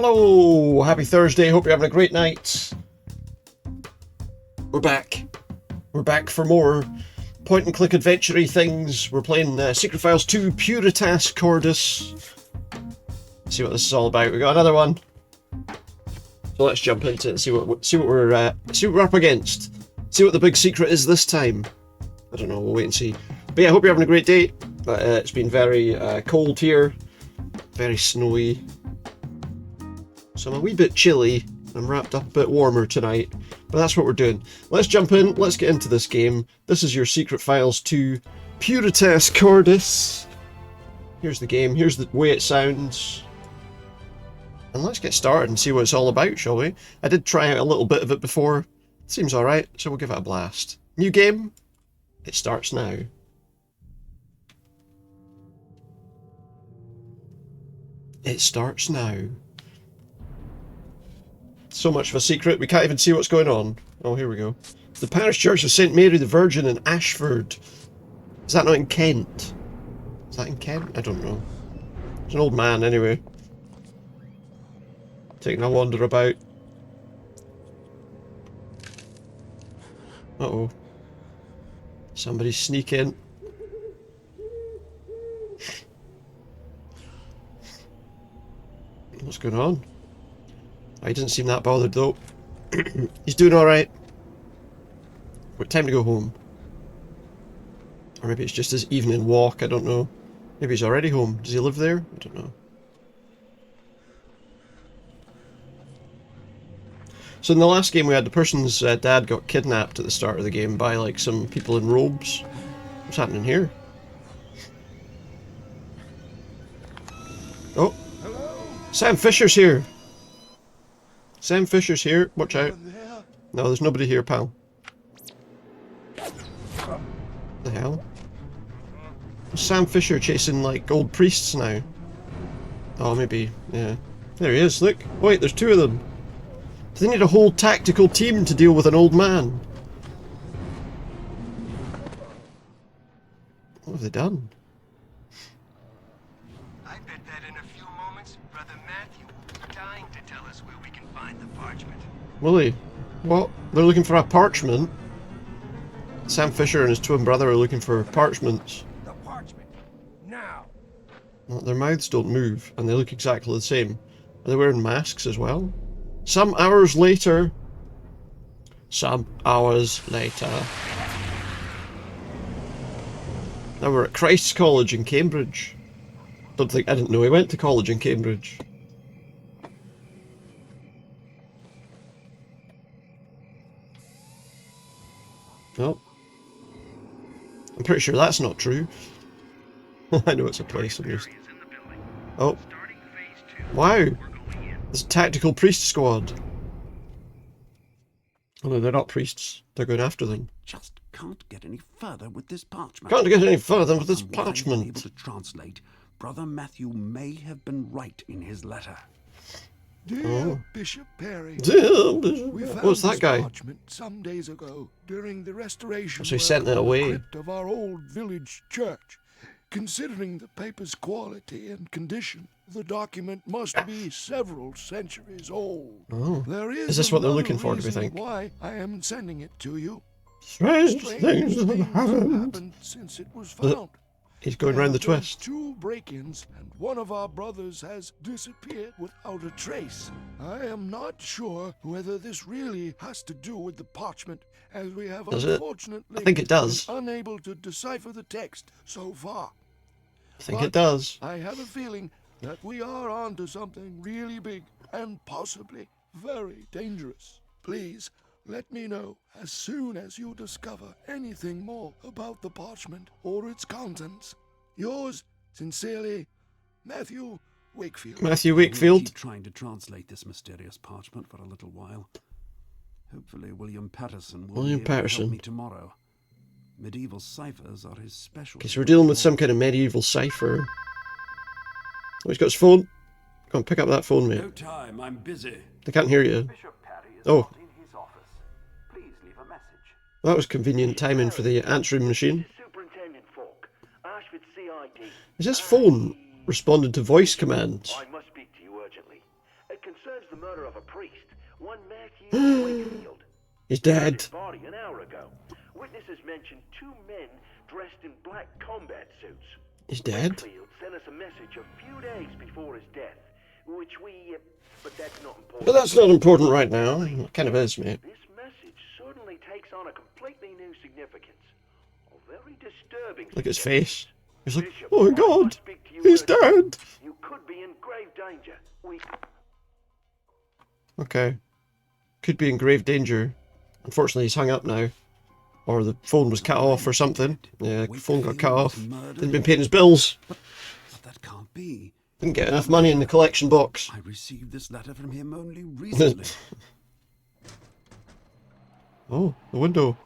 Hello, happy Thursday, hope you're having a great night. We're back. We're back for more point and click adventure-y things. We're playing Secret Files 2 Puritas Cordis. See what this is all about. We got another one. So let's jump into it and see what we're up against. See what the big secret is this time. I don't know, we'll wait and see. But yeah, I hope you're having a great day. It's been very cold here. Very snowy. So I'm a wee bit chilly. I'm wrapped up a bit warmer tonight. But that's what we're doing. Let's jump in. Let's get into this game. This is your Secret Files 2 Puritas Cordis. Here's the game. Here's the way it sounds. And let's get started and see what it's all about, shall we? I did try out a little bit of it before. It seems alright, so we'll give it a blast. New game. It starts now. It starts now. So much of a secret, we can't even see what's going on. Oh, here we go. The parish church of St. Mary the Virgin in Ashford. Is that not in Kent? Is that in Kent? I don't know. It's an old man, anyway. Taking a wander about. Uh-oh. Somebody's sneaking. What's going on? He doesn't seem that bothered though. He's doing alright. What time to go home? Or maybe it's just his evening walk, I don't know. Maybe he's already home. Does he live there? I don't know. So in the last game we had, the person's dad got kidnapped at the start of the game by like some people in robes. What's happening here? Oh! Sam Fisher's here! Sam Fisher's here. Watch out. No, there's nobody here, pal. The hell? Sam Fisher chasing like old priests now. Oh, maybe, yeah. There he is, look. Wait, there's two of them. Do they need a whole tactical team to deal with an old man? What have they done? I bet that in a few moments, Brother Matthew will be dying to tell us where we can find the parchment. Will he? What? They're looking for a parchment? Sam Fisher and his twin brother are looking for parchments. The parchment! Now! Well, their mouths don't move, and they look exactly the same. Are they wearing masks as well? Some hours later. Some hours later. Now we're at Christ's College in Cambridge. I didn't know he went to college in Cambridge. Oh. I'm pretty sure that's not true. I know it's a place. Oh. Wow. There's a tactical priest squad. Oh no, they're not priests. They're going after them. Just can't get any further with this parchment. Can't get any further with this From what I've been parchment. able to translate, Brother Matthew may have been right in his letter. Dear Bishop Perry, we found What's that this guy? parchment some days ago during the restoration So he sent work it on the away. crypt of our old village church. Considering the paper's quality and condition, the document must be several centuries old. Oh. There Is this what they're another looking for, do we reason think? Why I am sending it to you. Strange Strange things have have happened. happened since it was found. He's going round the There have been twist. 2 break-ins, and one of our brothers has disappeared without a trace. I am not sure whether this really has to do with the parchment, as we have Does it? unfortunately I think it does. been unable to decipher the text so far. I think But it does. I have a feeling that we are on to something really big and possibly very dangerous. Please let me know as soon as you discover anything more about the parchment or its contents. Yours sincerely, Matthew Wakefield. Matthew We'll Wakefield. keep trying to translate this mysterious parchment for a little while. Hopefully William Patterson will William be able to Patterson. help me tomorrow. Medieval ciphers are his specialty. Okay, so we're dealing with some kind of medieval cipher. Oh, he's got his phone. Go on, pick up that phone, mate. No time, I'm busy. They can't hear you. Bishop Perry is Oh. not in his office. Please leave a message. That was convenient timing for the answering machine. Superintendent Falk, Ashford CID. Is this phone responding to voice commands? I must speak to you urgently. It concerns the murder of a priest, one Matthew Wakefield. He's Found dead. his body an hour ago. Witnesses mentioned 2 men dressed in black combat suits. He's dead? Wakefield sent us a message a few days before his death, which we... but that's not important. But that's not important right now. It kind of is, mate. This message certainly takes on a completely new significance. A very disturbing Look at his significance. face. He's like, Bishop, oh my I god, must speak to you he's urgently. dead. You could be in grave danger. We... Okay. Could be in grave danger. Unfortunately, he's hung up now. Or the phone was cut off or something. Yeah, the phone got cut off. Didn't been paying his bills. But that can't be. Didn't get enough money in the collection box. I received this letter from him only recently. Oh, the window.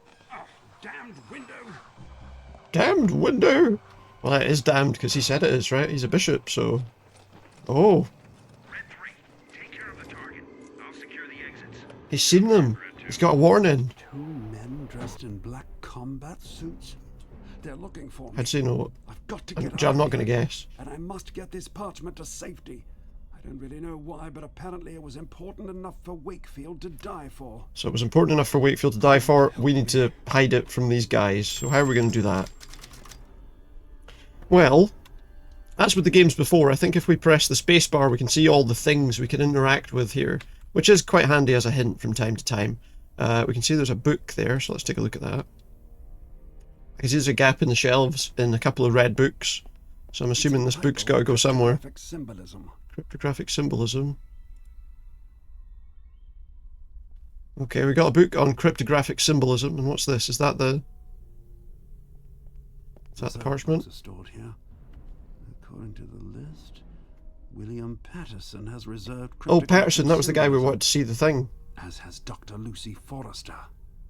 Damned window! Damned window! Well, it is damned because he said it is, right? He's a bishop, so... Oh, Red 3, take care of the target. I'll secure the exits. he's seen them. He's got a warning. 2 men dressed in black combat suits? They're looking for me. I'd say no. I've got to get I'm out not of going to here, guess. and I must get this parchment to safety. I don't really know why, but apparently it was important enough for Wakefield to die for. So it was important enough for Wakefield to die for. We need to hide it from these guys. So how are we going to do that? Well, as with the games before, I think if we press the spacebar, we can see all the things we can interact with here, which is quite handy as a hint from time to time. We can see there's a book there, so let's take a look at that. I can see there's a gap in the shelves in a couple of red books, so I'm assuming this book's got to go somewhere. Cryptographic symbolism. Cryptographic symbolism. Okay, we got a book on cryptographic symbolism, and what's this? Is that the parchment? Are stored here. According to the list, William Patterson has reserved. Oh, Patterson, that was the guy we wanted to see the thing. As has Dr. Lucy Forrester.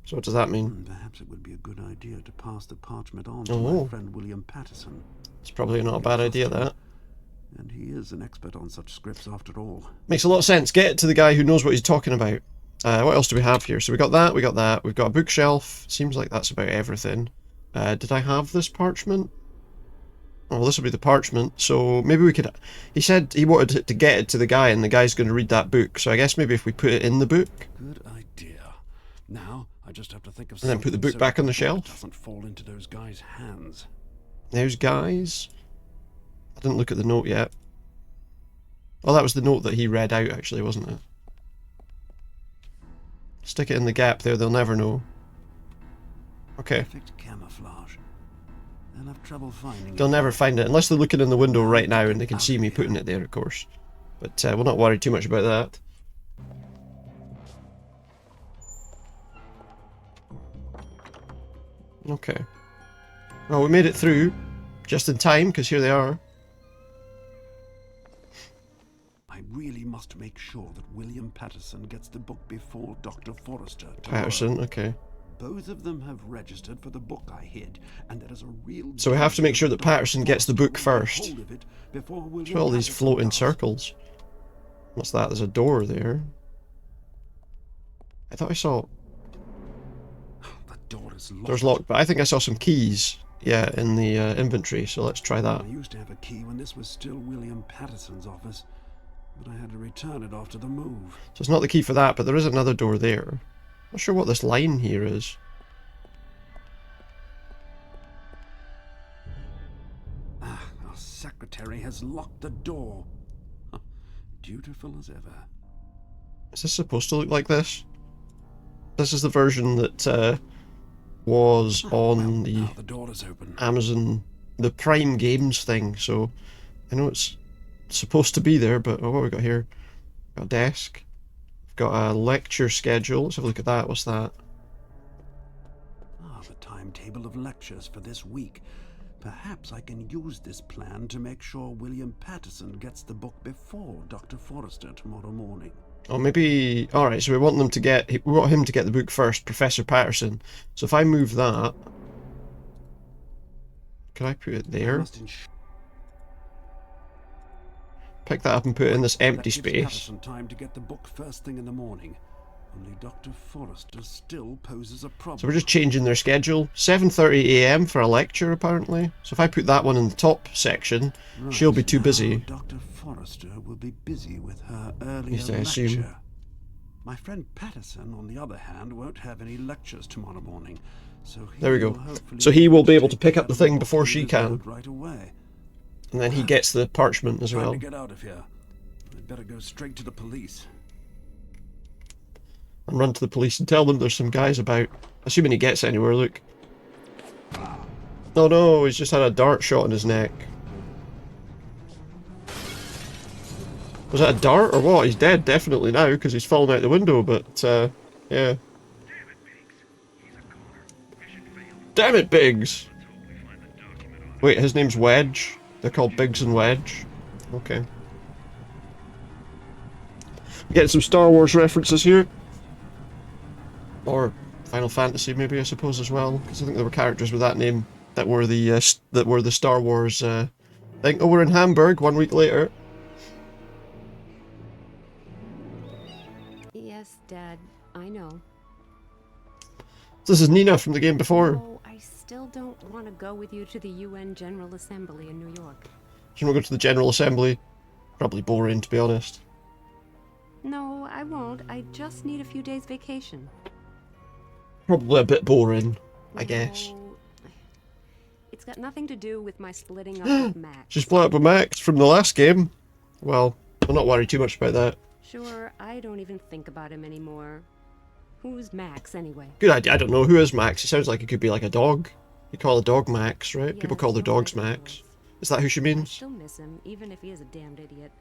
So what does that mean? Perhaps it would be a good idea to pass the parchment on to Oh. my friend William Patterson. It's probably not a bad idea, that. And he is an expert on such scripts after all. Makes a lot of sense. Get it to the guy who knows what he's talking about. What else do we have here? So we got that, we got that. We've got a bookshelf. Seems like that's about everything. Did I have this parchment? Oh, this will be the parchment. So maybe we could... He said he wanted to get it to the guy, and the guy's going to read that book. So I guess maybe if we put it in the book... Good idea. Now, I just have to think of And then put the something book so back on the it shelf. doesn't fall into those guys' hands. Those guys. I didn't look at the note yet. Oh, that was the note that he read out, actually, wasn't it? Stick it in the gap there, they'll never know. Okay. Perfect camouflage. They'll have trouble finding They'll it. never find it, unless they're looking in the window right now and they can see me putting it there, of course. But we'll not worry too much about that. Okay. Well, we made it through, just in time, because here they are. I really must make sure that William Patterson gets the book before Dr. Forrester tomorrow. Patterson, okay. Both of them have registered for the book I hid, and there is a real... So we have to make sure that Patterson gets the book first. Hold of it before William Look at all these Patterson floating does. circles. What's that? There's a door there. I thought I saw... The door is locked. Door's locked, but I think I saw some keys, yeah, in the inventory, so let's try that. I used to have a key when this was still William Patterson's office, but I had to return it after the move. So it's not the key for that, but there is another door there. Not sure what this line here is. Ah, our secretary has locked the door. Huh, dutiful as ever. Is this supposed to look like this? This is the version that was on the Now the door is open. Amazon, the Prime Games thing, so I know it's supposed to be there, but oh, what have we got here? Got a desk. We've got a lecture schedule. Let's have a look at that. What's that? Ah, the timetable of lectures for this week. Perhaps I can use this plan to make sure William Patterson gets the book before Dr. Forrester tomorrow morning. Oh, maybe... Alright, so we want them to get... We want him to get the book first, Professor Patterson. So if I move that... Can I put it I there? must ensure Pick that up and put it in this empty that gives space. Patterson time to get the book first thing in the morning. Only Dr. Forrester still poses a problem. So we're just changing their schedule. 7:30 AM for a lecture, apparently. So if I put that one in the top section, she'll be too busy. Dr. Forrester will be busy with her earlier Yes, I lecture. assume. My friend Patterson, on the other hand, won't have any lectures tomorrow morning. So There we go. will hopefully So he will be able to take pick up the that thing book before from she his can. load right away. And then he gets the parchment as Time well. to get out of here. I'd better go straight to the police. And run to the police and tell them there's some guys about. Assuming he gets anywhere, look. Oh no, he's just had a dart shot in his neck. Was that a dart or what? He's dead definitely now because he's fallen out the window, but yeah. Damn it, Biggs! Wait, his name's Wedge? They're called Biggs and Wedge? Okay. Getting some Star Wars references here. Or Final Fantasy, maybe, I suppose, as well. Because I think there were characters with that name that were the Star Wars thing. Oh, we're in Hamburg 1 week later. Yes, Dad, I know. This is Nina from the game before. Oh, I still don't want to go with you to the UN General Assembly in New York. Do you want to go to the General Assembly? Probably boring, to be honest. No, I won't. I just need a few days vacation. Probably a bit boring, I guess. No, it's got nothing to do with my splitting up with Max. She's split up with Max from the last game. Well, I'm not worried too much about that. Sure, I don't even think about him anymore. Who's Max, anyway? Good idea. I don't know. Who is Max? It sounds like it could be like a dog. You call a dog Max, right? People Yes, call their all dogs right, Max. yes. Is that who she I means? still miss him, even if he is a damned idiot.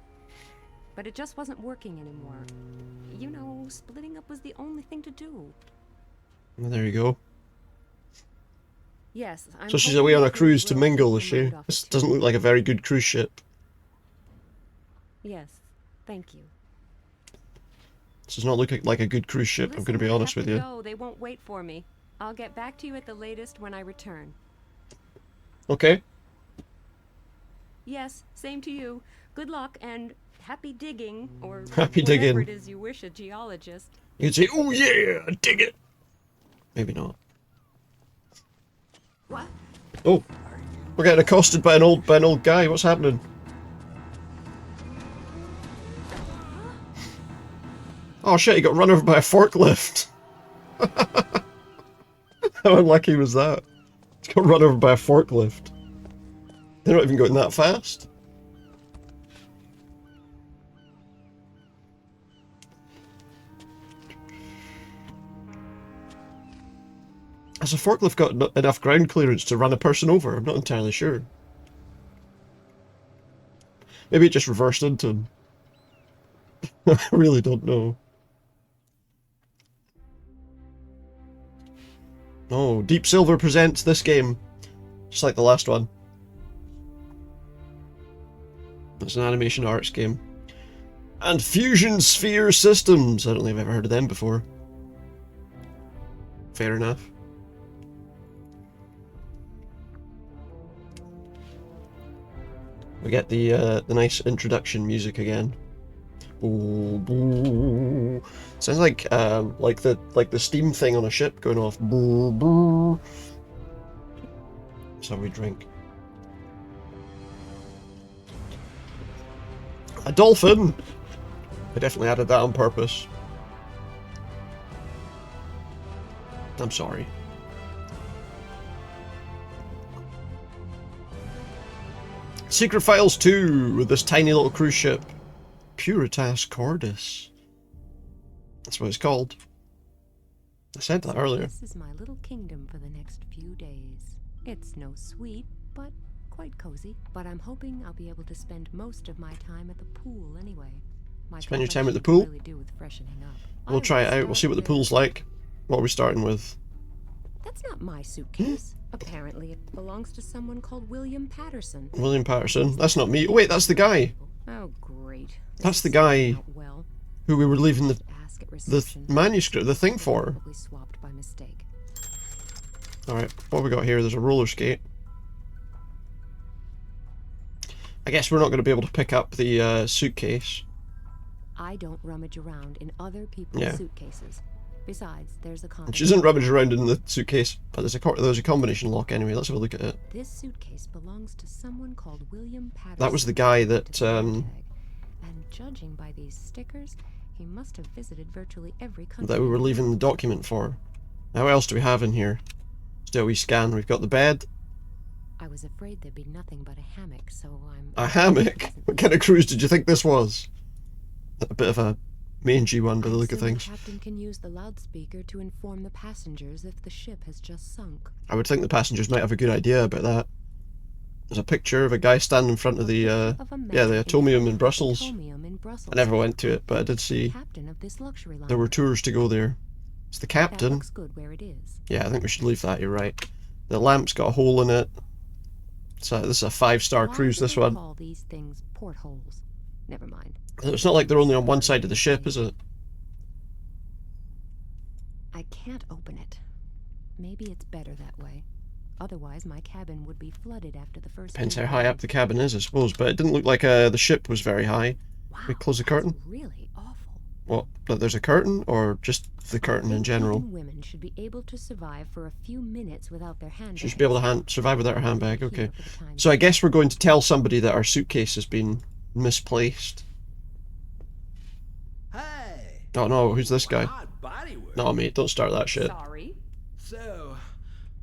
But it just wasn't working anymore. You know, splitting up was the only thing to do. Well, there you go. Yes, I'm So she's hoping away on a that cruise to will mingle, is take my she? mind off This it, doesn't too. look like a very good cruise ship. Yes, thank you. This does not look like a good cruise ship, I'm going to be Listen, I honest have with to you. go. They won't wait for me. I'll get back to you at the latest when I return. Okay. Yes, same to you. Good luck and happy digging, or Happy whatever digging. it is you wish a geologist. You could say, oh yeah, dig it. Maybe not. What? Oh, we're getting accosted by an old guy. What's happening? Oh shit, he got run over by a forklift. How unlucky was that? He got run over by a forklift. They're not even going that fast. Has a forklift got enough ground clearance to run a person over? I'm not entirely sure. Maybe it just reversed into him. I really don't know. Oh, Deep Silver presents this game. Just like the last one. It's an animation arts game. And Fusion Sphere Systems. I don't think I've ever heard of them before. Fair enough. We get the nice introduction music again. Boo, boo. Sounds like the steam thing on a ship going off. Boo, boo. That's how we drink. A dolphin! I definitely added that on purpose. I'm sorry. Secret Files 2 with this tiny little cruise ship. Puritas Cordis. That's what it's called. I said that earlier. This is my little kingdom for the next few days. It's no suite, but quite cozy. But I'm hoping I'll be able to spend most of my time at the pool anyway. My Spend your time at the collection pool? Really do with freshening up. We'll try it out. We'll see what the pool's like. What are we starting with? That's not my suitcase. Apparently, it belongs to someone called William Patterson. William Patterson. That's not me. Oh, wait, that's the guy Oh, great. This That's is the guy starting out well. who we were leaving the Ask at the reception. manuscript, the thing for. Probably swapped by mistake. Alright, what have we got here? There's a roller skate. I guess we're not going to be able to pick up the suitcase. I don't rummage around in other people's suitcases. Besides, there's a combination. She doesn't rummage around in the suitcase, but there's a combination lock anyway. Let's have a look at it. This suitcase belongs to someone called William Patterson. That was the guy that And judging by these stickers, he must have visited virtually every country. that we were leaving the document for. Now, what else do we have in here? Still, we scan. We've got the bed. I was afraid there'd be nothing but a hammock, so I'm... A hammock? What kind of cruise did you think this was? A bit of a mangy one by the look of things. The captain can use the loudspeaker to inform the passengers if the ship has just sunk. I would think the passengers might have a good idea about that. There's a picture of a guy standing in front of the the Atomium in Brussels. I never went to it, but I did see Captain of this luxury line. there were tours to go there. It's the That captain. looks good where it is. Yeah, I think we should leave that. You're right. The lamp's got a hole in it. So this is a 5-star Why cruise. do This they one. call these things portholes? Never mind. It's not like they're only on one side of the ship, is it? I can't open it. Maybe it's better that way. Otherwise, my cabin would be flooded after the first. Depends how high up the cabin is, I suppose. But it didn't look like the ship was very high. Wow, We close the curtain. that's really awful. What? That there's a curtain, or just the curtain in general? Even women should be able to survive for a few minutes without their handbags. She should be able to survive without her handbag. Okay. So I guess we're going to tell somebody that our suitcase has been misplaced. Hey! Oh no, who's this guy? Odd body work. No, mate, don't start that shit. Sorry. So,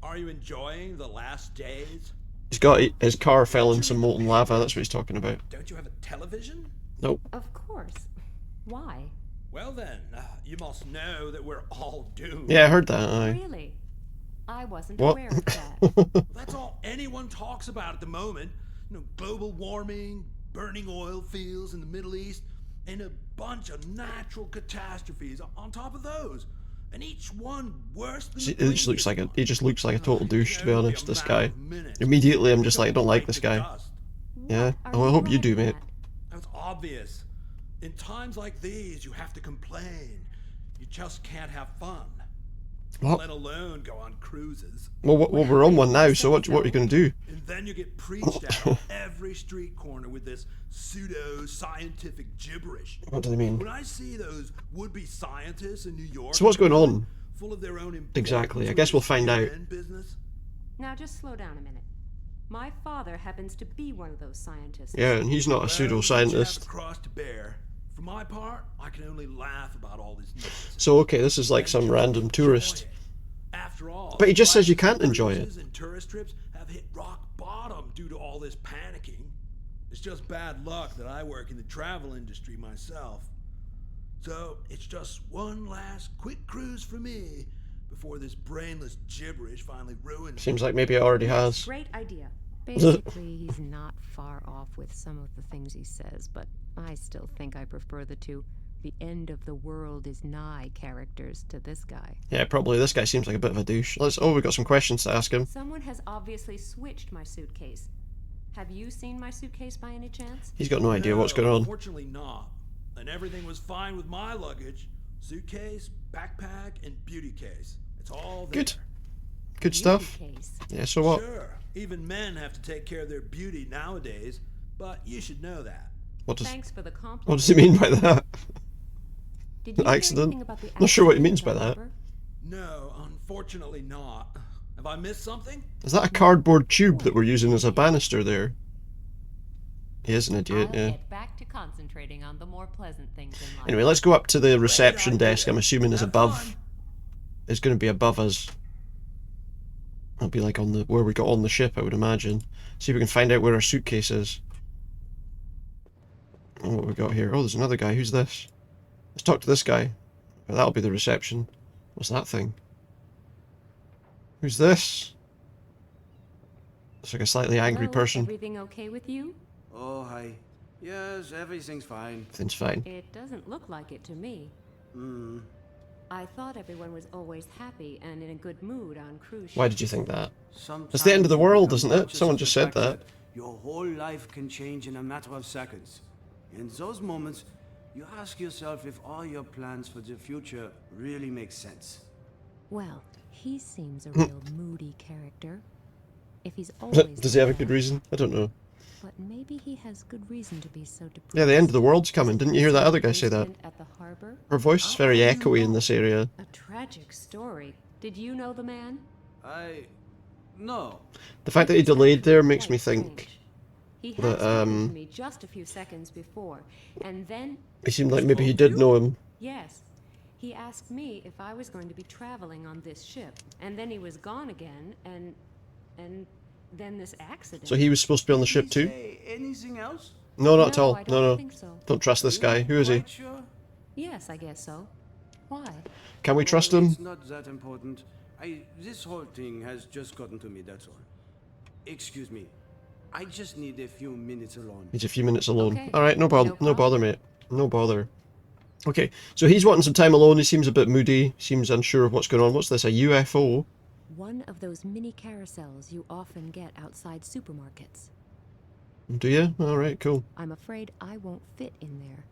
are you enjoying the last days? He's got his car fell in some molten lava. That's what he's talking about. Don't you have a television? Nope. Of course. Why? Well then, you must know that we're all doomed. Yeah, I heard that. Aye. Really? I wasn't What? aware of that. That's all anyone talks about at the moment. You know, global warming, burning oil fields in the Middle East, and a bunch of natural catastrophes on top of those. And each one worse than He the just looks like previous he just looks like a total one. douche, to be It's only honest. a This matter guy. of minutes. Immediately, I'm just like, I don't like this the guy. dust. Yeah. Are Oh, I hope you do, driving mate. at? That's obvious. In times like these, you have to complain. You just can't have fun. What? Let alone go on cruises. Well, we're on one now. So what are you going to do? And then you get preached at every street corner with this pseudo-scientific gibberish. What do they mean? When I see those would-be scientists in New York, So what's going on? full of their own Exactly. I importance guess we'll with find this out. UN business, Now just slow down a minute. My father happens to be one of those scientists. Yeah, and he's not a well, what you have pseudoscientist. a cross to bear. For my part, I can only laugh about all this nonsense. So okay, this is like some Enjoy random it. tourist. After all, But he just says you flights, can't enjoy it. cruises, and tourist trips have hit rock bottom due to all this panicking. It's just bad luck that I work in the travel industry myself. So it's just one last quick cruise for me before this brainless gibberish finally ruins Seems like maybe it already has. Great idea. Basically, he's not far off with some of the things he says, but I still think I prefer the two "the end of the world is nigh" characters to this guy. Yeah, probably. This guy seems like a bit of a douche. We've got some questions to ask him. Someone has obviously switched my suitcase. Have you seen my suitcase by any chance? He's got no idea what's going on. Unfortunately not. And everything was fine with my luggage. Suitcase, backpack, and beauty case. It's all there. Good. Good stuff. Beauty case. Yeah, so what? Sure. Even men have to take care of their beauty nowadays, but you should know that. What does Thanks for the compliment. what does he mean by that? Did you An hear accident? anything about the Not sure what he accident means in by the that. harbor? No, unfortunately not. Have I missed something? Is that a cardboard tube that we're using as a banister there? He is an idiot, I'll yeah. get back to concentrating on the more pleasant things in life. Anyway, let's go up to the reception Great idea. desk. I'm assuming is Have above. fun. It's going to be above us. It'll be like on the where we got on the ship, I would imagine. See if we can find out where our suitcase is. And what we got here? Oh, there's another guy. Who's this? Let's talk to this guy. Well, that'll be the reception. What's that thing? Who's this? It's like a slightly angry Hello, person. Everything okay with you? Oh, hi. Yes, everything's fine. Everything's fine. It doesn't look like it to me. I thought everyone was always happy and in a good mood on cruise ships. Why did you think that? Sometimes It's the end of the you world, become isn't it? conscious Someone of just the said fact that. Your whole life can change in a matter of seconds. In those moments, you ask yourself if all your plans for the future really make sense. Well, he seems a real moody character. If he's always Does he have a like good that, reason? I don't know. But maybe he has good reason to be so depressed. Yeah, the end of the world's coming. Didn't you hear that other guy say that? At the harbor? Her voice is very echoey in this area. A tragic story. Did you know the man? No. The fact that he delayed there makes me Quite think strange. He that, had spoken to me just a few seconds before, and then he seemed like maybe he did know him. yes, he asked me if I was going to be traveling on this ship, and then he was gone again, and then this accident. So he was supposed to be on the ship Did he too? say anything else? No, not at all. I No, don't no. think so. Don't trust this guy. Who is he? Quite sure? Yes, I guess so. Why? Can we trust him? It's not that important. This whole thing has just gotten to me, that's all. Excuse me. I just need a few minutes alone. Needs a few minutes alone. Okay. Alright, no bother, No no bother, problem. mate. No bother. Okay, so he's wanting some time alone. He seems a bit moody. Seems unsure of what's going on. What's this, a UFO? One of those mini carousels you often get outside supermarkets. Do you? Alright, cool. I'm afraid I won't fit in there,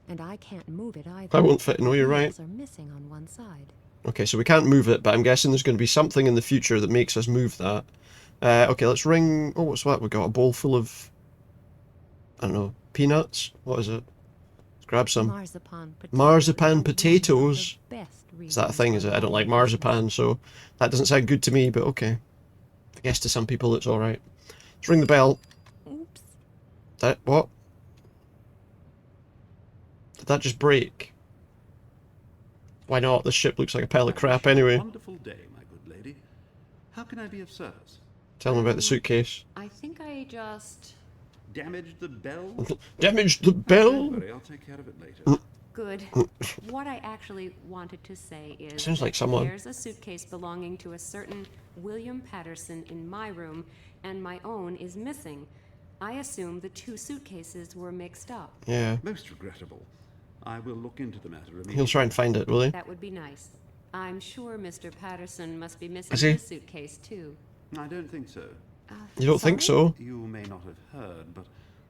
and I can't move it either. I won't fit, no, you're right. Wheels are missing on one side. Okay, so we can't move it, but I'm guessing there's going to be something in the future that makes us move that. Okay, let's ring... Oh, what's that? We got a bowl full of... I don't know. Peanuts? What is it? Let's grab some. Marzipan potatoes. Is that a thing, is it? I don't like marzipan, so that doesn't sound good to me, but okay. I guess to some people it's alright. Let's ring the bell. Oops. That... What? Did that just break? Why not? This ship looks like a pile of crap anyway. Wonderful day, my good lady. How can I be of service? Tell them about the suitcase. I think I just... Damaged the bell? Damaged the bell? Don't worry, I'll take care of it later. Good. What I actually wanted to say is... Sounds like someone. There's a suitcase belonging to a certain William Patterson in my room, and my own is missing. I assume the two suitcases were mixed up. Yeah. Most regrettable. I will look into the matter immediately. He'll try and find it, will he? That would be nice. I'm sure Mr. Patterson must be missing Is he? his suitcase, too. I don't think so. You don't think so? You may not have heard, but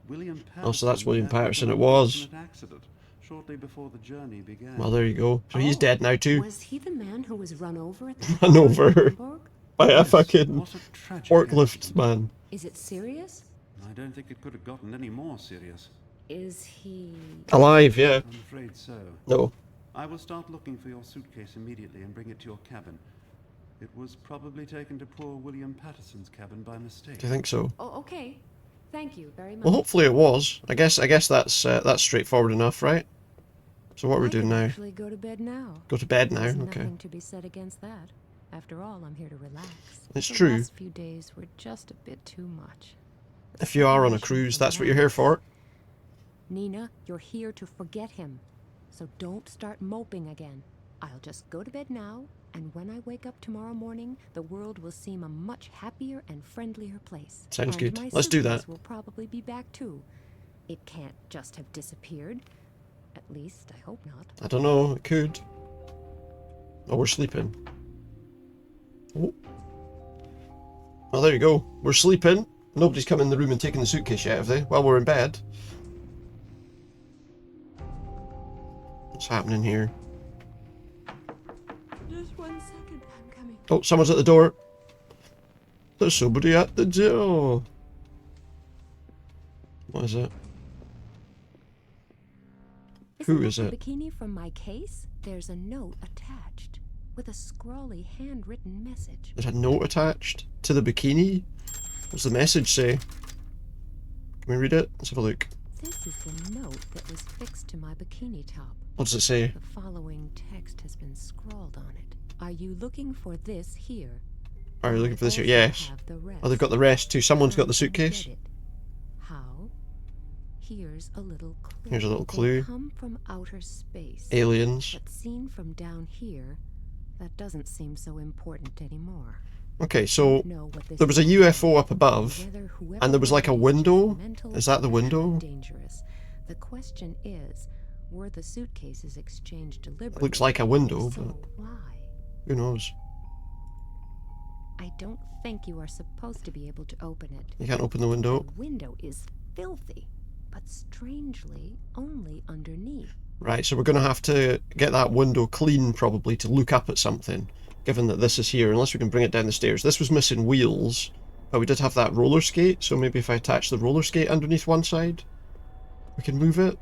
William Patterson... Oh, so that's William had an Patterson it was. unfortunate accident shortly before the journey began. Well, there you go. So he's dead now too. Was he the man who was run over at the Run bar in over. Hamburg? By a Yes, fucking what a tragic forklift accident. man. Is it serious? I don't think it could have gotten any more serious. Is he... Alive, yeah. I'm afraid so. No. I will start looking for your suitcase immediately and bring it to your cabin. It was probably taken to poor William Patterson's cabin by mistake. Do you think so? Oh, okay. Thank you very much. Well, hopefully it was. I guess that's straightforward enough, right? So what are we doing now? Actually, go to bed now. Go to bed now. There's Okay. nothing to be said against that. After all, I'm here to relax. It's the true. last few days were just a bit too much. If you are on a cruise, that's what you're here for. Nina, you're here to forget him. So don't start moping again. I'll just go to bed now, and when I wake up tomorrow morning, the world will seem a much happier and friendlier place. Sounds And good. my Let's do suitcase that. will probably be back too. It can't just have disappeared. At least, I hope not. I don't know. It could. Oh, we're sleeping. Oh. Well, there you go. We're sleeping. Nobody's come in the room and taken the suitcase yet, have they? While we're in bed. What's happening here? Just 1 second, I'm coming. Oh, someone's at the door. There's somebody at the door. What is it? Who is The it? bikini from my case? There's a note attached with a scrawly handwritten message. There's a note attached to the bikini. What's the message say? Can we read it? Let's have a look. This is the note that was fixed to my bikini top. What does it say? The following text has been scrawled on it. Are you looking for this here? Are you looking for this here? I Yes. have the rest. Oh, they've got the rest too. Someone's got the How can I suitcase. get it? How? Here's a little clue. Here's a little They clue. come from outer space. Aliens. But seen from down here, that doesn't seem so important anymore. Okay, so Know what this there was a is, UFO up above, whether whoever and there was like a made it window. mental Is that the or window? dangerous. The question is, were the suitcases exchanged deliberately? Looks like a window, So but why? who knows? I don't think you are supposed to be able to open it. You can't open the window. The window is filthy, but strangely only underneath. Right, so we're going to have to get that window clean probably to look up at something, given that this is here, unless we can bring it down the stairs. This was missing wheels, But we did have that roller skate, so maybe if I attach the roller skate underneath one side, we can move it.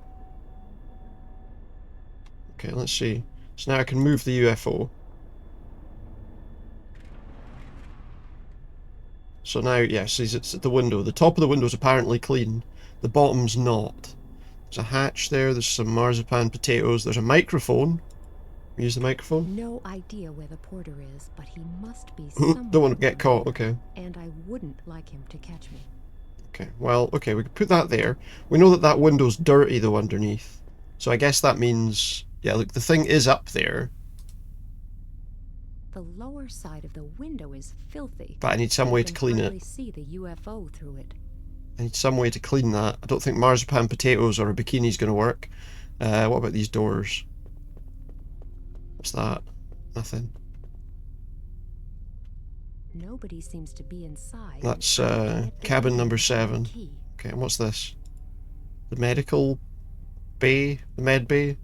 Okay, let's see. So now I can move the UFO. So now, yes, it's at the window. The top of the window is apparently clean. The bottom's not. There's a hatch there, there's some marzipan potatoes, there's a microphone. Use the microphone. No idea where the porter is, but he must be somewhere. Don't want to get around caught, here, okay. And I wouldn't like him to catch me. Okay, well, okay, we can put that there. We know that that window's dirty, though, underneath. So I guess that means... Yeah, look, the thing is up there. The lower side of the window is filthy. But I need some way to clean it. You can hardly see the UFO through it. I need some way to clean that. I don't think marzipan potatoes or a bikini's going to work. What about these doors? What's that? Nothing. Nobody seems to be inside. That's cabin number 7. Okay, and what's this? The medical bay? The med bay?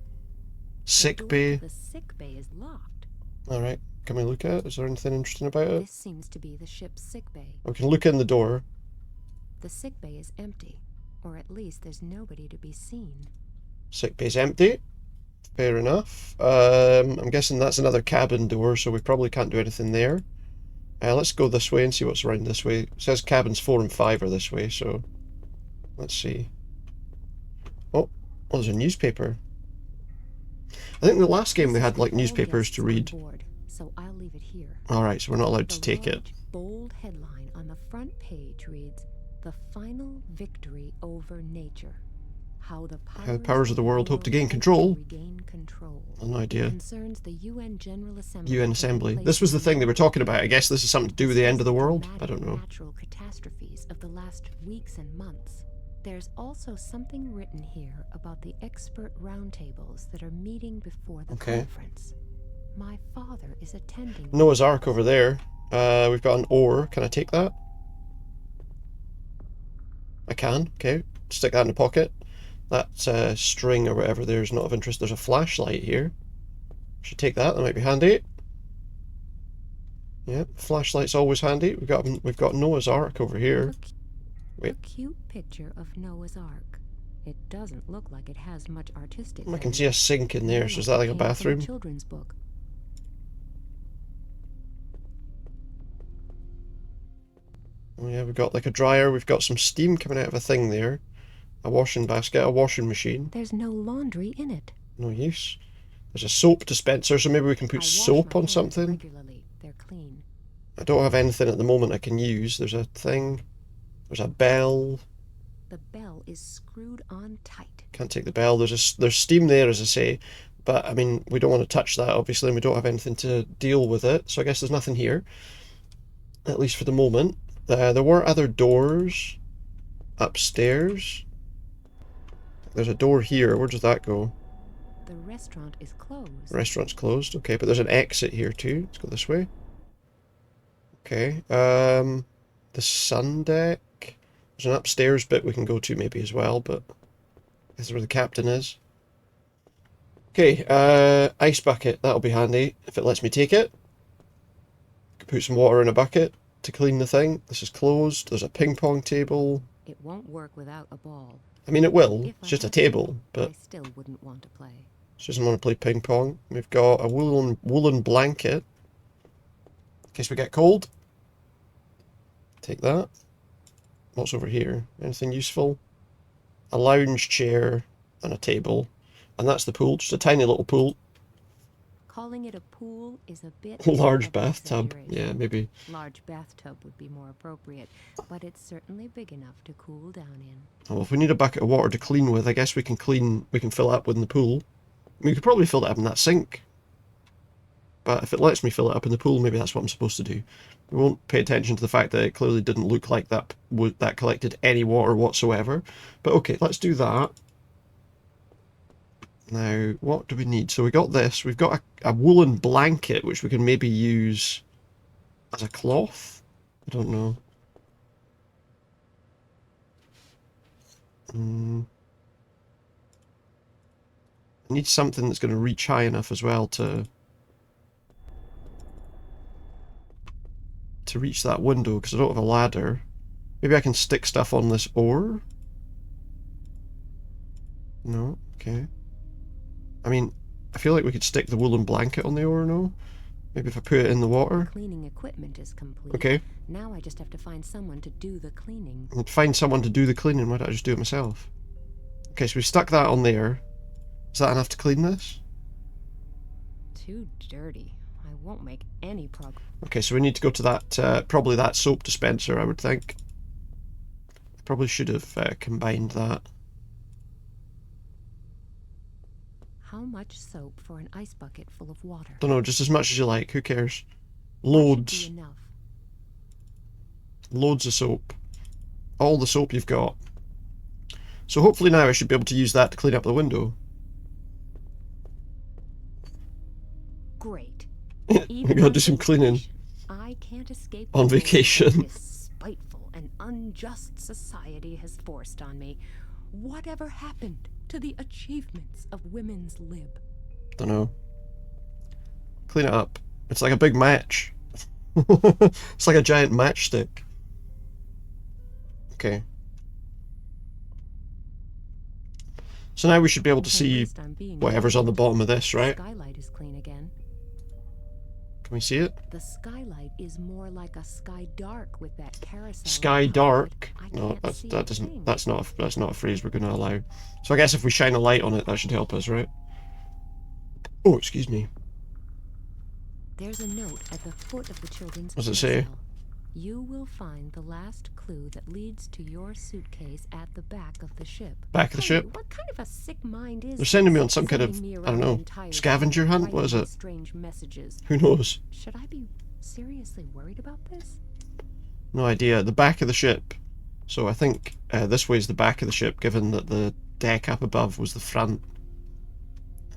Sick bay? The sick bay is locked. Alright, can we look at it? Is there anything interesting about it? This seems to be the ship's sick bay. We can look in the door. The sick bay is empty, or at least there's nobody to be seen. Sick bay's empty. Fair enough. I'm guessing that's another cabin door, so we probably can't do anything there. Let's go this way and see what's around this way. It says cabins 4 and 5 are this way, so let's see. Oh, there's a newspaper. I think in the last game they had like newspapers to read. So I'll leave it here. Alright, so we're not allowed to take it. Bold headline on the front page reads, "The final victory over nature. How the powers of the world hope to gain control." I've no idea. Concerns the UN General Assembly. UN Assembly. This was the thing they were talking about. I guess this is something to do with the end of the world. I don't know. Natural catastrophes of the last weeks and months. There's also something written here about the expert roundtables that are meeting before the conference. My father is attending. Noah's Ark over there. We've got an oar. Can I take that? I can. Okay. Stick that in the pocket. That string or whatever there is not of interest. There's a flashlight here. Should take that. That might be handy. Yeah, flashlight's always handy. We've got Noah's Ark over here. A cute picture of Noah's Ark. It doesn't look like it has much artistic. I can see a sink in there. So is that like a bathroom? Children's book. Oh yeah, we've got like a dryer. We've got some steam coming out of a thing there. A washing basket, a washing machine. There's no laundry in it. No use. There's a soap dispenser, so maybe we can put soap on something. Regularly. They're clean. I don't have anything at the moment I can use. There's a thing. There's a bell. The bell is screwed on tight. Can't take the bell. There's steam there, as I say. But, I mean, we don't want to touch that, obviously, and we don't have anything to deal with it. So I guess there's nothing here. At least for the moment. There were other doors upstairs. There's a door here. Where does that go? The restaurant is closed. The restaurant's closed. Okay, but there's an exit here too. Let's go this way. Okay. The sun deck. There's an upstairs bit we can go to maybe as well, but this is where the captain is. Okay, ice bucket. That'll be handy if it lets me take it. Could put some water in a bucket to clean the thing. This is closed. There's a ping pong table. It won't work without a ball. I mean, it will. It's just a table, but I still wouldn't want to play. She doesn't want to play ping pong. We've got a woolen blanket in case we get cold. Take that. What's over here? Anything useful? A lounge chair and a table. And that's the pool. Just a tiny little pool. Calling it a pool is a bit Large of bathtub. exaggeration. Yeah, maybe. Large bathtub would be more appropriate, but it's certainly big enough to cool down in. Oh, well, if we need a bucket of water to clean with, I guess we can fill it up in the pool. I mean, we could probably fill it up in that sink. But if it lets me fill it up in the pool, maybe that's what I'm supposed to do. We won't pay attention to the fact that it clearly didn't look like that collected any water whatsoever. But okay, let's do that. Now, what do we need? So we got this. We've got a woolen blanket, which we can maybe use as a cloth. I don't know. I need something that's going to reach high enough as well to to reach that window because I don't have a ladder. Maybe I can stick stuff on this ore? No? Okay. I mean, I feel like we could stick the woolen blanket on the ore, no? Maybe if I put it in the water? Cleaning equipment is complete. Okay. Now I just have to find someone to do the cleaning. Find someone to do the cleaning, why don't I just do it myself? Okay, so we stuck that on there. Is that enough to clean this? Too dirty. I won't make any progress. Okay, so we need to go to that, probably that soap dispenser, I would think. I probably should have combined that. How much soap for an ice bucket full of water? Don't know, just as much as you like, who cares? That should Loads. be enough. Loads of soap. All the soap you've got. So hopefully now I should be able to use that to clean up the window. Great. We gotta do some cleaning. I can't escape On the role vacation. that this spiteful and unjust society has forced on me. Whatever happened to the achievements of women's lib? Don't know. Clean it up. It's like a big match. It's like a giant matchstick. Okay. So now we should be able to At see least I'm being whatever's on the bottom of this, right? The skylight is clean again. Can we see it? The skylight is more like a sky dark with that carousel. Sky on top of dark. it. I No, can't that's see that a doesn't. thing. That's not a phrase we're going to allow. So I guess if we shine a light on it, that should help us, right? Oh, excuse me. There's a note at the foot of the children's What's it say? carousel. You will find the last clue that leads to your suitcase at the back of the ship. Back of the Tell me, ship? what kind of a sick mind is They're sending me this? on some kind of, Sending me I don't around the know, entire scavenger ship, hunt? What is writing it? Strange messages. Who knows? Should I be seriously worried about this? No idea. The back of the ship. So I think this way is the back of the ship, given that the deck up above was the front.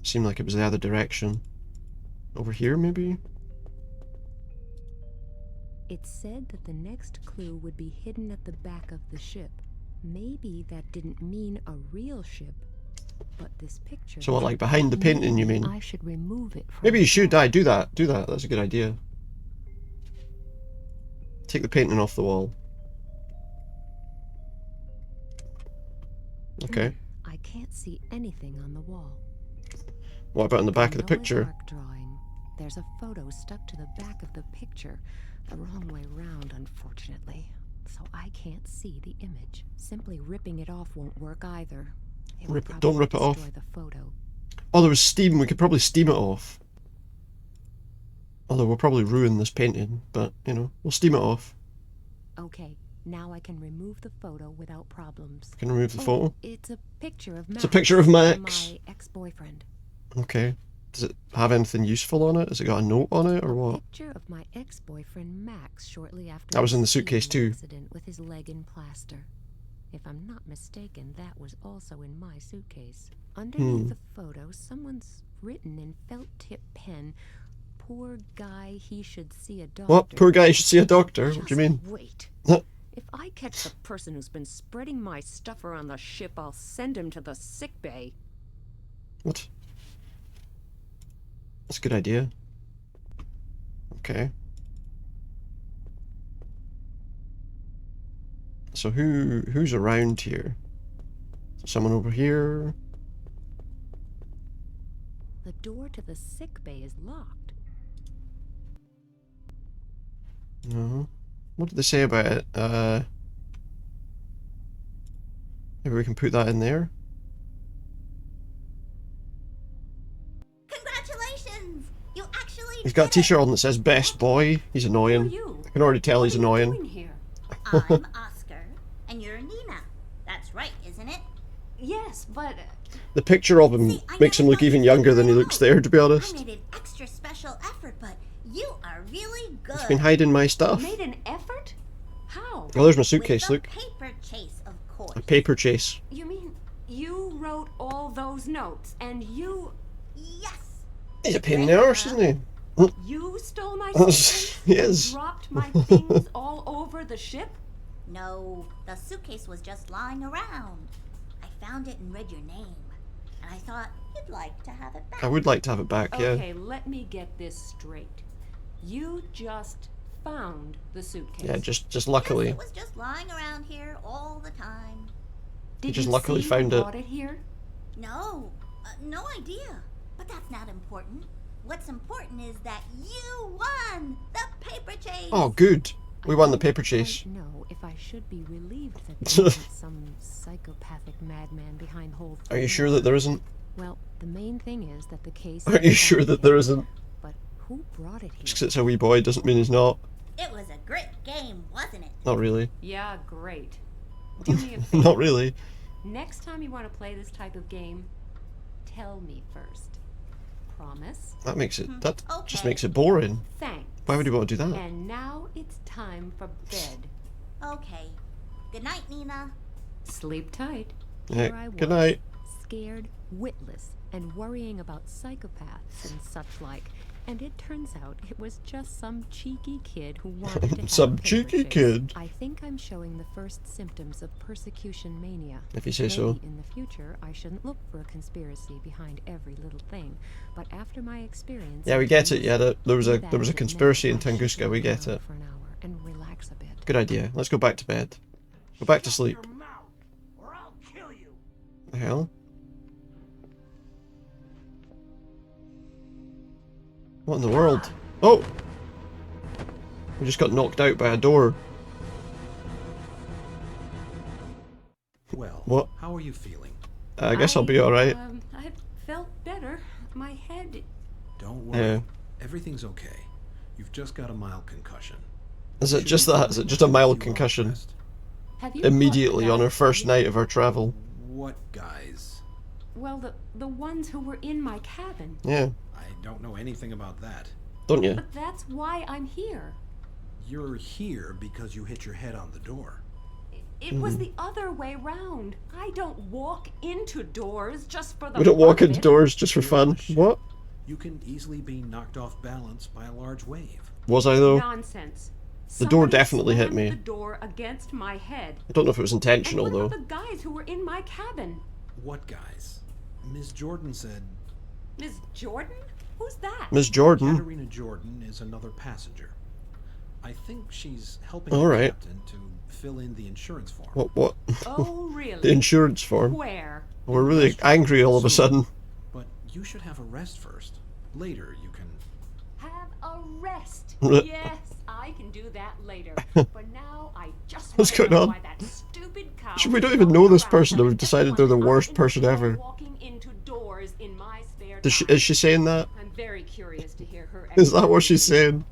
It seemed like it was the other direction. Over here, maybe? It said that the next clue would be hidden at the back of the ship. Maybe that didn't mean a real ship, but this picture... So what, like behind the painting, you Maybe mean? I should remove it from Maybe you the should. wall. Do that. Do that. That's a good idea. Take the painting off the wall. Okay. I can't see anything on the wall. What about in the back of the Noah's picture? Ark drawing. There's a photo stuck to the back of the picture. The wrong way round, unfortunately. So I can't see the image. Simply ripping it off won't work either. It would Don't rip it probably off. destroy the photo. Oh, there was steam. We could probably steam it off. Although we'll probably ruin this painting, but, you know, we'll steam it off. Okay, now I can remove the photo without problems. Can remove the Oh, photo. it's a picture of Max. It's a picture of Max. My ex-boyfriend. Okay. Does it have anything useful on it? Has it got a note on it, or what? Picture of my ex-boyfriend Max shortly after That was in the his suitcase skiing too. accident with his leg in plaster. If I'm not mistaken, that was also in my suitcase. Underneath the photo, someone's written in felt-tip pen, "Poor guy, he should see a doctor." What? Poor guy should see a doctor? What do you mean? Just wait. Huh? If I catch the person who's been spreading my stuff around the ship, I'll send him to the sick bay. What? That's a good idea. Okay. So who's around here? Someone over here? The door to the sick bay is locked. No. What did they say about it? Maybe we can put that in there. Congratulations! You actually He's got a did t-shirt on that says "Best Boy." He's annoying. you? I can already tell he's annoying. it. I'm Oscar, and you're Nina. That's right, isn't it? Yes, but... The picture of him See, I makes him never look thought even you'd younger figure than he it looks out. there, to be I honest. made an extra special effort, but you are really good. He's been hiding my stuff. Made an effort? How? Oh, there's my With suitcase, the look. paper chase, of course. A paper chase. You mean you wrote all those notes, and you... Yes. He's a pain in the arse, isn't he? You stole my Yes, suitcase he and is. dropped my things all over the ship? No, the suitcase was just lying around. I found it and read your name, and I thought you'd like to have it back. I would like to have it back, yeah. Okay, let me get this straight. You just found the suitcase. Yeah, just Yes, luckily. it was just lying around here all the time. Did just you luckily see found who it. brought it here? No, no idea. But that's not important. What's important is that you won the paper chase. Oh, good. We won the paper I chase. don't know if I should be relieved that there isn't some psychopathic madman behind the whole thing. Are you sure that there isn't? Well, the main thing is that the case. Are you is sure found that there here. isn't? But who brought it Just here? 'cause it's a wee boy doesn't mean he's not. It was a great game, wasn't it? Not really. Yeah, great. Do me a favor. Not really. Next time you want to play this type of game, tell me first. Promise? That makes it. That just Okay. makes it boring. Thanks. Why would you want to do that? And now it's time for bed. Okay. Good night, Nina. Sleep tight. Yeah, Here I was, good night. scared, witless, and worrying about psychopaths and such like. And it turns out it was just some cheeky kid who wanted to have Some a paper cheeky chase. kid. I think I'm showing the first symptoms of persecution mania. If you say Maybe so. in the future, I shouldn't look for a conspiracy behind every little thing. But after my experience, Yeah, we get it. Yeah, there was a that there was a it meant conspiracy in I should Tunguska. We lie get down it. for an hour and relax a bit. Good idea. Let's go back to bed. Go back to sleep. Your mouth, or I'll kill you. The hell? What in the world? Oh! We just got knocked out by a door. Well, What? how are you feeling? I guess I'll be alright. I felt better. My head. Don't worry. Yeah. Everything's okay. You've just got a mild concussion. Is it Shouldn't just that? worry Is it much just a if mild you are concussion? rest. Have you caught the Immediately on guys- our first night of our travel. What guys? Well, the ones who were in my cabin. Yeah, I don't know anything about that. don't you? But that's why I'm here. You're here because you hit your head on the door. It was the other way round. I don't walk into doors just for the We don't walk fun of into it. doors just for You're fun. on a ship. What? You can easily be knocked off balance by a large wave. Was I though? Nonsense. The door Somebody definitely hit slammed me. The door against my head. I don't know if it was And intentional what though. about the guys who were in my cabin? What guys? Ms. Jordan said. Ms. Jordan? Who's that? Miss Jordan. Katerina Jordan is another passenger. I think she's helping All the right. captain to fill in the insurance form. What? Oh, really? The insurance form. Where? We're really angry all of a sudden. But you should have a rest first. Later you can. Have a rest. Blech. Yes, I can do that later. For now, I just What's wanna going know on? why that stupid cow We don't is even know going this around person, and telling we've decided they're the everyone worst I person enjoy ever. walking into doors in my spare Is time. she saying that? I'm very curious to hear her. Is that what she's saying?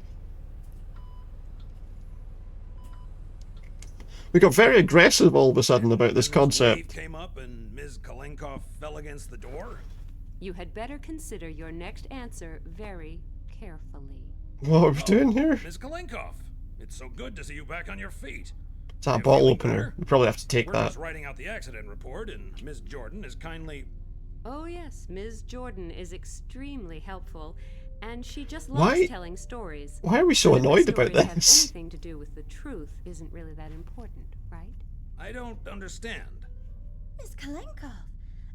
We got very aggressive all of a sudden about this concept. Came up and Ms. Kalenkov fell against the door. You had better consider your next answer very carefully. What are we doing here? Ms. Kalenkov, it's so good to see you back on your feet. It's that You bottle feeling opener. better? We probably have to take We're that. just writing out the accident report, and Ms. Jordan is kindly. Oh yes, Ms. Jordan is extremely helpful, and she just Why- loves telling stories. Why are we so Whether the annoyed about stories have this? anything to do with the truth isn't really that important, right? I don't understand. Miss Kalenkov,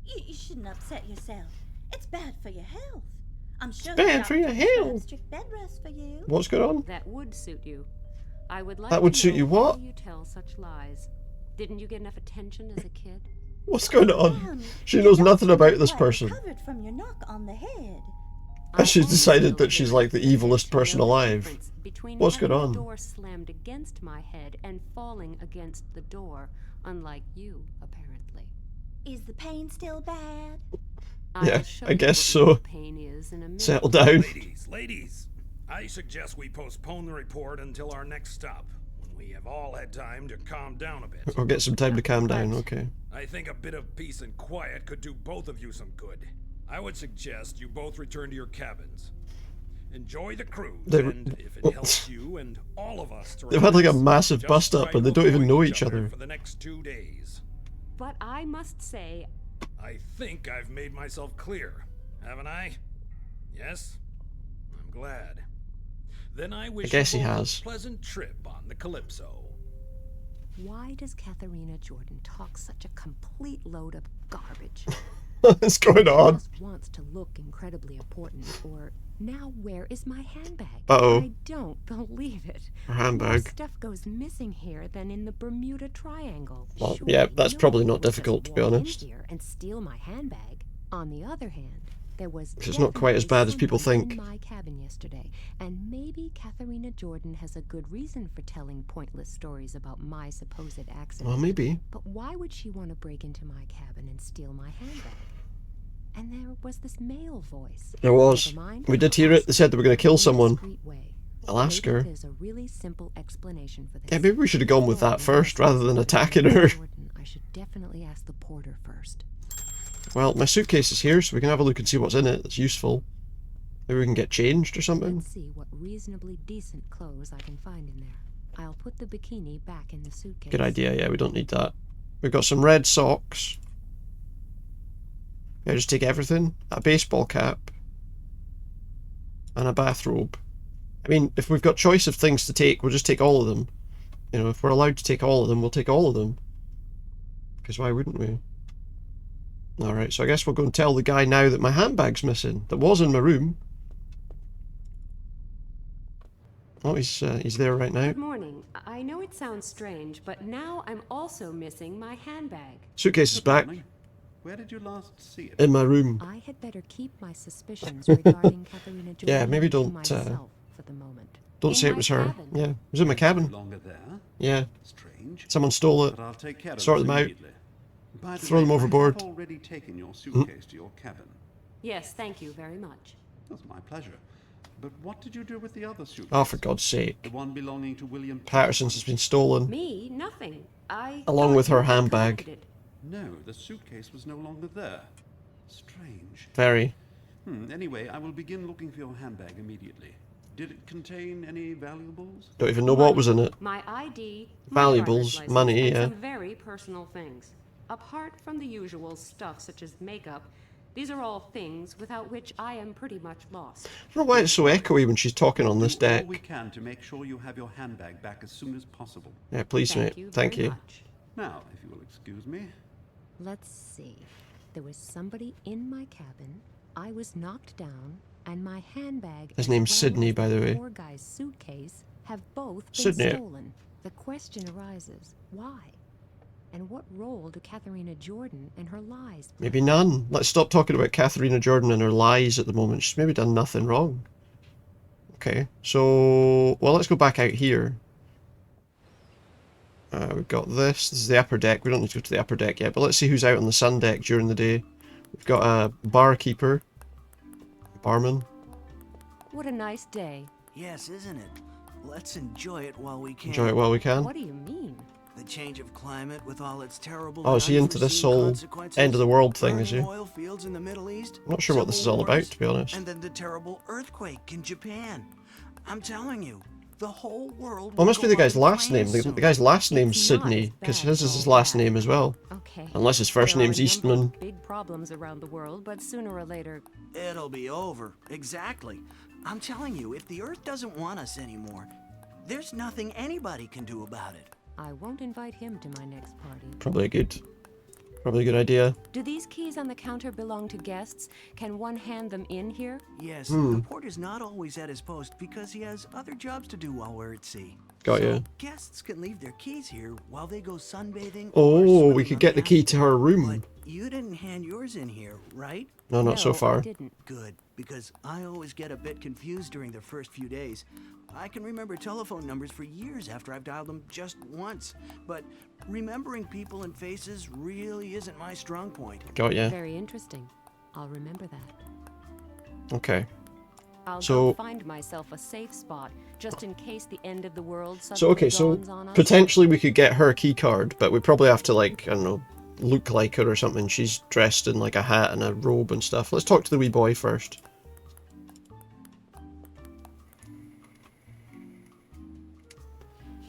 you shouldn't upset yourself. It's bad for your health. I'm sure the bad for your doctor prescribed health. strict bed rest for you. What's going on? That would suit you. I would like That would to suit know you what? why you tell such lies. Didn't you get enough attention as a kid? What's going on? Ma'am, She your knows doctor nothing about this was person. recovered from your knock on the head. And she's I decided also that she's feel like the there's evilest no person alive. difference between What's having going on? the door slammed against my head and falling against the door, unlike you, apparently. Is the pain still bad? Yeah, I'll show I you guess what so. real pain is in a minute. Settle down. Ladies, I suggest we postpone the report until our next stop, when we have all had time to calm down a bit. Or get some time to calm down, okay. I think a bit of peace and quiet could do both of you some good. I would suggest you both return to your cabins. Enjoy the cruise, They- and if it helps you and all of us to They've had like a relax, massive just bust up try and they to don't even avoid know each other. for the next 2 days. But I must say, I think I've made myself clear, haven't I? Yes? I'm glad. Then I wish guess you he both has. a pleasant trip on the Calypso. why does Katharina Jordan talk such a complete load of garbage? What's going on? Just wants to look incredibly important, or now where is my handbag? Uh-oh. I don't believe it. Her More handbag. stuff goes missing here than in the Bermuda Triangle. Well, Surely yeah, that's no probably one not would just difficult, to be walk in honest. here and steal my handbag. On the other hand, there was It's not quite as bad as people definitely think. someone in my cabin yesterday, and maybe Katharina Jordan has a good reason for telling pointless stories about my supposed accident. Well, maybe. But why would she want to break into my cabin and steal my handbag? And there was this male voice. There was. Never mind. We did hear it. They said they were going to kill In a someone. discreet way. I'll ask Maybe her. There's a really simple explanation for this. Yeah, maybe we should have gone with that first rather than attacking her. Jordan, I should definitely ask the porter first. Well, my suitcase is here, so we can have a look and see what's in it. That's useful. Maybe we can get changed or something. Let's see what reasonably decent clothes I can find in there. I'll put the bikini back in the suitcase. Good idea, yeah, we don't need that. We've got some red socks. Yeah, just take everything. A baseball cap. And a bathrobe. I mean, if we've got choice of things to take, we'll just take all of them. You know, if we're allowed to take all of them, we'll take all of them. Because why wouldn't we? Alright, so I guess we'll go and tell the guy now that my handbag's missing. That was in my room. Oh, he's there right now. Good morning. I know it sounds strange, but now I'm also missing my handbag. Suitcase is back. Where did you last see it? In my room. I had better keep my suspicions regarding Katharina Jordan Yeah, maybe to don't, myself for the moment. Don't In say it my was her. cabin. Yeah, it was in my cabin. No longer there? Yeah, Strange. someone stole it. But I'll take care of Sort this them out. immediately. By the Throw way, them overboard. I have already taken your suitcase to your cabin. Yes, thank you very much. That's my pleasure. But what did you do with the other suitcase? Oh, for God's sake. The one belonging to William Patterson's has been stolen. Me? Nothing. Along thought with her you had handbag. collected it. No, the suitcase was no longer there. Strange. Very. Anyway, I will begin looking for your handbag immediately. Did it contain any valuables? Don't even know what was in it. My ID, Valuables, my driver's license, money, and yeah. some very personal things. Apart from the usual stuff such as makeup, these are all things without which I am pretty much lost. I don't know why it's so echoey when she's talking on this Do all deck. we can to make sure you have your handbag back as soon as possible. Yeah, please, Thank mate. you Thank very you. much. Now, if you will excuse me. Let's see. There was somebody in my cabin, I was knocked down, and my handbag His as name's well Sydney, as by the way. poor guy's suitcase have both been Sydney. stolen. The question arises, why? And what role do Katharina Jordan and her lies play? Maybe none. Let's stop talking about Katharina Jordan and her lies at the moment. She's maybe done nothing wrong. Okay, so... Well, let's go back out here. We've got this. This is the upper deck. We don't need to go to the upper deck yet, but let's see who's out on the sun deck during the day. We've got a barkeeper. Barman. What a nice day. Yes, isn't it? Let's enjoy it while we can. Enjoy it while we can. What do you mean? The change of climate with all its terrible. Oh, is he into this whole end of the world thing, is he? Burning oil fields in the Middle East. I'm not sure what this is civil all about, wars, to be honest. And then the terrible earthquake in Japan. I'm telling you, the whole world. Well, it must be the guy's will go last name. under The flames guy's last name's It's not Sydney, as because bad his as is his all last that. name as well. Okay. Unless his first There are name's a number Eastman. of big problems around the world, but sooner or later, soon. It'll be over. Exactly. I'm telling you, if the Earth doesn't want us anymore, there's nothing anybody can do about it. I won't invite him to my next party. Probably a good idea. do these keys on the counter belong to guests? Can one hand them in here? Yes, the porter's not always at his post because he has other jobs to do while we're at sea. Got So ya. guests can leave their keys here while they go sunbathing. Oh, or we swimming could on get the key canal. to her room. But you didn't hand yours in here, right? No, not so No, far. I didn't. Good, because I always get a bit confused during the first few days. I can remember telephone numbers for years after I've dialed them just once, but remembering people and faces really isn't my strong point. Got ya. Very interesting. I'll remember that. Okay. I'll So- go find myself a safe spot, just in case the end of the world suddenly So, okay, so dawns on us. potentially we could get her a key card, but we probably have to, like, I don't know, look like her or something. She's dressed in, like, a hat and a robe and stuff. Let's talk to the wee boy first.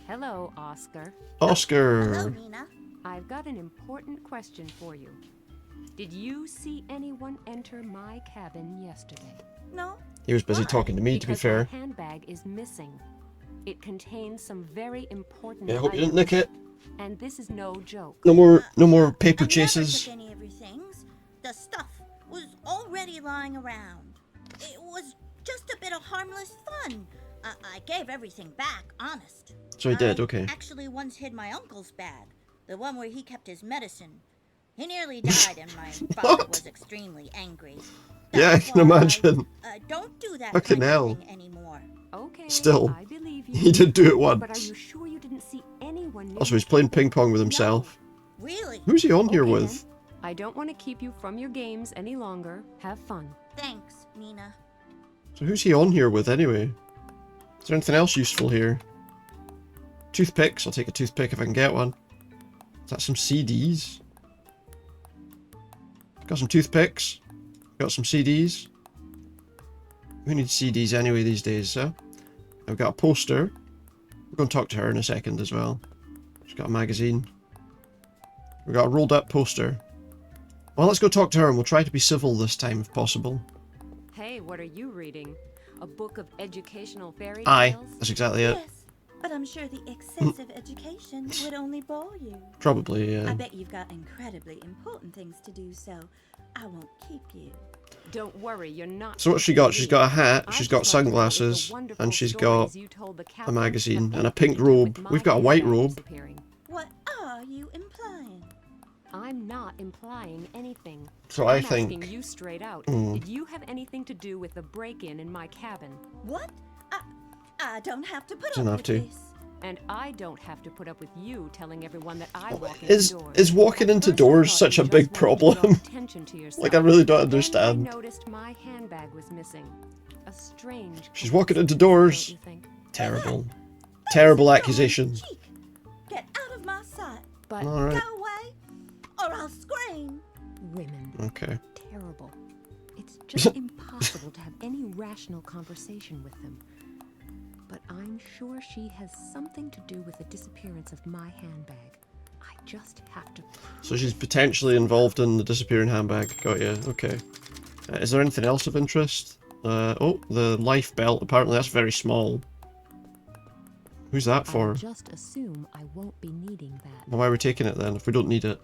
Hello, Oscar. Hello, Oscar! Nina. I've got an important question for you. Did you see anyone enter my cabin yesterday? No? He was busy talking to me, to be Because fair. my handbag is missing. It contains some very important Yeah, I hope you didn't items, nick it. and this is no joke. No more paper I chases. never took any of your things. the stuff was already lying around. It was just a bit of harmless fun. I gave everything back, honest. So he did, I okay. actually once hid my uncle's bag, the one where he kept his medicine. He nearly died, and my father was extremely angry. Yeah, I That's can why imagine. Don't do that Fucking kind hell. of thing anymore. Okay, Still, I believe you. he did do it But are once. you sure you didn't see anyone near Also, the he's playing table? ping pong with himself. Really? Who's he on here Okay, with? then. I don't want to keep you from your games any longer. Have fun. Thanks, Nina. So who's he on here with anyway? Is there anything else useful here? Toothpicks. I'll take a toothpick if I can get one. Is that some CDs? Got some toothpicks. Got some CDs. Who needs CDs anyway these days, huh? I've got a poster. We're going to talk to her in a second as well. She's got a magazine. We've got a rolled up poster. Well, let's go talk to her and we'll try to be civil this time if possible. Hey, what are you reading? A book of educational fairy Aye, tales? that's exactly it. Yes, but I'm sure the excessive education would only bore you. Probably, I yeah. bet you've got incredibly important things to do, so I won't keep you. Don't worry, you're not. So what's she got? She's got a hat, I'd she's got just like to know if the sunglasses, wonderful and she's got stories you told the a captain magazine have and a anything pink to do with robe. my We've got a white handbag robe. disappearing. What are you implying? I'm not implying anything. So I I'm think- asking you straight out. Mm. Did you have anything to do with the break-in in my cabin? What? I don't have to put Doesn't up have with to. this. And I don't have to put up with you telling everyone that I walk into Is doors. walking into At first I doors thought such you a just big wanted to draw problem? attention to yourself. Like, I really don't Then understand. I noticed my handbag was missing. A strange. She's walking into coincidence, doors. don't you think? Terrible. Terrible accusation. Cheek. Get out of my sight. But Alright. Go away, or I'll scream. women. Okay. Terrible. It's just impossible to have any rational conversation with them. But I'm sure she has something to do with the disappearance of my handbag. I just have to. So she's potentially involved in the disappearing handbag. Got you. Okay. Is there anything else of interest? Oh, the life belt. Apparently that's very small. Who's that for? I'll just assume I won't be needing that. Well, why are we taking it then if we don't need it?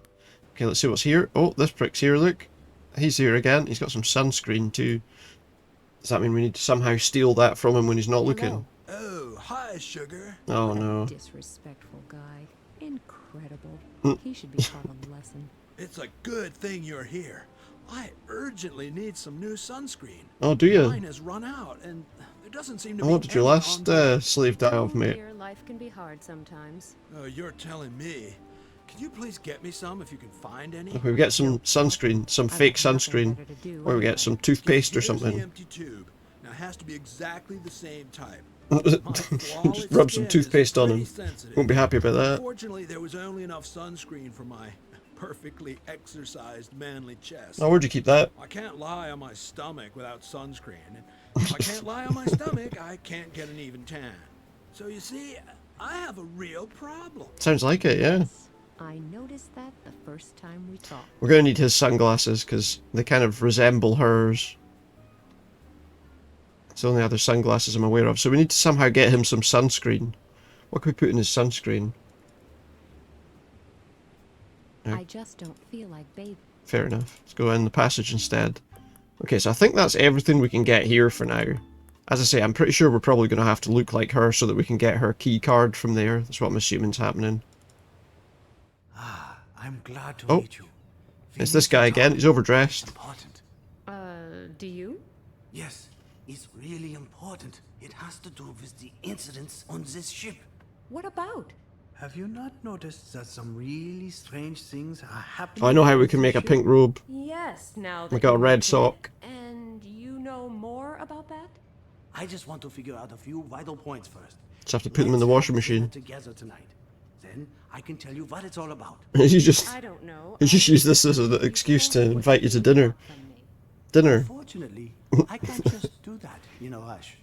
Okay, let's see what's here. Oh, this prick's here, look. He's here again. He's got some sunscreen too. Does that mean we need to somehow steal that from him when he's not looking? Oh, hi, sugar. Oh no. Disrespectful guy. Incredible. Mm. He should be taught a lesson. It's a good thing you're here. I urgently need some new sunscreen. Oh, do you? Mine has run out, and there doesn't seem to Oh, be what did your any last on- slave die of, Oh, mate? dear, life can be hard sometimes. Oh, you're telling me. Can you please get me some if you can find any? We get some sunscreen, some I've fake got nothing sunscreen. better to do Or we anyway. get some toothpaste or Here's the something. empty tube. Now it has to be exactly the same type. Just rub some toothpaste on him. Won't be happy about that. Unfortunately, there was only enough sunscreen for my perfectly exercised manly chest. Oh, where'd you keep that? I can't lie on my stomach without sunscreen. And if I can't lie on my stomach, I can't get an even tan. So you see, I have a real problem. Sounds like it, yeah. I noticed that the first time we talked. We're gonna need his sunglasses because they kind of resemble hers. It's the only other sunglasses I'm aware of. So we need to somehow get him some sunscreen. What can we put in his sunscreen? Yeah. I just don't feel like bathing. Fair enough. Let's go in the passage instead. Okay, so I think that's everything we can get here for now. As I say, I'm pretty sure we're probably going to have to look like her so that we can get her key card from there. That's what I'm assuming is happening. I'm glad to Oh, meet you. it's this guy again. He's overdressed. Important. Do you? Yes, it's really important. It has to do with the incidents on this ship. What about? Have you not noticed that some really strange things are happening? Oh, I know how we on can this make a ship? pink robe. Yes, now We that got a you red mention it. sock. And you know more about that? I just want to figure out a few vital points first. Just have to put them in the Let's washing have dinner machine. together tonight. Then I can tell you what it's all about. You just I don't know. you just use this as an excuse to invite you to dinner. Dinner. Unfortunately, I can't just do that in a rush.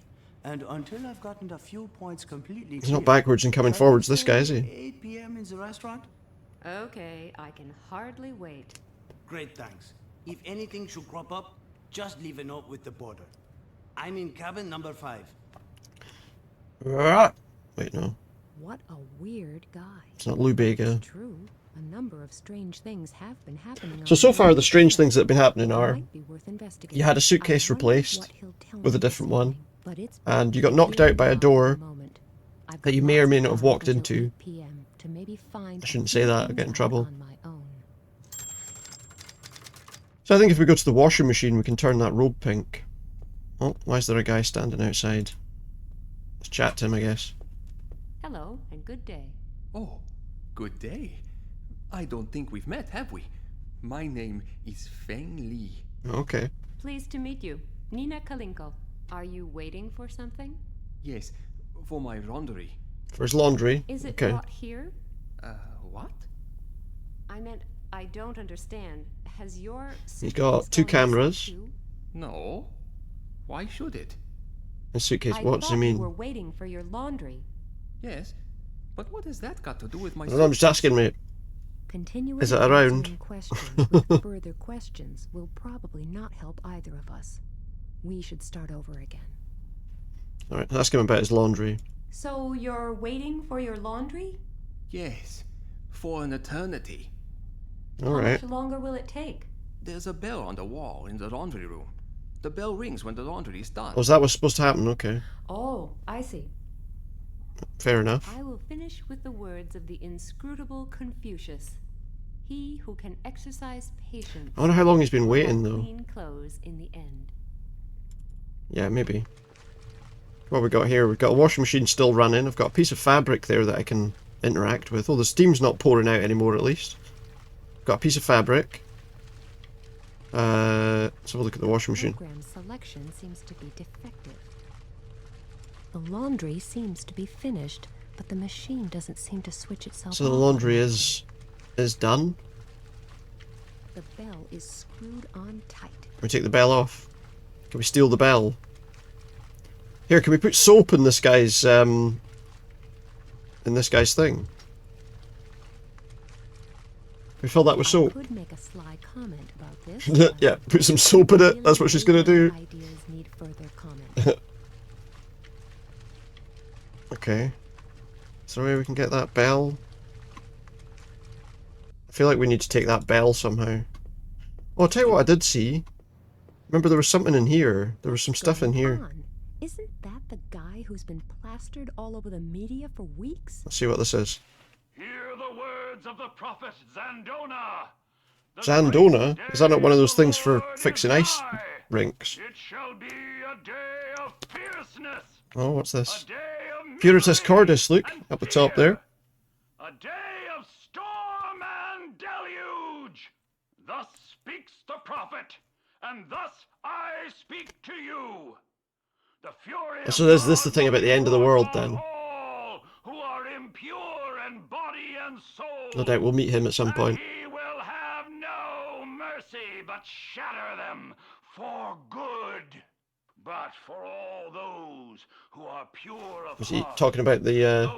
And until I've gotten a few points completely He's not clear, backwards and coming shall we forwards, this say guy, is he? 8 p.m. in the restaurant? Okay, I can hardly wait. Great, thanks. If anything should crop up, just leave a note with the porter. I'm in cabin number 5. Wait, no. What a weird guy. It's not Lou Bega. True. A number of strange things have been happening. So far the strange things that have been happening are, Might be worth investigating. you had a suitcase I wonder replaced what he'll tell with a me this different one, evening, but it's and you got knocked out by a door I've that you got may or lots may of not have time walked until into. 8 p.m. to maybe find I a shouldn't few say that, I'll things get in out trouble. on my own. So I think if we go to the washing machine, we can turn that robe pink. Oh, why is there a guy standing outside? Let's chat to him, I guess. Hello, and good day. Oh, good day. I don't think we've met, have we? My name is Feng Li. Okay. Pleased to meet you. Nina Kalenkov. Are you waiting for something? Yes, for my laundry. For his laundry. Is it Okay. brought here? What? I meant, I don't understand. Has your He's got 2 suitcase gone missing cameras. too? No. Why should it? His suitcase, I what does he thought mean? you were waiting for your laundry. Yes, but what has that got to do with my... I don't know, I'm just asking, mate. Continuing Is it around? answering questions with further questions will probably not help either of us. We should start over again. Alright, ask him about his laundry. So you're waiting for your laundry? Yes, for an eternity. Alright. How much longer will it take? There's a bell on the wall in the laundry room. The bell rings when the laundry is done. Oh, is that what's supposed to happen? Okay. Oh, I see. Fair enough. I will finish with the words of the inscrutable Confucius. He who can exercise patience. I wonder how long he's been will waiting, have though. Clean clothes in the end. Yeah, maybe. What we got here? We've got a washing machine still running. I've got a piece of fabric there that I can interact with. Oh, the steam's not pouring out anymore, at least. Got a piece of fabric. Let's have a look at the washing machine. Program selection seems to be defective. The laundry seems to be finished, but the machine doesn't seem to switch itself So the off. laundry is done. The bell is screwed on tight. Can we take the bell off? Can we steal the bell? Here, can we put soap in this guy's thing? We fill that with soap. I could make a sly comment about this. Yeah, put some soap in it. That's what she's gonna do. Ideas need further comment. Okay. Is there a way we can get that bell? I feel like we need to take that bell somehow. Oh, I'll tell you what I did see. Remember there was something in here. There was some stuff in here. On. Isn't that the guy who's been plastered all over the media for weeks? Let's see what this is. Hear the words of the prophet Zandona. Zandona? Is that not one of those things for fixing ice rinks? It shall be a day of fierceness. Oh, what's this? A day of Puritas Cordis, look, up the top there. A day of storm and deluge. Thus speaks the prophet, and thus I speak to you. The fury So is this the thing about the end of the world then? all who are impure in body and soul. No doubt we'll meet him at some point. He will have no mercy, but shatter them for good. But for all those who are pure of Was he heart, talking about the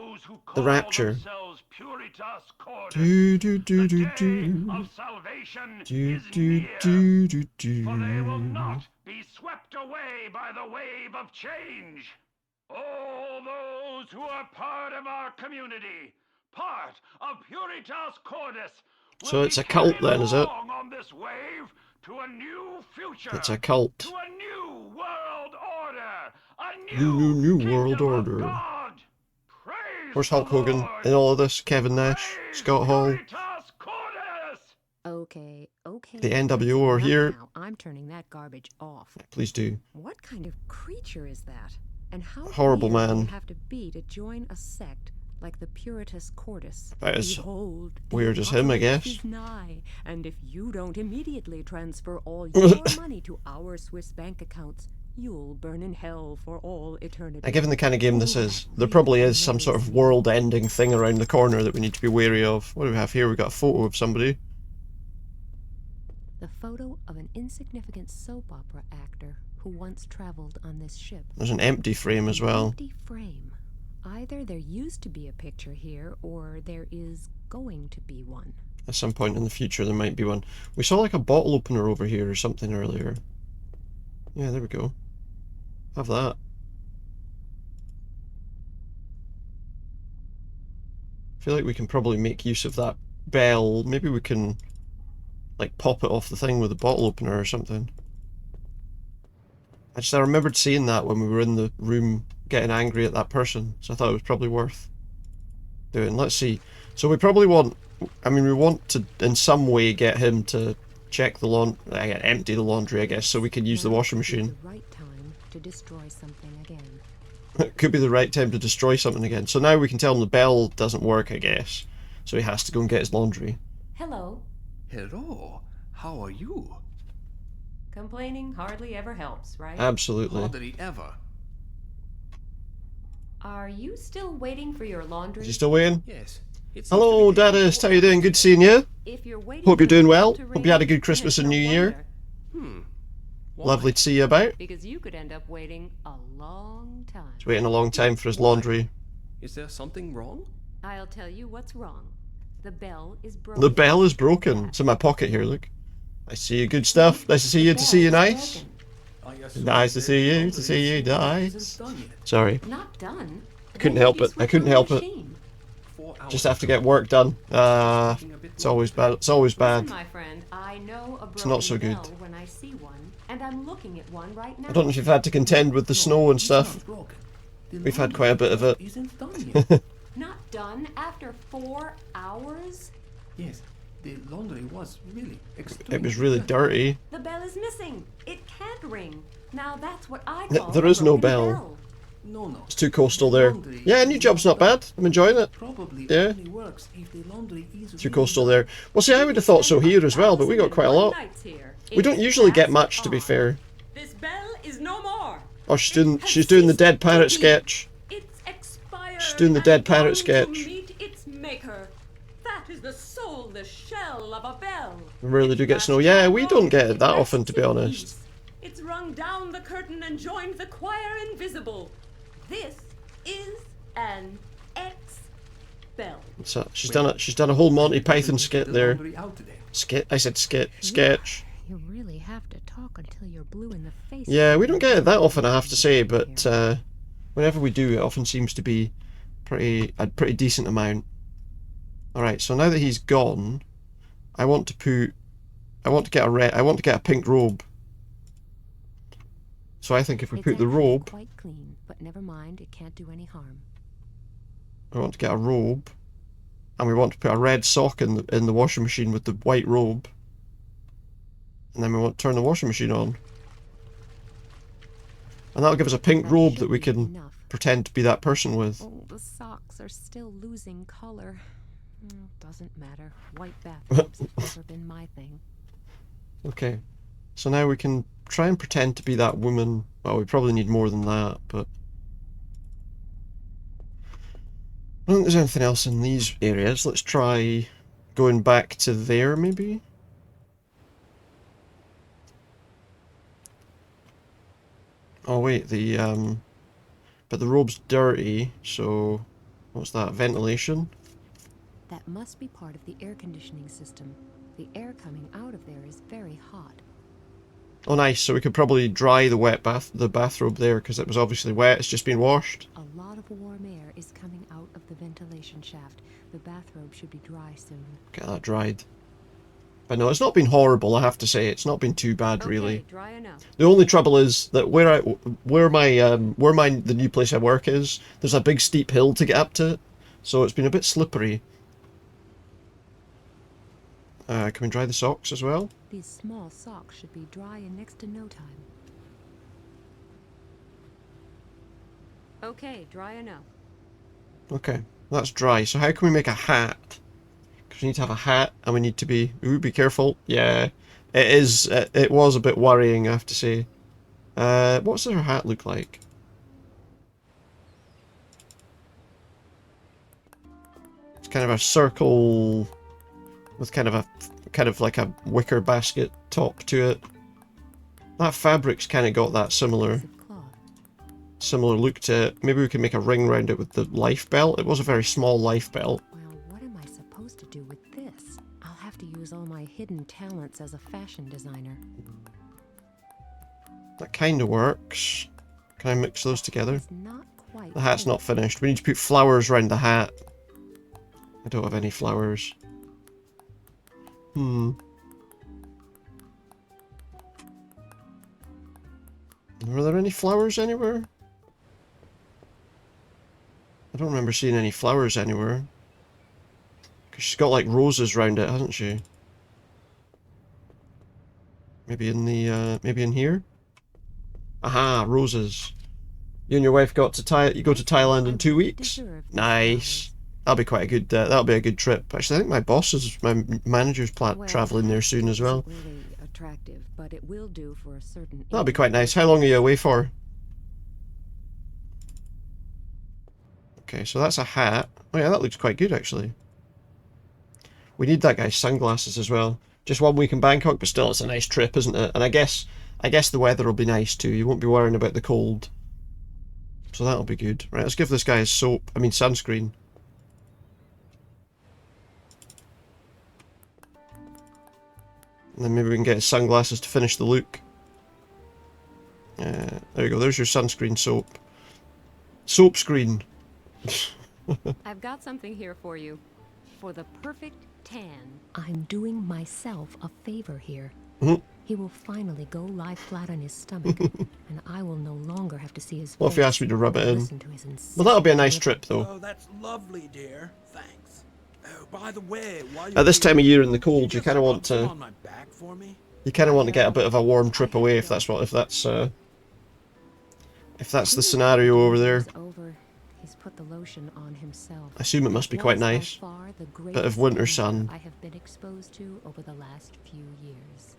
rapture? themselves Puritas Cordis, Do do do do the day do. of salvation Do is do near. do do do. For they will not be swept away by the wave of change. All those who are part of our community, part of Puritas Cordis, will So it's be a cult carried then, is it? along on this wave to a new future. It's a cult. To a new world order. A New new world kingdom of order. God. Praise Where's the Hulk Hogan Lord. in all of this? Kevin Nash, Praise Scott Hall, Puritas Cordis. Okay. the NWO are here. Now I'm turning that garbage off. Please do. What kind of creature is that? And how Horrible weird do man. you have to be to join a sect like the Puritas Cordis? About as Behold, weird the as him, I apocalypse guess. is nigh, and if you don't immediately transfer all your money to our Swiss bank accounts, you'll burn in hell for all eternity. Now, given the kind of game this is, there probably is some sort of world-ending thing around the corner that we need to be wary of. What do we have here? We've got a photo of somebody. The photo of an insignificant soap opera actor who once traveled on this ship. There's an empty frame as An well. empty frame. Either there used to be a picture here, or there is going to be one. At some point in the future there might be one. We saw like a bottle opener over here or something earlier. Yeah, there we go. Have that. I feel like we can probably make use of that bell. Maybe we can, like, pop it off the thing with a bottle opener or something. I remembered seeing that when we were in the room getting angry at that person, so I thought it was probably worth doing. Let's see. So we probably want, I mean, we want to, in some way, get him to check the empty the laundry, I guess, so we can use the washing machine. The right time to destroy something again. It could be the right time to destroy something again. So now we can tell him the bell doesn't work, I guess. So he has to go and get his laundry. Hello. Hello. How are you? Complaining hardly ever helps, right? Absolutely. Hardly ever. Are you still waiting for your laundry? Is he still waiting? Yes. Hello, Dadist. How you doing? Good seeing you. If you're waiting Hope you're doing well. to Hope you had a good Christmas and New Year. Lovely to see you about. Because you could end up waiting a long time. He's waiting a long time for his laundry. Is there something wrong? I'll tell you what's wrong. The bell is broken. The bell is broken. It's in my pocket here, look. I see you. Good stuff. Nice to see you. To see you, nice. Nice to see you. To see you, nice. Sorry. Not done. I couldn't help it. I couldn't help it. Just have to get work done. It's always bad. It's always bad. Listen, my friend, I know a It's not so good. bell when I see one, and I'm looking at one right now. I don't know if you've had to contend with the snow and stuff. We've had quite a bit of it. Not done after 4 hours? Yes, the laundry was really extremely It was really dirty. The bell is missing. It can't ring. Now that's what I call There a is no broken bell. No. It's too coastal there. Yeah, new job's not bad. I'm enjoying it. Yeah. Too coastal there. Well, see, I would have thought so here as well, but we got quite a lot. We don't usually get much, to be fair. This bell is no more. Oh, she's doing the dead parrot sketch. It's expired. She's doing the dead parrot To sketch. meet its maker. That is the soul, the shell of a bell. We really do get snow. Yeah, we don't get it that often, to be honest. It's rung down the curtain and joined the choir invisible. This is an X-bell. So she's done a whole Monty Python skit there. Skit? I said skit. Sketch. You really have to talk until you're blue in the face. Yeah, we don't get it that often, I have to say, but whenever we do, it often seems to be a pretty decent amount. Alright, so now that he's gone, I want to get a pink robe. So I think if we put the robe, Quite clean, but never mind, it can't do any harm. I want to get a robe, and we want to put a red sock in the washing machine with the white robe, and then we want to turn the washing machine on, and that'll give us a pink robe that we can pretend to be that person with. Oh, the socks are still losing color. Doesn't matter. White bathrobes have never been my thing. Okay, so now we can try and pretend to be that woman. Well, we probably need more than that, but I don't think there's anything else in these areas. Let's try going back to there, maybe? Oh wait, but the robe's dirty, so what's that? Ventilation? That must be part of the air conditioning system. The air coming out of there is very hot. Oh nice, so we could probably dry the bathrobe there, because it was obviously wet, it's just been washed. A lot of warm air is coming out of the ventilation shaft. The bathrobe should be dry soon. Get that dried. But no, it's not been horrible, I have to say. It's not been too bad, really. Dry enough. The only trouble is that the new place I work is, there's a big steep hill to get up to it, so it's been a bit slippery. Can we dry the socks as well? These small socks should be dry in next to no time. Okay, dry enough. Okay, that's dry. So how can we make a hat? Because we need to have a hat, and we need to be... Ooh, be careful. Yeah, it is. It was a bit worrying, I have to say. What's her hat look like? It's kind of a circle with kind of like a wicker basket top to it. That fabric's kind of got that similar look to it. Maybe we can make a ring around it with the life belt. It was a very small life belt. Well, what am I supposed to do with this? I'll have to use all my hidden talents as a fashion designer. That kind of works. Can I mix those together? It's not quite The hat's not finished. We need to put flowers around the hat. I don't have any flowers. Were there any flowers anywhere? I don't remember seeing any flowers anywhere. Because she's got like roses round it, hasn't she? Maybe in the, maybe in here? Aha, roses. You and your wife got to you go to Thailand in 2 weeks? Nice. That'll be quite a good, that'll be a good trip. Actually, I think my manager's travelling there soon as well. Really attractive, but it will do for a certain That'll be quite nice. How long are you away for? Okay, so that's a hat. Oh yeah, that looks quite good actually. We need that guy's sunglasses as well. Just 1 week in Bangkok, but still it's a nice trip, isn't it? And I guess the weather will be nice too. You won't be worrying about the cold. So that'll be good. Right, let's give this guy his sunscreen. And then maybe we can get his sunglasses to finish the look. There you go, there's your sunscreen soap. Soap screen. I've got something here for you. For the perfect tan. I'm doing myself a favor here. He will finally go lie flat on his stomach, and I will no longer have to see his face. What if he asked me to rub it in? Well, that'll be a nice trip, though. Oh, that's lovely, dear. Thanks. Oh, by the way, while At this time of year in the cold, you kind of want to. on my back for me? You kind of want to get a bit of a warm trip away, if that's the scenario over there. He's put the lotion on himself. I assume it must be quite nice. Bit of winter sun. I have been exposed to over the last few years.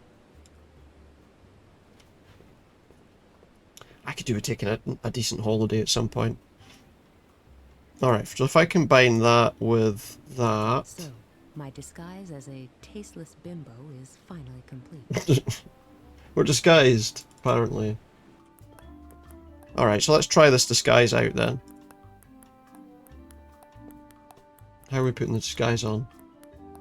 I could do with taking a decent holiday at some point. Alright, so if I combine that with that... So, my disguise as a tasteless bimbo is finally complete. We're disguised, apparently. Alright, so let's try this disguise out then. How are we putting the disguise on?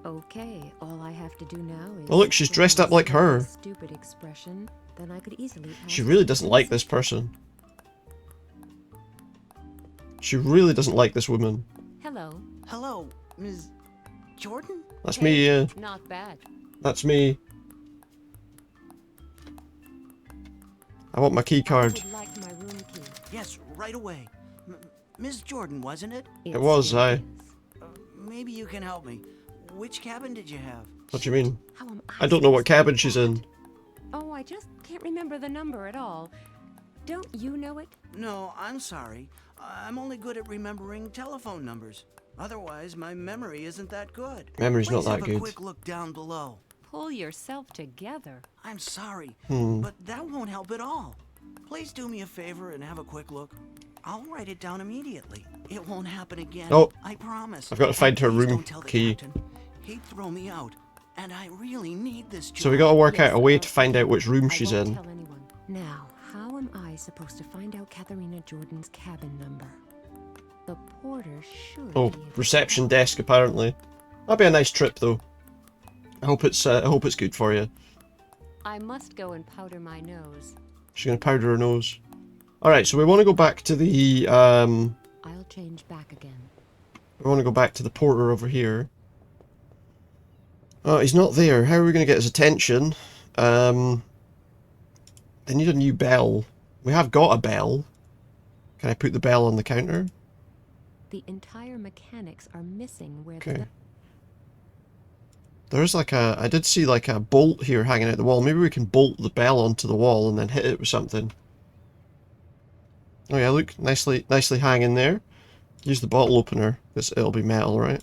Okay, all I have to do now is... Oh look, she's dressed up like her. Stupid expression, then I could easily... She really doesn't like this person. She really doesn't like this woman. Hello. Hello, Ms. Jordan? That's me, yeah. Not bad. That's me. I want my key card. I would like my room key. Yes, right away. Ms. Jordan, wasn't it? It was, aye. Maybe you can help me. Which cabin did you have? What do you mean? I don't know what cabin she's in. Oh, I just can't remember the number at all. Don't you know it? No, I'm sorry. I'm only good at remembering telephone numbers. Otherwise, my memory isn't that good. Memory's not that Please have good. a quick look down below. Pull yourself together. I'm sorry, but that won't help at all. Please do me a favor and have a quick look. I'll write it down immediately. It won't happen again. Oh, I promise. I've got to find her Please room don't tell the key. captain. He'd throw me out, and I really need this job. So we got to work out a way to find out which room she's in. Tell anyone. Now, how am I supposed to find out Katharina Jordan's cabin number? The porter should. Oh, reception desk apparently. That'll be a nice trip though. I hope it's good for you. I must go and powder my nose. She's gonna powder her nose. All right, so we want to go back to the I'll change back again. We want to go back to the porter over here. Oh, he's not there. How are we going to get his attention? They need a new bell. We have got a bell. Can I put the bell on the counter? The entire mechanics are missing where Okay. There's like a... I did see like a bolt here hanging out the wall. Maybe we can bolt the bell onto the wall and then hit it with something. Oh yeah, look. Nicely hanging there. Use the bottle opener. It'll be metal, right?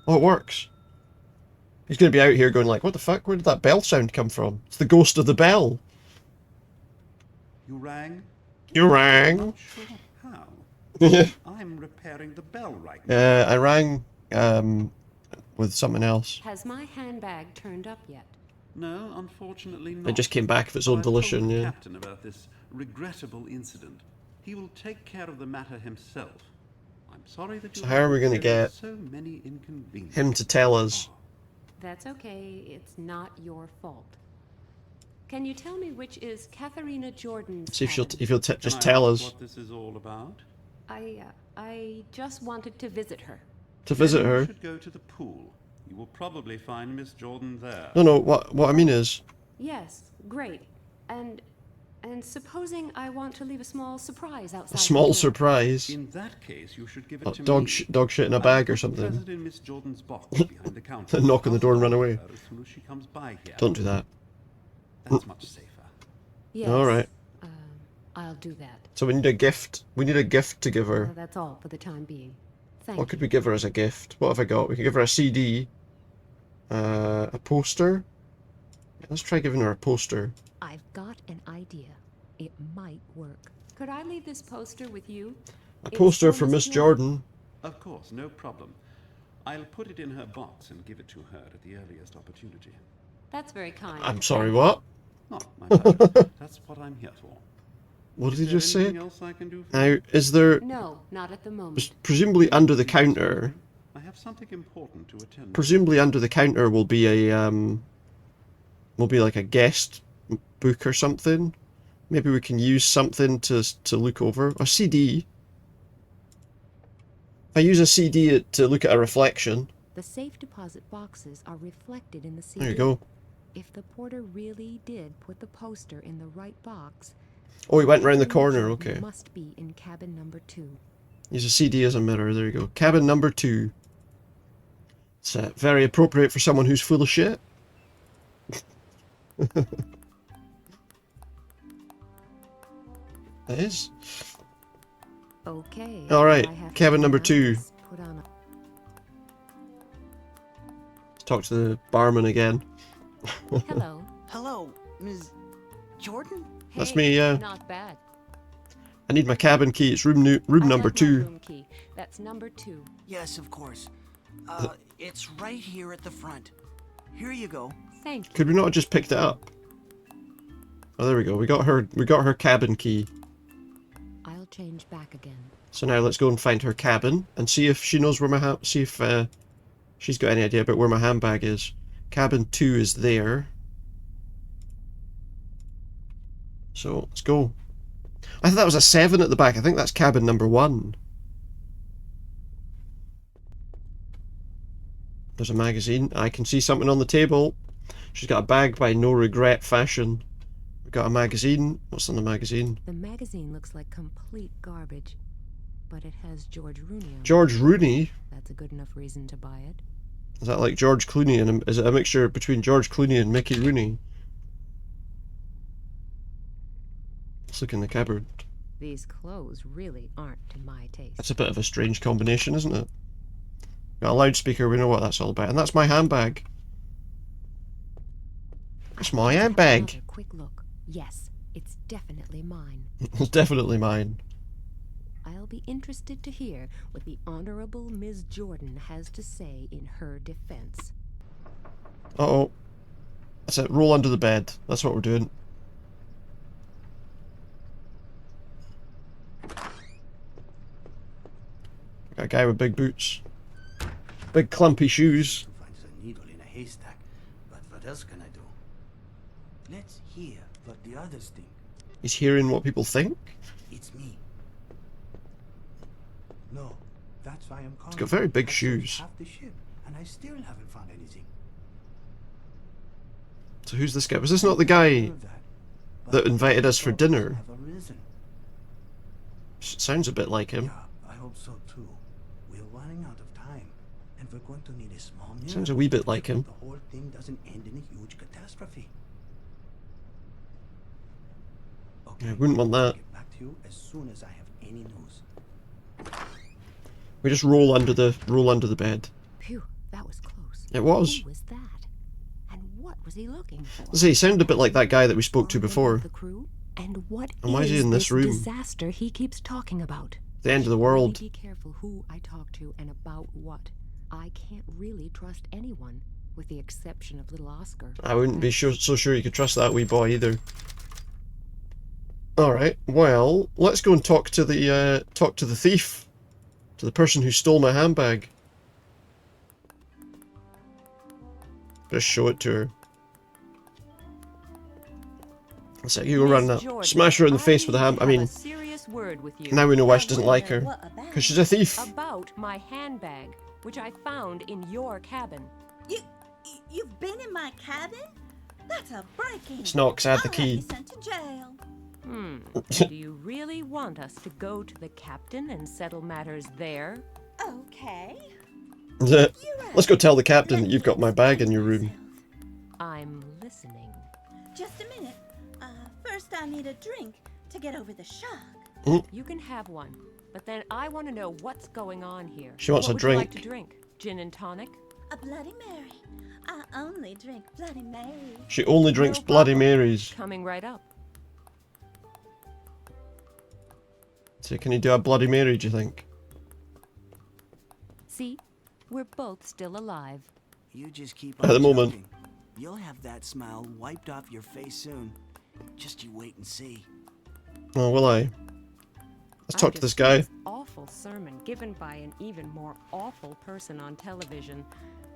Oh, it works. He's going to be out here going like, what the fuck? Where did that bell sound come from? It's the ghost of the bell. You rang? You rang? Not sure how. I'm repairing the bell right now. I rang with something else. Has my handbag turned up yet? No, unfortunately not. It just came back of its own volition, I told the yeah. captain about this regrettable incident. He will take care of the matter himself. I'm sorry that you So how are we going to get so many inconveniences. him to tell us? That's okay. It's not your fault. Can you tell me which is Katharina Jordan's See if he'll Can just I tell ask us. what this is all about? I just wanted to visit her. To visit Then her? You should go to the pool. You will probably find Miss Jordan there. No, what I mean is... Yes, great. And supposing I want to leave a small surprise outside. A small the door? surprise? In that case, you should give it to dog me. dog shit in a bag or I'll put the something. present in Miss Jordan's box behind the counter. Knock on the door and run away. As soon as she comes by here. Don't do that. That's much safer. Yes. Alright. I'll do that. So we need a gift. We need a gift to give her. That's all for the time being. Thank What could we give her as a gift? What have I got? We could give her a CD. A poster. Yeah, let's try giving her a poster. I've got an idea. It might work. Could I leave this poster with you? A poster for Miss Jordan. Of course, no problem. I'll put it in her box and give it to her at the earliest opportunity. That's very kind. I'm sorry, what? Not my pleasure. That's what I'm here for. What did Is you just say? anything else I can do for Now, you? is there... No, not at the moment. Presumably under the counter... I have something important to attend to. Presumably under the counter will be a, will be like a guest book or something. Maybe we can use something to look over. A CD. If I use a CD to look at a reflection... The safe deposit boxes are reflected in the CD. There you go. If the porter really did put the poster in the right box... Oh, he went round the corner, okay. Must be in cabin number 2. Use a CD as a mirror, there you go. Cabin number 2. It's very appropriate for someone who's full of shit. It is. Okay. Alright, cabin number 2. Put on Let's talk to the barman again. Hello. Hello, Ms. Jordan? That's me, yeah. Not bad. I need my cabin key. It's room number 2. Room key. That's number 2. Yes, of course. It's right here at the front. Here you go. Thank you. Could we not have just picked it up? Oh, there we go. We got her cabin key. I'll change back again. So now let's go and find her cabin and see if she knows where my see if she's got any idea about where my handbag is. Cabin 2 is there. So let's go. I thought that was a 7 at the back. I think that's cabin number 1. There's a magazine. I can see something on the table. She's got a bag by No Regret Fashion. We've got a magazine. What's on the magazine? The magazine looks like complete garbage, but it has George Rooney on it. George Rooney? That's a good enough reason to buy it. Is that like George Clooney? And is it a mixture between George Clooney and Mickey Rooney? Let's look in the cupboard. These clothes really aren't to my taste. That's a bit of a strange combination, isn't it? Got a loudspeaker, we know what that's all about. And that's my handbag. That's my handbag. Another quick look. Yes, it's definitely mine. It's definitely mine. I'll be interested to hear what the Honorable Ms. Jordan has to say in her defense. Uh-oh. That's it. Roll under the bed. That's what we're doing. Got a guy with big boots. Big clumpy shoes. Finds a needle in a haystack, but what else can I do? Let's hear what the others think. He's hearing what people think. It's me. No, that's why I'm calling. He's got very big shoes. Half the ship, and I still haven't found anything. So who's this guy? Was this not the guy that invited us for dinner? Sounds a bit like him. Yeah, I hope so too. We're running out of time, and we're going to need a small miracle. Sounds a wee bit like him. The whole thing doesn't end in a huge catastrophe. Okay, I wouldn't want that. I'll get back to you as soon as I have any news. We just roll under the bed. Phew, that was close. It was. Who was that? And what was he looking for? See, he sounded a bit like that guy that we spoke to before. The crew? And what And why is he in this room? disaster he keeps talking about? The end of the world. Be careful who I talk to and about what. I can't really trust anyone, with the exception of little Oscar. I wouldn't be so sure you could trust that wee boy either. Alright, well, let's go and talk to the thief. To the person who stole my handbag. Just show it to her. That's it, you go run that. Smash her in the face with a hand. I mean, now we know why she doesn't like her. Because she's a thief. About my handbag, which I found in your cabin. You've been in my cabin? That's a break-in. It's not, 'cause I had the I'll have you key. sent to jail. Do you really want us to go to the captain and settle matters there? Okay. Let's go tell the captain that you've got my bag in your room. I'm listening. Just a minute. First I need a drink to get over the shock. You can have one, but then I want to know what's going on here. She wants what a would you like drink. to drink? Gin and tonic? A Bloody Mary. I only drink Bloody Mary. She only drinks No Bloody problem. Marys. Coming right up. So can you do a Bloody Mary, do you think? See? We're both still alive. You just keep At on the moment. joking. You'll have that smile wiped off your face soon. Just you wait and see. Oh, will I? Let's talk to this guy. Awful sermon given by an even more awful person on television.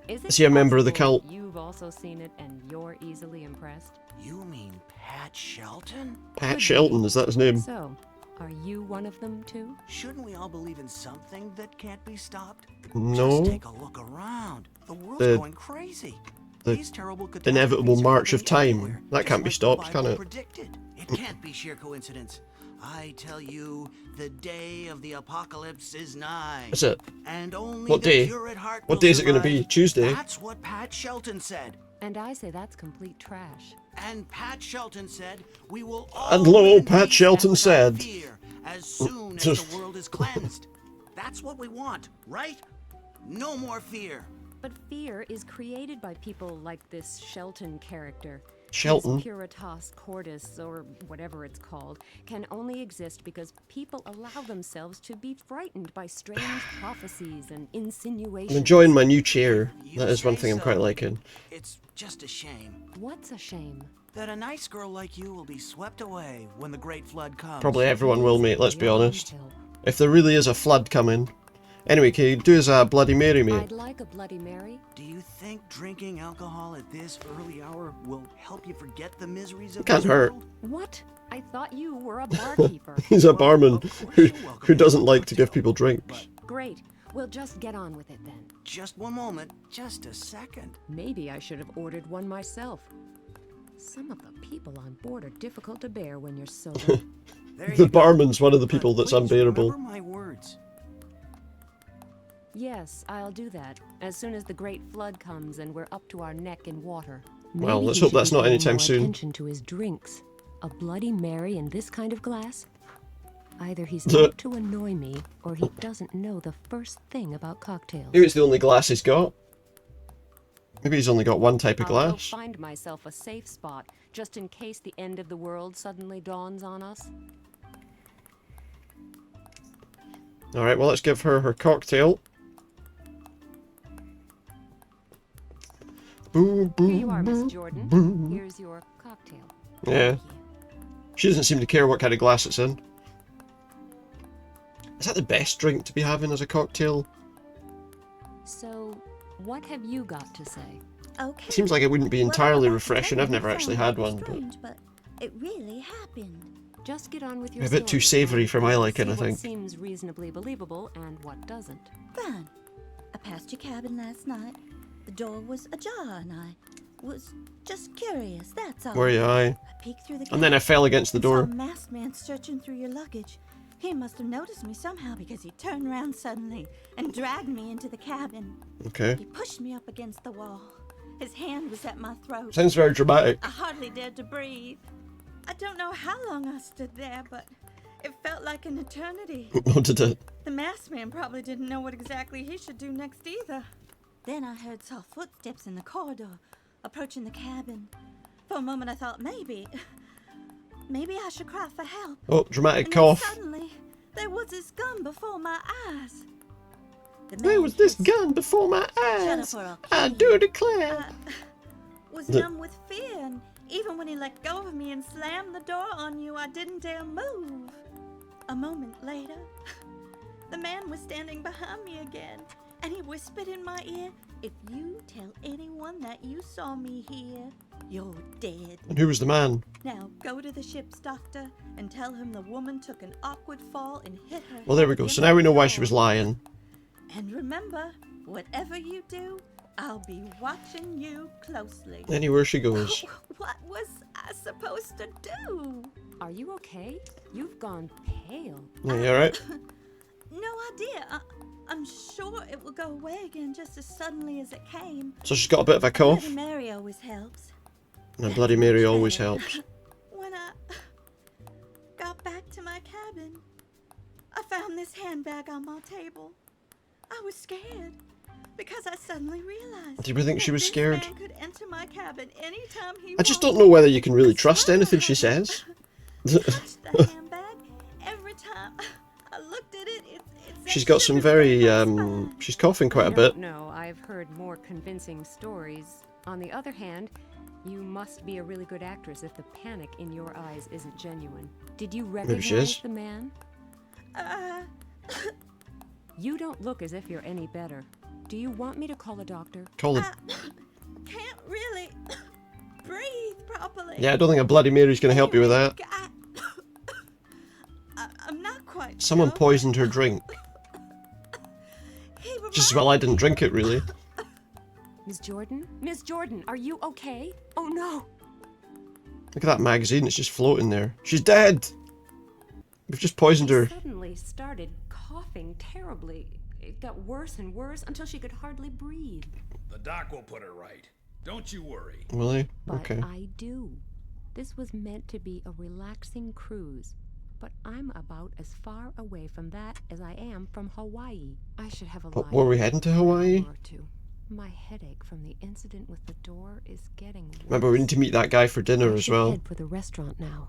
Is he a member of the possible cult? You've also seen it and you're easily impressed? You mean Pat Shelton? Pat Shelton, is that his name? So, are you one of them too? Shouldn't we all believe in something that can't be stopped? No. Just take a look around. The world's The- going crazy. the These terrible inevitable catastrophes are march of happening time. everywhere, That can't be just like the stopped, can Bible it? Predicted. It can't be sheer coincidence. I tell you, the day of the apocalypse is nigh. Is it? And only What the day? pure at heart What will day is it going to be? survive. Tuesday? That's what Pat Shelton said. And I say that's complete trash. And Pat Shelton said, we will all And lo, live in Pat peace Shelton and without said. fear as soon as the world is cleansed. That's what we want, right? No more fear. But fear is created by people like this Shelton character. Shelton? This Puritas, Cordis, or whatever it's called, can only exist because people allow themselves to be frightened by strange prophecies and insinuations. I'm enjoying my new chair. You That is one say thing I'm so. quite liking. It's just a shame What's a shame? that a nice girl like you will be swept away when the great flood comes. Probably everyone will, mate, let's be Your own honest. hill. If there really is a flood coming. Anyway, can you do us a Bloody Mary, mate? I'd like a Bloody Mary. Do you think drinking alcohol at this early hour will help you forget the miseries of Can't this hurt. world? What? I thought you were a barkeeper. He's a Well, barman of course who, you're welcome who to doesn't have a like to give cocktail, people drinks. Great. We'll just get on with it then. Just one moment, just a second. Maybe I should have ordered one myself. Some of the people on board are difficult to bear when you're sober. There The you go. barman's one of the But people that's please unbearable. Remember my words. Yes, I'll do that. As soon as the great flood comes and we're up to our neck in water. Well, Maybe let's he hope should that's be not paying anytime more soon. Attention to his drinks. A Bloody Mary in this kind of glass? Either he's out to annoy me, or he doesn't know the first thing about cocktails. Maybe it's the only glass he's got. Maybe he's only got one type of I'll go glass. find myself a safe spot, just in case the end of the world suddenly dawns on us. Alright, well, let's give her her cocktail. Boo, boo, Here you are, Miss boo, Jordan. boo. Here's your cocktail. Yeah. She doesn't seem to care what kind of glass it's in. Is that the best drink to be having as a cocktail? So, what have you got to say? Okay. It seems like it wouldn't be What I'm entirely about to refreshing. tell I've you never may actually sound had rather one, but strange, but it really happened. Just get on with your a bit too story, savoury for my and liking, see I what think. seems reasonably believable and what doesn't. Fine. I passed your cabin last night. The door was ajar and I was just curious, that's all. Were you? Aye. I peeked through the And then I fell against the and saw door. a masked man searching through your luggage. He must have noticed me somehow because he turned around suddenly and dragged me into the cabin. Okay. He pushed me up against the wall. His hand was at my throat. Sounds very dramatic. I hardly dared to breathe. I don't know how long I stood there, but it felt like an eternity. What did it? The masked man probably didn't know what exactly he should do next either. Then I heard soft footsteps in the corridor, approaching the cabin. For a moment I thought maybe I should cry for help. Oh, dramatic And cough. then suddenly, there was this gun before my eyes. The There man was this hissed, gun before my eyes. Jennifer, I do declare. I was numb with fear, and even when he let go of me and slammed the door on you, I didn't dare move. A moment later, the man was standing behind me again, and he whispered in my ear, "If you tell anyone that you saw me here, you're dead." And who was the man? Now go to the ship's doctor and tell him the woman took an awkward fall and hit her Well, there head we go. against So now we know the why she door. was lying. And remember, whatever you do, I'll be watching you closely. Anywhere she goes. What was I supposed to do? Are you okay? You've gone pale. Yeah, you alright? No idea. I'm sure it will go away again just as suddenly as it came. So she's got a bit of a cough. Bloody Mary always helps. And a Bloody Mary always helps. When I got back to my cabin, I found this handbag on my table. I was scared because I suddenly realized. Do you think she was scared? This man could enter my cabin anytime he I just don't know whether you can really trust anything she says. touched the handbag. Every time I looked at it, it She's got some very, she's coughing quite a bit. No, I've heard more convincing stories. On the other hand, you must be a really good actress if the panic in your eyes isn't genuine. Did you recognize the man? You don't look as if you're any better. Do you want me to call a doctor? Call it. Can't really breathe properly. Yeah, I don't think a Bloody Mary's going to help you with that. I'm not quite Someone sure. poisoned her drink. Just as well I didn't drink it, really. Miss Jordan? Miss Jordan, are you okay? Oh no! Look at that magazine, it's just floating there. She's dead! We've just poisoned her. She suddenly started coughing terribly. It got worse and worse until she could hardly breathe. The doc will put her right. Don't you worry. Will he? But Okay. I do. This was meant to be a relaxing cruise, but I'm about as far away from that as I am from Hawaii. I should have a But were we heading to Hawaii? My headache from the incident with the door is getting worse. Remember, we need to meet that guy for dinner I as should well. head for the restaurant now.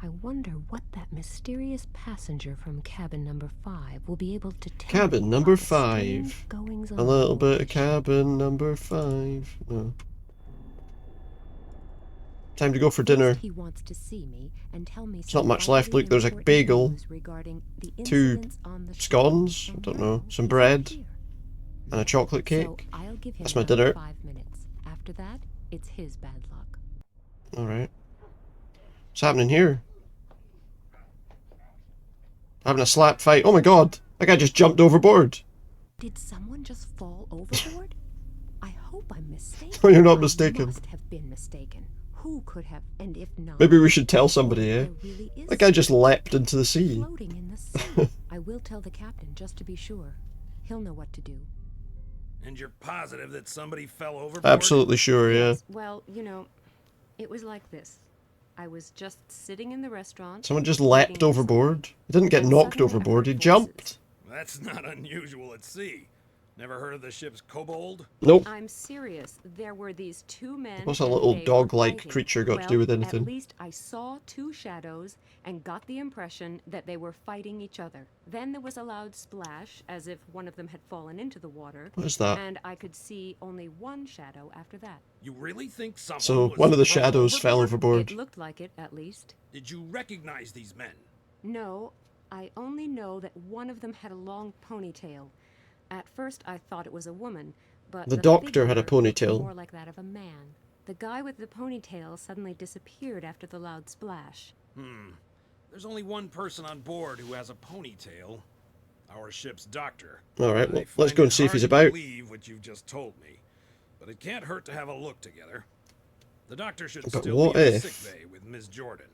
I wonder what that mysterious passenger from cabin number 5 will be able to tell Cabin me number about the 5. strange goings A on little aboard bit the of cabin number 5. No. Time to go for dinner. He wants to see me and tell me There's not much left. Look, there's a bagel, 2 scones, I don't know, some bread, and a chocolate cake. So I'll give him That's my another dinner. 5 minutes. After that, it's his bad luck. Alright. What's happening here? Having a slap fight. Oh my god! That guy just jumped overboard. Did someone just fall overboard? I hope I'm mistaken. No, you're not I mistaken. must have been mistaken. Who could have, and if not... Maybe we should tell somebody, eh? there really is That guy just leapt into the sea. floating in the sea. I will tell the captain just to be sure. He'll know what to do. And you're positive that somebody fell overboard? Absolutely sure, yeah. Well, you know, it was like this. I was just sitting in the restaurant. Someone just leapt overboard. He didn't get knocked overboard, he jumped. That's not unusual at sea. Never heard of the ship's kobold? Nope. I'm serious. There were these 2 men. What's a and little they were dog-like fighting. creature got to Well, do with anything? At least I saw 2 shadows and got the impression that they were fighting each other. Then there was a loud splash, as if one of them had fallen into the water. What is that? And I could see only 1 shadow after that. You really think someone So, was one of the thrown shadows fell overboard. It looked like it, at least. Did you recognize these men? No, I only know that one of them had a long ponytail. At first, I thought it was a woman, but The doctor figure had a looked ponytail. more like that of a man. The guy with the ponytail suddenly disappeared after the loud splash. There's only one person on board who has a ponytail. Our ship's doctor. Alright, well, I let's find go it and see if hard he's to about. believe what you've just told me, but it can't hurt to have a look together. The doctor should But still what be in the if- sick bay with Miss Jordan.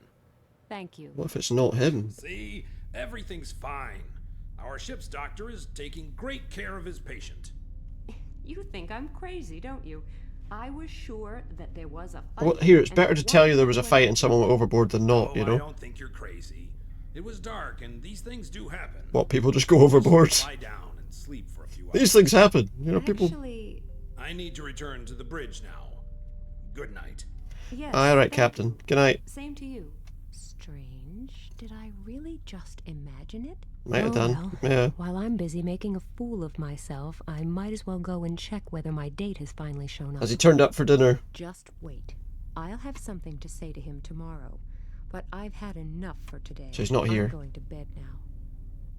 Thank you. What if it's not him? See, everything's fine. Our ship's doctor is taking great care of his patient. You think I'm crazy, don't you? I was sure that there was a fight. Well, here, it's and better to that tell one you there was a went fight and someone went overboard than not, Oh, you I know? don't think you're crazy. It was dark, and these things do happen. What, people just go overboard? Lie down and sleep for a few hours. These things happen, you know, people... Actually, I need to return to the bridge now. Good night. yes. Alright, thank Captain. you. Good night. Same to you. Strange. Did I really just imagine it? Might have Oh, done, well, yeah. While I'm busy making a fool of myself, I might as well go and check whether my date has finally shown up. Has he turned up for dinner? Just wait. I'll have something to say to him tomorrow. But I've had enough for today. So he's not here. I'm going to bed now.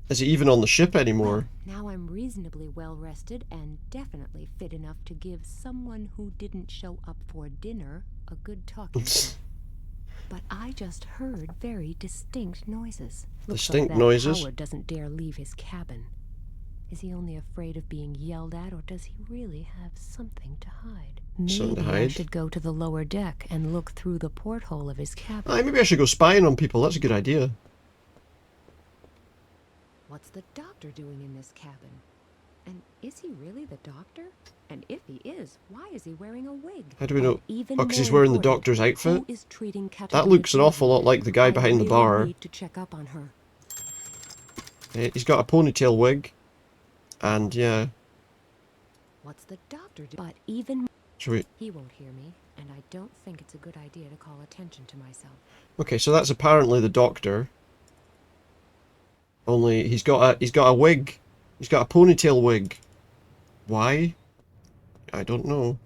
Is he even on the ship anymore? Now I'm reasonably well rested and definitely fit enough to give someone who didn't show up for dinner a good talking to. But I just heard very distinct noises. Looks Distinct like that noises? Howard doesn't dare leave his cabin. Is he only afraid of being yelled at, or does he really have something to hide? Something to Maybe I hide? should go to the lower deck and look through the porthole of his cabin. Aye, maybe I should go spying on people. That's a good idea. What's the doctor doing in this cabin? And is he really the doctor? And if he is, why is he wearing a wig? How do we know? Even Oh, because he's more wearing the important, doctor's outfit? who is treating That Katerina looks an Jordan? awful lot like the guy behind the I bar. really need to check up on her. He's got a ponytail wig. And yeah. What's the doctor doing? But even Should we... he won't hear me, and I don't think it's a good idea to call attention to myself. Okay, so that's apparently the doctor. Only he's got a wig. He's got a ponytail wig. Why? I don't know.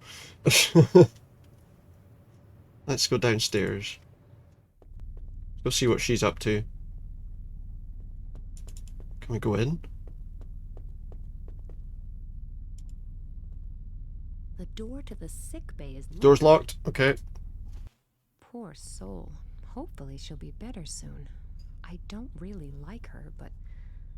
Let's go downstairs. Let's go see what she's up to. Can we go in? The door to the sick bay is locked. Door's locked. Okay. Poor soul. Hopefully she'll be better soon. I don't really like her, but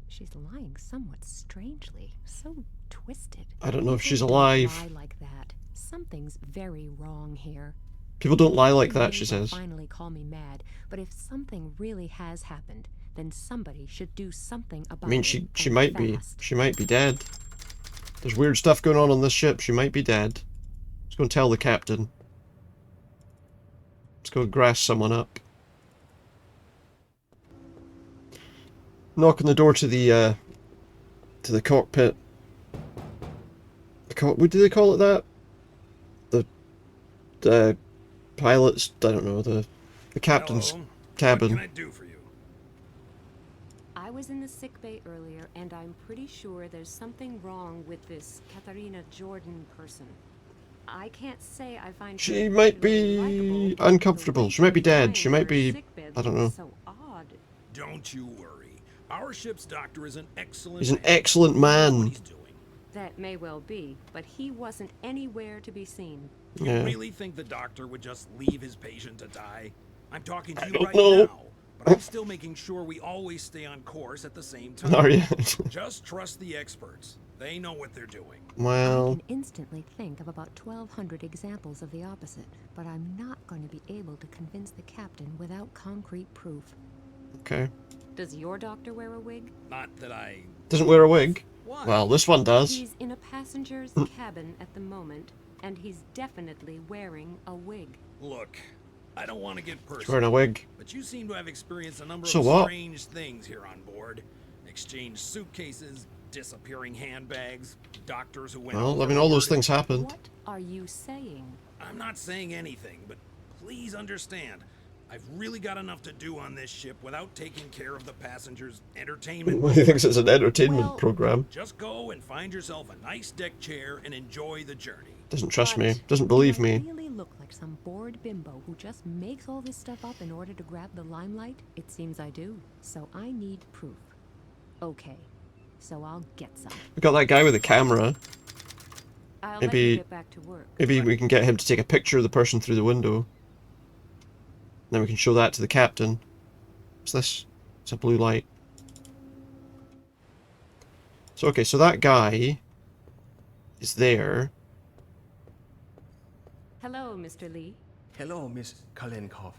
she's lying somewhat strangely. So twisted. I don't know if People she's don't alive. lie like that. Something's very wrong here. People don't lie like that, Maybe she they'll says. finally call me mad, but if something really has happened, then somebody should do something about it. I mean, she and might be. fast. She might be dead. There's weird stuff going on this ship. She might be dead. Let's go and tell the captain. Let's go grass someone up. Knock on the door to the cockpit. What do they call it that? The pilot's, I don't know, the captain's cabin. What can I do for you? I was in the sick bay earlier, and I'm pretty sure there's something wrong with this Katerina Jordan person. I can't say I find She her might particularly be likable, but uncomfortable. the way She might be she's dead. lying She in might her be, sickbed I don't know. is so odd. Don't you worry. Our ship's doctor is an excellent He's an man. excellent He knows what man. he's doing. That may well be, but he wasn't anywhere to be seen. You Yeah. really think the doctor would just leave his patient to die? I'm talking to you don't right know. now, but I'm still making sure we always stay on course at the same time. Are you? Just trust the experts. They know what they're doing. I Well, can instantly think of about 1,200 examples of the opposite, but I'm not going to be able to convince the captain without concrete proof. okay. Does your doctor wear a wig? Not that I... Doesn't wear a wig. Why? Well, this one does. He's in a passenger's cabin at the moment, and he's definitely wearing a wig. Look, I don't want to get He's personal, wearing a wig. but you seem to have experienced a number So of what? strange things here on board. Exchanged suitcases, disappearing handbags, doctors who went Well, I mean, all those overboard. things happened. What are you saying? I'm not saying anything, but please understand, I've really got enough to do on this ship without taking care of the passengers' entertainment. He thinks it's an entertainment Well- program. Just go and find yourself a nice deck chair and enjoy the journey. Doesn't trust But me. Doesn't believe do I me. really look like some bored bimbo who just makes all this stuff up in order to grab the limelight? It seems I do. So I need proof. Okay, so I'll get some. We got that guy with the camera. I'll let Maybe- you get back to work. Maybe we can get him to take a picture of the person through the window. Then we can show that to the captain. What's this? It's a blue light. So, okay, so that guy is there. Hello, Mr. Lee. Hello, Miss Kalenkov.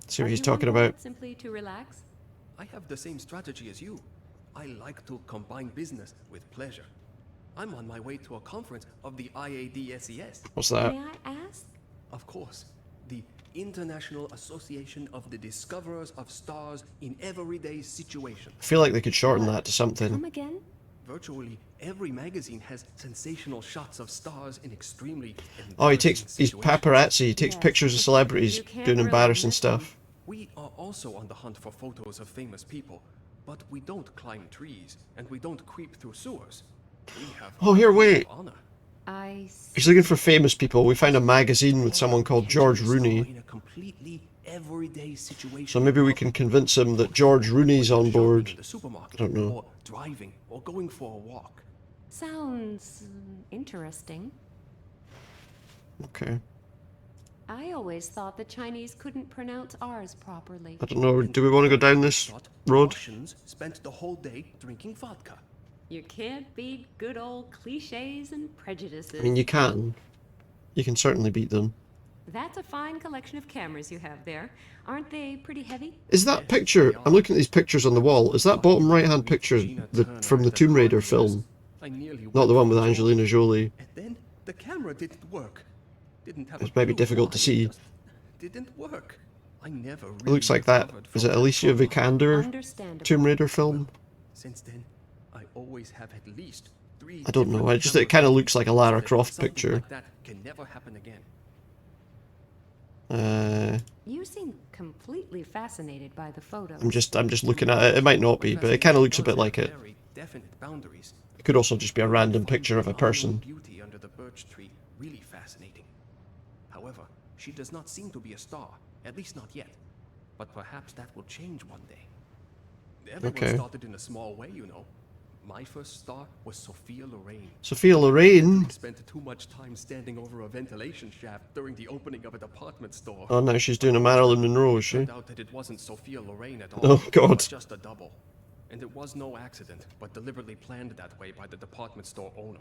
See what Are he's you talking on board about. Simply to relax? I have the same strategy as you. I like to combine business with pleasure. I'm on my way to a conference of the IADSES. What's that? May I ask? Of course, the International Association of the Discoverers of Stars in Everyday Situations. I feel like they could shorten that to Come something. again? Virtually every magazine has sensational shots of stars in extremely Oh, he's embarrassing situations. paparazzi. He takes Yes. pictures of celebrities You can't doing really embarrassing miss them. stuff. We are also on the hunt for photos of famous people, but we don't climb trees and we don't creep through sewers. We have Oh, here, wait. honor. I He's looking for famous people. We found a magazine with someone called George Rooney. In a completely everyday situation. So maybe we can convince him that George Rooney's on board. In the supermarket, I don't know. or driving, or going for a walk. Sounds interesting. Okay. I always thought the Chinese couldn't pronounce ours properly. I don't know. Do we want to go down this But road? Russians spent the whole day drinking vodka. You can't beat good old cliches and prejudices. I mean, you can. You can certainly beat them. That's a fine collection of cameras you have there. Aren't they pretty heavy? Is that picture, I'm looking at these pictures on the wall, is that bottom right-hand picture from the Tomb Raider film? Not the one with Angelina Jolie. And then the camera didn't work. Didn't have It may be difficult to see. Didn't work. I never really It looks like that. Is it Alicia Vikander Tomb Raider film? Since then, I always have at least 3. I don't know. It kind of looks like a Lara Croft picture. Like that can never happen again. You seem completely fascinated by the photos. I'm just looking at it. It might not be, but it kind of looks a bit like it. It could also just be a random picture of a person. Beauty under the birch tree, really fascinating. However, she does not seem to be a star, at least not yet. But perhaps that will change one day. Everyone started in a small way, you know. My first star was Sophia Loren. Sophia Loren? I spent too much time standing over a ventilation shaft during the opening of a department store. Oh, now she's doing a Marilyn Monroe, is she? Turned out that it wasn't Sophia Loren at all. Oh, God. But just a double. And it was no accident, but deliberately planned that way by the department store owner.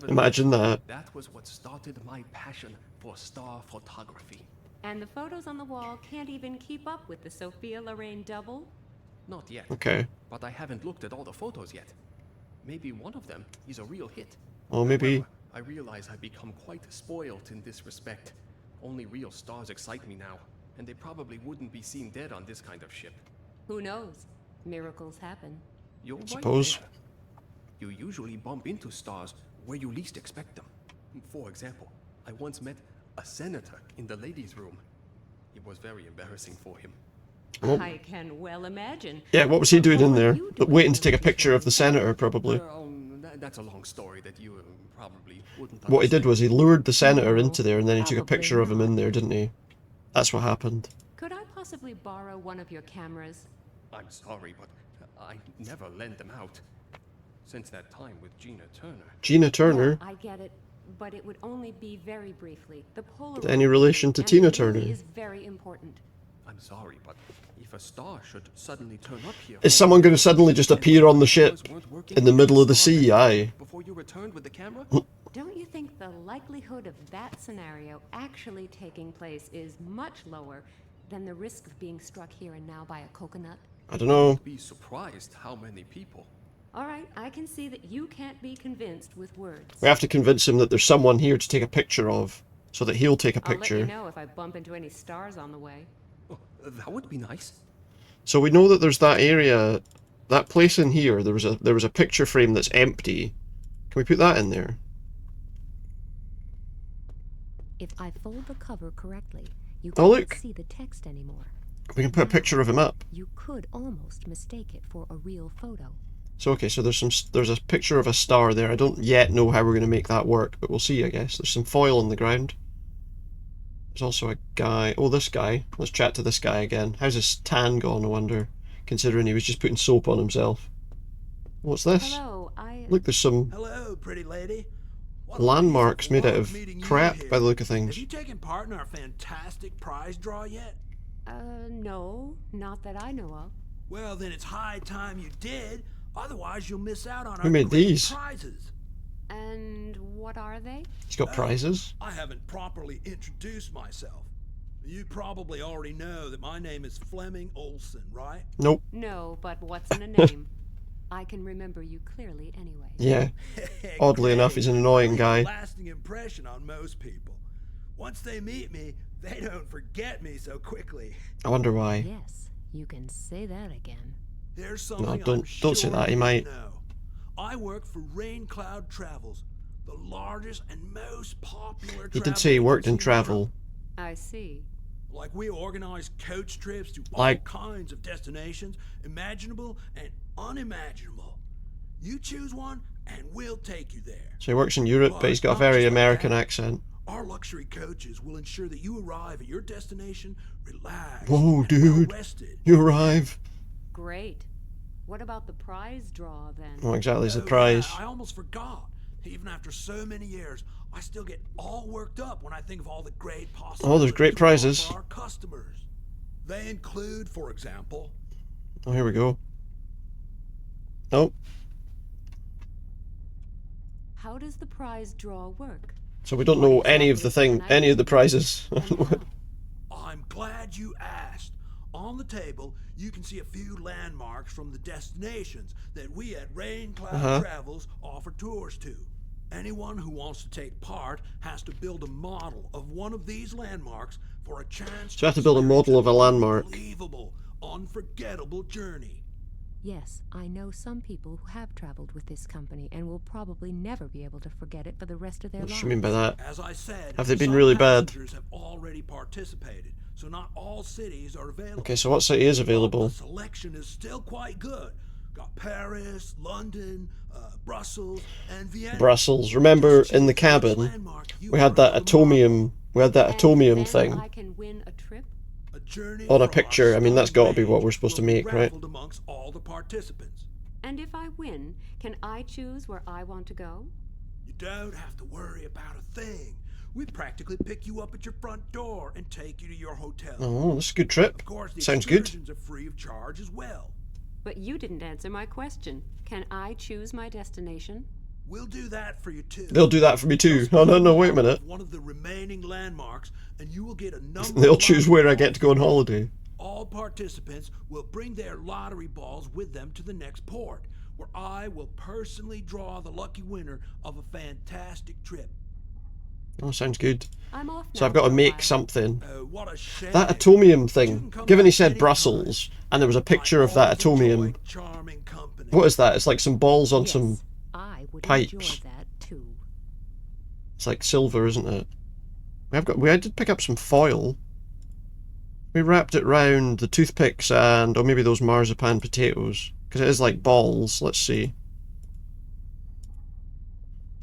Imagine that. That was what started my passion for star photography. And the photos on the wall can't even keep up with the Sophia Loren double? Not yet. Okay. But I haven't looked at all the photos yet. Maybe one of them is a real hit. Oh, maybe. However, I realize I've become quite spoiled in this respect. Only real stars excite me now, and they probably wouldn't be seen dead on this kind of ship. Who knows? Miracles happen. You're right Suppose. there. You usually bump into stars where you least expect them. For example, I once met a senator in the ladies' room. It was very embarrassing for him. Oh. I can well imagine. Yeah, what was he doing in there? Waiting to take a picture of the senator, probably. Well, that's a long story that you probably wouldn't What he did understand. was he lured the senator into there and then he took a picture of him in there, didn't he? That's what happened. Could I possibly borrow one of your cameras? I'm sorry, but I never lend them out. Since that time with Gina Turner. Gina Turner? Yeah, I get it, but it would only be very briefly. The Polaroid Any relation to and Tina it really Turner? is very important. I'm sorry, but if a star should suddenly turn up here... Is someone going to suddenly just appear on the ship in the middle of the sea? Aye. Before you returned with the camera? Don't you think the likelihood of that scenario actually taking place is much lower than the risk of being struck here and now by a coconut? I don't know. Be surprised how many people. All right, I can see that you can't be convinced with words. We have to convince him that there's someone here to take a picture of, so that he'll take a picture. I'll let you know if I bump into any stars on the way. Oh, that would be nice. So we know that there's that area, that place in here. There was a picture frame that's empty. Can we put that in there? If I fold the cover correctly, you Oh, can't look. see the text anymore. We can put a picture of him up. You could almost mistake it for a real photo. So okay, so there's a picture of a star there. I don't yet know how we're going to make that work, but we'll see, I guess. There's some foil on the ground. There's also a guy. Oh, this guy. Let's chat to this guy again. How's his tan gone, I wonder? Considering he was just putting soap on himself. What's this? Hello, Look, there's some Hello, pretty lady. landmarks made out of Meeting you crap here. by the look of Have things. you taken part in our fantastic prize draw yet? No, not that I know of. Well, then it's high time you did. Otherwise, you'll miss out on Who our made great these? prizes. And what are they? He's got prizes. I haven't properly introduced myself. You probably already know that my name is Fleming Olson, right? Nope. No, but what's in a name? I can remember you clearly anyway. Yeah. Oddly enough, he's an annoying guy. Lasting impression on most people. Once they meet me, they don't forget me so quickly. I wonder why. Yes, you can say that again. There's something No, I'm don't say sure that. He you might. know. I work for Rain Cloud Travels, the largest and most popular. He did say he worked in travel. I see. Like, we organize coach trips to all Like- kinds of destinations, imaginable and unimaginable. You choose one, and we'll take you there. So he works in Europe, but he's got a very American accent. Our luxury coaches will ensure that you arrive at your destination relaxed Whoa, and dude. well-rested. You arrive. Great. What about the prize draw then? What exactly is the Oh, prize? yeah, I almost forgot. Even after so many years, I still get all worked up when I think of all the great possibilities. Oh, there's great prizes. For our customers. They include, for example, Oh, here we go. Nope. How does the prize draw work? So we don't know any of the prizes. I'm glad you asked. On the table, you can see a few landmarks from the destinations that we at Rain Cloud Travels offer tours to. Anyone who wants to take part has to build a model of one of these landmarks for a chance So you have to build a model of a landmark. Unbelievable, unforgettable journey. Yes, I know some people who have traveled with this company and will probably never be able to forget it for the rest of their lives. What do you mean by that? As I said, have they been some really bad? passengers have already participated, so not all cities are available. Okay, so what city is available? The selection is still quite good. Got Paris, London, Brussels, and Vienna. Brussels. Remember in the cabin, we had that atomium. We had that atomium thing I can win a trip. on a picture. I mean, that's got to be what we're supposed to make, right? Amongst all the participants. And if I win, can I choose where I want to go? You don't have to worry about a thing. We practically pick you up at your front door and take you to your hotel. Oh, that's a good trip. Of course, the Sounds good. excursions are free of charge as well. But you didn't answer my question. Can I choose my destination? We'll do that for you too. They'll do that for me too. Oh no, wait a minute. One of the remaining landmarks, and you will get a number. They'll choose where I get to go on holiday. All participants will bring their lottery balls with them to the next port, where I will personally draw the lucky winner of a fantastic trip. Oh, sounds good. I'm off So now I've got to for a make while. something. What a shame. That atomium thing. Given he said Brussels, and there was a picture of that atomium. What is that? It's like some balls on some I would pipes. enjoy that too. It's like silver, isn't it? We did pick up some foil. We wrapped it round the toothpicks and, or maybe those marzipan potatoes, because it is like balls. Let's see.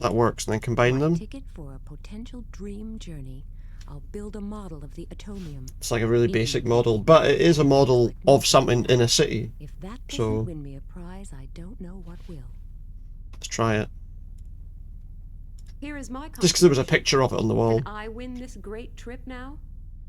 That works, and then combine them. Ticket for a potential dream journey. I'll build a model of the atomium. It's like a really basic model, but it is a model of something in a city. If that doesn't So win me a prize, I don't know what will. let's try it. Here is my Just because there was a picture of it on the wall. Can I win this great trip now?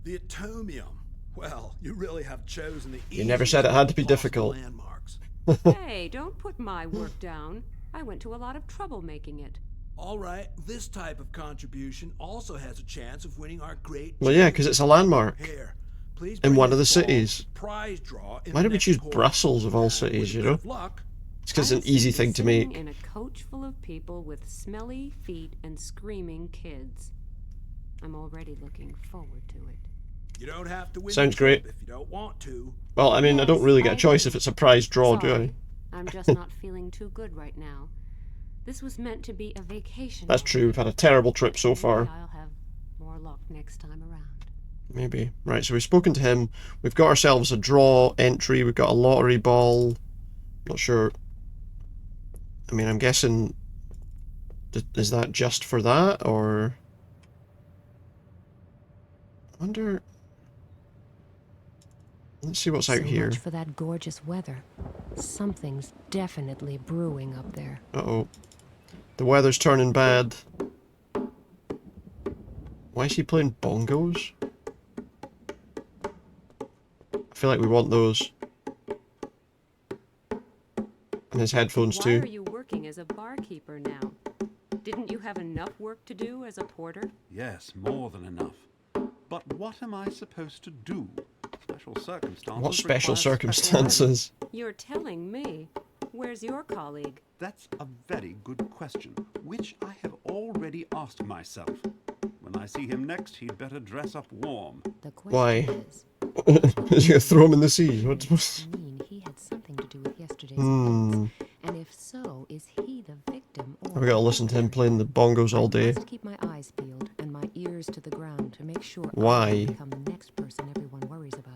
The atomium. Well, you really have chosen the You never said it had to be difficult. landmarks. Hey, don't put my work down. I went to a lot of trouble making it. All right, this type of contribution also has a chance of winning our great. Well, yeah, because it's a landmark Here, please in bring one of the this ball cities. prize draw in Why the did we next choose port. Brussels of all And cities, with you a know? bit of luck, It's because it's an I'm easy simply thing to sitting make. in a coach full of people with smelly feet and screaming kids. I'm already looking forward to it. you don't have to win Sounds the trip great. if you don't want to. Well, I mean, I don't really get a choice if it's a prize draw, do I? Sorry, I'm just not feeling too good right now. This was meant to be a vacation. That's true, we've had a terrible trip so far. Maybe I'll have more luck next time around. Maybe. Right, so we've spoken to him. We've got ourselves a draw entry. We've got a lottery ball. Not sure. I mean, I'm guessing... Is that just for that, or... I wonder... Let's see what's out So here. much for that gorgeous weather. Something's definitely brewing up there. Uh-oh. The weather's turning bad. Why is he playing bongos? I feel like we want those. And his headphones Why too. are you working as a barkeeper now? Didn't you have enough work to do as a porter? Yes, more than enough. But what am I supposed to do? Special circumstances. What special require circumstances? You're telling me. Where's your colleague? That's a very good question, which I have already asked myself. When I see him next, he'd better dress up warm. The question Why? is, Is he gonna throw him in the sea? What's... I mean he had something to do with yesterday's Hmm. events? And if so, is he the victim or We gotta listen to him playing the bongos all I day. must keep my eyes peeled and my ears to the ground to make sure Why? I don't become the next person everyone worries about.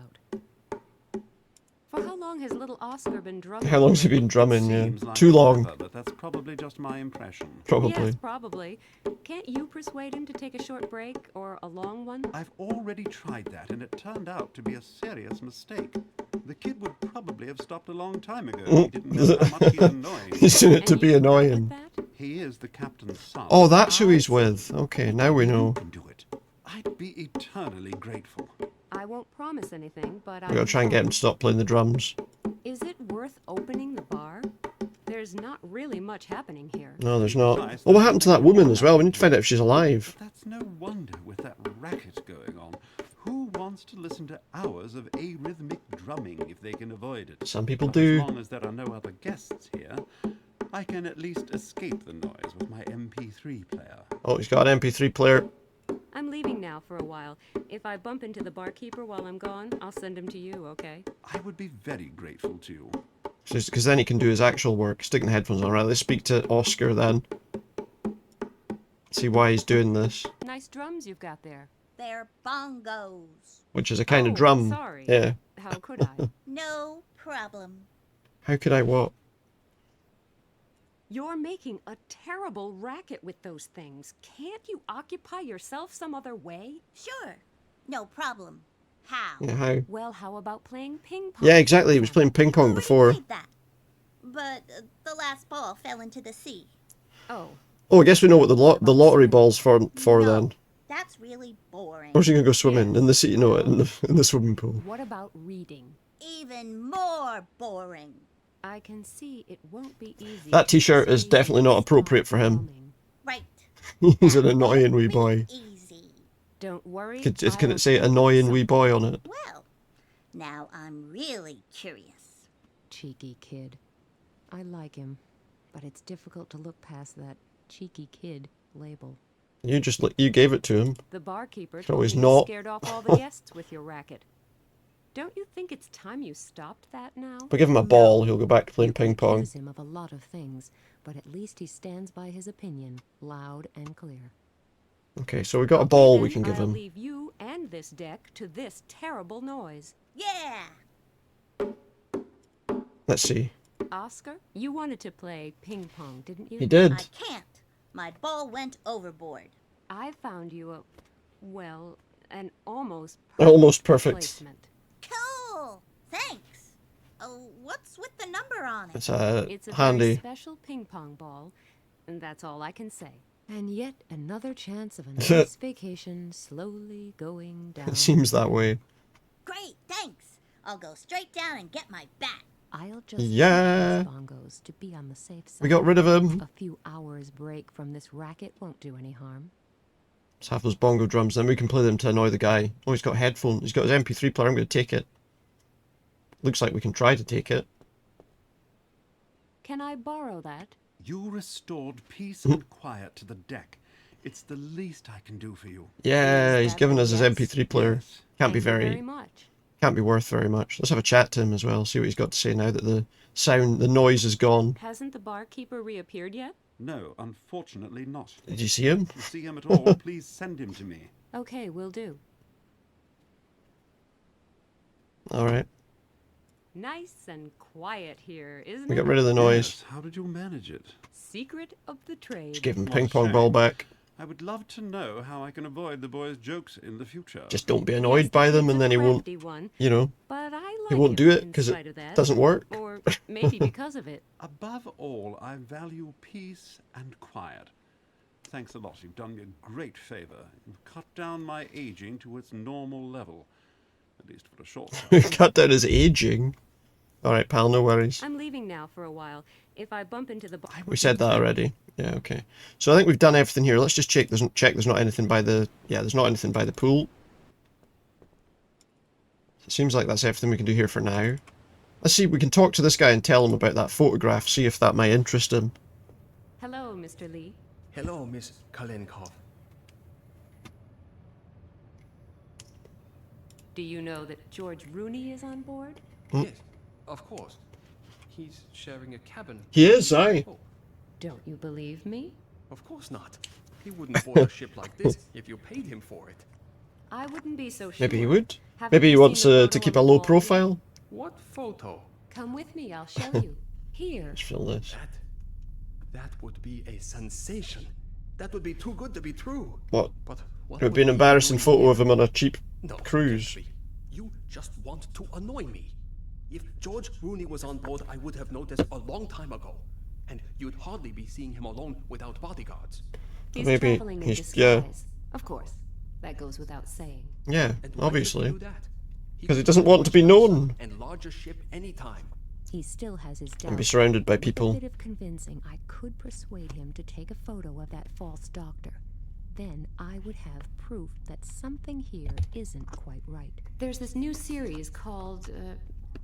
For how long has little Oscar been drumming? How long's he been drumming? Yeah. Seems like Too long. forever, but that's probably just my impression. Probably. Yes, probably. Can't you persuade him to take a short break or a long one? I've already tried that, and it turned out to be a serious mistake. The kid would probably have stopped a long time ago. He didn't know how much he's annoying. He's doing it to be annoying. He is the captain's son. Oh, that's who he's with. Okay, now we You know. can do it. I'd be eternally grateful. I won't promise anything, but We gotta try and get him to stop playing the drums. Is it worth opening the bar? There's there's not really much happening here. No, there's not. Oh, what happened to that woman as well? We need to find out if she's alive. That's no wonder with that racket going on. Who wants to listen to hours of arrhythmic drumming if they can avoid it? Some people But do. As long as there are no other guests here, I can at least escape the noise with my MP3 player. Oh, he's got an MP3 player. I'm leaving now for a while. If I bump into the barkeeper while I'm gone, I'll send him to you, okay? I would be very grateful to you. Because then he can do his actual work. Sticking the headphones on. Right, let's speak to Oscar then. See why he's doing this. Nice drums you've got there. They're bongos. Which is a kind of Oh, drum. sorry. Yeah. How could I? No problem. How could I what? You're making a terrible racket with those things. Can't you occupy yourself some other way? Sure. No problem. How? Yeah, how? Well, how about playing ping pong? Yeah, exactly. He was playing ping pong before. Played that. But the last ball fell into the sea. Oh. Oh, I guess we know what the lottery ball's for then. That's really boring. Where's he gonna go swimming? In the sea? No, in the swimming pool. What about reading? Even more boring. I can see it won't be easy. That t-shirt is definitely not appropriate for him. Right. He's an annoying wee boy. Easy. Don't worry. Can it say annoying wee boy on it? Well, now I'm really curious. Cheeky kid. I like him, but it's difficult to look past that cheeky kid label. You gave it to him. The barkeeper Could told always me not. you scared off all the guests with your racket. Don't you think it's time you stopped that now? But give him a ball, he'll go back to playing ping pong. Accuse him of a lot of things, but at least he stands by his opinion, loud and clear. Okay, so we got a ball Then we can give I'll him. leave you and this deck to this terrible noise. Yeah. Let's see. Oscar, you wanted to play ping pong, didn't you? He did. I can't. My ball went overboard. I found you an almost perfect. placement. Cool. Thanks. Oh, what's with the number on it? It's It's a handy. very special ping pong ball, and that's all I can say. And yet another chance of a nice vacation slowly going down. It seems that way. Great, thanks. I'll go straight down and get my bat. I'll just Yeah. keep those bongos to be on the safe side. We got rid of him. A few hours break from this racket won't do any harm. Let's have those bongo drums, then we can play them to annoy the guy. Oh, he's got headphones. He's got his MP3 player. I'm going to take it. Looks like we can try to take it. Can I borrow that? You restored peace and quiet to the deck. It's the least I can do for you. Yeah, he's given us his MP3 player. Can't be Thank you very much. can't be worth very much. Let's have a chat to him as well. See what he's got to say now that the noise is gone. Hasn't the barkeeper reappeared yet? No, unfortunately not. Did you see him? If you see him at all, please send him to me. Okay, will do. All right. Nice and quiet here, isn't We it? got rid of the noise. Yes, how did you manage it? Secret of the trade. Just give him What ping a pong shame. ball back. I would love to know how I can avoid the boy's jokes in the future. Just don't be annoyed by them, and then he won't. One, You know, but I like he won't him do it in because spite it of that. doesn't work. Or maybe because of it. Above all, I value peace and quiet. Thanks a lot. You've done me a great favor. You've cut down my aging to its normal level. At least for a short time. Cut down his aging. All right, pal. No worries. I'm leaving now for a while. If I bump into the We said that already. Yeah, okay. So I think we've done everything here. Let's just check. There's not anything by the. Yeah, there's not anything by the pool. It seems like that's everything we can do here for now. Let's see. We can talk to this guy and tell him about that photograph. See if that might interest him. Hello, Mr. Lee. Hello, Miss Kalenkov. Do you know that George Rooney is on board? Yes, of course. He's sharing a cabin. He is, aye. Oh, Don't you believe me? of course not. He wouldn't board a ship like this if you paid him for it. I wouldn't be so sure. Maybe he would. Haven't Maybe he you wants seen the to photo keep on a the low wall? profile. What photo? Come with me, I'll show you. Here. Let's fill this. That would be a sensation. That would be too good to be true. What? But what It would be an embarrassing photo of him on a cheap No, cruise. Jeffrey, you just want to annoy me. If George Rooney was on board, I would have noticed a long time ago. And you'd hardly be seeing him alone without bodyguards. He's Maybe traveling in he's- disguise. yeah. Of course. That goes without saying. Yeah, And why would he obviously. do that? Because he doesn't want to be known. And larger ship anytime. He still has his doubts. And be surrounded by people. With a bit of convincing, I could persuade him to take a photo of that false doctor. Then I would have proof that something here isn't quite right. There's this new series called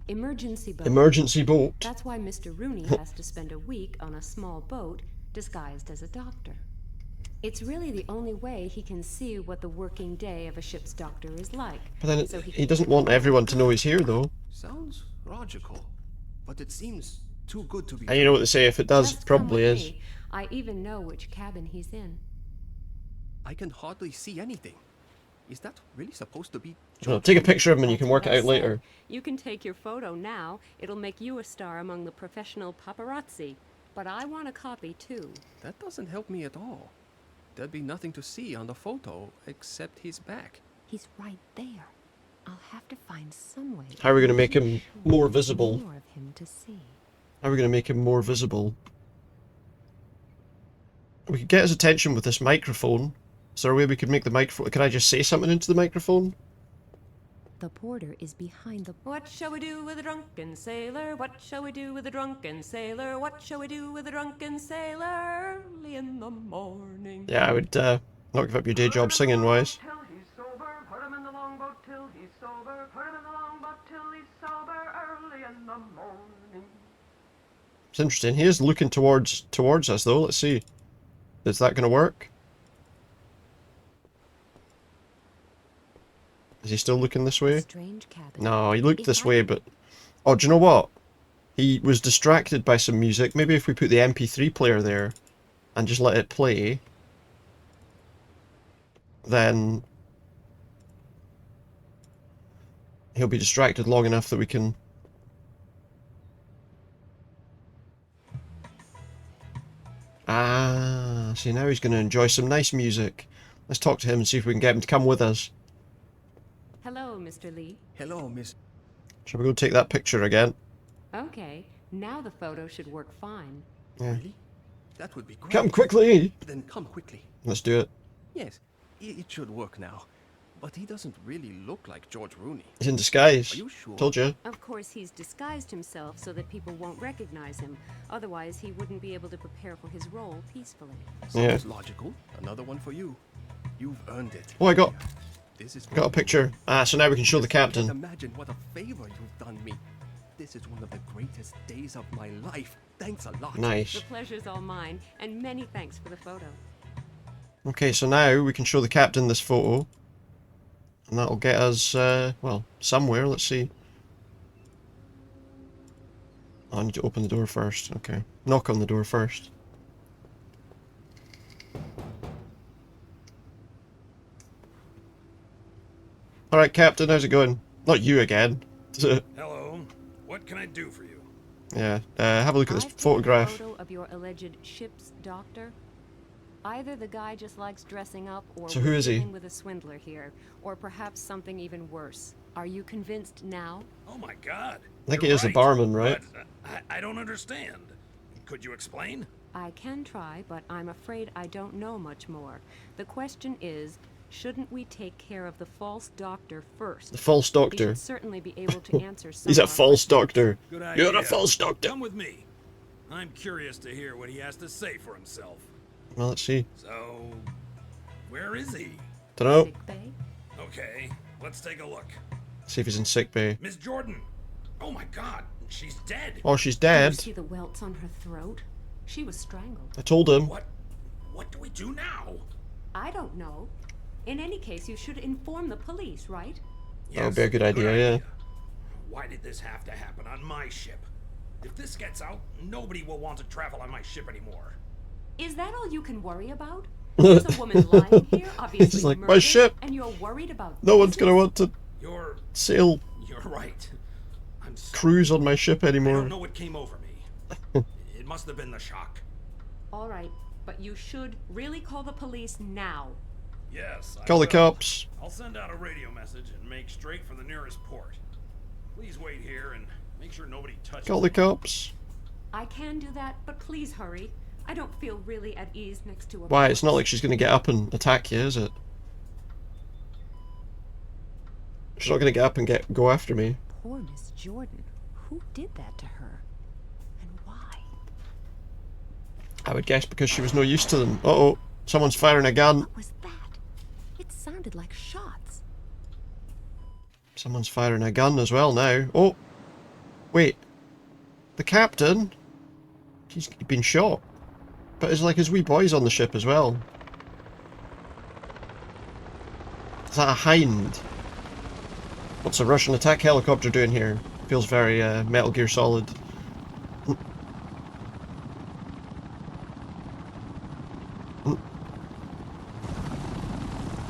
Emergency Boat. Emergency boat. That's why Mr. Rooney has to spend a week on a small boat disguised as a doctor. It's really the only way he can see what the working day of a ship's doctor is like. But then so he doesn't want everyone to know he's here, though. Sounds logical, but it seems too good to be And you know what they say, if it does, Just it come probably with is. me. I even know which cabin he's in. I can hardly see anything. Is that really supposed to be? Well, take a picture of him and you can work it out later. You can take your photo now. It'll make you a star among the professional paparazzi. But I want a copy too. That doesn't help me at all. There'd be nothing to see on the photo except his back. He's right there. I'll have to find some way. How are we going to make him more visible? More of him to see. How are we going to make him more visible? We could get his attention with this microphone. Is there a way we could make the microphone... Can I just say something into the microphone? The porter is behind the... What shall we do with a drunken sailor? What shall we do with a drunken sailor? What shall we do with a drunken sailor? Early in the morning. Yeah, I would not give up your day job singing wise. Till he's sober, put him in the longboat till he's sober, put him in the longboat till he's sober, early in the morning. It's interesting. He is looking towards us though. Let's see. Is that going to work? Is he still looking this way? Strange cabin. No, he looked this way, but... Oh, do you know what? He was distracted by some music. Maybe if we put the MP3 player there and just let it play, then he'll be distracted long enough that we can... Ah, see, now he's going to enjoy some nice music. Let's talk to him and see if we can get him to come with us. Hello, Mr. Lee. Hello, Miss. Shall we go take that picture again? Okay, now the photo should work fine. Yeah. Really? That would be great. Come quickly! Then come quickly. Let's do it. Yes, it should work now. But he doesn't really look like George Rooney. He's in disguise. Are you sure? Told you. Of course, he's disguised himself so that people won't recognize him. Otherwise, he wouldn't be able to prepare for his role peacefully. Yeah. Sounds logical. Another one for you. You've earned it. Oh, I got This is a picture. Ah, so now we can show the captain. Imagine what a favor you've done me. This is one of the greatest days of my life. Thanks a lot. Nice. The pleasure's all mine, and many thanks for the photo. Okay, so now we can show the captain this photo. And that'll get us, well, somewhere. Let's see. Oh, I need to open the door first. Okay. Knock on the door first. Alright, Captain, how's it going? Not you again. Hello. What can I do for you? Yeah, have a look at this I've taken photograph. a photo of your alleged ship's doctor. Either the guy just likes dressing up, or So who we're is he? dealing with a swindler here, or perhaps something even worse. Are you convinced now? Oh my God. I think You're it is the right, barman, right? but, I don't understand. Could you explain? I can try, but I'm afraid I don't know much more. The question is, shouldn't we take care of the false doctor first? The false He doctor. should certainly be able to answer some He's of a our false questions. doctor. Good idea. You're a false doctor. Come with me. I'm curious to hear what he has to say for himself. Well, let's see. So, where is he? Dunno. Sick bay? Okay, let's take a look. See if he's in sick bay. Miss Jordan. Oh my God, she's dead. Oh, she's Do you dead. see the welts on her throat? She was strangled. I told him. What do we do now? I don't know. In any case, you should inform the police, right? That would be a good idea, yeah. Why did this have to happen on my ship? If this gets out, nobody will want to travel on my ship anymore. Is that all you can worry about? There's a woman lying here, obviously He's like, my murdered, ship. and you're worried about No one's business? gonna want to sail, You're right. I'm sorry. cruise on my ship I anymore. don't know what came over me. It must have been the shock. All right, but you should really call the police now. Yes. I Call the will. cops. I'll send out a radio message and make straight for the nearest port. Please wait here and make sure nobody touches Call the cops. I can do that, but please hurry. I don't feel really at ease next to a Why? It's not like she's gonna get up and attack you, is it? She's not gonna get up and go after me. Poor Miss Jordan. Who did that to her? And why? I would guess because she was no use to them. Uh-oh, someone's firing a gun. What was that? It sounded like shots. Someone's firing a gun as well now. Oh, wait. The captain? He's been shot. But there's like his wee boys on the ship as well. Is that a Hind? What's a Russian attack helicopter doing here? Feels very Metal Gear Solid.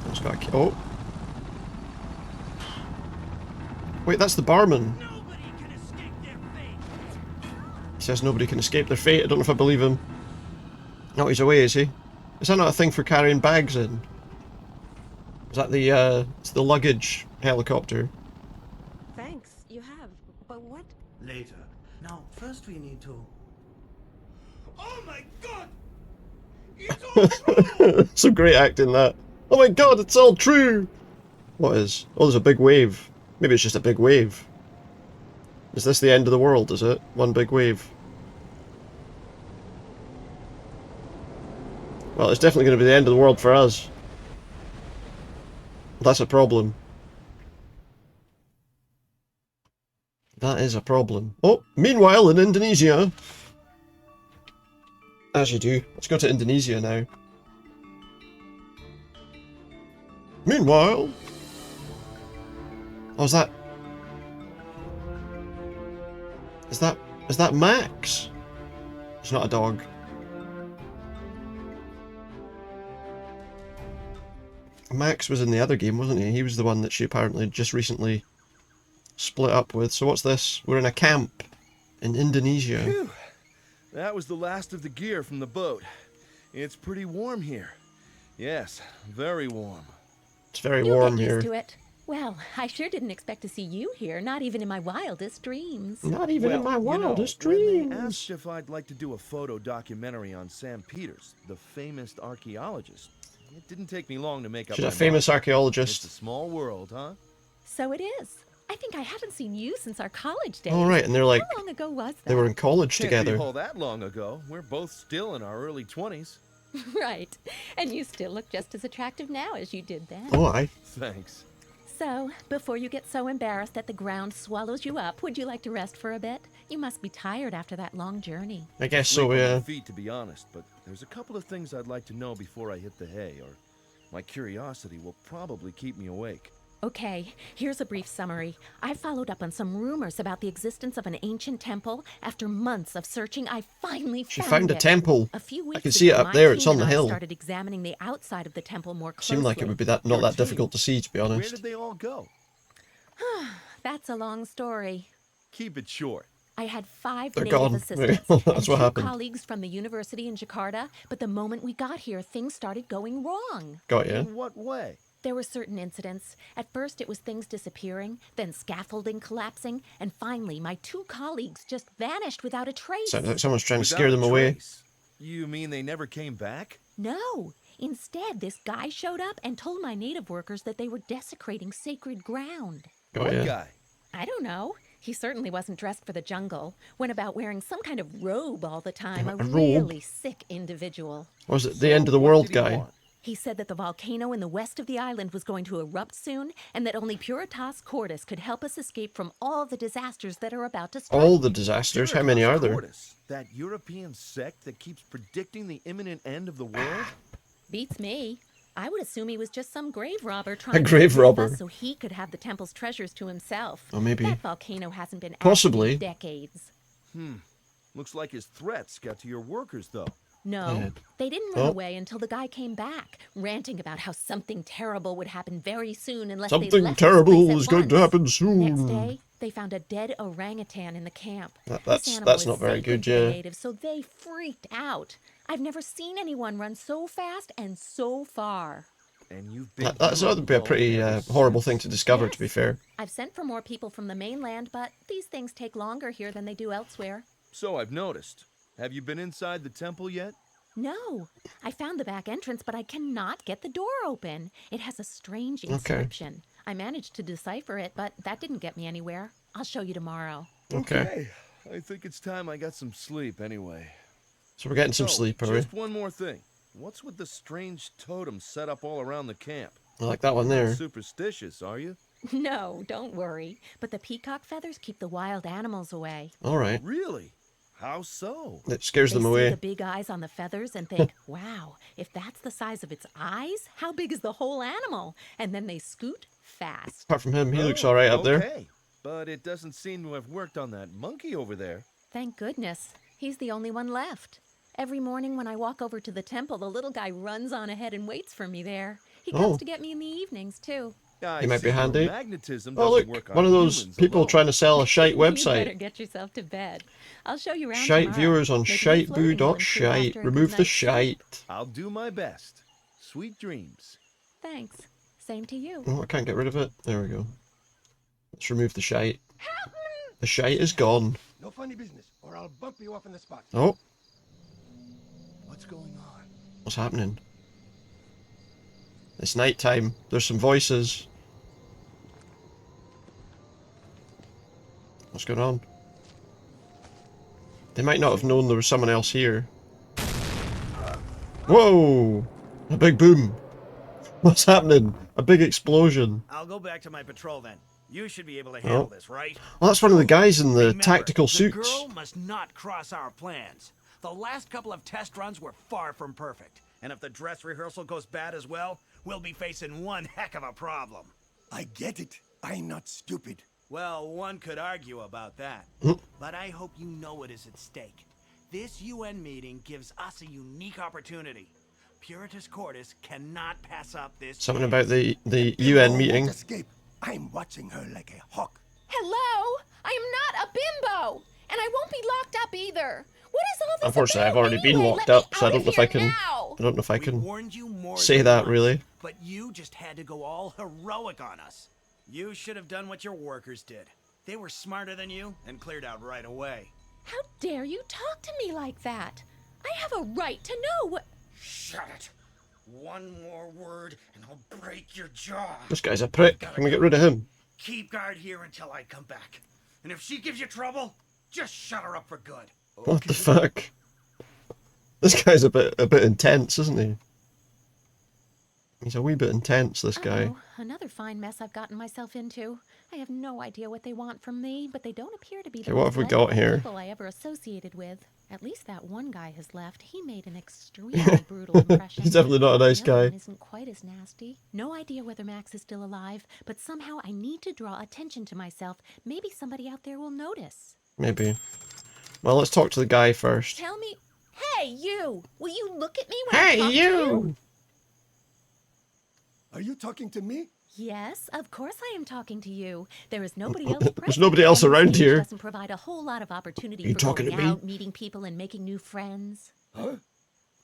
It's got a... Oh. Wait, that's the barman. He says nobody can escape their fate. I don't know if I believe him. No, he's away, is he? Is that not a thing for carrying bags in? Is that the, it's the luggage helicopter? Thanks, you have. But what? Later. Now, first we need to... Oh my god! It's all true! Some great acting, that. Oh my god, it's all true! What is? Oh, there's a big wave. Maybe it's just a big wave. Is this the end of the world, is it? One big wave. Well, it's definitely going to be the end of the world for us. That's a problem. That is a problem. Oh, meanwhile in Indonesia... As you do. Let's go to Indonesia now. Meanwhile... Oh, is that... Is that Max? It's not a dog. Max was in the other game, wasn't he? He was the one that she apparently just recently split up with. So what's this? We're in a camp in Indonesia. Phew. That was the last of the gear from the boat. It's pretty warm here. Yes, very warm. It's very You'll warm get here. used to it. Well, I sure didn't expect to see you here, not even in my wildest dreams. Not even in my wildest When they dreams. asked if I'd like to do a photo documentary on Sam Peters, the famous archaeologist, it didn't take me long to make up She's my a famous mind. archaeologist. It's a small world, huh? So it is. I think I haven't seen you since our college days. Oh, right, and they're like... How long ago was that? They were in college Can't together. be all that long ago. We're both still in our early 20s. Right. And you still look just as attractive now as you did then. Oh, aye. Thanks. So, before you get so embarrassed that the ground swallows you up, would you like to rest for a bit? You must be tired after that long journey. I guess Late so, on my yeah. feet, to be honest, but there's a couple of things I'd like to know before I hit the hay, or my curiosity will probably keep me awake. Okay, here's a brief summary. I followed up on some rumors about the existence of an ancient temple. After months of searching, I finally She found found a it. temple. A few weeks I can see it ago, up my there. It's team on the and I hill. started examining the outside of the temple more closely. Seemed like it would be that not that difficult to see, to be Where honest. did they all go? That's a long story. Keep it short. I had 5 They're native gone. assistants That's and what 2 happened. colleagues from the university in Jakarta, but the moment we got here, things started going wrong. Got ya. In what way? There were certain incidents. At first, it was things disappearing, then scaffolding collapsing, and finally, my 2 colleagues just vanished without a trace. Sounds like someone's trying to Without scare a them away. trace. You mean they never came back? No. Instead, this guy showed up and told my native workers that they were desecrating sacred ground. Got What ya. guy? I don't know. He certainly wasn't dressed for the jungle. Went about wearing some kind of robe all the time. A A robe? really sick individual. Was it the end of the world guy? He said that the volcano in the west of the island was going to erupt soon, and that only Puritas Cordis could help us escape from all the disasters that are about to strike. All the disasters? How many are there? Cordis, that European sect that keeps predicting the imminent end of the world? Beats me. I would assume he was just some grave robber trying grave to save robber. us so he could have the temple's treasures to himself. Oh, maybe. That volcano hasn't been Possibly. active in decades. Looks like his threats got to your workers, though. No, Yeah. they didn't run Oh. away until the guy came back, ranting about how something terrible would happen very soon unless they Something left this terrible place is at going to once. happen soon. Next day, they found a dead orangutan in the camp. That's This animal is not very sacred good, to the yeah. natives, so they freaked out. I've never seen anyone run so fast and so far. And you've been That's ought to be a pretty horrible thing to discover, to be Yes. fair. I've sent for more people from the mainland, but these things take longer here than they do elsewhere. So I've noticed. Have you been inside the temple yet? No, I found the back entrance, but I cannot get the door open. It has a strange inscription. I managed to decipher it, but that didn't get me anywhere. I'll show you tomorrow. Okay. I think it's time I got some sleep anyway. So we're getting some sleep, are we? Just one more thing. What's with the strange totems set up all around the camp? I like that one You're not there. superstitious, are you? No, don't worry. But the peacock feathers keep the wild animals away. All right. Really? How so? It scares them They see away. the big eyes on the feathers and think, wow, if that's the size of its eyes, how big is the whole animal? And then they scoot fast. Apart from him, he looks all right up there. Okay, but it doesn't seem to have worked on that monkey over there. Thank goodness. He's the only one left. Every morning when I walk over to the temple, the little guy runs on ahead and waits for me there. He comes to get me in the evenings, too. He might be handy. Magnetism Oh, look, doesn't work one on of those humans people alone. trying to sell a shite You better website. get yourself to bed. I'll show you around Shite tomorrow. viewers on Maybe the flirting will improve shiteboo.shite. after a Remove good the night's sleep. shite. I'll do my best. Sweet dreams. Thanks. Same to you. Oh, I can't get rid of it. There we go. Let's remove the shite. The shite is gone. No funny business, or I'll bump you off in the spot. Oh, What's going on? what's happening? It's night time. There's some voices. What's going on? They might not have known there was someone else here. Whoa! A big boom. What's happening? A big explosion. I'll go back to my patrol then. You should be able to handle Oh. this, right? Well, that's one of the guys in the Remember, tactical the suits. girl must not cross our plans. The last couple of test runs were far from perfect. And if the dress rehearsal goes bad as well, we'll be facing one heck of a problem. I get it. I'm not stupid. Well, one could argue about that. But I hope you know what is at stake. This UN meeting gives us a unique opportunity. Puritas Cordis cannot pass up this Something chance. about the UN Won't meeting. escape. I'm watching her like a hawk. Hello? I am not a bimbo! And I won't be locked up either. What is all this Unfortunately, I've about already been anyway? locked Let me up, so I out don't of know if I here can. now. I don't know if I We can warned you more say than that once, really. But you just had to go all heroic on us. You should have done what your workers did. They were smarter than you and cleared out right away. How dare you talk to me like that? I have a right to know what... Shut it. One more word and I'll break your jaw. This guy's a prick. Can we get rid of him? Keep guard here until I come back. And if she gives you trouble, just shut her up for good. What the fuck? This guy's a bit intense, isn't he? He's a wee bit intense, this guy. Oh, another fine mess I've gotten myself into. I have no idea what they want from me, but they don't appear to be the Okay, what most have we got likable here? people I ever associated with. At least that one guy has left. He made an extremely brutal impression. He's definitely not a nice The other guy. one isn't quite as nasty. No idea whether Max is still alive, but somehow I need to draw attention to myself. Maybe somebody out there will notice. Maybe. Well, let's talk to the guy first. Tell me, hey you! Will you look at me when I Hey, talk to you? Are you talking to me? Yes, of course I am talking to you. There is nobody else present. There's nobody else and this around age here. Doesn't provide a whole lot of opportunity Are you for talking going to me? out, meeting people, and making new friends. Huh?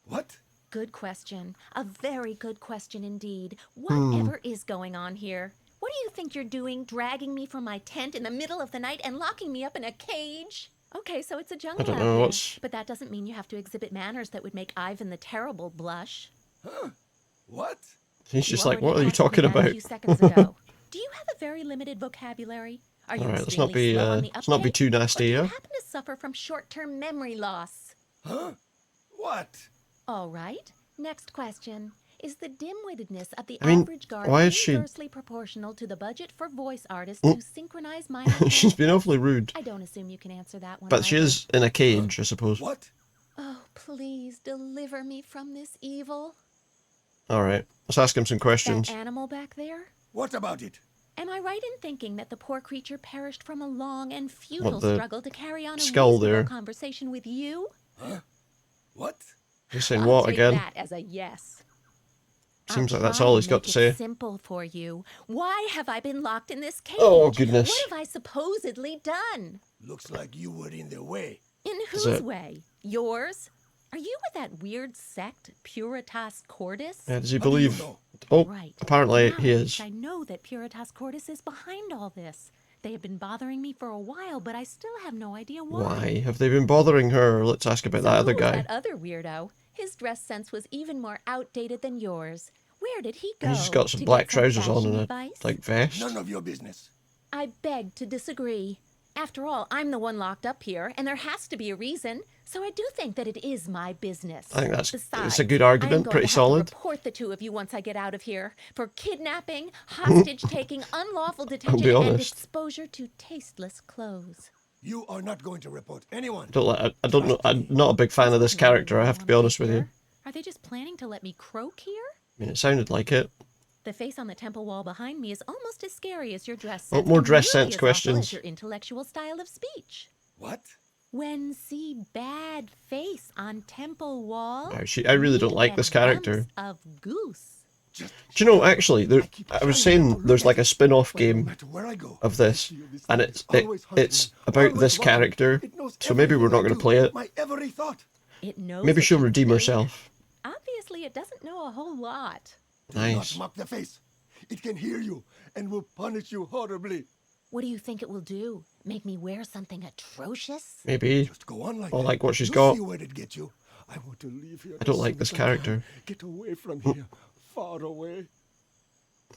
What? Good question. A very good question indeed. Hmm. Whatever is going on here? What do you think you're doing, dragging me from my tent in the middle of the night and locking me up in a cage? Okay, so it's a jungle don't out know, here. what's- But that doesn't mean you have to exhibit manners that would make Ivan the Terrible blush. Huh? What? He's just You like, already what are you asked me talking that a about? few seconds ago. Do you have a very limited vocabulary? Are you All right, let's not extremely be slow on the let's not be uptake? too nasty, Or do you yeah. happen to suffer from short-term memory loss? Huh? What? All right. Next question. Is the dim-wittedness of the I mean, average guard why is she- inversely proportional to the budget for voice artists Mm. to synchronize my She's been awfully rude, I don't assume you can answer that one. but she either. is in a cage, I suppose. What? Oh, please deliver me from this evil. All right, let's ask him some questions. That animal back there? What about it? Am I right in thinking that the poor creature perished from a long and futile the struggle to carry on a skull reasonable there? conversation with you? Huh? What? He's saying I'll what take again? that as a yes. Seems I'll like that's try all and he's got make to it say. Simple for you. Why have I been locked in this cage? Oh, goodness. What have I supposedly done? Looks like you were in the way. In Is whose it- way? Yours? Are you with that weird sect, Puritas Cordis? Yeah, does he How do you believe? know? Oh, Right. apparently Now he at is. least I know that Puritas Cordis is behind all this. They have been bothering me for a while, but I still have no idea why. Why have they been bothering her? Let's ask about So that other who was guy. that other weirdo? His dress sense was even more outdated than yours. Where did he go? He's just got some To black get some trousers on fashion and a advice? like vest. None of your business. I beg to disagree. After all, I'm the one locked up here, and there has to be a reason. So I do think that it is my business. I think that's Besides, it's a good I am argument, going pretty to have solid. to report the two of you once I get out of here for kidnapping, hostage-taking, unlawful detention, and honest. exposure to tasteless clothes. You are not going to report anyone. I don't know. I'm not a big fan of this character. I have to be honest with you. Are they just planning to let me croak here? I mean, it sounded like it. The face on the temple wall behind me is almost as scary as your dress Oh, sense. more and dress nearly sense as awful questions. as your intellectual style of speech. What? When see bad face on temple wall. I really don't like this character. Of goose. Do you know, actually, I was saying there's like a spin-off game of this, and it's about this character, so maybe we're not going to play it. My every thought. It knows Maybe that she'll you redeem think. herself. Obviously, it doesn't know a whole lot. Do not mock the face. It can hear you and will punish you horribly. What do you think it will do? Make me wear something atrocious? Maybe. Just go on like I that. like what she's You'll got. See where it gets you. I want to leave here. I don't as like soon this as I can. character. Get away from here, far away.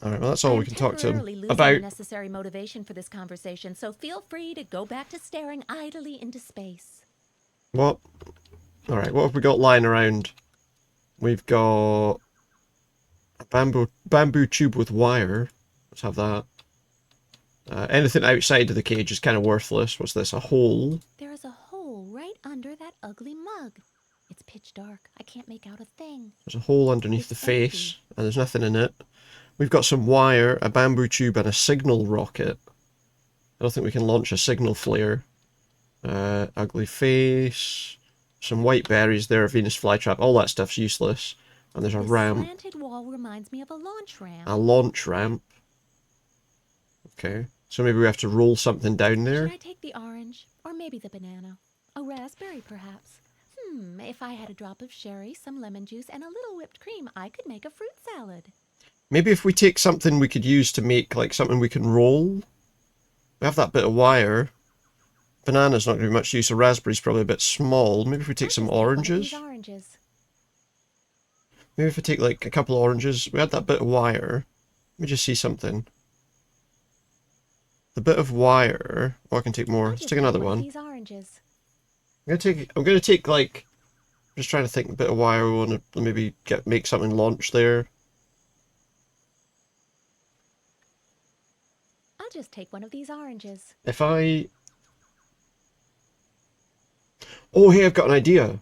Alright, well that's all we can talk to him Temporarily losing about. the necessary motivation for this conversation, so feel free to go back to staring idly into space. What? Alright, what have we got lying around? We've got a bamboo tube with wire. Let's have that. Anything outside of the cage is kind of worthless. What's this? A hole? There is a hole right under that ugly mug. It's pitch dark. I can't make out a thing. There's a hole underneath the face, and there's nothing in it. We've got some wire, a bamboo tube, and a signal rocket. I don't think we can launch a signal flare. Ugly face. Some white berries there, a Venus flytrap. All that stuff's useless. And there's a This ramp. slanted wall reminds me of a launch ramp. A launch ramp. Okay. So maybe we have to roll something down there. Should I take the orange? Or maybe the banana? A raspberry, perhaps? If I had a drop of sherry, some lemon juice, and a little whipped cream, I could make a fruit salad. Maybe if we take something we could use to make, like, something we can roll. We have that bit of wire. Banana's not going to be much use. A raspberry's probably a bit small. Maybe if we take some oranges. Maybe if we take, like, a couple of oranges. We had that bit of wire. Let me just see something. The bit of wire. Oh, I can take more. Let's take another one. These oranges. I'm gonna take like, I'm just trying to think a bit of wire. We want to maybe make something launch there. I'll just take one of these oranges. If I... Oh, hey, I've got an idea.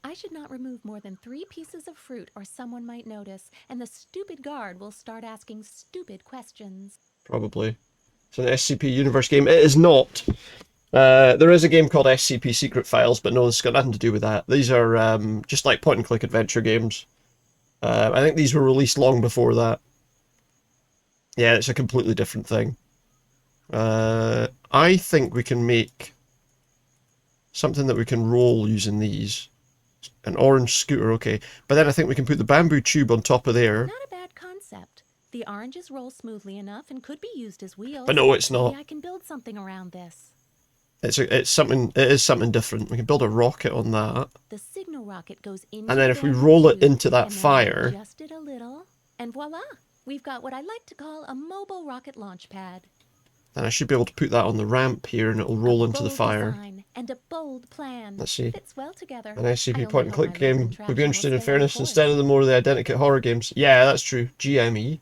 I should not remove more than 3 pieces of fruit or someone might notice, and the stupid guard will start asking stupid questions. Probably. It's an SCP Universe game. It is not. There is a game called SCP Secret Files, but no, it's got nothing to do with that. These are just like point-and-click adventure games. I think these were released long before that. Yeah, it's a completely different thing. I think we can make something that we can roll using these. An orange scooter, okay. But then I think we can put the bamboo tube on top of there. Not a bad concept. The oranges roll smoothly enough and could be used as wheels. But no, it's not. Maybe I can build something around this. It is something different. We can build a rocket on that. The signal rocket goes into And then the if we bamboo roll it tube, into that and then fire... adjust it a little, and voila! We've got what I like to call a mobile rocket launch pad. Then I should be able to put that on the ramp here and it'll roll into the Bold fire. design and a bold plan. Let's see. Fits well together. An I SCP only point and hope click my game little would be contraption interested will in stay on fairness course. instead of the more the identikit horror games. Yeah, that's true. GME.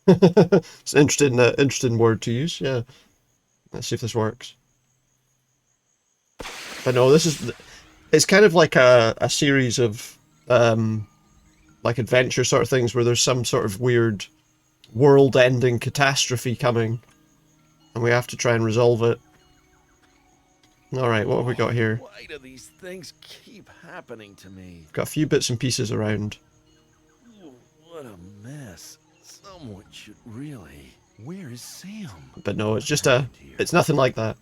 It's an interesting word to use, yeah. Let's see if this works. But no, it's kind of like a series of like adventure sort of things where there's some sort of weird world-ending catastrophe coming. And we have to try and resolve it. Alright, what have we got here? Why do these things keep happening to me? Got a few bits and pieces around. What a mess. Someone should really... Where is Sam? But no, it's just it's nothing like that.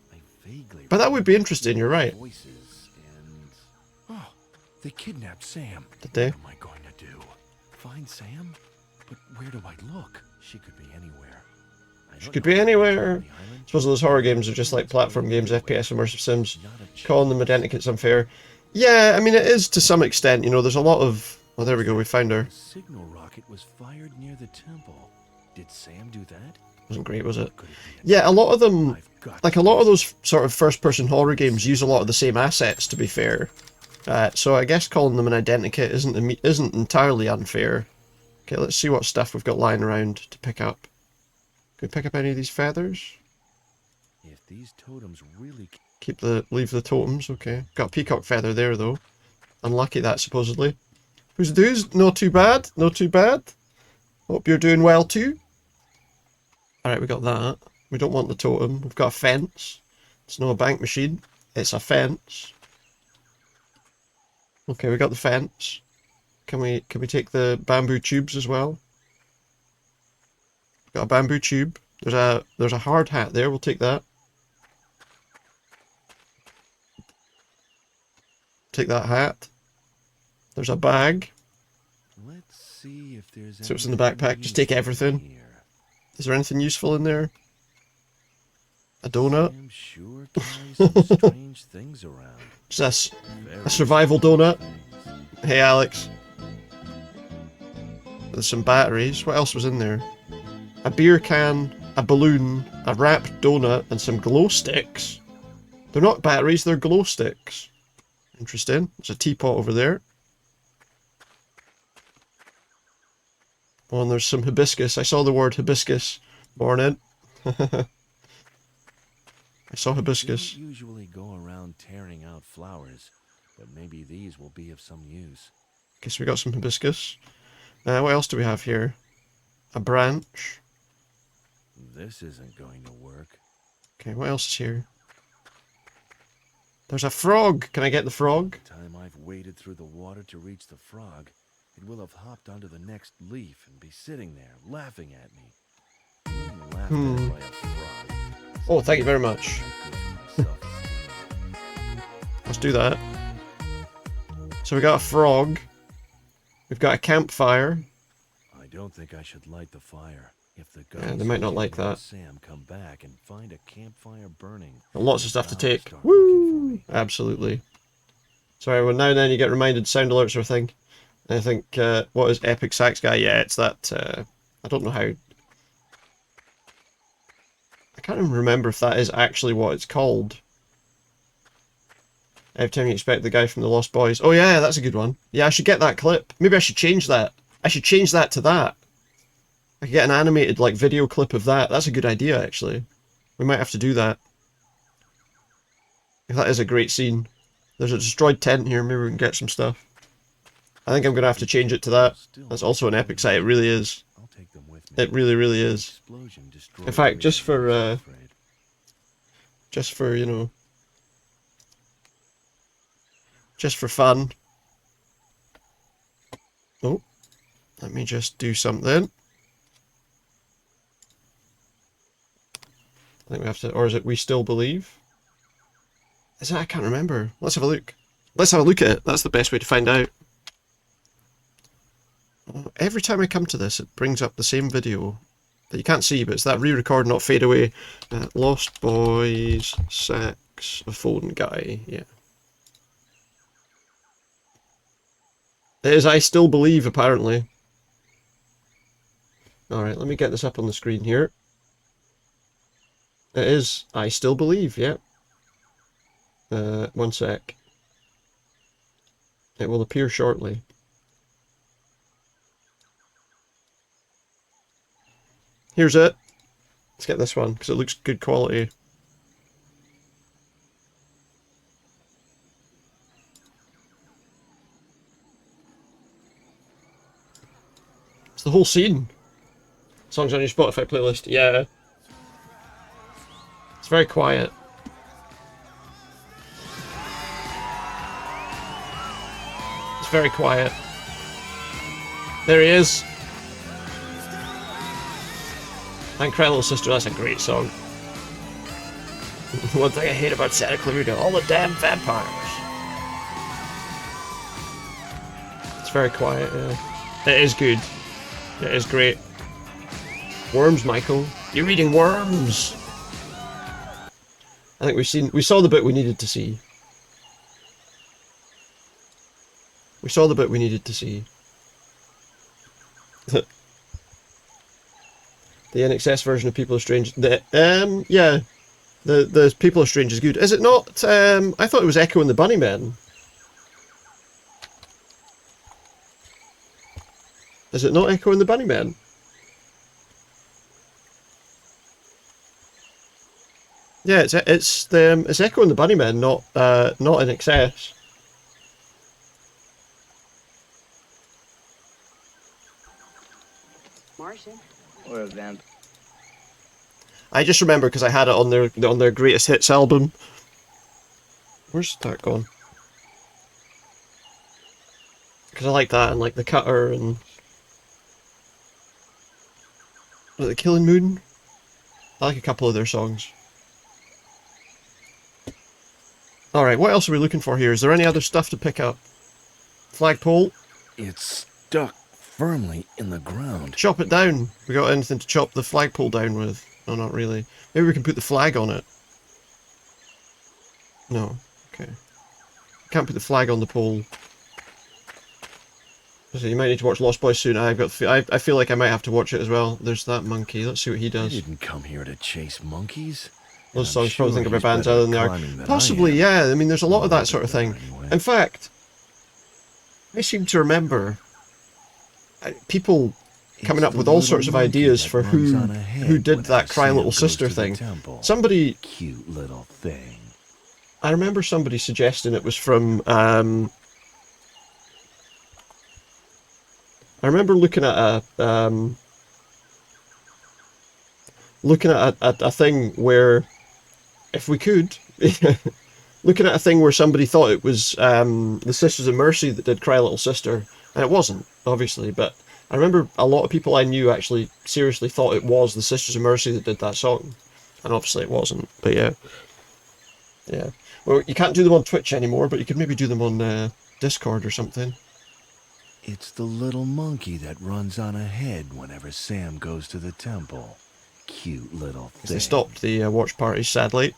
But that would be interesting, you're right. Voices and... Oh, they kidnapped Sam. Did they? What am I going to do? Find Sam? But where do I look? She could be anywhere. She could be anywhere. I suppose those horror games are just like platform games, FPS, immersive sims. Calling them identikits unfair. Yeah, I mean it is to some extent, you know, there's a lot of... Oh, there we go, we found her. The signal rocket was fired near the temple. Did Sam do that? Wasn't great, was it? Yeah, a lot of them, like a lot of those sort of first-person horror games use a lot of the same assets, to be fair. So I guess calling them an identikit isn't entirely unfair. Okay, let's see what stuff we've got lying around to pick up. Can we pick up any of these feathers? If these totems really Leave the totems, okay. Got a peacock feather there though. Unlucky that supposedly. Who's do's? Not too bad, not too bad. Hope you're doing well too. Alright, we got that. We don't want the totem. We've got a fence. It's not a bank machine. It's a fence. Okay, we got the fence. Can we take the bamboo tubes as well? Got a bamboo tube. There's a hard hat there, we'll take that. Take that hat. There's a bag. Let's see if there's See what's in the backpack. Just take everything. Is there anything useful in there? A donut? I'm sure carries some strange things around. Just a survival donut. Hey Alex. There's some batteries. What else was in there? A beer can, a balloon, a wrapped donut, and some glow sticks. They're not batteries, they're glow sticks. Interesting. There's a teapot over there. Oh, and there's some hibiscus. I saw the word hibiscus. Morning. I saw hibiscus. We don't usually go around tearing out flowers, but maybe these will be of some use. Okay, so we got some hibiscus. What else do we have here? A branch. This isn't going to work. Okay, what else is here? There's a frog! Can I get the frog? By the time I've waded through the water to reach the frog, it will have hopped onto the next leaf and be sitting there, laughing at me. Being laughed at by a frog. Oh, thank you very much. Let's do that. So we got a frog. We've got a campfire. I don't think I should light the fire. If the Yeah, they might not like that. Sam come back and find a campfire burning. And lots of stuff to take. Woo! Absolutely. Sorry, well now and then you get reminded sound alerts are a thing. And I think, what is Epic Sax Guy? Yeah, it's that, I don't know how... I can't even remember if that is actually what it's called. Every time you expect the guy from the Lost Boys. Oh yeah, that's a good one. Yeah, I should get that clip. Maybe I should change that. I should change that to that. I could get an animated, like, video clip of that. That's a good idea, actually. We might have to do that. That is a great scene. There's a destroyed tent here. Maybe we can get some stuff. I think I'm going to have to change it to that. That's also an epic site. It really is. It really, really is. In fact, just for, you know... just for fun. Oh. Let me just do something. I think we have to, or is it we still believe? Is it? I can't remember. Let's have a look. Let's have a look at it. That's the best way to find out. Every time I come to this, it brings up the same video that you can't see, but it's that re-record, not fade away. Lost Boys, saxophone guy. Yeah. It is I Still Believe, apparently. Alright, let me get this up on the screen here. It is I Still Believe, yeah. One sec. It will appear shortly. Here's it. Let's get this one, because it looks good quality. It's the whole scene. Songs on your Spotify playlist, yeah. It's very quiet. It's very quiet. There he is. And Cry Little Sister, that's a great song. One thing I hate about Santa Clarita, all the damn vampires. It's very quiet, yeah. It is good. It is great. Worms, Michael. You're eating worms! I think we saw the bit we needed to see. We saw the bit we needed to see. The NXS version of People Are Strange. Yeah. The People Are Strange is good. Is it not? I thought it was Echo and the Bunnymen. Is it not Echo and the Bunnymen? Yeah, it's Echo and the Bunnymen, not in excess. Martian or a vamp? I just remember because I had it on their greatest hits album. Where's that gone? Because I like that and like the Cutter and the Killing Moon. I like a couple of their songs. Alright, what else are we looking for here? Is there any other stuff to pick up? Flagpole? It's stuck firmly in the ground. Chop it down. We got anything to chop the flagpole down with? No, not really. Maybe we can put the flag on it. No. Okay. Can't put the flag on the pole. So you might need to watch Lost Boys soon. I feel like I might have to watch it as well. There's that monkey. Let's see what he does. I didn't come here to chase monkeys. Those songs probably think about bands other than they are. Possibly, yeah. I mean, there's a lot of that sort of thing. In fact, I seem to remember people coming up with all sorts of ideas for who did that Cry Little Sister thing. Somebody... Cute little thing. I remember somebody suggesting it was from... I remember looking at a thing where, if we could, looking at a thing where somebody thought it was the Sisters of Mercy that did Cry Little Sister, and it wasn't, obviously, but I remember a lot of people I knew actually seriously thought it was the Sisters of Mercy that did that song, and obviously it wasn't, but yeah. Yeah. Well, you can't do them on Twitch anymore, but you could maybe do them on Discord or something. It's the little monkey that runs on ahead whenever Sam goes to the temple. Cute little thing. They stopped the watch parties, sadly.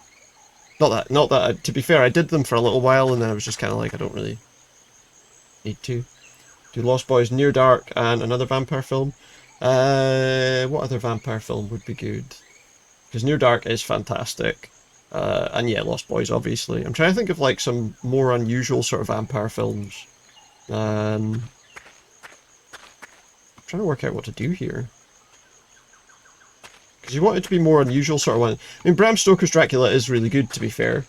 Not that. To be fair, I did them for a little while, and then I was just kind of like, I don't really need to. Do Lost Boys, Near Dark, and another vampire film. What other vampire film would be good? Because Near Dark is fantastic. And yeah, Lost Boys, obviously. I'm trying to think of like some more unusual sort of vampire films. I'm trying to work out what to do here. Because you want it to be more unusual sort of one. I mean, Bram Stoker's Dracula is really good, to be fair.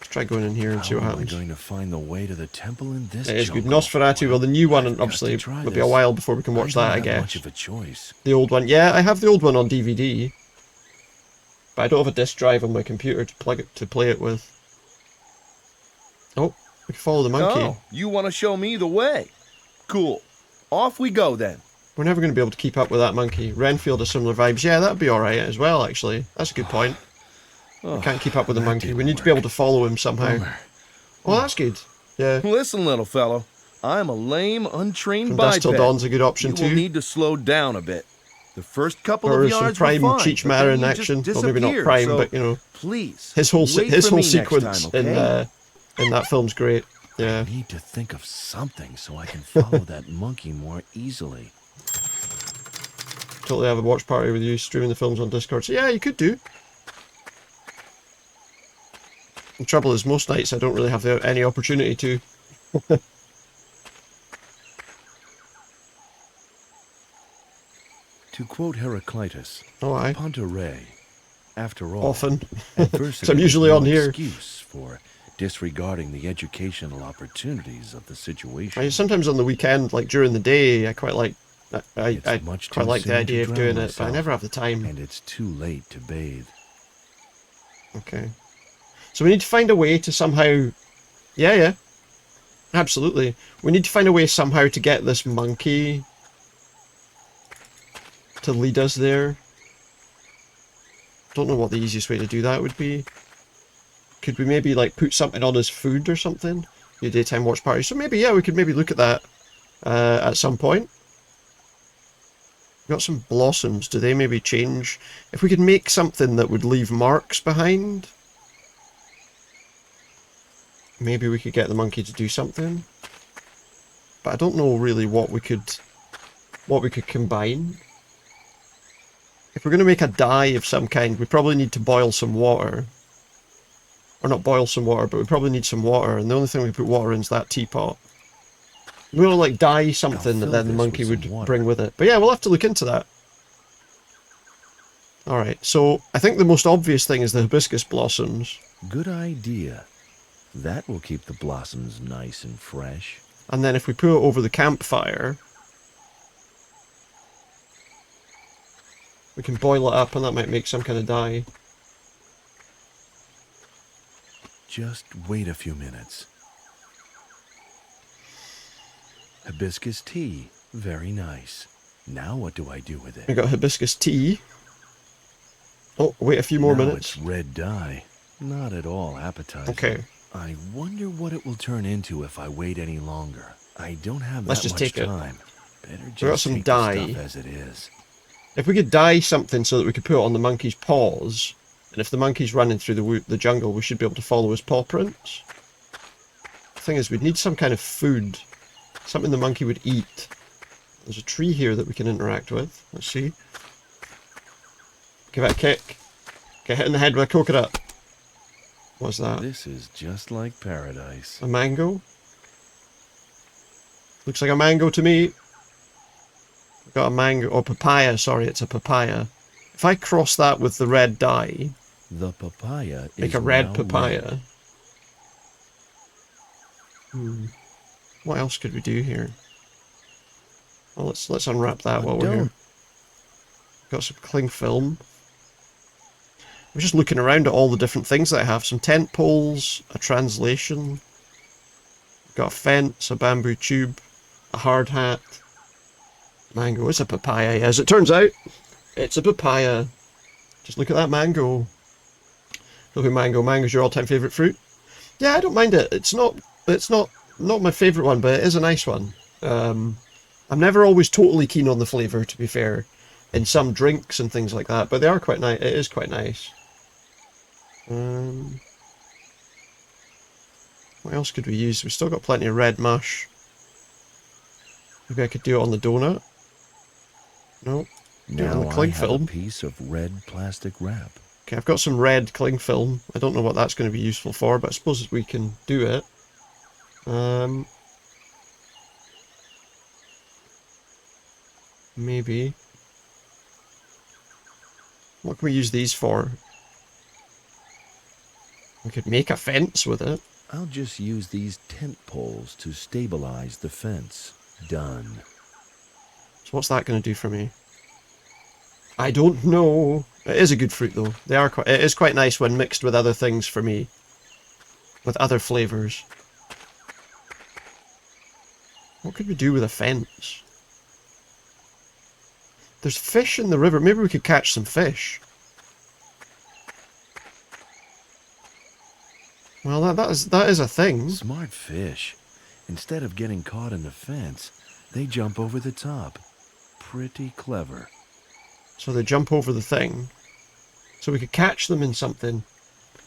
Let's try going in here and see what happens. How am I going to find the way to the temple in this It is good. Nosferatu, well, the new one, obviously, will be a while before we can watch that, I guess. Much of a choice. The old one. Yeah, I have the old one on DVD. But I don't have a disc drive on my computer to play it with. Oh, we can follow the monkey. Oh, you want to show me the way? Cool. Off we go then. We're never going to be able to keep up with that monkey. Renfield has similar vibes. Yeah, that'd be alright as well, actually. That's a good point. We can't keep up with the monkey. We need to be able to follow him somehow. Oh, that's good. Yeah. Listen, little fellow. I'm a lame, untrained From biped. Dusk Till Dawn's a good option you too. will need to slow down a bit. The first couple Or of some yards prime were fine, Cheech but Marin then you action. just Well, maybe not disappeared, prime, so but you know, please, his whole wait for me next sequence time, okay? in that film's great. Yeah. I need to think of something so I can follow that monkey more easily. Totally have a watch party with you streaming the films on Discord. So yeah, you could do. The trouble is, most nights I don't really have any opportunity to. To quote Heraclitus, aye. Ponta Re, after all, Often. adversity So I'm usually is on no here. excuse for disregarding the educational opportunities of the situation. Sometimes on the weekend, like during the day, I quite like. I quite like the idea of doing it, but I never have the time. And it's too late to bathe. Okay. So we need to find a way to somehow... Yeah. Absolutely. We need to find a way somehow to get this monkey to lead us there. Don't know what the easiest way to do that would be. Could we maybe like put something on his food or something? Your daytime watch party. So maybe, yeah, we could maybe look at that at some point. We've got some blossoms. Do they maybe change? If we could make something that would leave marks behind, maybe we could get the monkey to do something. But I don't know really what we could combine. if we're going to make a dye of some kind, we probably need to boil some water. Or not boil some water, but we probably need some water, and the only thing we put water in is that teapot. We want to like dye something that then the monkey would bring with it. But yeah, we'll have to look into that. Alright, so I think the most obvious thing is the hibiscus blossoms. Good idea. That will keep the blossoms nice and fresh. And then if we put it over the campfire, we can boil it up and that might make some kind of dye. Just wait a few minutes. Hibiscus tea. Very nice. Now what do I do with it? We got hibiscus tea. Oh, wait a few more minutes. It's red dye. Not at all appetizing. Okay. I wonder what it will turn into if I wait any longer. I don't have Let's that just much take time. Better We got just some take dye. the stuff as it is. If we could dye something so that we could put it on the monkey's paws, and if the monkey's running through the jungle, we should be able to follow his paw prints. The thing is, we'd need some kind of food. Something the monkey would eat. There's a tree here that we can interact with. Let's see. Give it a kick. Get hit in the head with a coconut. What's that? This is just like paradise. A mango? Looks like a mango to me. We've got a mango, or papaya, sorry, it's a papaya. If I cross that with the red dye... The papaya make is a red now papaya. red. What else could we do here? Well, let's unwrap that while we're here. Got some cling film. We're just looking around at all the different things that I have. Some tent poles, a translation. Got a fence, a bamboo tube, a hard hat. Mango. It's a papaya, as it turns out. It's a papaya. Just look at that mango. Look at mango. Mango's your all-time favourite fruit? Yeah, I don't mind it. It's not my favourite one, but it is a nice one. I'm never always totally keen on the flavour, to be fair, in some drinks and things like that, but they are quite nice. It is quite nice. What else could we use? We've still got plenty of red mush. Maybe I could do it on the donut. No. Do it on Now the I cling have film. a piece of red plastic wrap. Okay, I've got some red cling film. I don't know what that's going to be useful for, but I suppose we can do it. Maybe. What can we use these for? We could make a fence with it. I'll just use these tent poles to stabilize the fence. Done. So what's that going to do for me? I don't know. It is a good fruit though. It is quite nice when mixed with other things for me. With other flavours. What could we do with a fence? There's fish in the river. Maybe we could catch some fish. Well, that is a thing. Smart fish. Instead of getting caught in the fence, they jump over the top. Pretty clever. So they jump over the thing. So we could catch them in something.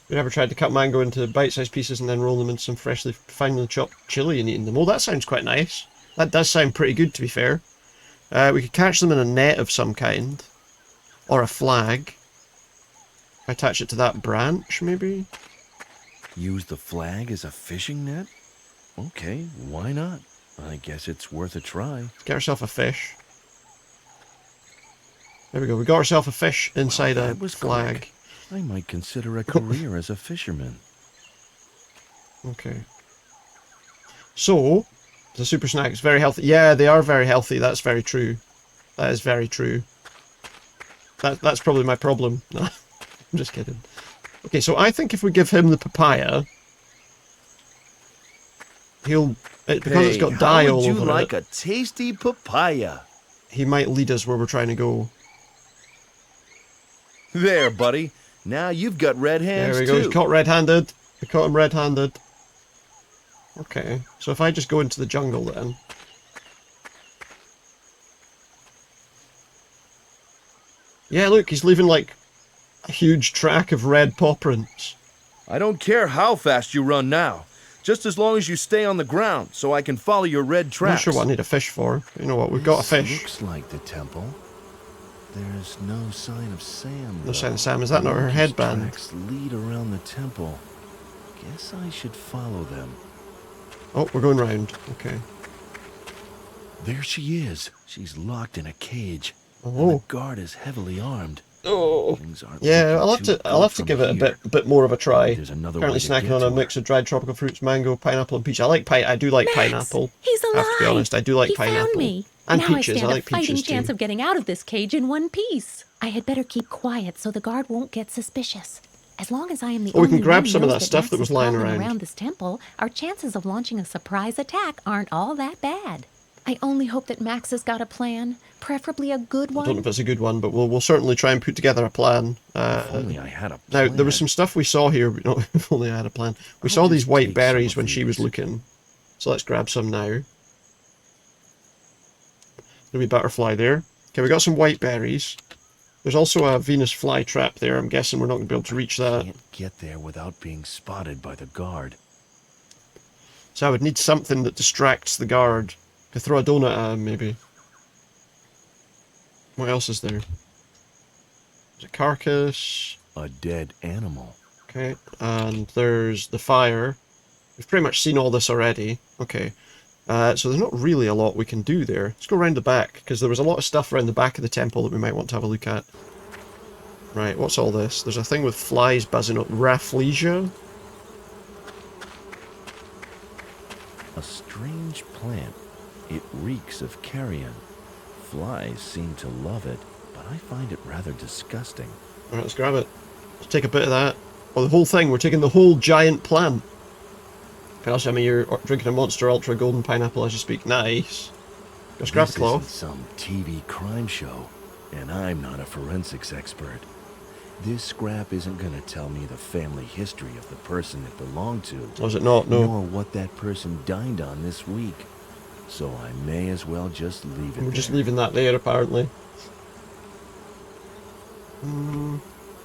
We never tried to cut mango into bite-sized pieces and then roll them in some freshly finely chopped chili and eating them. Oh, that sounds quite nice. That does sound pretty good, to be fair. We could catch them in a net of some kind. Or a flag. Attach it to that branch, maybe? Use the flag as a fishing net? Okay, why not? I guess it's worth a try. Get ourselves a fish. There we go. We got ourselves a fish inside a flag. Quick. I might consider a career as a fisherman. Okay. So, the super snack is very healthy. Yeah, they are very healthy. That's very true. That is very true. That's probably my problem. No, I'm just kidding. Okay, so I think if we give him the papaya, because it's got dye all over it. How would you like a tasty papaya? He might lead us where we're trying to go. There, buddy. Now you've got red hands, There we go. too. He's caught red-handed. We caught him red-handed. Okay, so if I just go into the jungle then. Yeah, look, he's leaving like a huge track of red paw prints. I don't care how fast you run now. Just as long as you stay on the ground so I can follow your red I'm not tracks. sure what I need a fish for. You know what, we've got a fish. Looks like the temple. There's no sign of Sam. No sign of Sam. Is that not her Monkey's headband? Tracks lead around the temple. Guess I should follow them. Oh, we're going round. Okay. There she is. She's locked in a cage. Oh. And the guard is heavily armed. Oh. Yeah, I'll have to give it a bit more of a try. Currently snacking on a mix of dried tropical fruits, mango, pineapple, and peach. I do like pineapple. He's alive. I have to be honest, I do like he pineapple. Found me. And now peaches. I stand like a fighting peaches chance too. of getting out of this cage in one piece. I had better keep quiet so the guard won't get suspicious. As long as I am the we only can grab one who some of knows that stuff Max that was is lying prowling around. this temple, our chances of launching a surprise attack aren't all that bad. I only hope that Max has got a plan, preferably a good I one. don't know if it's a good one, but we'll certainly try and put together a plan. If only I had a Now, plan. there was some stuff we saw here. No, if only I had a plan. We saw these white berries when she was looking. So let's grab some now. There'll be butterfly there. Okay, we got some white berries. There's also a Venus flytrap there. I'm guessing we're not going to be able to reach that. Can't get there without being spotted by the guard. So I would need something that distracts the guard. Could throw a donut at him, maybe. What else is there? There's a carcass. A dead animal. Okay, and there's the fire. We've pretty much seen all this already. Okay, so there's not really a lot we can do there. Let's go around the back, because there was a lot of stuff around the back of the temple that we might want to have a look at. Right, what's all this? There's a thing with flies buzzing up. Rafflesia? A strange plant. It reeks of carrion. Flies seem to love it, but I find it rather disgusting. Alright, let's grab it. Let's take a bit of that. Oh, the whole thing. We're taking the whole giant plant. I mean, you're drinking a Monster Ultra Golden Pineapple as you speak. Nice. Let's grab a This claw. isn't some TV crime show, and I'm not a forensics expert. This scrap isn't going to tell me the family history of the person it belonged to. Oh, is it not? No. Nor what that person dined on this week. So I may as well just leave it We're there. just leaving that there, apparently.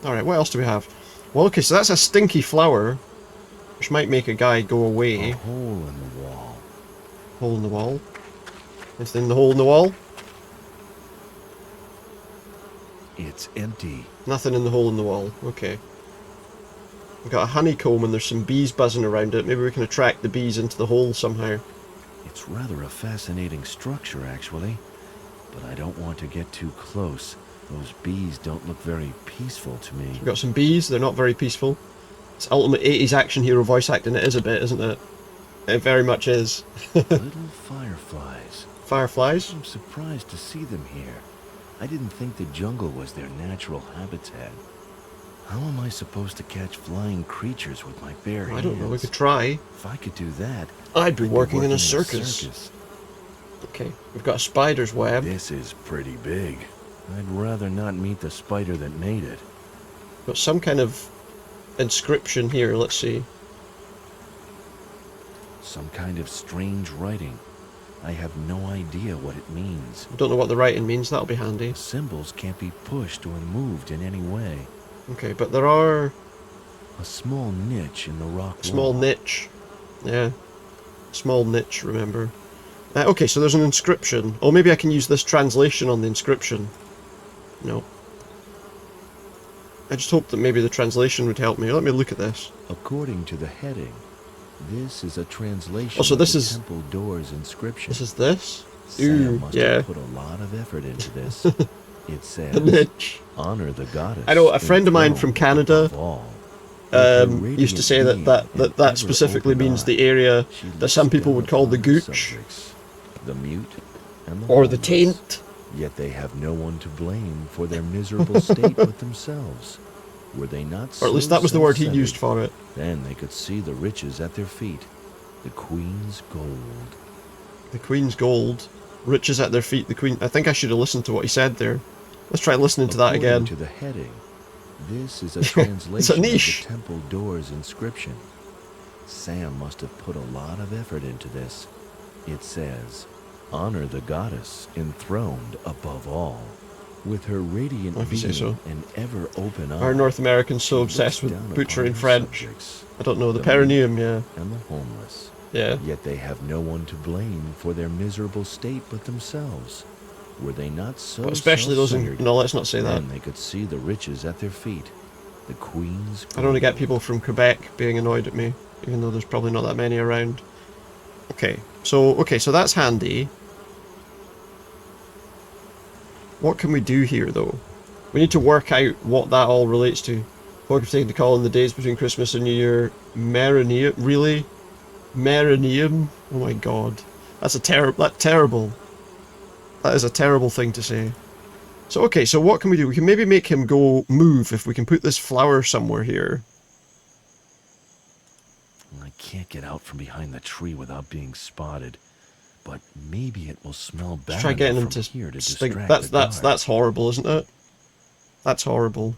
Alright, what else do we have? Well, okay, so that's a stinky flower, which might make a guy go away. A hole in the wall. Hole in the wall? Anything in the hole in the wall? It's empty. Nothing in the hole in the wall. Okay. We've got a honeycomb and there's some bees buzzing around it. Maybe we can attract the bees into the hole somehow. It's rather a fascinating structure, actually. But I don't want to get too close. Those bees don't look very peaceful to me. We've got some bees. They're not very peaceful. It's ultimate 80s action hero voice acting. It is a bit, isn't it? It very much is. Little fireflies. Fireflies? I'm surprised to see them here. I didn't think the jungle was their natural habitat. How am I supposed to catch flying creatures with my bare hands? I don't know. We could try. If I could do that, I'd be working in a circus. Okay, we've got a spider's web. This is pretty big. I'd rather not meet the spider that made it. Got some kind of inscription here. Let's see. Some kind of strange writing. I have no idea what it means. I don't know what the writing means. That'll be handy. The symbols can't be pushed or moved in any way. Okay, but there are... A small niche in the rock wall. Small niche. Yeah. Small niche, remember. Okay, so there's an inscription. Oh, maybe I can use this translation on the inscription. No. I just hope that maybe the translation would help me. Let me look at this. According to the heading, this is a translation Oh, so this of the is... temple door's inscription. This is this? Sam must yeah. have put a lot of effort into this. It says, niche. honor the goddess. I know a friend of mine from Canada used to say that specifically means the area that some people would call the gooch. The mute and the or the homeless. taint. Yet they have no one to blame for their miserable state but themselves. Were they not Or at least that was the word he used for it. Then they could see the riches at their feet. The Queen's gold. The Queen's gold. Riches at their feet. The Queen... I think I should have listened to what he said there. Let's try listening to that again. According to the heading, this is a translation of the temple door's inscription. Sam must have put a lot of effort into this. It says, honor the goddess enthroned above all. With her radiant being and ever open eyes. Our North Americans so obsessed with butchering French. I don't know, the perineum, yeah. And the homeless. Yeah. Yet they have no one to blame for their miserable state but themselves. Were they not so But especially those in... self-centered, No, let's not say that. then they could see the riches at their feet. The Queen's I don't want to get people from Quebec being annoyed at me, even though there's probably not that many around. Okay, so that's handy. What can we do here, though? We need to work out what that all relates to. Folk have taken to call in the days between Christmas and New Year Merineum. Really? Merineum? Oh my god. That's terrible. That is a terrible thing to say. So, okay, so what can we do? We can maybe make him go move if we can put this flower somewhere here. I can't get out from behind the tree without being spotted. But maybe it will smell bad. Let's try getting him to here to stink. distract the guard. That's horrible, isn't it? That's horrible.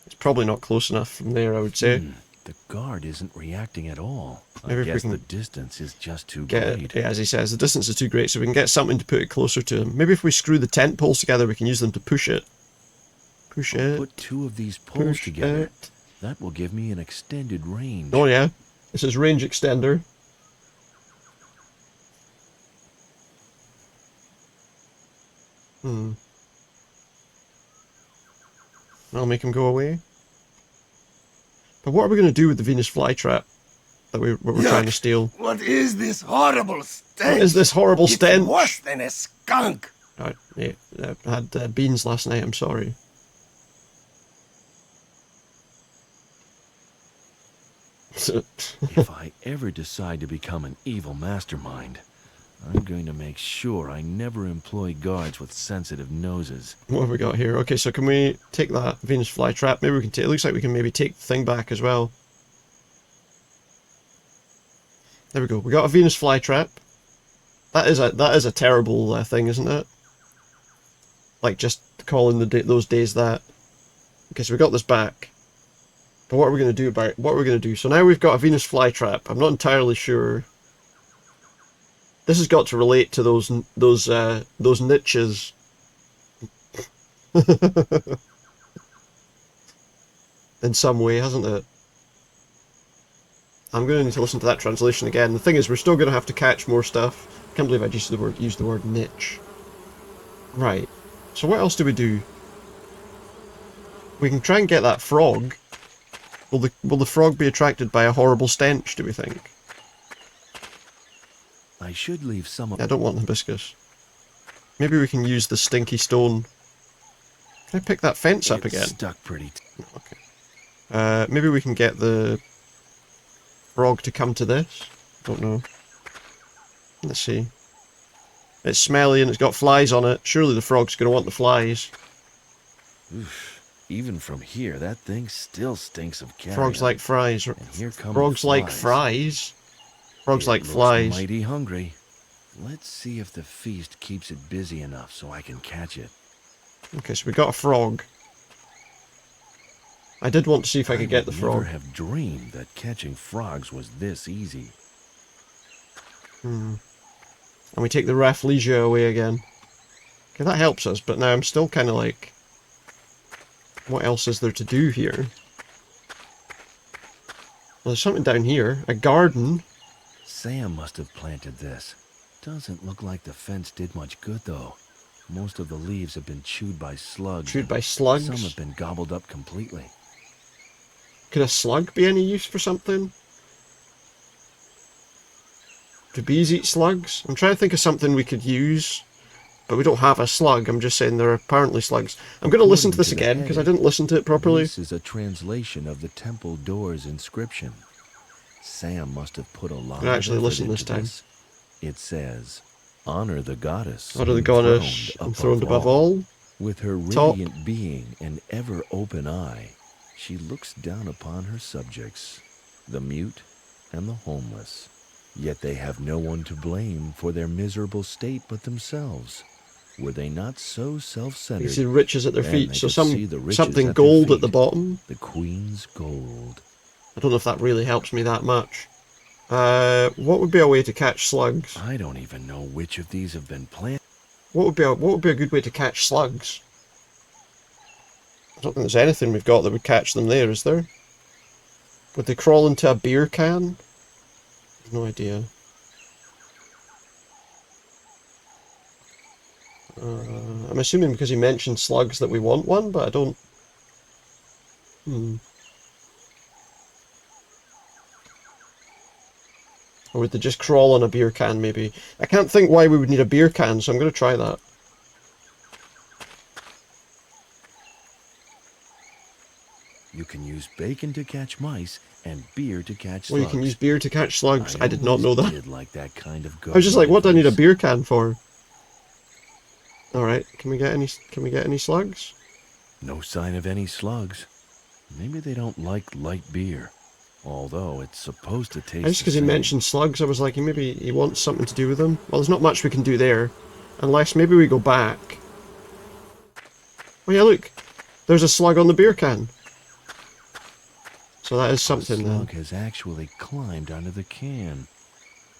It's probably not close enough from there, I would say. The guard isn't reacting at all. Maybe I if we guess can the distance is just too get great. it, yeah, as he says, the distance is too great, so we can get something to put it closer to him. Maybe if we screw the tent poles together, we can use them to push it. Push it. Put two of these poles Push together. it. That will give me an extended range. Oh yeah, this is range extender. I'll make him go away. But what are we going to do with the Venus flytrap that we're trying to steal? What is this horrible stench? What is this horrible stench? It's worse than a skunk. Yeah, I had beans last night, I'm sorry. If I ever decide to become an evil mastermind, I'm going to make sure I never employ guards with sensitive noses. What have we got here? Okay, so can we take that Venus flytrap? Maybe we can take... It looks like we can maybe take the thing back as well. There we go. We got a Venus flytrap. That is a terrible thing, isn't it? Like, just calling those days that. Okay, so we got this back. But what are we going to do about it? What are we going to do? So now we've got a Venus flytrap. I'm not entirely sure. This has got to relate to those niches. In some way, hasn't it? I'm going to need to listen to that translation again. The thing is, we're still going to have to catch more stuff. I can't believe I just used the word niche. Right. So what else do we do? We can try and get that frog. Will the frog be attracted by a horrible stench, do we think? I should leave some of... I don't want hibiscus. Maybe we can use the stinky stone. Can I pick that fence up again? Stuck pretty... Okay. Maybe we can get the frog to come to this. Don't know. Let's see. It's smelly and it's got flies on it. Surely the frog's going to want the flies. Oof. Even from here, that thing still stinks of carrion. Frogs like fries. And here come Frogs like fries? Frogs like flies. Mighty hungry. Let's see if the feast keeps it busy enough so I can catch it. Okay, so we got a frog. I did want to see if I could get the frog. I would never have dreamed that catching frogs was this easy. And we take the rafflesia away again. Okay, that helps us, but now I'm still kind of like... What else is there to do here? Well, there's something down here. A garden. Sam must have planted this. Doesn't look like the fence did much good, though. Most of the leaves have been chewed by slugs. Chewed by slugs? Some have been gobbled up completely. Could a slug be any use for something? Do bees eat slugs? I'm trying to think of something we could use. But we don't have a slug. I'm just saying there are apparently slugs. I'm going to listen to this again, because I didn't listen to it properly. This is a translation of the temple door's inscription. Sam must have put a lot of actually effort listen into this time. It says, honor the goddess. Honor the goddess enthroned above all. With her radiant being and ever open eye, she looks down upon her subjects, the mute and the homeless. Yet they have no one to blame for their miserable state but themselves. Were they not so self-centered? You see riches at their feet, so something something gold at the bottom. The Queen's gold. I don't know if that really helps me that much. What would be a way to catch slugs? I don't even know which of these have been planted. What would be a good way to catch slugs? I don't think there's anything we've got that would catch them there, is there? Would they crawl into a beer can? No idea. I'm assuming because he mentioned slugs that we want one, but I don't... Or would they just crawl on a beer can, maybe? I can't think why we would need a beer can, so I'm going to try that. You can use bacon to catch mice and beer to catch slugs. Well, you can use beer to catch slugs. I did not know that. Did like that kind of I was just like, what do I need a beer can for? Alright, can we get any slugs? No sign of any slugs. Maybe they don't like light beer. Although it's supposed to taste Just because he mentioned slugs, I was like, maybe he wants something to do with them. Well, there's not much we can do there. Unless maybe we go back. Oh yeah, look. There's a slug on the beer can. So that is something then. The slug has actually climbed under the can.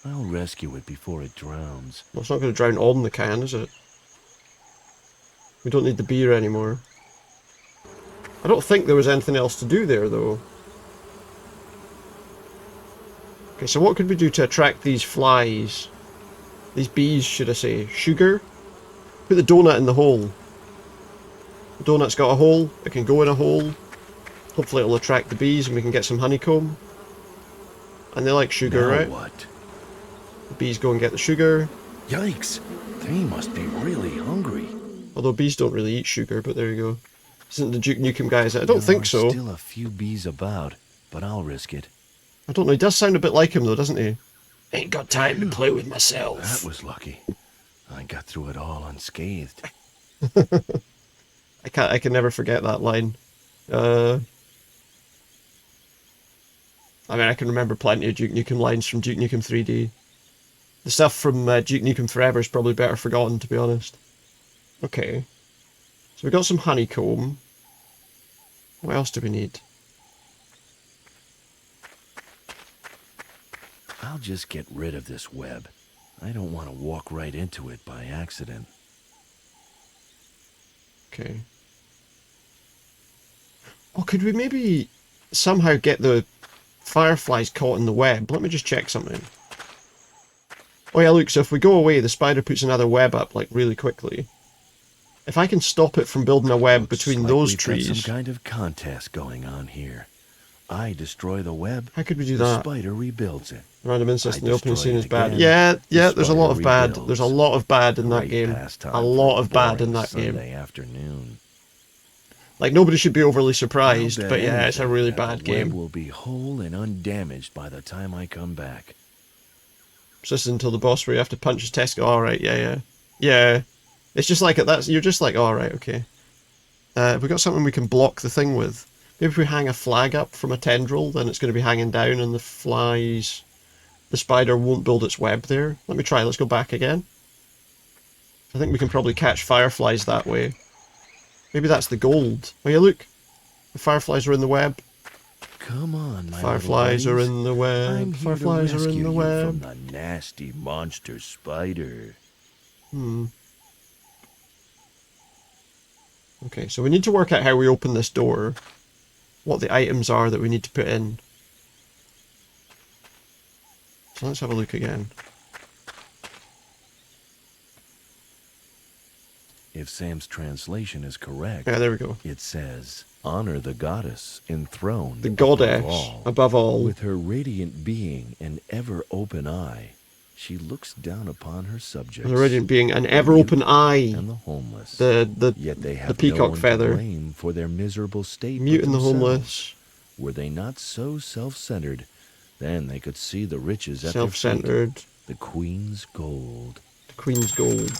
I'll rescue it before it drowns. Well, it's not going to drown on the can, is it? We don't need the beer anymore. I don't think there was anything else to do there, though. Okay, so what could we do to attract these flies? These bees, should I say. Sugar? Put the donut in the hole. The donut's got a hole. It can go in a hole. Hopefully it'll attract the bees and we can get some honeycomb. And they like sugar, now right? What? The bees go and get the sugar. Yikes! They must be really hungry. Although bees don't really eat sugar, but there you go. Isn't the Duke Nukem guy? I don't think so. Still a few bees about, but I'll risk it. I don't know. He does sound a bit like him, though, doesn't he? Ain't got time to play with myself. That was lucky. I got through it all unscathed. I can never forget that line. I mean, I can remember plenty of Duke Nukem lines from Duke Nukem 3D. The stuff from Duke Nukem Forever is probably better forgotten, to be honest. Okay. So we got some honeycomb. What else do we need? I'll just get rid of this web. I don't want to walk right into it by accident. Okay. Oh, could we maybe somehow get the fireflies caught in the web? Let me just check something. Oh yeah, look, so if we go away, the spider puts another web up, like, really quickly. If I can stop it from building a web between those trees... Got some kind of contest going on here. I destroy the web. How could we do the that? spider rebuilds it. Random incest in the opening scene is bad. Again, Yeah, there's a lot of bad. rebuilds. There's a lot of bad in that game. A lot of bad in that Sunday game. afternoon. Like, nobody should be overly surprised, but yeah, it's a really bad The game. web will be whole and undamaged by the time I come back. So this is until the boss where you have to punch his testicle. Alright, yeah. Yeah. It's just like, you're just like, alright, okay. Have we got something we can block the thing with? Maybe if we hang a flag up from a tendril, then it's going to be hanging down and the flies... The spider won't build its web there. Let me try, let's go back again. I think we can probably catch fireflies that way. Maybe that's the gold. Oh yeah, look. The fireflies are in the web. Come on, my Fireflies are in the web. I'm here Fireflies to are rescue in the you web. from the nasty monster spider. Okay, so we need to work out how we open this door. What the items are that we need to put in. So let's have a look again. If Sam's translation is correct, Yeah, there we go. it says, honor the goddess enthroned The goddess, above all. With her radiant being and ever-open eye, she looks down upon her subjects. The radiant being an ever-open eye. And the homeless. Yet they have the peacock no one feather. To blame for their miserable state. Mute and the themselves. homeless. Were they not so self-centered, then they could see the riches at their Self-centered. feet. The Queen's gold. The Queen's gold.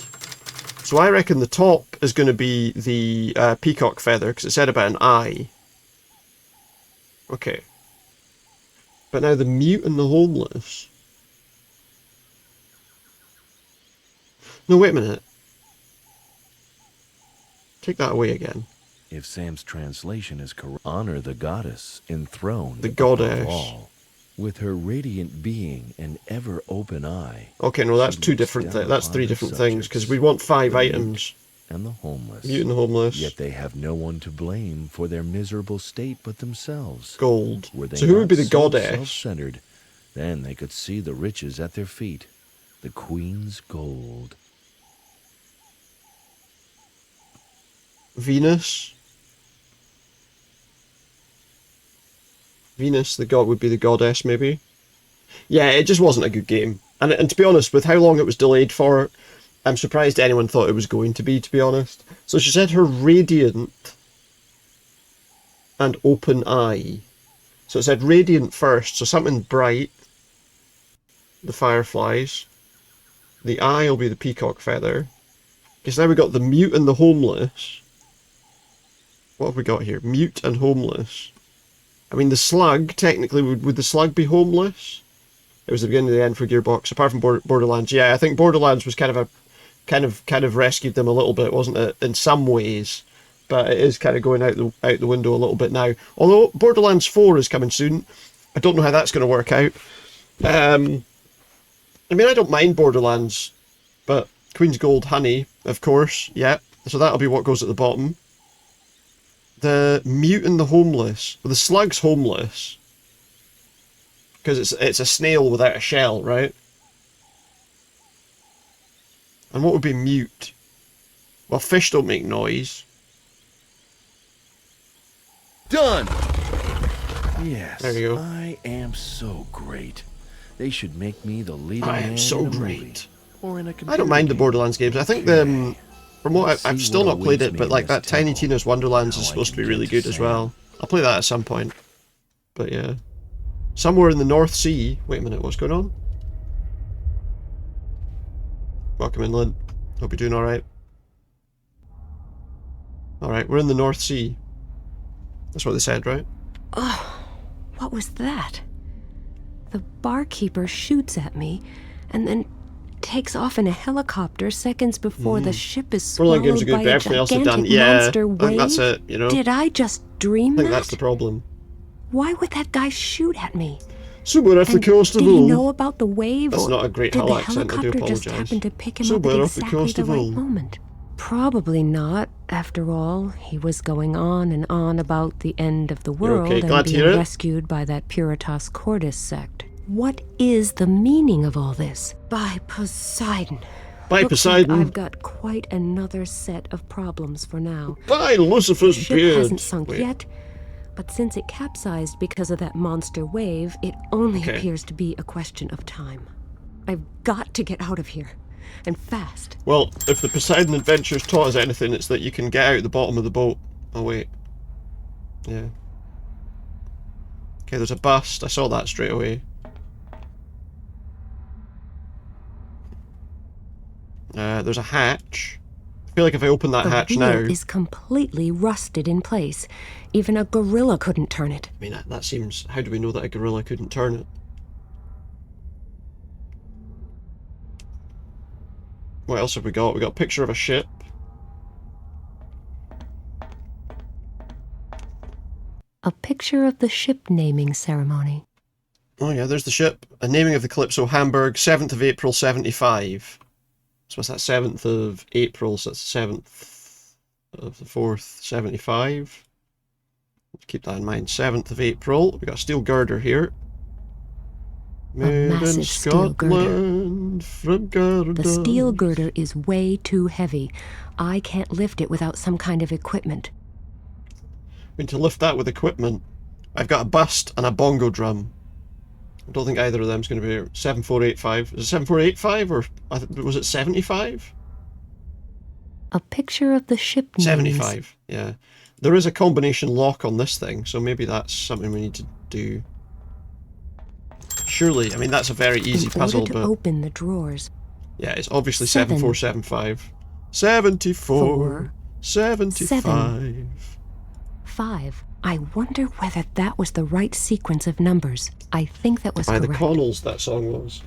So I reckon the top is going to be the peacock feather, because it said about an eye. Okay. But now the mute and the homeless. No, wait a minute. Take that away again. If Sam's translation is correct, honor the goddess enthroned The goddess. above all, with her radiant being and ever-open eye. Okay, no, that's she two looks different down things. That's upon three her different things, because subjects, we want 5 the mute items. And the homeless. Mute and the homeless. Yet they have no one to blame for their miserable state but themselves. Gold. Were they So who would not be the so goddess? self-centered, then they could see the riches at their feet. The Queen's gold. Venus. Venus, the god, would be the goddess, maybe. Yeah, it just wasn't a good game. And to be honest, with how long it was delayed for, I'm surprised anyone thought it was going to be honest. So she said her Radiant and Open Eye. So it said Radiant first, so something bright. The fireflies. The eye will be the peacock feather. Because now we got the mute and the homeless. What have we got here? Mute and homeless. I mean, the slug, technically, would the slug be homeless? It was the beginning of the end for Gearbox, apart from Borderlands. Yeah, I think Borderlands was kind of rescued them a little bit, wasn't it? In some ways, but it is kind of going out the window a little bit now. Although Borderlands 4 is coming soon, I don't know how that's going to work out. I mean, I don't mind Borderlands, but Queen's Gold Honey, of course, yeah. So that'll be what goes at the bottom. The mute and the homeless. Well, the slug's homeless. Because it's a snail without a shell, right? And what would be mute? Well, fish don't make noise. Done! Yes, there you go. I am so great. They should make me the leading I man am so in a great. movie, or in a I don't mind the Borderlands games. I think the from what I've still not played it, but like that Tiny Tina's Wonderlands is supposed to be really good as well. I'll play that at some point. But yeah. Somewhere in the North Sea. Wait a minute, what's going on? Welcome in, Lynn. Hope you're doing alright. Alright, we're in the North Sea. That's what they said, right? Oh, what was that? The barkeeper shoots at me and then takes off in a helicopter seconds before the ship is swallowed games are good, by but a everything else they've gigantic done. Yeah, monster I think that's wave. it, you know? Did I just dream I think that? that's the problem. Why would that guy shoot at me? Somewhere off the coast of Did he Ulm. know about the wave? That's or not a great did Hull the accent, I do helicopter just apologise. happen to pick him Somewhere up at off the exactly coast the of right Ulm. moment? Probably not. After all, he was going on and on about the end of the world okay? Glad and to being hear it. rescued by that Puritas Cordis sect. What is the meaning of all this? By Poseidon. By Looks Poseidon. Like I've got quite another set of problems for now. By Lucifer's The ship beard. hasn't sunk Wait. yet, but since it capsized because of that monster wave, it only Okay. appears to be a question of time. I've got to get out of here, and fast. Well, if the Poseidon Adventures taught us anything, it's that you can get out the bottom of the boat. Oh, wait. Yeah. Okay, there's a bust. I saw that straight away. There's a hatch. I feel like if I open that hatch The now... wheel is completely rusted in place. Even a gorilla couldn't turn it. I mean, that seems... How do we know that a gorilla couldn't turn it? What else have we got? We got a picture of a ship. A picture of the ship naming ceremony. Oh yeah, there's the ship. A naming of the Calypso Hamburg, 7th of April, 75. So what's that, 7th of April, so that's 7th of the 4th, 75. Let's keep that in mind. 7th of April. We got a steel girder here. Made in massive steel girder. Scotland from Garda. The steel girder is way too heavy. I can't lift it without some kind of equipment. I mean, to lift that with equipment, I've got a bust and a bongo drum. I don't think either of them's going to be here. 7485. Is it 7485 or was it 75? A picture of the ship names. 75, yeah. There is a combination lock on this thing, so maybe that's something we need to do. Surely, I mean, that's a very easy puzzle, In order to but... open the drawers. Yeah, it's obviously 7. 7475. 74. 4. 75. 5. I wonder whether that was the right sequence of numbers. I think that was By the correct. Connells, that song was.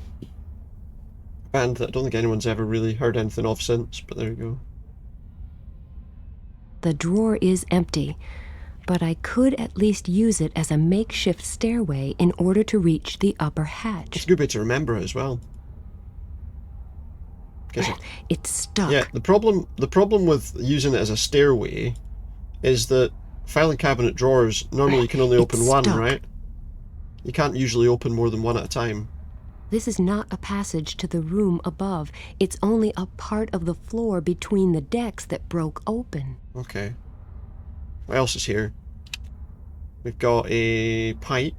Band that I don't think anyone's ever really heard anything of since, but there you go. The drawer is empty, but I could at least use it as a makeshift stairway in order to reach the upper hatch. It's a good way to remember it as well. It's stuck. Yeah, the problem with using it as a stairway is that filing cabinet drawers, normally you can only open one, stuck. right? You can't usually open more than one at a time. This is not a passage to the room above. It's only a part of the floor between the decks that broke open. Okay. What else is here? We've got a pipe.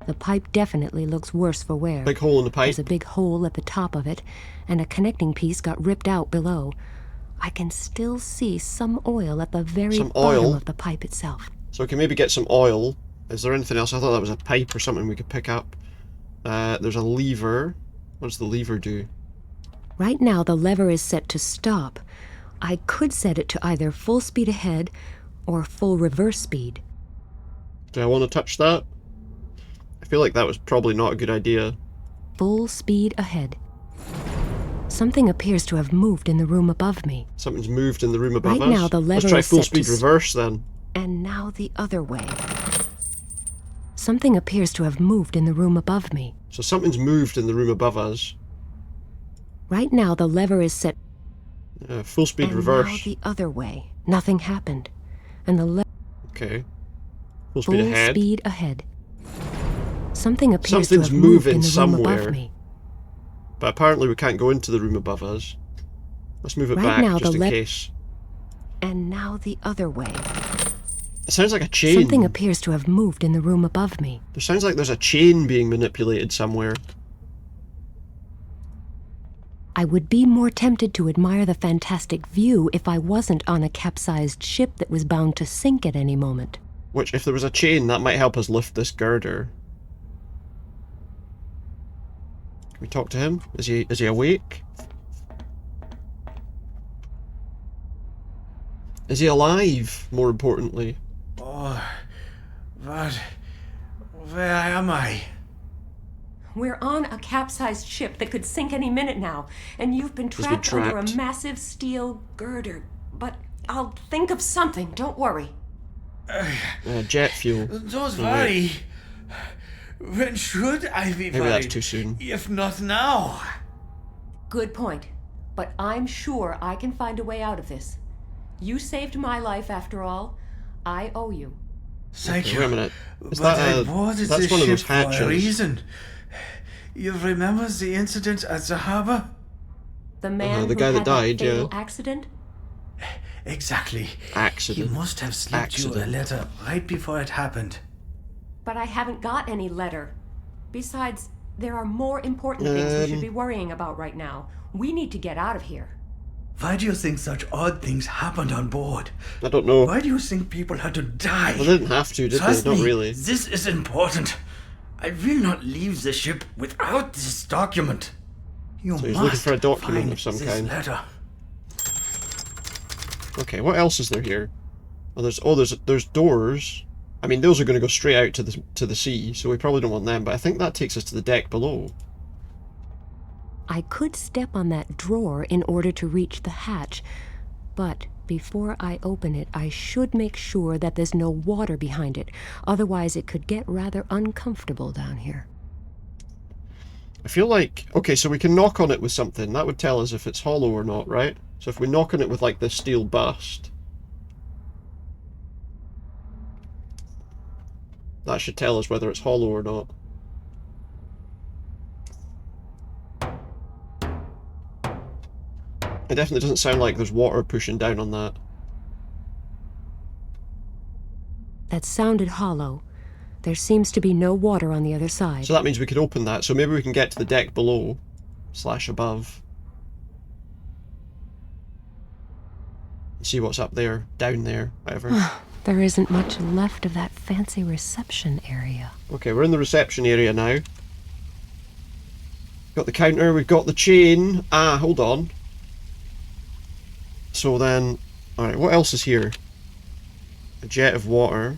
The pipe definitely looks worse for wear. Big hole in the pipe. There's a big hole at the top of it, and a connecting piece got ripped out below. I can still see some oil at the very bottom of the pipe itself. So we can maybe get some oil. Is there anything else? I thought that was a pipe or something we could pick up. There's a lever. What does the lever do? Right now the lever is set to stop. I could set it to either full speed ahead or full reverse speed. Do I want to touch that? I feel like that was probably not a good idea. Full speed ahead. Something appears to have moved in the room above me. Something's moved in the room above us? Right now the lever Let's try is full set speed to reverse then. And now the other way. Something appears to have moved in the room above me. So something's moved in the room above us. Right now the lever is set. Full speed and reverse. Now the other way. Nothing happened. And the lever. Okay. Full speed ahead. Full speed ahead. Something appears Something's to have moved moving in the somewhere. room above me. But apparently we can't go into the room above us. Let's move it Right back now just the in case. And now the other way. It sounds like a chain. Something appears to have moved in the room above me. There sounds like there's a chain being manipulated somewhere. I would be more tempted to admire the fantastic view if I wasn't on a capsized ship that was bound to sink at any moment. Which, if there was a chain, that might help us lift this girder. Can we talk to him? Is he awake? Is he alive, more importantly? Oh, but where am I? We're on a capsized ship that could sink any minute now, and you've been trapped under a massive steel girder. But I'll think of something, don't worry. Jet fuel. Don't worry. When should I be Maybe worried? that's too soon. If not now. Good point. But I'm sure I can find a way out of this. You saved my life after all. I owe you. Thank you. Wait a minute. But I boarded that's this one of those ship for a hatches. reason. You remember the incident at the harbor? The man the guy who that had died, that fatal yeah. accident? Exactly. Accident. He must have slipped you a letter right before it happened. But I haven't got any letter. Besides, there are more important things we should be worrying about right now. We need to get out of here. Why do you think such odd things happened on board? I don't know. Why do you think people had to die? Well, they didn't have to, did Trust they? Not me, really. This is important. I will not leave the ship without this document. You So he's must looking for a document find of some this kind. letter. Okay, what else is there here? There's doors. I mean, those are going to go straight out to the sea, so we probably don't want them. But I think that takes us to the deck below. I could step on that drawer in order to reach the hatch, but before I open it, I should make sure that there's no water behind it. Otherwise, it could get rather uncomfortable down here. I feel like... Okay, so we can knock on it with something. That would tell us if it's hollow or not, right? So if we knock on it with, like, this steel bust... that should tell us whether it's hollow or not. It definitely doesn't sound like there's water pushing down on that. That sounded hollow. There seems to be no water on the other side. So that means we could open that, so maybe we can get to the deck below. / above. See what's up there, down there, whatever. There isn't much left of that fancy reception area. Okay, we're in the reception area now. Got the counter, we've got the chain. Ah, hold on. So then... Alright, what else is here? A jet of water.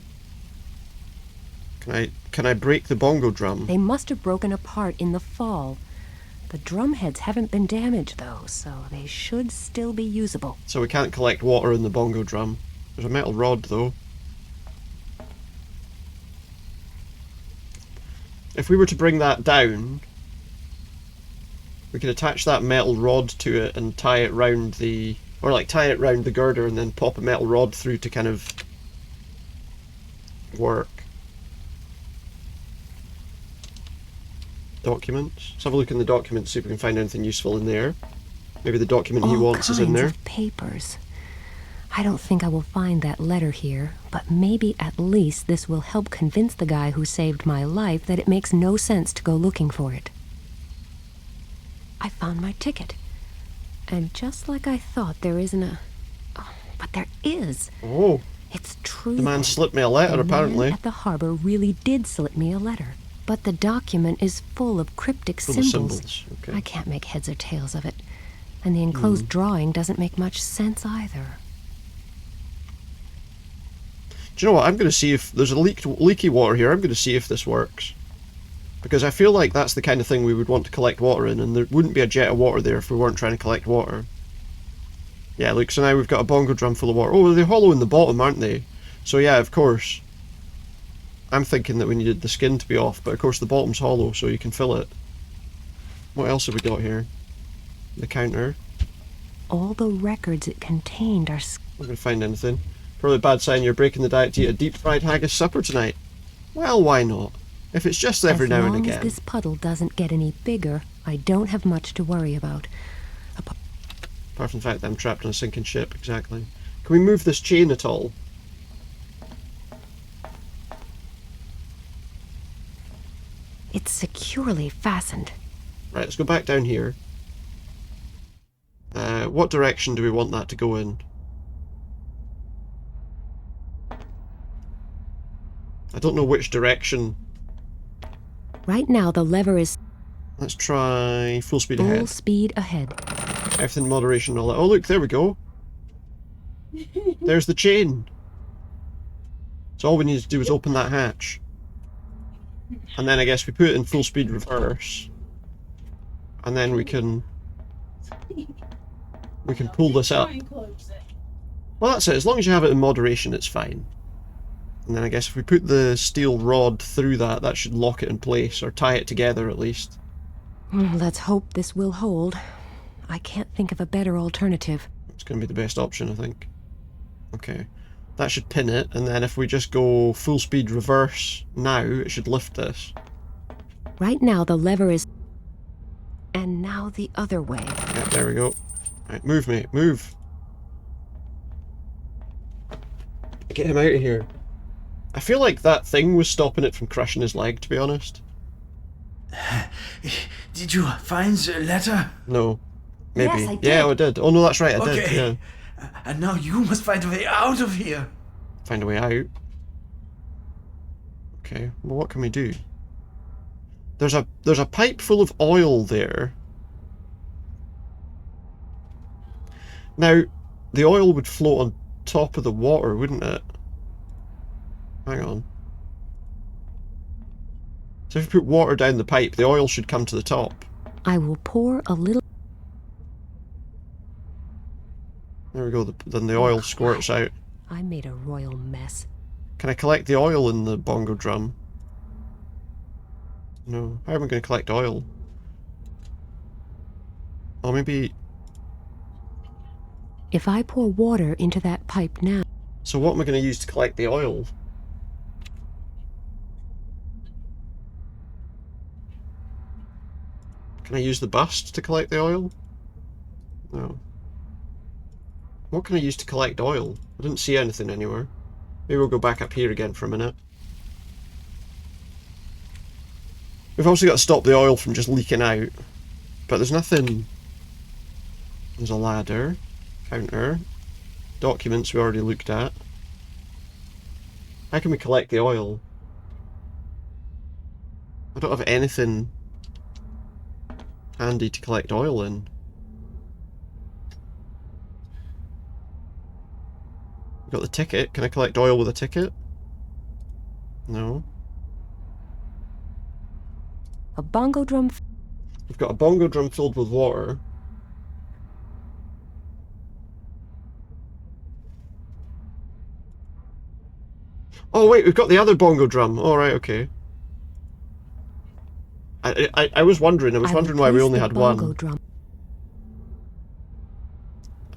Can I break the bongo drum? They must have broken apart in the fall. The drum heads haven't been damaged, though, so they should still be usable. So we can't collect water in the bongo drum. There's a metal rod, though. If we were to bring that down, we could attach that metal rod to it and tie it round the... Or, like, tie it round the girder and then pop a metal rod through to kind of work. Documents. Let's have a look in the documents, see if we can find anything useful in there. Maybe the document he wants is in there. All kinds of papers. I don't think I will find that letter here, but maybe at least this will help convince the guy who saved my life that it makes no sense to go looking for it. I found my ticket. And just like I thought, there isn't a... Oh, but there is. Oh. It's true. The man slipped me a letter, apparently. The man at the harbor really did slip me a letter. But the document is full of cryptic symbols. Okay. I can't make heads or tails of it. And the enclosed drawing doesn't make much sense either. Do you know what? I'm going to see if there's a leaky water here. I'm going to see if this works. Because I feel like that's the kind of thing we would want to collect water in, and there wouldn't be a jet of water there if we weren't trying to collect water. Yeah, look, so now we've got a bongo drum full of water. Oh, they're hollow in the bottom, aren't they? So yeah, of course. I'm thinking that we needed the skin to be off, but of course the bottom's hollow, so you can fill it. What else have we got here? The counter. All the records it contained are... Not going to find anything. Probably a bad sign you're breaking the diet to eat a deep-fried haggis supper tonight. Well, why not? If it's just every now and again. As long as this puddle doesn't get any bigger, I don't have much to worry about. Apart from the fact that I'm trapped on a sinking ship, exactly. Can we move this chain at all? It's securely fastened. Right, let's go back down here. What direction do we want that to go in? I don't know which direction. Right now the lever is... Let's try full speed ahead. Full speed ahead. Everything in moderation and all that. Oh look, there we go. There's the chain. So all we need to do is open that hatch. And then I guess we put it in full speed reverse. And then we can pull this up. Well, that's it. As long as you have it in moderation, it's fine. And then I guess if we put the steel rod through that, that should lock it in place, or tie it together at least. Let's hope this will hold. I can't think of a better alternative. It's going to be the best option, I think. Okay. That should pin it, and then if we just go full speed reverse now, it should lift this. Right now the lever is... And now the other way. Yeah, there we go. Right, move, mate, move. Get him out of here. I feel like that thing was stopping it from crushing his leg, to be honest. Did you find the letter? No. Maybe. Yes, I did. Yeah, I did. Oh no, that's right, I did, Okay. yeah. And now you must find a way out of here. Find a way out. Okay, well what can we do? There's a pipe full of oil there. Now, the oil would float on top of the water, wouldn't it? Hang on. So if you put water down the pipe, the oil should come to the top. I will pour a little... There we go, then the oil squirts out. I made a royal mess. Can I collect the oil in the bongo drum? No. How am I going to collect oil? Oh, maybe... If I pour water into that pipe now... So what am I going to use to collect the oil? Can I use the bust to collect the oil? No. What can I use to collect oil? I didn't see anything anywhere. Maybe we'll go back up here again for a minute. We've also got to stop the oil from just leaking out. But there's nothing... There's a ladder. Counter. Documents we already looked at. How can we collect the oil? I don't have anything handy to collect oil in. Got the ticket. Can I collect oil with a ticket? No. A bongo drum... We've got a bongo drum filled with water. Oh wait, we've got the other bongo drum. Alright, okay. I was wondering why we only had one. Drum.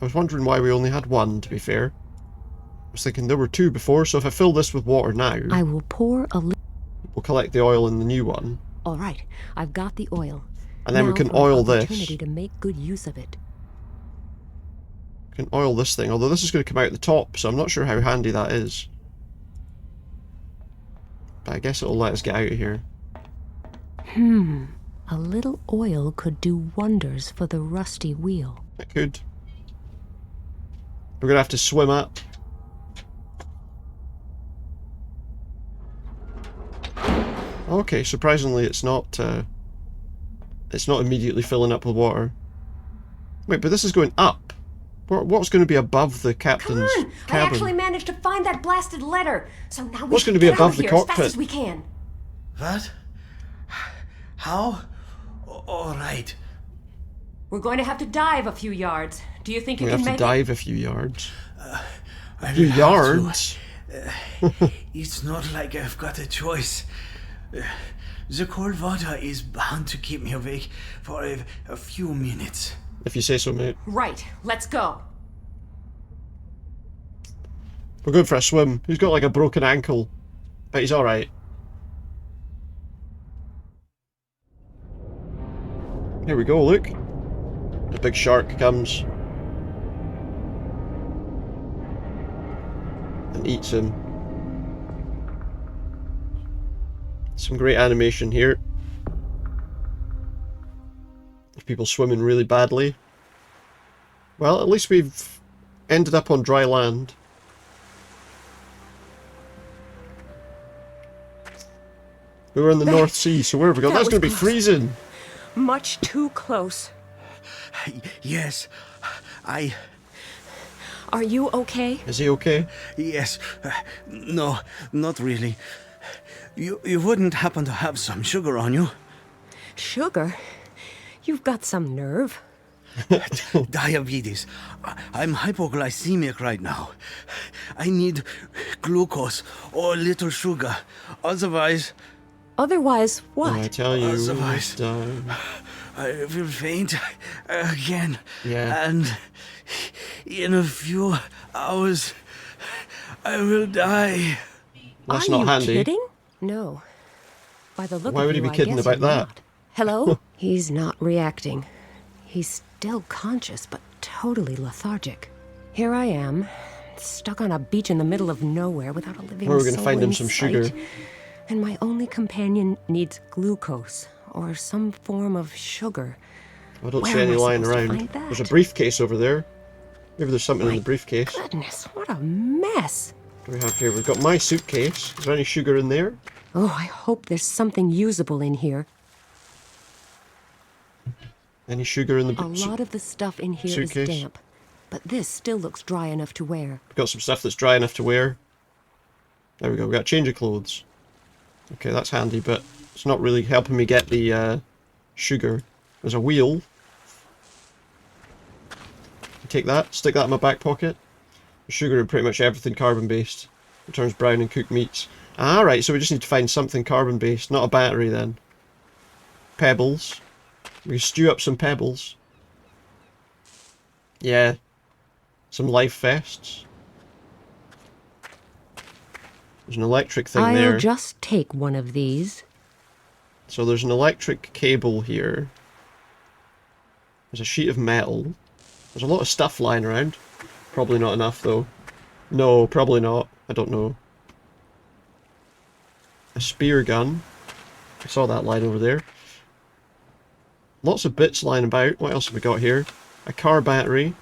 I was wondering why we only had one, to be fair. I was thinking there were two before, so if I fill this with water now... I will pour a little... We'll collect the oil in the new one. All right, I've got the oil. And then we Now can for an oil this. opportunity to make good use of it. We can oil this thing, although this is going to come out the top, so I'm not sure how handy that is. But I guess it'll let us get out of here. A little oil could do wonders for the rusty wheel. It could. We're going to have to swim up. Okay, surprisingly it's not immediately filling up with water. Wait, but this is going up. What's going to be above the captain's Come on! cabin? I actually managed to find that blasted letter. So now we What's should going to be get above out the of here as cockpit? fast as we can. What? How? All right. We're going to have to dive a few yards. Do you think you We can have to make dive a few yards. I A few will have yards? to. It's not like I've got a choice. The cold water is bound to keep me awake for a few minutes. If you say so, mate. it? Right, let's go. We're going for a swim. He's got like a broken ankle, but he's alright. Here we go, look. The big shark comes and eats him. Some great animation here. Of people swimming really badly. Well, at least we've ended up on dry land. We were in the North Sea, so where have we gone? That That's was going to be close. freezing. Much too close. Yes, Are you okay? Is he okay? Yes. No, not really. You wouldn't happen to have some sugar on you? Sugar? You've got some nerve. Diabetes. I'm hypoglycemic right now. I need glucose or a little sugar. Otherwise... Otherwise, what? I tell you, Otherwise, we'll I will faint again. Yeah. And in a few hours, I will die. That's Are not you handy. kidding? No. By the look Why of would he you, be I kidding guess about you're that? not. Hello? He's not reacting. He's still conscious, but totally lethargic. Here I am, stuck on a beach in the middle of nowhere without a living Where are we soul going to find him in some sight. sugar? And my only companion needs glucose, or some form of sugar. I don't Where see am any I lying supposed to around. find that? There's a briefcase over there. Maybe there's something in the briefcase. Goodness, what a mess. What do we have here? We've got my suitcase. Is there any sugar in there? Oh, I hope there's something usable in here. Any sugar in the A lot of the stuff in here is suitcase? damp, but this still looks dry enough to wear. We've got some stuff that's dry enough to wear. There we go. We've got a change of clothes. Okay, that's handy, but it's not really helping me get the sugar. There's a wheel. Take that, stick that in my back pocket. Sugar in pretty much everything carbon-based. It turns brown in cooked meats. Alright, so we just need to find something carbon-based, not a battery then. Pebbles. We can stew up some pebbles. Yeah. Some life vests. There's an electric thing I'll there. just take one of these. So there's an electric cable here. There's a sheet of metal. There's a lot of stuff lying around. Probably not enough though. No, probably not. I don't know. A spear gun. I saw that lying over there. Lots of bits lying about. What else have we got here? A car battery.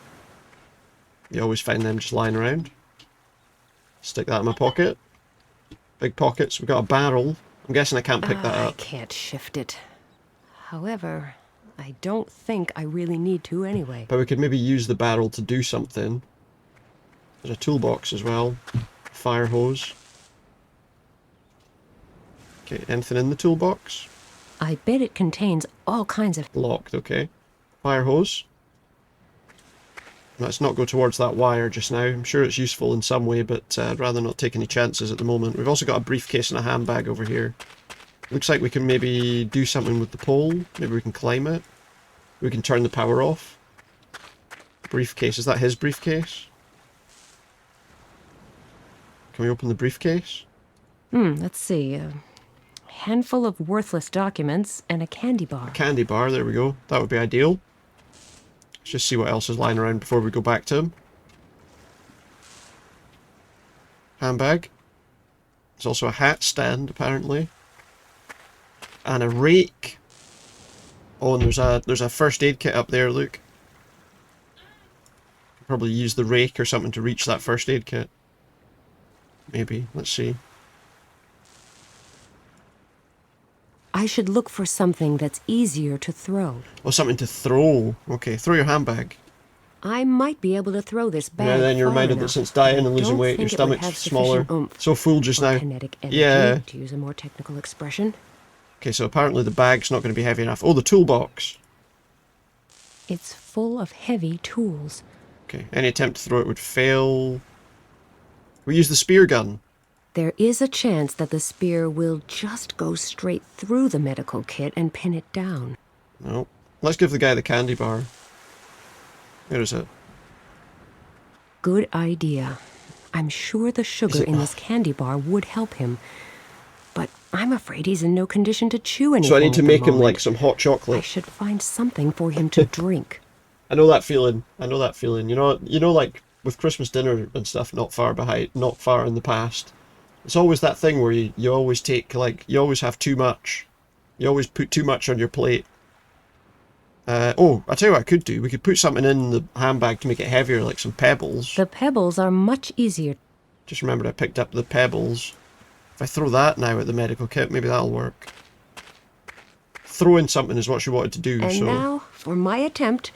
You always find them just lying around. Stick that in my pocket. Big pockets. We've got a barrel. I'm guessing I can't pick that I up. can't shift it. However, I don't think I really need to anyway. But we could maybe use the barrel to do something. There's a toolbox as well. Fire hose. Okay, anything in the toolbox? I bet it contains all kinds of... Locked, okay. Fire hose. Let's not go towards that wire just now. I'm sure it's useful in some way, but I'd rather not take any chances at the moment. We've also got a briefcase and a handbag over here. Looks like we can maybe do something with the pole. Maybe we can climb it. We can turn the power off. Briefcase, is that his briefcase? Can we open the briefcase? Let's see. handful of worthless documents, and a candy bar. A candy bar, there we go. That would be ideal. Let's just see what else is lying around before we go back to him. Handbag. There's also a hat stand, apparently. And a rake. Oh, and there's a first aid kit up there, look. Probably use the rake or something to reach that first aid kit. Maybe. Let's see. I should look for something that's easier to throw. Oh, something to throw. Okay, throw your handbag. I might be able to throw this bag. Yeah, then you're far reminded enough, that since dying but I and losing don't weight, your think it would stomach's have smaller. sufficient oomph So full just or now. kinetic energy, Yeah. to use a more technical expression. Okay, so apparently the bag's not going to be heavy enough. Oh, the toolbox. It's full of heavy tools. Okay, any attempt to throw it would fail. We use the spear gun. There is a chance that the spear will just go straight through the medical kit and pin it down. No. Let's give the guy the candy bar. Where is it? Good idea. I'm sure the sugar in this candy bar would help him. But I'm afraid he's in no condition to chew anything. So I need to at the make him moment. like some hot chocolate. I should find something for him to drink. I know that feeling. I know that feeling. You know, like with Christmas dinner and stuff, not far in the past. It's always that thing where you always take, like, you always have too much. You always put too much on your plate. Oh, I'll tell you what I could do. We could put something in the handbag to make it heavier, like some pebbles. The pebbles are much easier. Just remembered I picked up the pebbles. If I throw that now at the medical kit, maybe that'll work. Throwing something is what she wanted to do, And so... now, for my attempt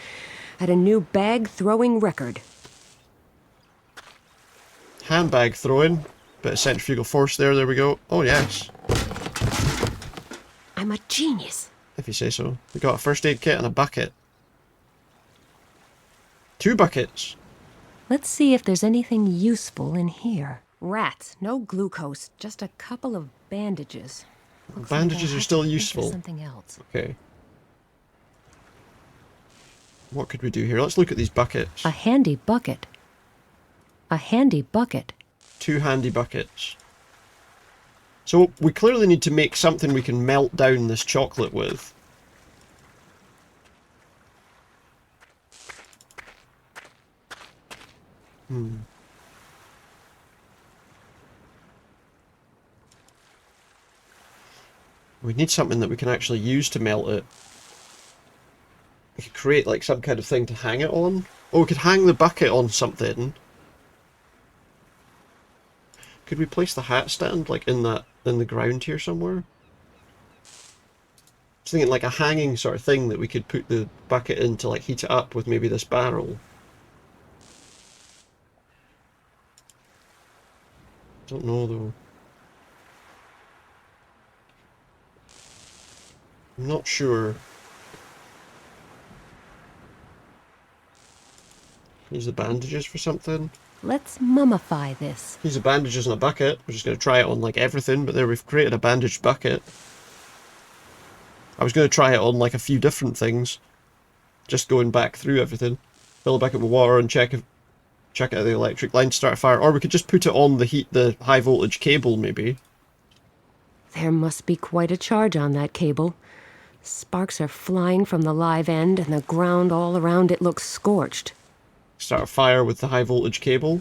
at a new bag-throwing record. Handbag throwing. Bit of centrifugal force there we go. Oh, yes. I'm a genius. If you say so. We got a first aid kit and a bucket. 2 buckets. Let's see if there's anything useful in here. Rats, no glucose, just a couple of bandages. Looks like Bandages I'll are have still to think of useful. Something else. Okay. What could we do here? Let's look at these buckets. A handy bucket. A handy bucket. 2 handy buckets. So we clearly need to make something we can melt down this chocolate with. We need something that we can actually use to melt it. We could create like some kind of thing to hang it on. Oh, we could hang the bucket on something. Could we place the hat stand like in the ground here somewhere? I was thinking like a hanging sort of thing that we could put the bucket in to like heat it up with maybe this barrel. Don't know though. I'm not sure. Use the bandages for something. Let's mummify this. Use the bandages in a bucket. We're just going to try it on like everything, but there we've created a bandaged bucket. I was going to try it on like a few different things. Just going back through everything. Fill a bucket with water and check out the electric line to start a fire. Or we could just put it on the high voltage cable maybe. There must be quite a charge on that cable. Sparks are flying from the live end and the ground all around it looks scorched. Start a fire with the high voltage cable.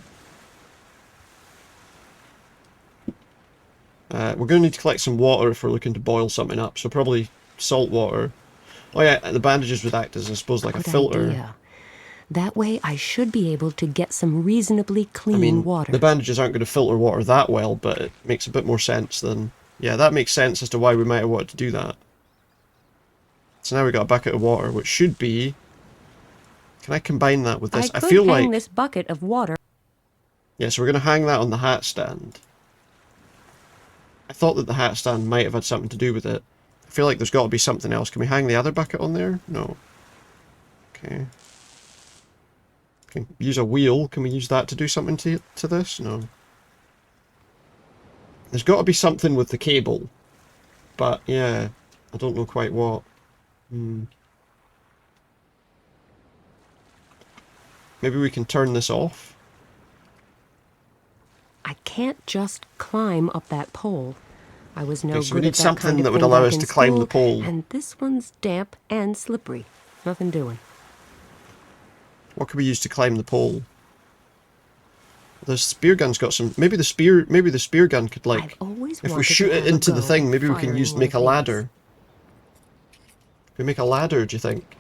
We're going to need to collect some water if we're looking to boil something up, so probably salt water. Oh yeah, the bandages would act as, I suppose, like a filter. Idea. That way I should be able to get some reasonably clean water. The bandages aren't going to filter water that well, but it makes a bit more sense than... Yeah, that makes sense as to why we might have wanted to do that. So now we've got a bucket of water, which should be... Can I combine that with this? I feel hang like... this bucket of water. Yeah, so we're going to hang that on the hat stand. I thought that the hat stand might have had something to do with it. I feel like there's got to be something else. Can we hang the other bucket on there? No. Okay. Can use a wheel. Can we use that to do something to this? No. There's got to be something with the cable. But, yeah, I don't know quite what. Maybe we can turn this off? I can't just climb up that pole. I was no Okay, so good we need at that something kind of that would thing allow back us in to climb the school, pole. And this one's damp and slippery. Nothing doing. What could we use to climb the pole? The spear gun's got some. Maybe the spear gun could, like, if we shoot it into the thing, maybe we can make a ladder. Can we make a ladder, do you think?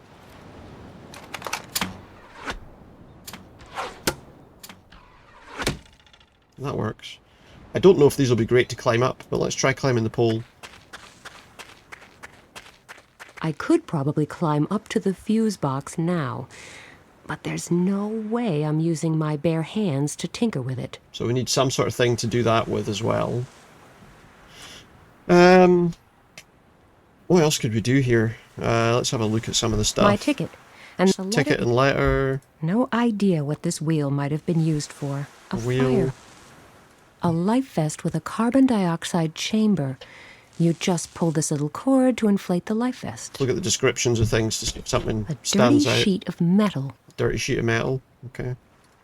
That works. I don't know if these will be great to climb up, but let's try climbing the pole. I could probably climb up to the fuse box now, but there's no way I'm using my bare hands to tinker with it. So we need some sort of thing to do that with as well. What else could we do here? Let's have a look at some of the stuff. My ticket. And ticket and letter. No idea what this wheel might have been used for. A wheel. Fire. A life vest with a carbon dioxide chamber. You just pull this little cord to inflate the life vest. Look at the descriptions of things to see if something A stands dirty out. sheet of metal. Dirty sheet of metal. Okay.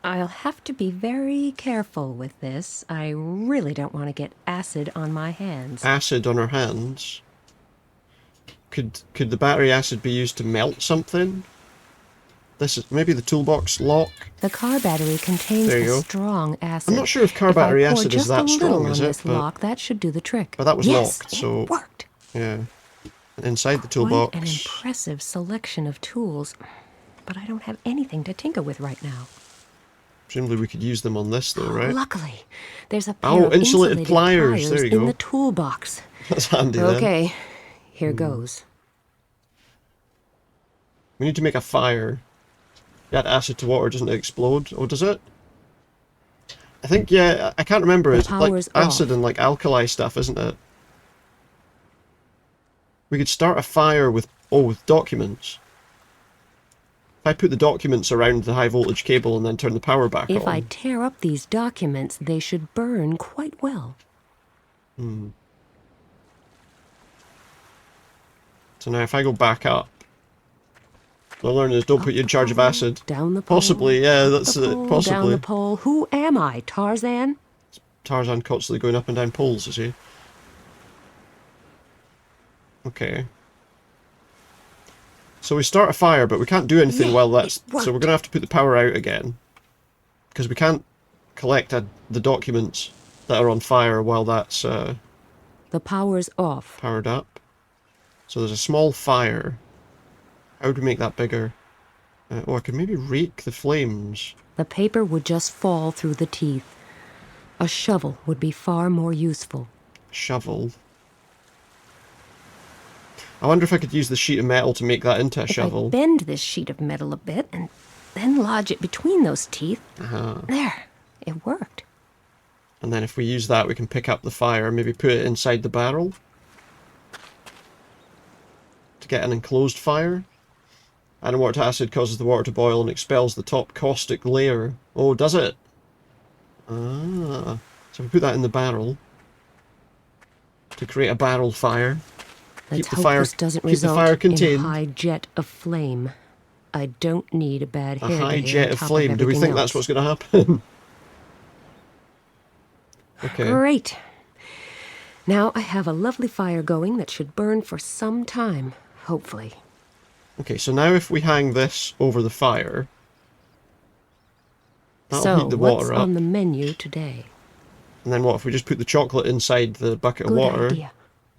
I'll have to be very careful with this. I really don't want to get acid on my hands. Acid on our hands. Could the battery acid be used to melt something? This is maybe the toolbox lock. The car battery contains There you a go. strong acid. I'm not sure if car battery I pour acid is just that a strong, little is on it? this lock, that should do the trick. But that was Yes, locked, so it worked. yeah. And inside the Quite toolbox. an impressive selection of tools, but I don't have anything to tinker with right now. Presumably we could use them on this though, right? Luckily, there's a pair Oh, of insulated pliers. There you in go. the toolbox. That's handy then. Okay, here goes. We need to make a fire. You add acid to water, doesn't it explode? Oh, does it? I think, yeah, I can't remember. The It's like power's acid off. and like alkali stuff, isn't it? We could start a fire with documents. If I put the documents around the high voltage cable and then turn the power back If on. I tear up these documents, they should burn quite well. Hmm. So now if I go back up, the learners don't put you in charge of acid. Down the pole. Possibly, yeah, that's the it. pole, Possibly. Down the pole. Who am I, Tarzan? Tarzan constantly going up and down poles, is he? Okay. So we start a fire, but we can't do anything while that's... So we're going to have to put the power out again. Because we can't collect the documents that are on fire while that's The power's off. powered up. So there's a small fire. How would we make that bigger? Oh, I could maybe rake the flames. The paper would just fall through the teeth. A shovel would be far more useful. Shovel. I wonder if I could use the sheet of metal to make that into a If shovel. I bend this sheet of metal a bit and then lodge it between those teeth, there, it worked. And then if we use that, we can pick up the fire, maybe put it inside the barrel to get an enclosed fire. Adding water to acid causes the water to boil and expels the top caustic layer. Oh, does it? Ah. So if we put that in the barrel to create a barrel fire. Let's Keep the hope fire, this doesn't keep the result fire in a contained. high jet of flame. I don't need a bad A hair high day jet on of top flame. Do we everything think that's else. what's going to happen? Okay. Great. Now I have a lovely fire going that should burn for some time, hopefully. Okay, so now if we hang this over the fire, that'll So, heat the what's water up. on the menu today? And then what if we just put the chocolate inside the bucket of Good water? idea.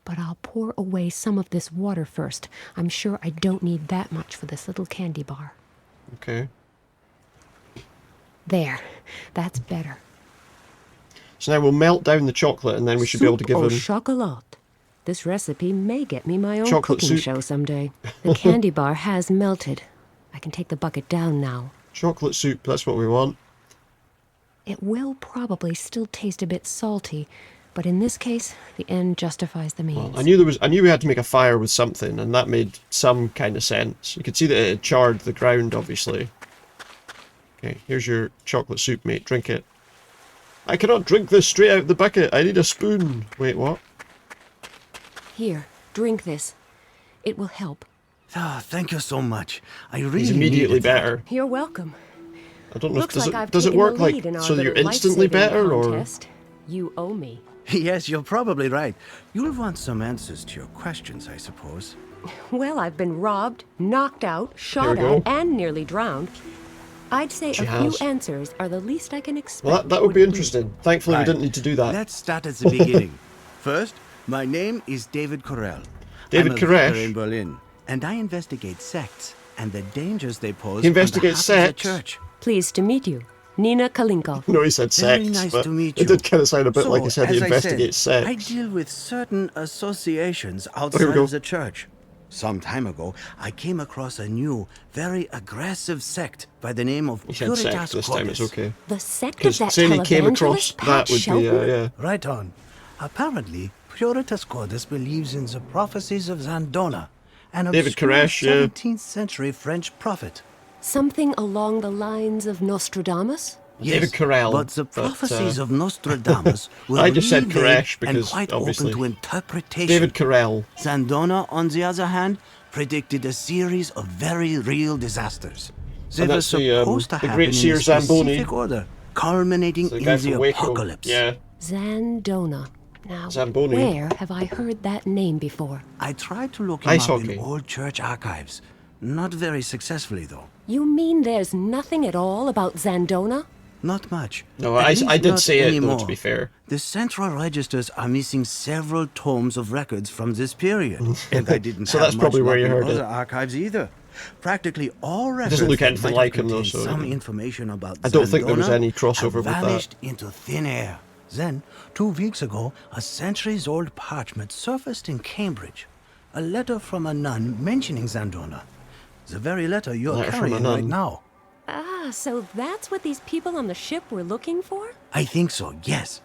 But I'll pour away some of this water first. I'm sure I don't need that much for this little candy bar. Okay. There. That's better. So now we'll melt down the chocolate and then we should be able to give Soup au him... chocolat. This recipe may get me my own Chocolate cooking soup. show someday. The candy bar has melted. I can take the bucket down now. Chocolate soup, that's what we want. It will probably still taste a bit salty, but in this case, the end justifies the means. I knew we had to make a fire with something, and that made some kind of sense. You could see that it had charred the ground, obviously. Okay, here's your chocolate soup, mate. Drink it. I cannot drink this straight out of the bucket. I need a spoon. Wait, what? Here, drink this. It will help. Ah, thank you so much. I really He's immediately needed that. better. You're welcome. I don't know. Looks Does like I've it does it taken work the like lead in our so that you're little instantly life-saving better, or contest. You owe me. Yes, you're probably right. You'll want some answers to your questions, I suppose. Well, I've been robbed, knocked out, shot we go. at, and nearly drowned. I'd say She a has. few answers are the least I can expect. Well, that would be interesting. Thankfully, Right. we didn't need to do that. Let's start at the beginning. First, my name is David Corell. David I'm a Koresh. vicar in Berlin, and I investigate sects and the dangers they pose He investigates on behalf of sects? the church. Pleased to meet you. Nina Kalenkov. No, he said Very sex, nice but to meet it you. did kind of sound a bit So, like he said he as I investigates said, I sex. deal with certain associations here we outside go. of the church. Some time ago, I came across a new, very aggressive sect by the name of He said Puritas sex this time, it's Cordis. okay. The sect of Because that saying he came across televangelist, Pat that would be, Shelton? yeah. Right on. Apparently, Puritas Cordis believes in the prophecies of Zandona, an David obscure Koresh, yeah. 17th century French prophet. Something along the lines of Nostradamus? David Corral. But the prophecies of Nostradamus were I just said really Koresh vague and because, quite obviously, open to interpretation. David Corral. Zandona, on the other hand, predicted a series of very real disasters. They And were that's supposed to the happen great in Seer a specific Zamboni. order, culminating The in guy the from Waco. apocalypse. Yeah. Zandona. Now, Zamboni. where have I heard that name before? I tried to look him Ice up hockey. in old church archives. Not very successfully, though. You mean there's nothing at all about Zandona? Not much. No, At I least did not say it, though, anymore. to be fair. The central registers are missing several tomes of records from this period, and I didn't So have that's much probably where luck you in heard other it. archives either. Practically all records doesn't look that anything might like have him, though, contained so- some information about I don't think there was Zandona any crossover with have that. vanished into thin air. Then, 2 weeks ago, a centuries-old parchment surfaced in Cambridge. A letter from a nun mentioning Zandona. The very letter you're Letter from a carrying right nun. now. Ah, so that's what these people on the ship were looking for? I think so, yes.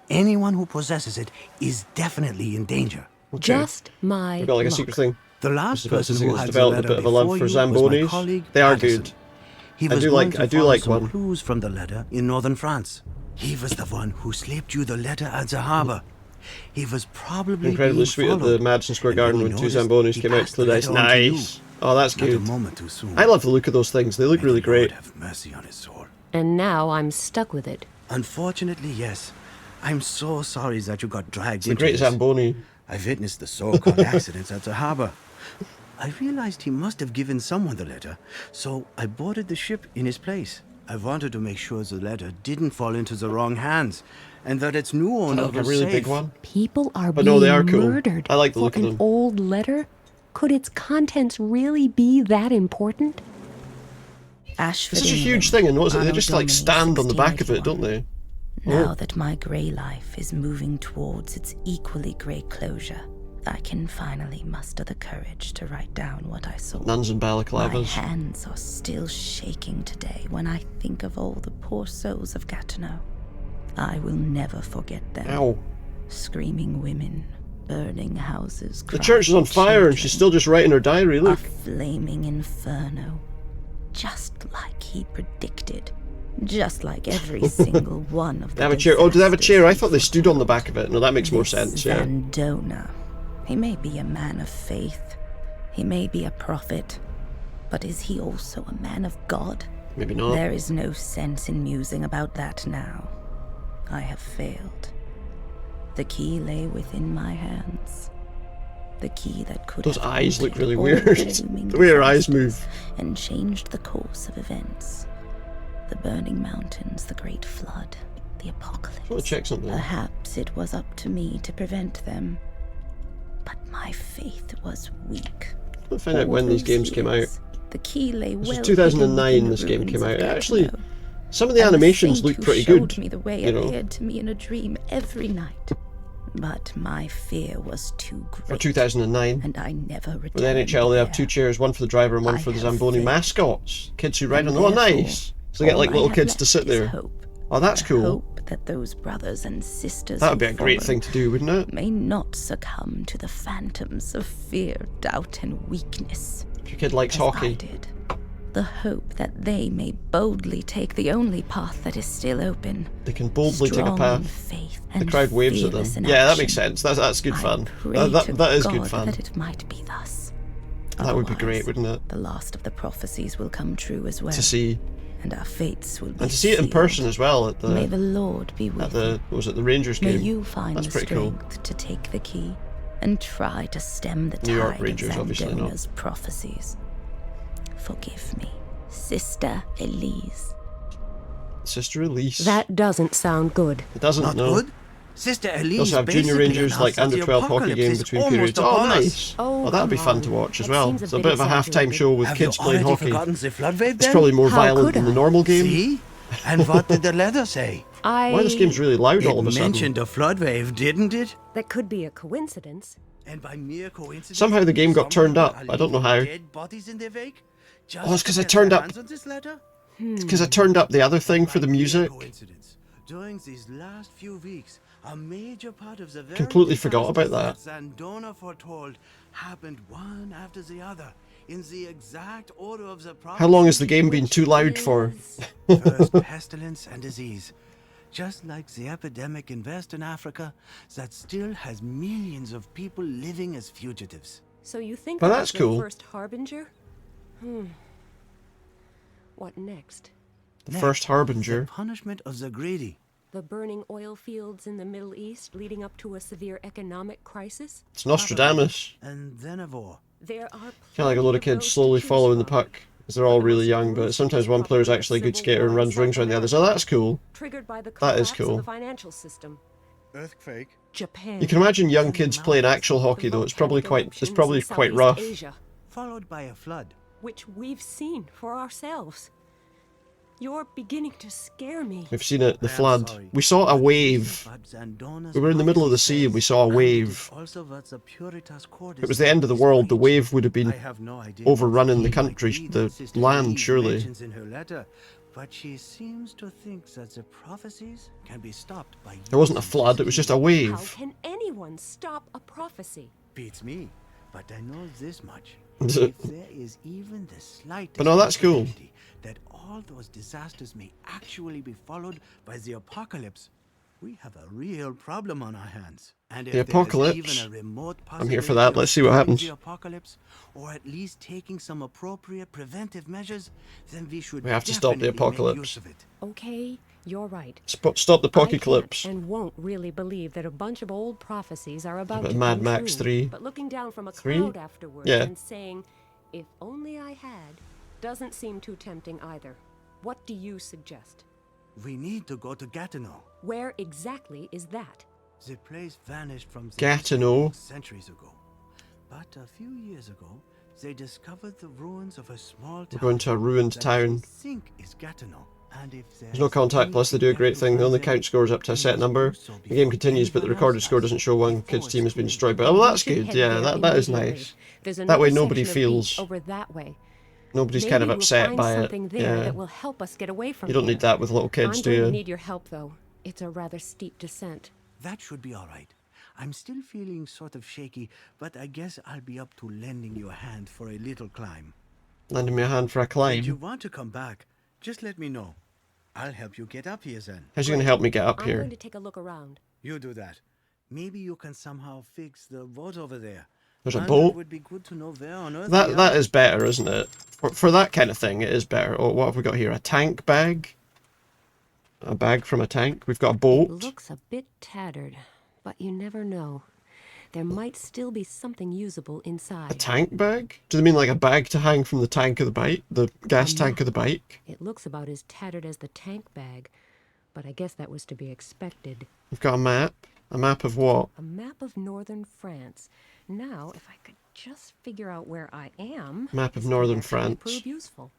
Anyone who possesses it is definitely in danger. Just my We've got like a luck. secret thing. The last This person is who it's had the developed a letter bit of a love before for you was my Zambonis. colleague They are Patterson. good. He I was do going like- to I do follow like some one. clues from the letter in northern France. He was the one who slipped you the letter at the harbor. He was probably Incredibly being sweet at the followed. Madison Square And when Garden he when two noticed, Zambonis he came out passed to the the dice. letter on to you. Nice. Oh, that's Not a good. moment too soon. I love the look of those things. They look really great. Have mercy on his soul. And now I'm stuck with it. Unfortunately, yes. I'm so sorry that you got dragged It's the into great this. Zamboni. I witnessed the so-called accidents at the harbor. I realized he must have given someone the letter, so I boarded the ship in his place. I wanted to make sure the letter didn't fall into the wrong hands, and that its new owner Like a was really safe. big one. People are But being no, they are cool. murdered I like the for look of an them. old letter? Could its contents really be that important? This is a huge thing, and what's it? They just like stand on the back of it, don't they? Now that my grey life is moving towards its equally grey closure, I can finally muster the courage to write down what I saw. Nuns and My balaclavas. hands are still shaking today when I think of all the poor souls of Gatineau. I will never forget them. Ow. Screaming women, burning houses. The church is on fire and she's still just writing her diary, look. A flaming inferno. Just like he predicted. Just like every single one of They the have a chair. Oh, do they have a chair? I thought they stood on the back of it. No, that makes more sense, yeah. Zandona. He may be a man of faith. He may be a prophet. But is he also a man of God? Maybe not. There is no sense in musing about that now. I have failed. The key lay within my hands. The key that could Those have eyes look halted really all weird. looming The way her eyes disasters move. and changed the course of events. The burning mountains, the great flood, the apocalypse. I want to check something. Perhaps it was up to me to prevent them. But my faith was weak. I'll find out All when these those games came out. years, The key lay This well was hidden 2009 within this the game ruins came of out. Gatineau. Actually, some of the And animations saint look who pretty showed good. me the way you know, appeared to me in a dream every night. But my fear was too great. for 2009. And I never returned. With the NHL, they have two chairs, one for the driver and one for the Zamboni mascots. Kids who ride on them. Oh, nice. So they get like all I little have kids to left sit is there. hope. Oh, that's The cool. Hope that those brothers and sisters That would who be a great follow thing to do, wouldn't it? may not succumb to the phantoms of fear, doubt, and weakness. If your kid likes as hockey. I did. The hope that they may boldly take the only path that is still open. They can boldly take a strong path. in faith The and crowd waves at them. fearless in Yeah, that action. makes sense. That's good fun. Pray to That is God good fun. that it might be thus. That would be Otherwise, great, wouldn't it? The last of the prophecies will come true as well. To see. and our fates will be And to see it in person as well at the... May the Lord be with you. What was it, the Rangers May game? you find That's the pretty cool. strength to take the key and try to stem the New York tide Rangers, of obviously not. Zandona's prophecies. Forgive me, Sister Elise. Sister Elise. That doesn't sound good. It doesn't, Not no. good? Sister They Elise also have Junior basically Rangers, like announced that under 12 the hockey apocalypse game is between almost periods. Oh, upon us. nice. Oh, Well, that'd be come fun on. to watch as That well. seems a It's a bit bit of a halftime exaggerated. show with Have kids you playing already hockey. forgotten the flood wave It's then? probably more How violent could than the I? normal game. See? And what did the letter say? Why this game's really loud all of a It sudden. mentioned a flood wave, didn't it? That could be a coincidence. And by mere coincidence, Somehow the game got turned up. I don't know how. dead bodies in their wake? Oh, it's because I to get turned their up... hands on this letter? It's because I turned up the other thing for the music. Coincidence. During these last few weeks, a major part of the very Completely forgot about that. Zandona foretold happened one after the other in the exact order of the How long has the game been too loud for? First pestilence and disease. Just like the epidemic in Western Africa that still has millions of people living as fugitives. So you think Well, that that's was the cool. first harbinger? What next? The first harbinger. The punishment of the greedy. The burning oil fields in the Middle East leading up to a severe economic crisis? It's Nostradamus. And then a war. There are Kind of like a load of kids slowly following the puck. Because they're all really young, but sometimes one player's actually a good skater and runs rings around the others. Oh, that's cool. triggered by the That is collapse cool. of the financial system. Earthquake. Japan. You can imagine young kids playing actual hockey though. It's probably quite rough. Asia, Followed by a flood. which we've seen for ourselves. You're beginning to scare me. We've seen it, the I am flood. sorry. We saw a wave. But Zandona's We were in the middle of the sea and we saw a and it wave. is also what the Puritas Cordis If it was the end of the world, the wave would have I been have no idea overrunning the what country, like the Sister land, Elise surely. mentions in her letter, but she seems to think that the prophecies can be stopped by It wasn't a using flood, this it was just a How wave. can anyone stop a prophecy? Beats me, but I know this much. But If there is even the slightest no, that's cool. possibility that all those disasters may actually be followed by the apocalypse, we have a real problem on our hands. And if The there is apocalypse? even a remote I'm here for possibility that. of Let's see what stopping happens. The apocalypse, or at least taking some appropriate preventive measures, then we should We have to stop the definitely make apocalypse. use of it. Okay, you're right. Stop the I can't apocalypse. and won't really believe that a bunch of old prophecies are about But to Mad come Max true. 3. But looking down from a 3? cloud afterwards Yeah. and saying, "If only I had," doesn't seem too tempting either. What do you suggest? We need to go to Gatineau. Where exactly is that? The place vanished from the Gatineau. centuries ago. But a few years ago, they discovered the ruins of a small town. We're going to a ruined that town. they think is Gatineau. And if There's no contact, plus they do a great thing. They only count scores up to a set number. The game continues, but the recorded score doesn't show one kid's team has been destroyed. But, oh, well, that's We should good. head Yeah, there that is immediately. nice. There's That way another nobody section of beach feels... over that way. Nobody's Maybe kind of we'll upset find by it. something there Yeah. that will help us get away from You don't here. need that with little kids, I'm do going to you? need your help, though. It's a rather steep descent. that should be all right. I'm still feeling sort of shaky, but I guess I'll be up to lending you a hand for a little climb. Lending me a hand for a If you climb. want to come back, just let me know. I'll help you get up here then. How's you going to help me get up I'm here? going to take a look around. You do that. Maybe you can somehow fix the boat over there. There's a And boat? It would be good to know where on earth we That are. is better, isn't it? For that kind of thing, it is better. Oh, what have we got here? A tank bag? A bag from a tank? We've got a boat. Looks a bit tattered, but you never know. There might still be something usable A inside. tank bag? Do they mean like a bag to hang from the tank of the bike? The gas tank of the bike? It looks about as tattered as the tank bag, but I guess that was to be expected. We've got a map. A map of what? A map of northern France. Now, if I could just figure out where I am, Map of this northern could actually France. prove useful.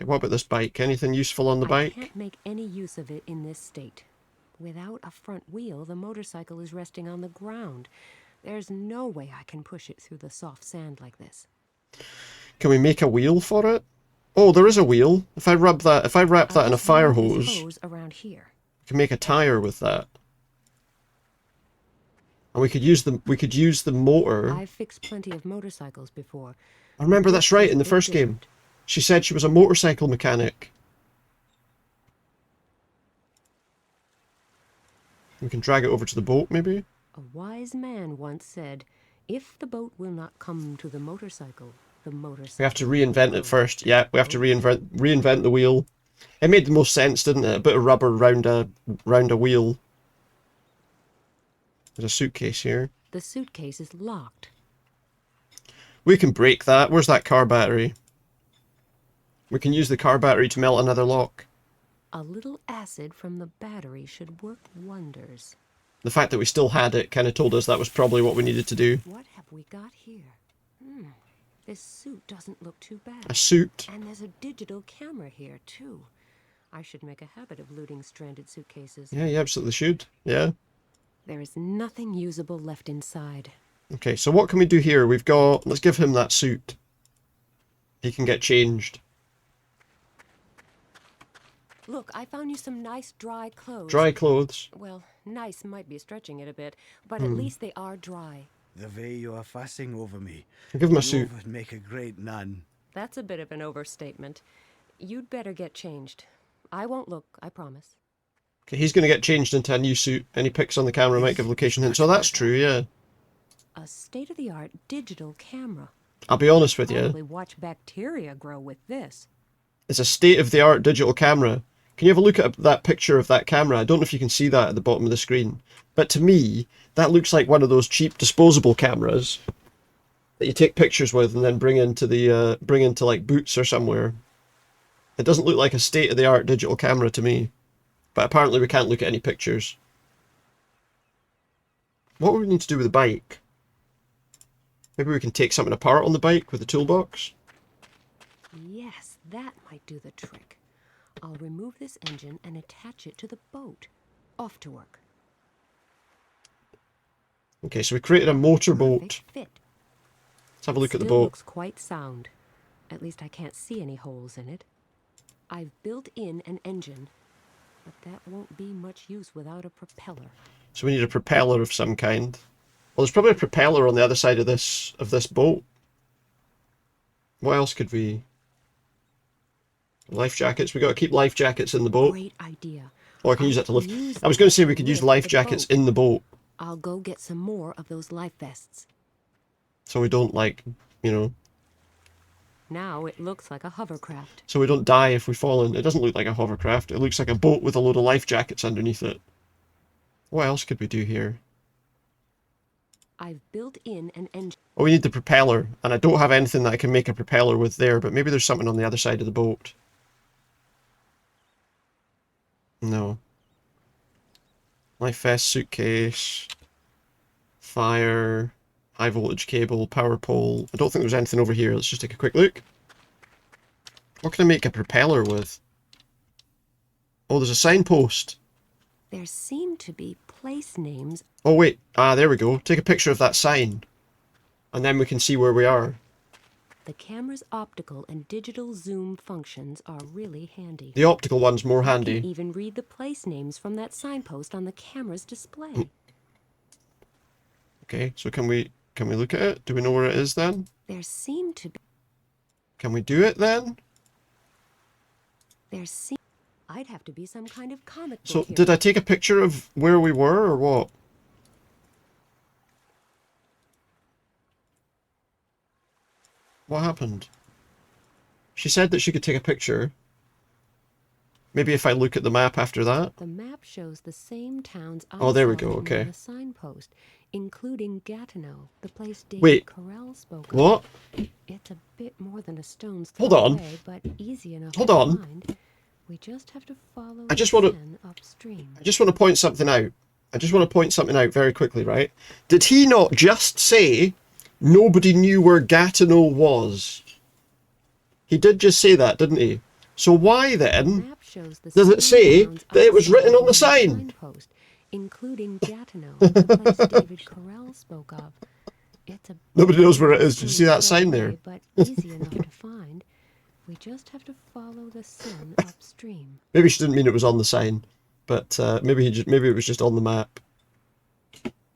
What about this bike? Anything useful on the I bike? can't make any use of it in this state. Without a front wheel, the motorcycle is resting on the ground. There's no way I can push it through the soft sand like this. Can we make a wheel for it? Oh, there is a wheel. If I wrap that in a fire These hose, hose around here. we can make a tire with that. And we could use the motor. I've fixed plenty of motorcycles before. I remember This that's right is in the a bit first game. different. She said she was a motorcycle mechanic. We can drag it over to the boat, maybe? A wise man once said, "If the boat will not come to the motorcycle We have to reinvent it first. Yeah, we have to reinvent the wheel. It made the most sense, didn't it? A bit of rubber round a wheel. There's a suitcase here. The suitcase is locked. We can break that. Where's that car battery? We can use the car battery to melt another lock. A little acid from the battery should work wonders. The fact that we still had it kind of told us that was probably what we needed to do. What have we got here? This suit doesn't look too bad. A suit. And there's a digital camera here, too. I should make a habit of looting stranded suitcases. Yeah, you absolutely should. Yeah. There is nothing usable left inside. Okay, so what can we do here? We've got... Let's give him that suit. He can get changed. Look, I found you some nice dry clothes. Dry clothes? Well, nice might be stretching it a bit, but at least they are dry. The way you are fussing over me. Give him a suit. You would make a great nun. That's a bit of an overstatement. You'd better get changed. I won't look, I promise. Okay, he's going to get changed into a new suit. Any pics on the camera might give location hints. So that's true, yeah. A state-of-the-art digital camera. I'll be honest with you. Probably watch bacteria grow with this. It's a state-of-the-art digital camera. Can you have a look at that picture of that camera? I don't know if you can see that at the bottom of the screen. But to me, that looks like one of those cheap disposable cameras that you take pictures with and then bring into like Boots or somewhere. It doesn't look like a state-of-the-art digital camera to me. But apparently we can't look at any pictures. What would we need to do with the bike? Maybe we can take something apart on the bike with the toolbox? Yes, that might do the trick. I'll remove this engine and attach it to the boat. Off to work. Okay, so we created a motorboat. Fit. Let's have a look at the Still boat. Looks quite sound. At least I can't see any holes in it. I've built in an engine, but that won't be much use without a propeller. So we need a propeller of some kind. Well, there's probably a propeller on the other side of this boat. What else could we... Life jackets. We got to keep life jackets in the boat. Great idea. Or I can use that to lift. I was going to say we could use life jackets in the boat. I'll go get some more of those life vests. So we don't, like, you know... Now it looks like a hovercraft. So we don't die if we fall in. It doesn't look like a hovercraft. It looks like a boat with a load of life jackets underneath it. What else could we do here? I've built in an engine. Oh, we need the propeller. And I don't have anything that I can make a propeller with there, but maybe there's something on the other side of the boat. No. Life vest, suitcase, fire, high voltage cable, power pole. I don't think there's anything over here. Let's just take a quick look. What can I make a propeller with? Oh, there's a signpost. There seem to be place names. Oh, wait. Ah, there we go. Take a picture of that sign. And then we can see where we are. The camera's optical and digital zoom functions are really handy. The optical one's more handy. You can even read the place names from that signpost on the camera's display. Okay, so can we look at it? Do we know where it is then? There seem to be... Can we do it then? I'd have to be some kind of comic book So, hero. did I take a picture of where we were, or what? What happened? She said that she could take a picture. Maybe if I look at the map after that? The map shows the same towns Oh, there we saw go, written okay. on the signpost, including Gatineau, the place David Wait, Carell spoke what? of. It's a bit more than a stone's Hold throw on. away, but easy enough Hold to on. find. We just have to follow I just the want to... Seine upstream. I just want to point something out. I just want to point something out very quickly, right? Did he not just say nobody knew where Gatineau was? He did just say that, didn't he? So why then does it say that it was written on the sign? Signpost, including Gatineau, the place David Carell spoke of. It's a Nobody knows where it is. Did you see that sign there? but easy enough to find. We just have to follow the Seine upstream. Maybe she didn't mean it was on the sign, but maybe it was just on the map.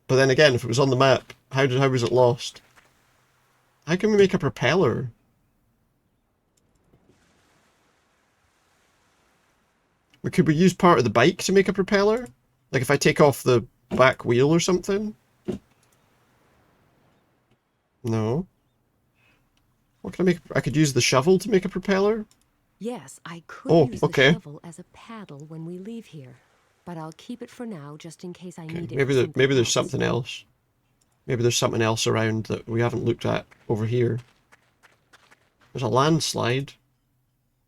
But then again, if it was on the map, how was it lost? How can we make a propeller? Could we use part of the bike to make a propeller? Like if I take off the back wheel or something? No. What can I make? I could use the shovel to make a propeller? Yes, I could use okay. the shovel as a paddle when we leave here, but I'll keep it for now just in case I need it. Maybe there's something else. Maybe there's something else around that we haven't looked at over here. There's a landslide.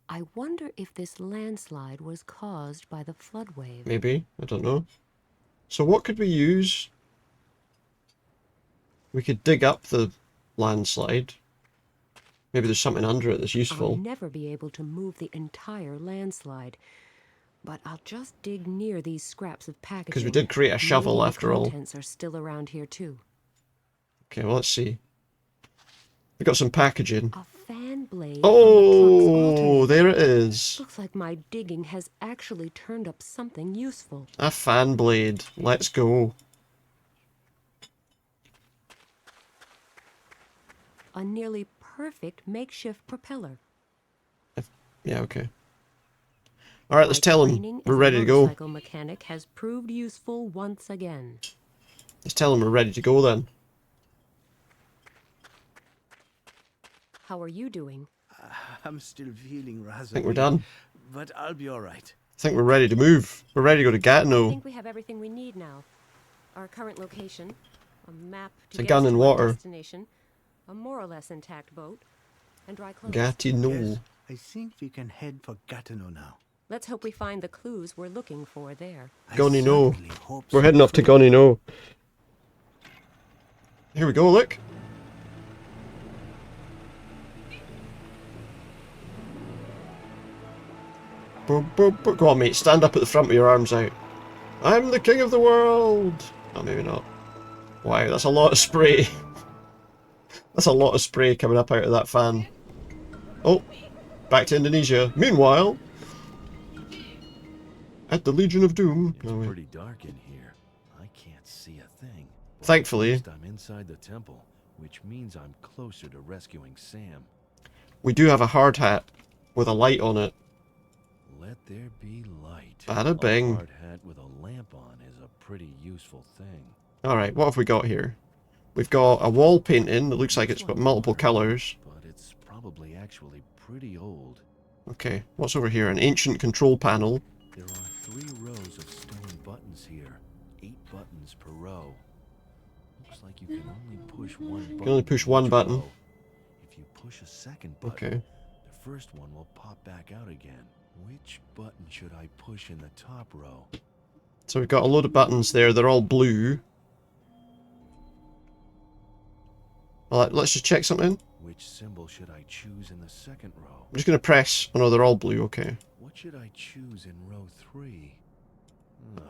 I wonder if this landslide was caused by the flood wave. Maybe, I don't know. So what could we use? We could dig up the landslide. Maybe there's something under it that's useful. I'll never be able to move the entire landslide, but I'll just dig near these scraps of packaging. Because we did create a shovel Maybe after all. The contents are still around here too. Okay, well, let's see. We got some packaging. A fan blade. Oh, there it is. Looks like my digging has actually turned up something useful. A fan blade. Let's go. A nearly perfect makeshift propeller. Yeah, okay. Alright, let's tell him we're ready to go. Motorcycle mechanic has proved useful once again. Let's tell him we're ready to go then. How are you doing? I'm still feeling rather. I think we're done. But I'll be all right. I think we're ready to move. We're ready to go to I Gatineau. think we have everything we need now. Our current location, a map to It's a get gun us and to our water. destination, a more or less intact boat, and dry clothes. Gatineau. Yes, I think we can head for Gatineau now. Let's hope we find the clues we're looking for there. Gatineau. We're heading off to Gatineau. Here we go, look. Boom, boom, boom. Go on, mate. Stand up at the front with your arms out. I'm the king of the world. Oh, maybe not. Wow, that's a lot of spray. That's a lot of spray coming up out of that fan. Oh, back to Indonesia. Meanwhile, at the Legion of Doom. It's pretty dark in here. I can't see a thing. Thankfully, At least I'm inside the temple, which means I'm closer to rescuing Sam. we do have a hard hat with a light on it. Let there be light. Bada bing. A hard hat with a lamp on is a pretty useful thing. Alright, what have we got here? We've got a wall painting that looks like it's got multiple colours. But it's probably actually pretty old. Okay, what's over here? An ancient control panel. There are 3 rows of stone buttons here. 8 buttons per row. Looks like you can only push one button. You can only push one each button. row. If you push a second button, Okay. the first one will pop back out again. Which button should I push in the top row? So we've got a load of buttons there. They're all blue. Well, let's just check something. Which symbol should I choose in the second row? I'm just going to press. Oh no, they're all blue. Okay. What should I choose in row 3?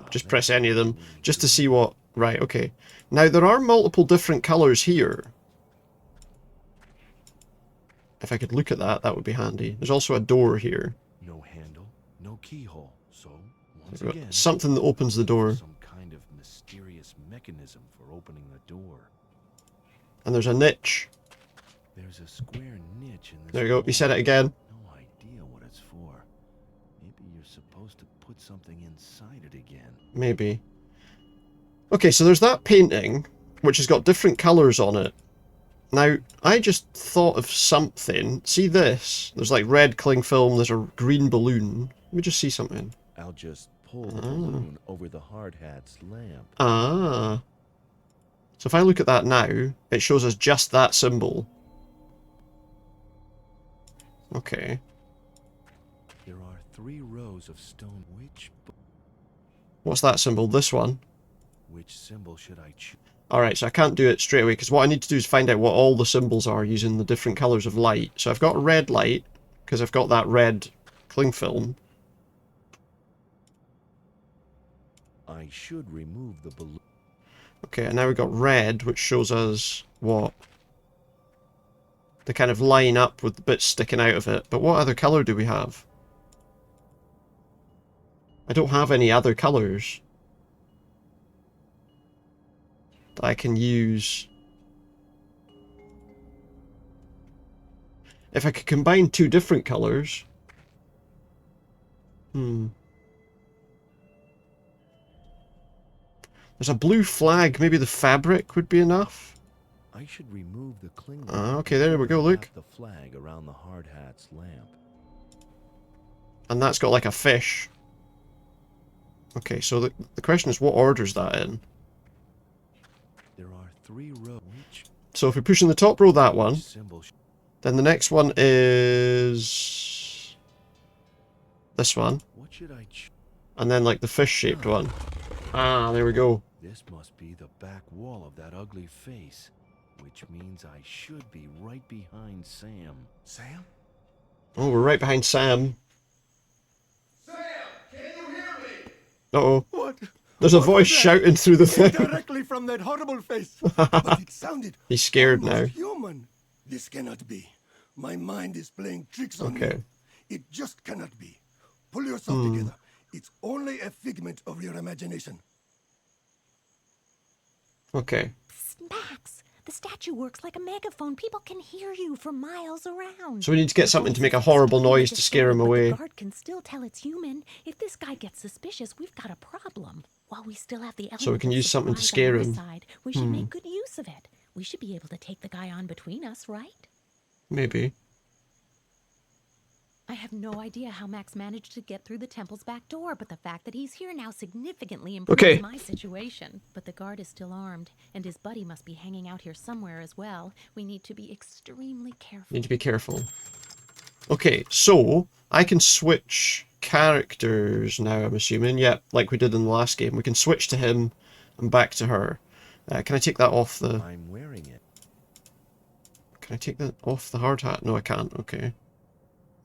Just press any of them just to see what... Right, okay. Now, there are multiple different colours here. If I could look at that, that would be handy. There's also a door here. No handle, no keyhole. So, once We've got again, something that opens the door. some kind of mysterious mechanism for opening the door. And there's a niche. There's a square niche in this. There you go. wall. You said it again. No idea what it's for. Maybe you're supposed to put something inside it again. Maybe. Okay, so there's that painting, which has got different colours on it. Now, I just thought of something. See this? There's like red cling film, there's a green balloon. Let me just see something. I'll just pull the balloon over the hard hat's lamp. Ah. So if I look at that now, it shows us just that symbol. Okay. There are 3 rows of stone. What's that symbol? This one? Which symbol should I choose? Alright, so I can't do it straight away, because what I need to do is find out what all the symbols are using the different colours of light. So I've got a red light, because I've got that red cling film. I should remove the balloon. Okay, and now we've got red, which shows us what? They kind of line up with the bits sticking out of it. But what other colour do we have? I don't have any other colours that I can use. If I could combine 2 different colours. There's a blue flag. Maybe the fabric would be enough. I should remove the cling. Okay, there we go, look. The flag around the hard hat's lamp. And that's got like a fish. Okay, so the question is, what order is that in? There are 3 rows. So if we push in the top row that one, then the next one is this one. What should I And then like the fish-shaped one. Ah, there we go. This must be the back wall of that ugly face, which means I should be right behind Sam. Sam? Oh, we're right behind Sam. Sam, can you hear me? Uh-oh. What? There's a What voice was that? shouting through the thing. Directly from that horrible face. But it sounded He's scared now. almost human. This cannot be. My mind is playing tricks on me. Okay. It just cannot be. Pull yourself together. It's only a figment of your imagination. Okay. Max, the statue works like a megaphone. People can hear you for miles around. So we need to get something to make a horrible noise to scare him away. The guard can still tell it's human. If this guy gets suspicious, we've got a problem. While we still have the So we can use something to surprise scare on our him. side, we should make good use of it. We should be able to take the guy on between us, right? Maybe. I have no idea how Max managed to get through the temple's back door, but the fact that he's here now significantly improves my situation. But the guard is still armed, and his buddy must be hanging out here somewhere as well. We need to be extremely careful. Need to be careful. Okay, so I can switch characters now, I'm assuming. Yeah, like we did in the last game. We can switch to him and back to her. Can I take that off the... I'm wearing it. Can I take that off the hard hat? No, I can't. Okay.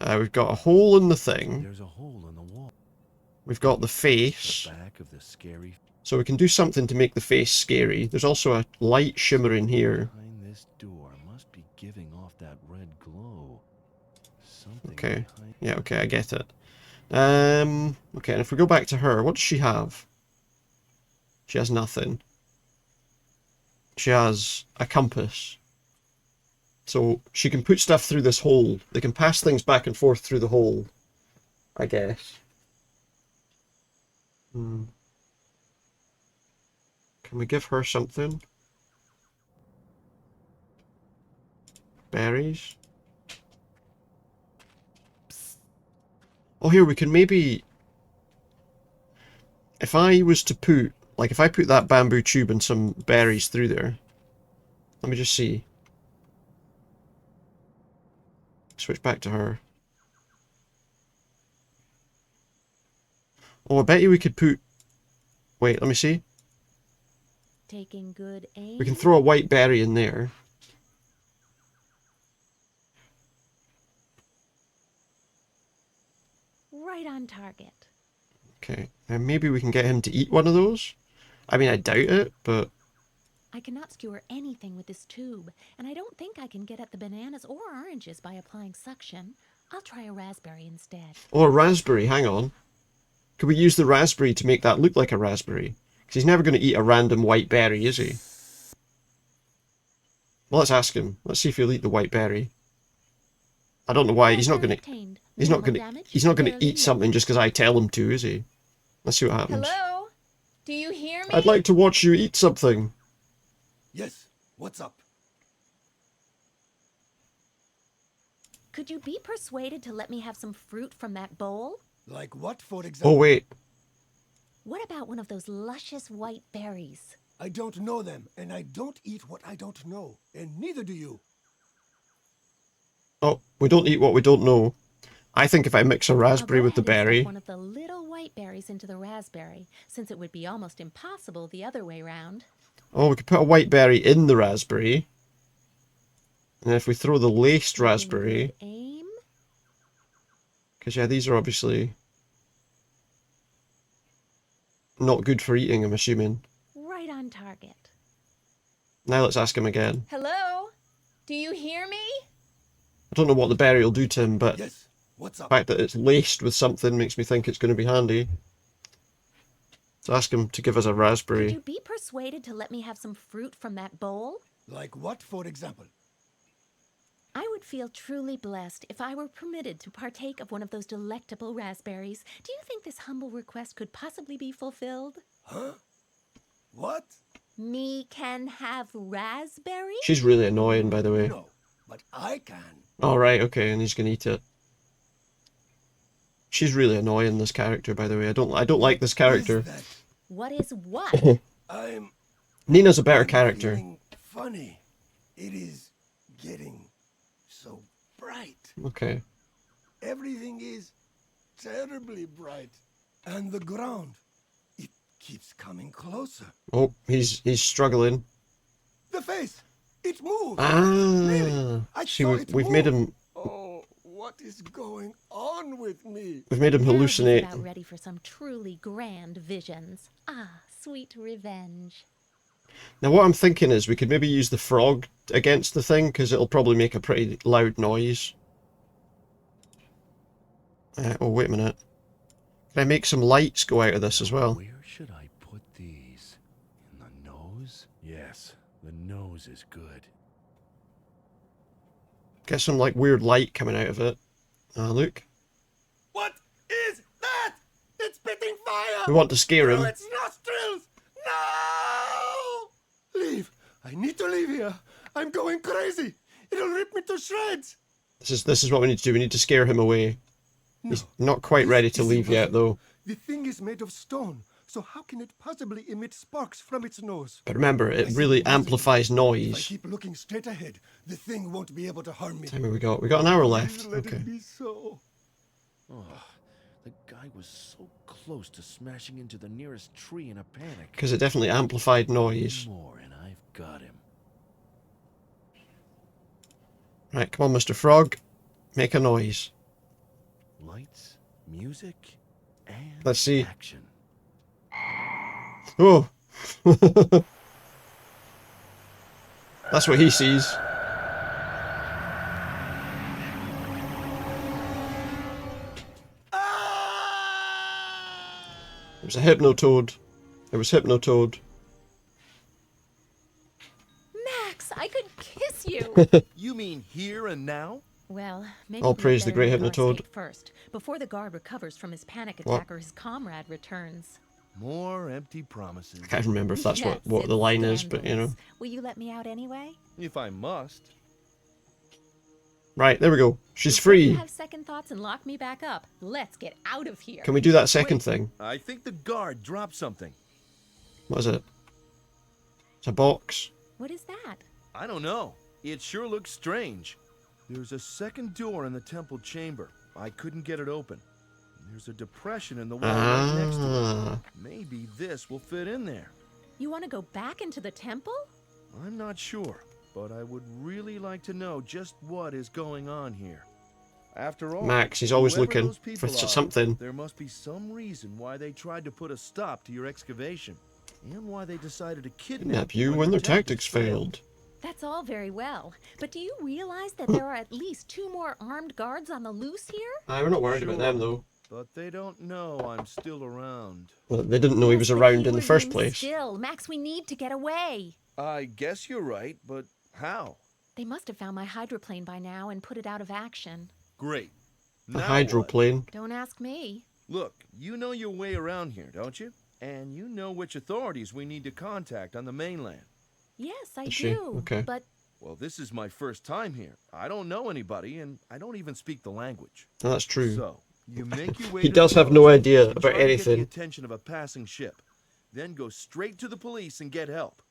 We've got a hole in the thing. There's a hole in the wall. We've got the face. The back of the scary. So we can do something to make the face scary. There's also a light shimmering here. Behind this door must be giving off that red glow. Something Okay. behind... Yeah, okay, I get it. Okay, and if we go back to her, what does she have? She has nothing. She has a compass. So she can put stuff through this hole. They can pass things back and forth through the hole, I guess. Can we give her something? Berries? Oh, here, we can maybe... If I was to put... Like, if I put that bamboo tube and some berries through there... Let me just see. Switch back to her. Oh, I bet you we could put... Wait, let me see. Taking good aim. We can throw a white berry in there. Right on target. Okay, and maybe we can get him to eat one of those? I mean, I doubt it, but... I cannot skewer anything with this tube, and I don't think I can get at the bananas or oranges by applying suction. I'll try a raspberry instead. Oh, a raspberry, hang on. Could we use the raspberry to make that look like a raspberry? Because he's never going to eat a random white berry, is he? Well, let's ask him. Let's see if he'll eat the white berry. I don't know why. He's not going to... He's not going to eat something just because I tell him to, is he? Let's see what happens. Hello? Do you hear me? I'd like to watch you eat something. Yes, what's up? Could you be persuaded to let me have some fruit from that bowl? Like what, for example? Oh, wait. What about one of those luscious white berries? I don't know them, and I don't eat what I don't know, and neither do you. Oh, we don't eat what we don't know. I think if I mix a raspberry with the berry... One of the little white berries into the raspberry, since it would be almost impossible the other way round. Oh, we could put a white berry in the raspberry. And if we throw the laced raspberry... Aim? Because, yeah, these are obviously... not good for eating, I'm assuming. Right on target. Now let's ask him again. Hello? Do you hear me? I don't know what the berry will do to him, but yes. What's up? The fact that it's laced with something makes me think it's going to be handy. Let's ask him to give us a raspberry. Could you be persuaded to let me have some fruit from that bowl? Like what, for example? I would feel truly blessed if I were permitted to partake of one of those delectable raspberries. Do you think this humble request could possibly be fulfilled? Huh? What? Me can have raspberries? She's really annoying, by the way. No, but I can. Alright, okay, and he's going to eat it. She's really annoying, this character, by the way. I don't like this character. What is what? I'm Nina's a better character. feeling funny. It is getting so bright. Okay. Everything is terribly bright. And the ground, it keeps coming closer. Oh, he's struggling. The face, it moves. Ah, I see, saw we've it made move. him. Oh, what is going on with me? We've made him Now he's hallucinate. about ready for some truly grand visions. Ah, sweet revenge. Now, what I'm thinking is we could maybe use the frog against the thing, because it'll probably make a pretty loud noise. Oh, wait a minute. Can I make some lights go out of this as well? Where should I put these? In the nose? Yes, the nose is good. Get some, like, weird light coming out of it. Look. What is that? It's spitting fire. We want to scare him. Through its nostrils. No! Leave. I need to leave here. I'm going crazy. It'll rip me to shreds. This is what we need to do. We need to scare him away. He's not quite ready to leave yet, though. The thing is made of stone, so how can it possibly emit sparks from its nose? But remember, it really amplifies If I noise. keep looking straight ahead, the thing won't be able to harm me. How many we got? We got an hour left. Let Okay. it be so. Oh, the guy was so close to smashing into the nearest tree in a panic. Because it definitely amplified noise. More and I've got him. Right, come on, Mr. Frog. Make a noise. Lights, music, and Let's see. action. Oh! That's what he sees. It was a Hypnotoad. It was Hypnotoad. Max, I could kiss you. You mean here and now? Well, maybe All we'd praise the better great make our Hypnotoad. escape first, before the guard recovers from his panic What? attack or his comrade returns. More empty promises. I can't remember if that's Yes, what the it's line is, but you know. scandalous. Will you let me out anyway? If I must. Right, there we go. She's Before you free. have second thoughts and lock me back up. Let's get out of here. Can we do that second thing? I think the guard dropped something. What is it? It's a box. What is that? I don't know. It sure looks strange. There's a second door in the temple chamber. I couldn't get it open. There's a depression in the wall right next to Ah. it. Maybe this will fit in there. You want to go back into the temple? I'm not sure, but I would really like to know just what is going on here. After all, Max, he's always whoever looking those people for are, something. There must be some reason why they tried to put a stop to your excavation, and why they decided to Kidnap you when their tactics failed. That's all very well, but do you realize that there are at least 2 more armed guards on the loose here? We're not worried about them, though. But they don't know I'm still around. Well, they didn't know he was around in the first place. Still, Max, we need to get away. I guess you're right, but how? They must have found my hydroplane by now and put it out of action. Great. The Now hydroplane. Don't ask me. Look, you know your way around here, don't you? And you know which authorities we need to contact on the mainland. Yes, I Does she? do. Okay. But Well, this is my first time here. I don't know anybody, and I don't even speak the language. No, that's true. So, you make your way He to does the have no coast idea and about try to get anything. the attention of a passing ship. Then go straight to the police and get help.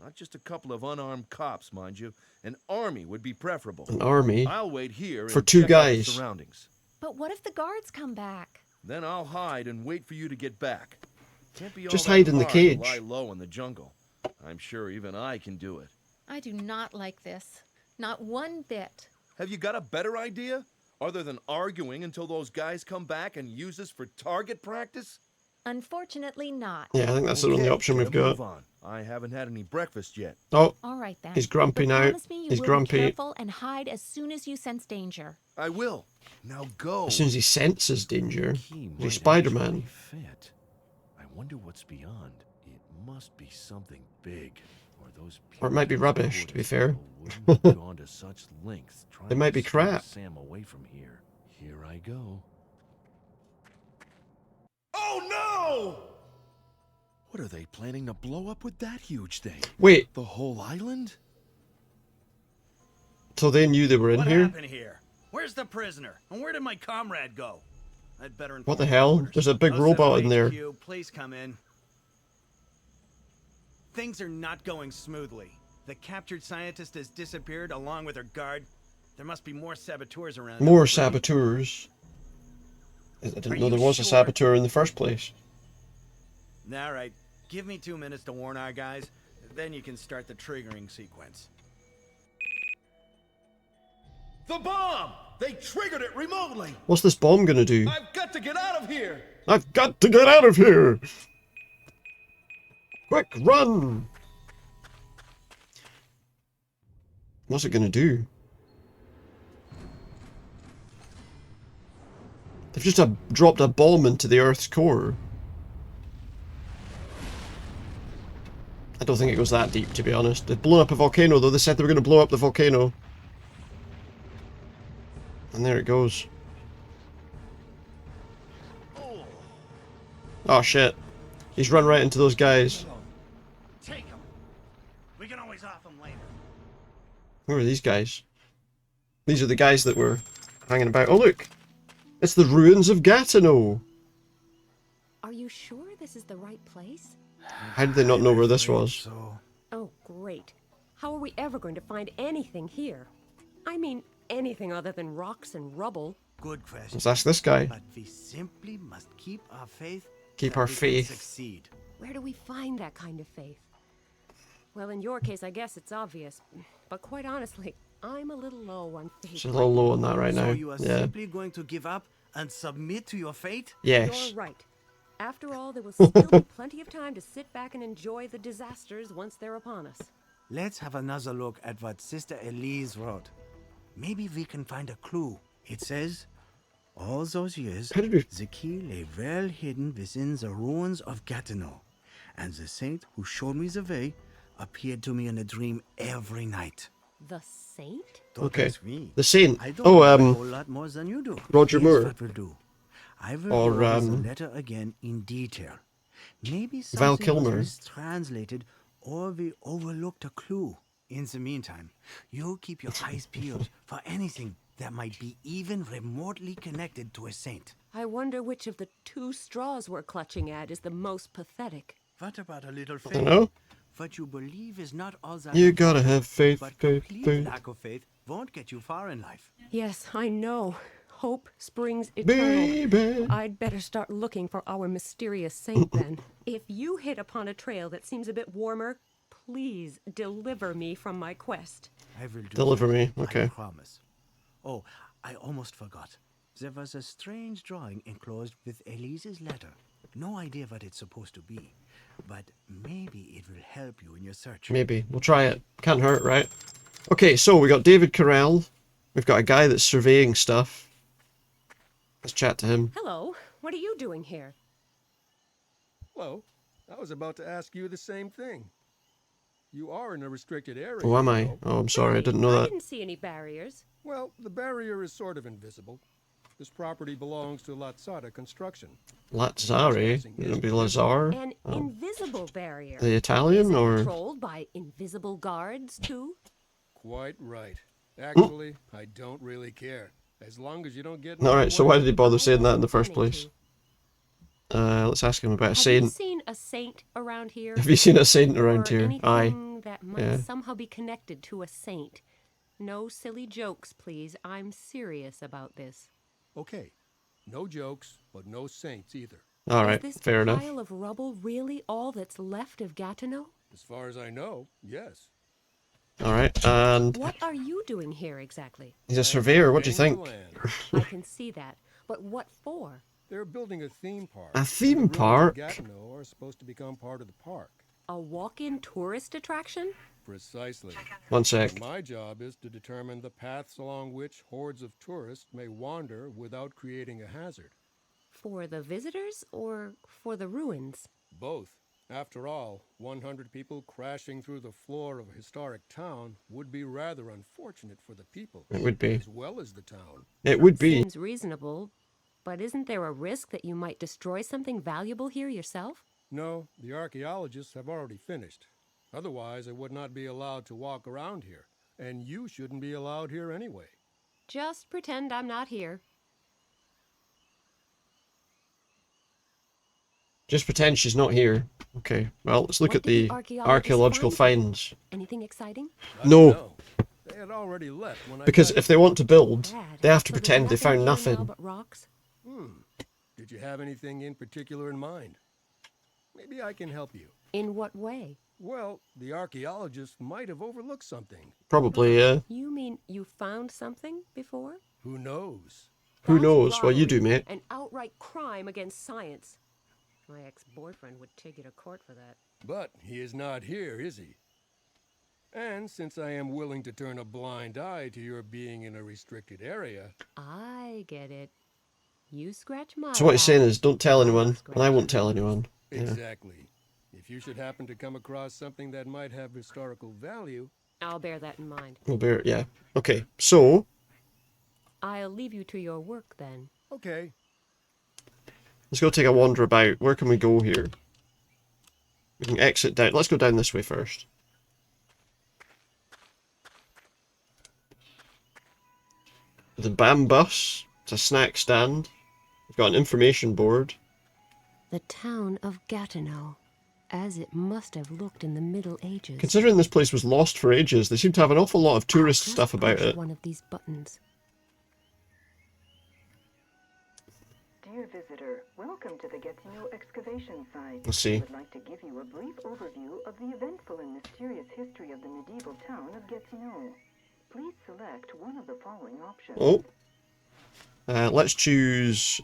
Not just a couple of unarmed cops, mind you. An army would be preferable. An army? I'll wait here For and 2 check out the guys. surroundings. But what if the guards come back? Then I'll hide and wait for you to get back. Can't be all Just that hide in the hard to cage. Lie low in the jungle. I'm sure even I can do it. I do not like this. Not one bit. Have you got a better idea? Other than arguing until those guys come back and use us for target practice? Unfortunately not. Yeah, I think that's the only option we've Move got. on. I haven't had any breakfast yet. Oh, All right then. he's grumpy But now. promise me you He's will grumpy. Be careful and hide as soon as you sense danger. I will. Now go. As soon as he senses danger. Key He's might Spider-Man. actually fit. I wonder what's beyond. It must be something big, or those Or it might be Puritas rubbish, to be Cordis fair. people wouldn't have gone to such lengths trying It might be to steal crap. Sam away from here. Here I go. Oh no! What are they planning to blow up with that huge thing? Wait, The whole island? so they knew they were in What here? happened here? Where's the prisoner? And where did my comrade go? I'd better What the inform hell? headquarters. There's a big Those robot of in there. HQ, please come in. Things are not going smoothly. The captured scientist has disappeared along with her guard. There must be more saboteurs around. More saboteurs. I didn't know there was a saboteur in the first place. All right, give me 2 minutes to warn our guys, then you can start the triggering sequence. The bomb! They triggered it remotely! What's this bomb gonna do? I've got to get out of here! I've got to get out of here! Quick, run! What's it gonna do? They've just dropped a bomb into the Earth's core. I don't think it goes that deep, to be honest. They've blown up a volcano, though. They said they were going to blow up the volcano. And there it goes. Oh, shit. He's run right into those guys. Take them. We can always off them later. Who are these guys? These are the guys that were hanging about. Oh, look! It's the ruins of Gatineau! Are you sure this is the right place? How did they not know where this was? Oh, great. How are we ever going to find anything here? I mean, anything other than rocks and rubble. Good question. Let's ask this guy. But we simply must keep our faith. Keep our faith. Succeed. Where do we find that kind of faith? Well, in your case, I guess it's obvious. But quite honestly, I'm a little low on faith. She's a little low on that right now. So you are simply going to give up and submit to your fate? Yes. You're right. After all, there will still be plenty of time to sit back and enjoy the disasters once they're upon us. Let's have another look at what Sister Elise wrote. Maybe we can find a clue. It says, all those years, the key lay well hidden within the ruins of Gatineau, and the saint who showed me the way appeared to me in a dream every night. The saint? Okay. Ask me. The saint. I don't know a whole Oh, lot more than you do. Roger Here's Moore. what we'll do. I will Or, go over the letter again in detail. Maybe Val something Kilmer. was mistranslated, or we overlooked a clue. In the meantime, you keep your eyes peeled for anything that might be even remotely connected to a saint. I wonder which of the two straws we're clutching at is the most pathetic. What about a little faith? dunno. What you believe is not all that You gotta have faith, but faith, complete faith. lack of faith won't get you far in life. Yes, I know. Hope springs eternal. Baby. I'd better start looking for our mysterious saint then. If you hit upon a trail that seems a bit warmer, please deliver me from my quest. I will do Deliver that. me, okay. I promise. Oh, I almost forgot. There was a strange drawing enclosed with Elise's letter. No idea what it's supposed to be, but maybe it will help you in your search. Maybe. We'll try it. Can't hurt, right? Okay, so we got David Carell. We've got a guy that's surveying stuff. Let's chat to him. Hello, what are you doing here? Hello. I was about to ask you the same thing. You are in a restricted area. Oh, am I? you know. Oh, I'm sorry. I didn't know I that. didn't see any barriers. Well, the barrier is sort of invisible. This property belongs to Lazzara Construction. Lazzari? It'll be Lazar? An Oh. invisible barrier. The Italian, Is it or? controlled by invisible guards, too? Quite right. Actually, I don't really care. As long as you don't get... Alright, so why did he bother saying that in the first place? Let's ask him about a Have you saint. seen a saint around here? Have you seen a saint around Or here? anything Aye. that might Yeah. somehow be connected to a saint. No silly jokes, please. I'm serious about this. Okay. No jokes, but no saints either. Alright, Is this fair enough. pile of rubble really all that's left of Gatineau? As far as I know, yes. Alright, and What are you doing here exactly? he's a surveyor. What do you think? I can see that. But what for? They're building a theme park. A theme The ruins of park? Gatineau are supposed to become part of the park. A walk-in tourist attraction? Precisely. One sec. And my job is to determine the paths along which hordes of tourists may wander without creating a hazard. For the visitors or for the ruins? Both. After all, 100 people crashing through the floor of a historic town would be rather unfortunate for the people. It would be. As well as the town. It would be. Seems reasonable, but isn't there a risk that you might destroy something valuable here yourself? No, the archaeologists have already finished. Otherwise, I would not be allowed to walk around here. And you shouldn't be allowed here anyway. Just pretend I'm not here. Just pretend she's not here. Okay, well, let's look at the archaeological finds. Anything exciting? No. They had already left when I Because got if they want to build, they have to So there's pretend they found here now nothing. but rocks? Did you have anything in particular in mind? Maybe I can help you. In what way? Well, the archaeologist might have overlooked something. Probably, yeah. You mean you found something before? Who knows? Who knows? Well, you do, mate. An outright crime against science. My ex-boyfriend would take you to court for that. But he is not here, is he? And since I am willing to turn a blind eye to your being in a restricted area... I get it. You scratch my So what he's saying is, don't tell anyone, scratch and I won't tell anyone. Yeah. Exactly. If you should happen to come across something that might have historical value... I'll bear that in mind. We'll bear it, yeah. Okay, so... I'll leave you to your work then. Okay. Let's go take a wander about. Where can we go here? We can exit down. Let's go down this way first. The Bambus. It's a snack stand. We've got an information board. The town of Gatineau, as it must have looked in the Middle Ages. Considering this place was lost for ages, they seem to have an awful lot of tourist stuff about it. One of these buttons. Dear visitor, welcome to the Gatineau excavation site. Let's see. I would like to give you a brief overview of the eventful and mysterious history of the medieval town of Gatineau. Please select one of the following options. Oh. Let's choose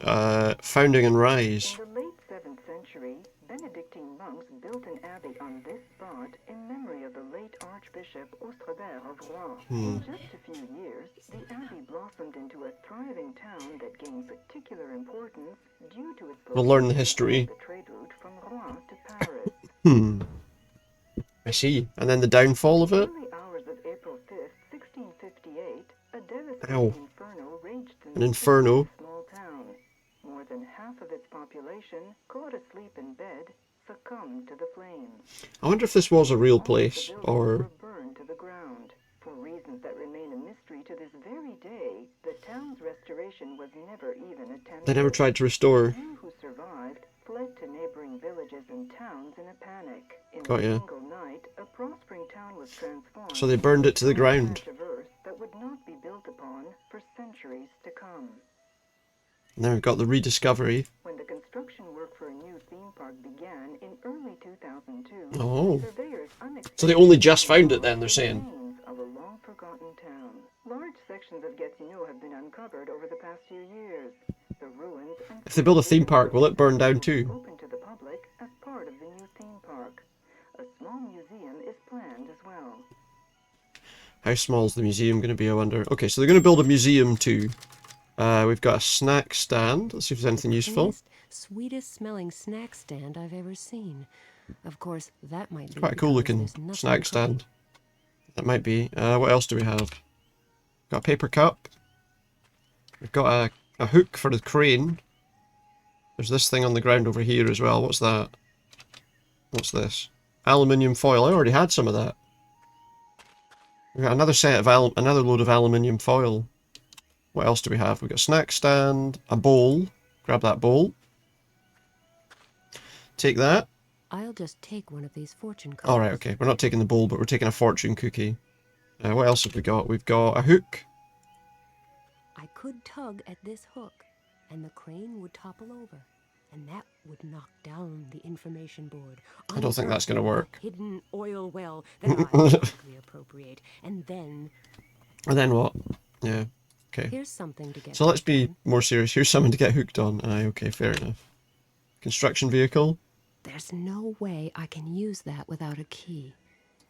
Founding and Rise. In the late 7th century, Benedictine monks built an abbey on this spot in memory of the late Archbishop Austrebert of Rouen. In just a few years, the abbey blossomed into a thriving town that gained particular importance due to its We'll learn the history. the trade route from Rouen to Paris. I see. And then the downfall of it? In the early hours of April 5th, 1658, a devastating Ow. inferno raged in An the inferno. small town. More than half of its population, caught asleep in bed, succumbed to the flames. I wonder if this was a real place, or... Burned to the ground. For reasons that remain a mystery to this very day, the town's restoration was never even attempted. They never tried to restore. Few who survived fled to neighboring villages and towns in a panic. In Got a ya. single night, a prospering town was transformed. So they burned it to the into a ground. patch of earth that would not be built upon for centuries to come. And then we've got the rediscovery. When the construction work for a new theme park began in early 2002, Oh. surveyors So they only just found it then, they're saying. remains of a long-forgotten town. Large sections of Gatineau have been uncovered over the past few years. The ruins and If they build a theme park, will it burn down too? open to the public as part of the new theme park. A small museum is planned as well. How small is the museum going to be, I wonder? Okay, so they're going to build a museum too. We've got a snack stand. Let's see if there's anything useful. Sweetest smelling snack stand I've ever seen. Of course, that might be Quite a cool because looking there's nothing snack cooking. stand. That might be. What else do we have? Got a paper cup. We've got a hook for the crane. There's this thing on the ground over here as well. What's that? What's this? Aluminium foil. I already had some of that. We've got another set of another load of aluminium foil. What else do we have? We've got a snack stand, a bowl. Grab that bowl. Take that. I'll just take one of these fortune cookies. Alright, okay. We're not taking the bowl, but we're taking a fortune cookie. What else have we got? We've got a hook. I could tug at this hook, and the crane would topple over, and that would knock down the information board. I don't think that's going to work. A hidden oil well that I quickly appropriate, and then And then what? Yeah. Okay. here's something to get. So let's be more serious. Here's something to get hooked on. Aye, okay, fair enough. Construction vehicle. There's no way I can use that without a key.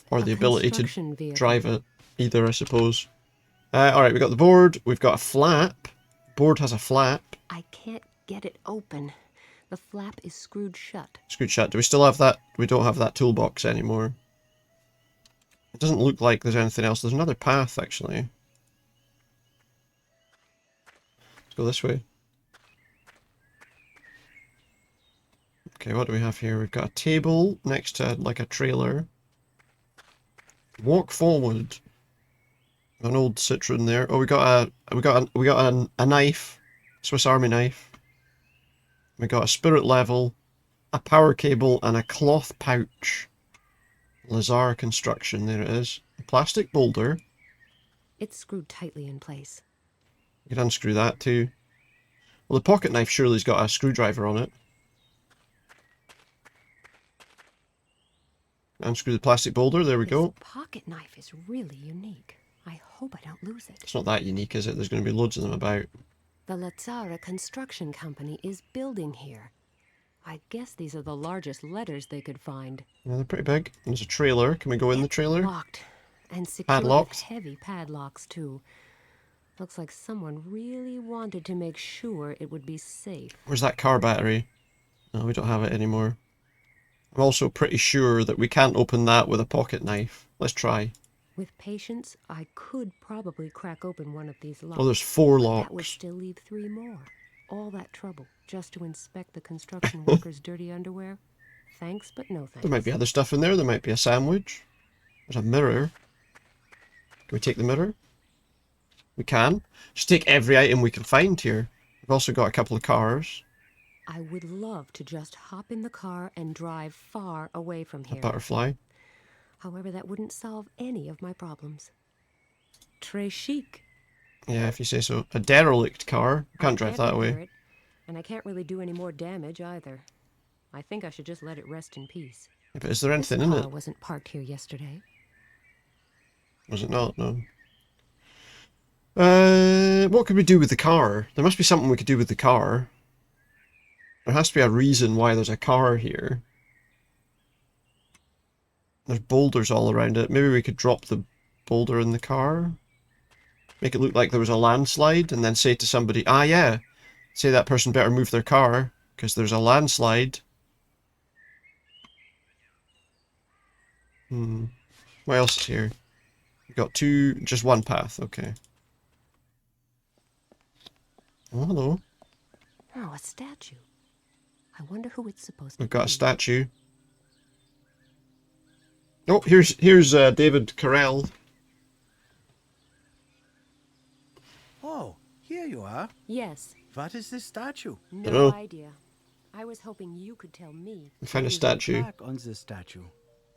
Or the A ability to construction vehicle. drive it. Either, I suppose. Alright, we've got the board. We've got a flap. Board has a flap. I can't get it open. The flap is screwed shut. Screwed shut. Do we still have that? We don't have that toolbox anymore. It doesn't look like there's anything else. There's another path, actually. Let's go this way. Okay, what do we have here? We've got a table next to, like, a trailer. Walk forward. An old Citroen there. Oh, we got a knife. Swiss Army knife. We got a spirit level. a power cable, and a cloth pouch. Lazar construction, there it is. A plastic boulder. It's screwed tightly in place. You can unscrew that too. Well, the pocket knife surely's got a screwdriver on it. Unscrew the plastic boulder, there we go. This pocket knife is really unique. I hope I don't lose it. It's not that unique, is it? There's going to be loads of them about. The Lazara Construction Company is building here. I guess these are the largest letters they could find. Yeah, they're pretty big. There's a trailer. Can we go in the trailer? Locked. And secured Padlocked. with heavy padlocks, too. Looks like someone really wanted to make sure it would be safe. Where's that car battery? No, we don't have it anymore. I'm also pretty sure that we can't open that with a pocket knife. Let's try. With patience, I could probably crack open one of these locks. Oh, there's 4 but locks. That would still leave 3 more. All that trouble just to inspect the construction workers' dirty underwear? Thanks, but no thanks. There might be other stuff in there. There might be a sandwich. There's a mirror. Can we take the mirror? We can. Just take every item we can find here. We've also got a couple of cars. I would love to just hop in the car and drive far away from here. A butterfly. However, that wouldn't solve any of my problems. Très chic. Yeah, if you say so. A derelict car. Can't drive that repair away. it, and I can't really do any more damage either. I think I should just let it rest in peace. Yeah, but is there anything This in car it? wasn't parked here yesterday. Was it not? No. What could we do with the car? There must be something we could do with the car. There has to be a reason why there's a car here. There's boulders all around it. Maybe we could drop the boulder in the car? Make it look like there was a landslide and then say to somebody, ah yeah, say that person better move their car because there's a landslide. What else is here? We've got just one path, okay. Oh, hello. Oh, a statue. I wonder who it's supposed to be. We've got a statue. Oh, here's David Carell. Oh, here you are. Yes. What is this statue? No idea. I was hoping you could tell me. We found a statue. Back on the statue.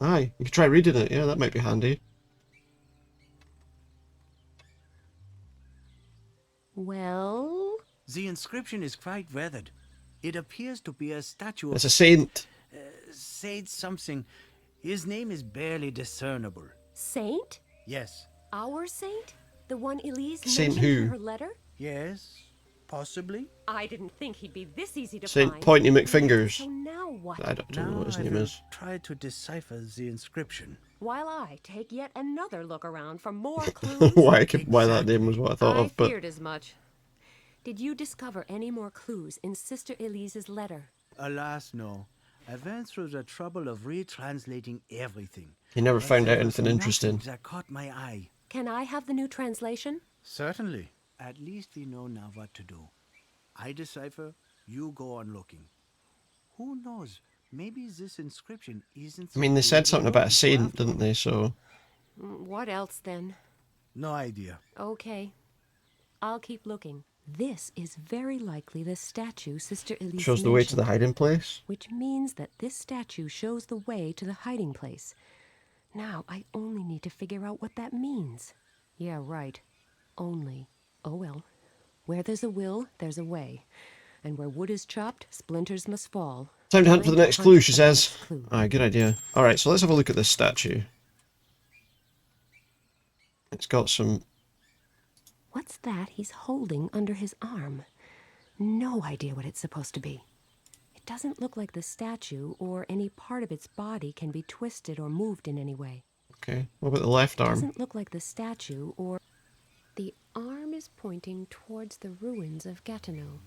Aye, you could try reading it. Yeah, that might be handy. Well? The inscription is quite weathered. It appears to be a statue of... It's a saint. Saint something. His name is barely discernible. Saint? Yes. Our saint? The one Elise Saint mentioned who? in her letter? Yes, possibly. I didn't think he'd be this easy to Saint find. Pointy McFingers. So now what? I don't know what his name is. Try to decipher the inscription. While I take yet another look around for more clues. Why that name was what I thought I of, but feared as much. Did you discover any more clues in Sister Elise's letter? Alas, no. I went through the trouble of retranslating everything. he never But found there out was anything interesting. nothing that caught my eye. Can I have the new translation? Certainly. At least we know now what to do. I decipher, you go on looking. Who knows? Maybe this inscription isn't... I mean, they said something about a saint, didn't they? So What else then? No idea. Okay. I'll keep looking. This is very likely the statue Sister Elise shows the way to the mentioned, hiding place. which means that this statue shows the way to the hiding place. Now, I only need to figure out what that means. Yeah, right. Only. Oh well. Where there's a will, there's a way. And where wood is chopped, splinters must fall. Time to hunt for the next clue, she for the says. next clue. Alright, good idea. Alright, so let's have a look at this statue. It's got some... What's that he's holding under his arm? No idea what it's supposed to be. It doesn't look like the statue or any part of its body can be twisted or moved in any way. Okay, what about the left It arm? doesn't look like the statue or... The arm is pointing towards the ruins of Gatineau.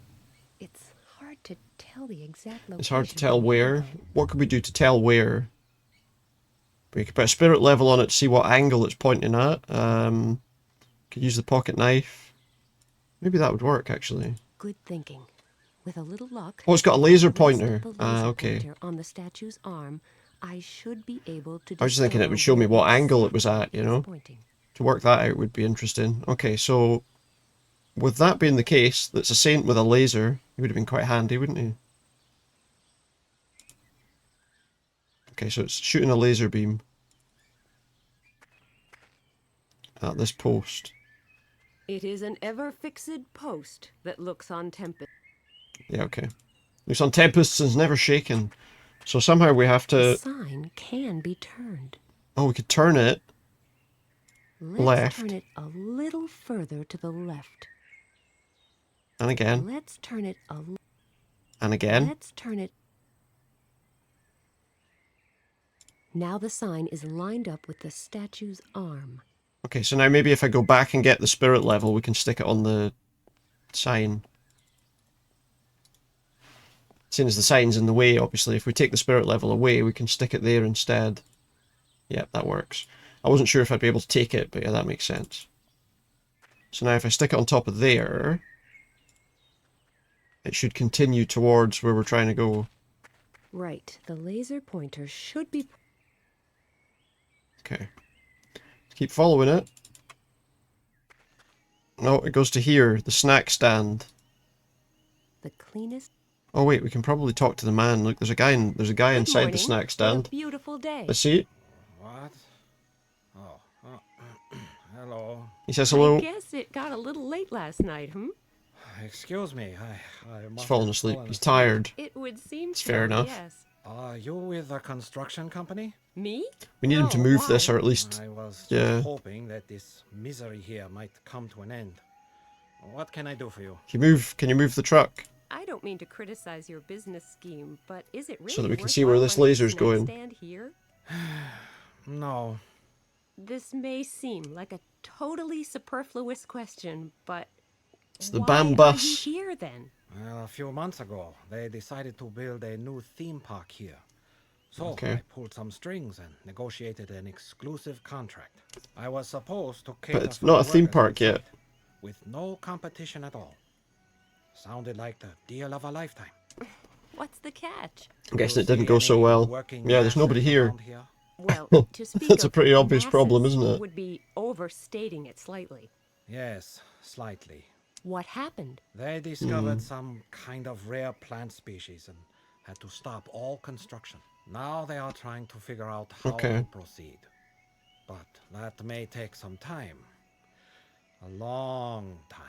It's hard to tell the exact location. It's hard to tell where. What could we do to tell where? We could put a spirit level on it to see what angle it's pointing at. Could use the pocket knife. Maybe that would work, actually. Good thinking. With a little luck... Oh, it's got a laser if I pointer. slip a laser Okay. pointer on the statue's arm, I should be able to... I was just thinking it discern would show me where what the angle it statue was at, you know? is pointing. To work that out would be interesting. Okay, so... With that being the case, that's a saint with a laser, he would have been quite handy, wouldn't he? Okay, so it's shooting a laser beam at this post. It is an ever-fixed post that looks on Tempest. Yeah, okay. Looks on Tempests and is never shaken. So somehow we have The to... sign can be turned. Oh, we could turn it Let's left. turn it a little further to the left. And again. Let's turn it And again. Let's turn it. Now the sign is lined up with the statue's arm. Okay, so now maybe if I go back and get the spirit level, we can stick it on the sign. Seeing as the sign's in the way, obviously, if we take the spirit level away, we can stick it there instead. Yep, that works. I wasn't sure if I'd be able to take it, but yeah, that makes sense. So now if I stick it on top of there, it should continue towards where we're trying to go. Right, the laser pointer should be... Okay. Keep following it. No, it goes to here, the snack stand. The cleanest... Oh wait, we can probably talk to the man. Look, there's a guy inside the snack stand. What a beautiful day. Let's see it. What? Oh, hello. He says hello. I guess it got a little late last night, Excuse me, I He's must fallen have asleep. fallen He's tired. It would seem It's so, fair enough. Yes. Are you with a construction company? Me? We need him to move this, or at least... I was just yeah. hoping that this misery here might come to an end. What can I do for you? Can you move the truck? I don't mean to criticize your business scheme, but is it really So that we can see where this laser's going. Stand here? No. This may seem like a totally superfluous question, but it's the why BAM bus. Are you here then? Well, a few months ago, they decided to build a new theme park here. So Okay. I pulled some strings and negotiated an exclusive contract. I was supposed to cater But it's for not a the theme workers park on yet. site, with no competition at all. Sounded like the deal of a lifetime. What's the catch? I'm guessing it didn't go so well. Yeah, there's nobody here. Well, to speak That's a of pretty obvious masses problem, isn't it? Would be overstating it slightly. Yes, slightly. What happened? They discovered some kind of rare plant species and had to stop all construction. Now they are trying to figure out how Okay. to proceed. But that may take some time. A long time.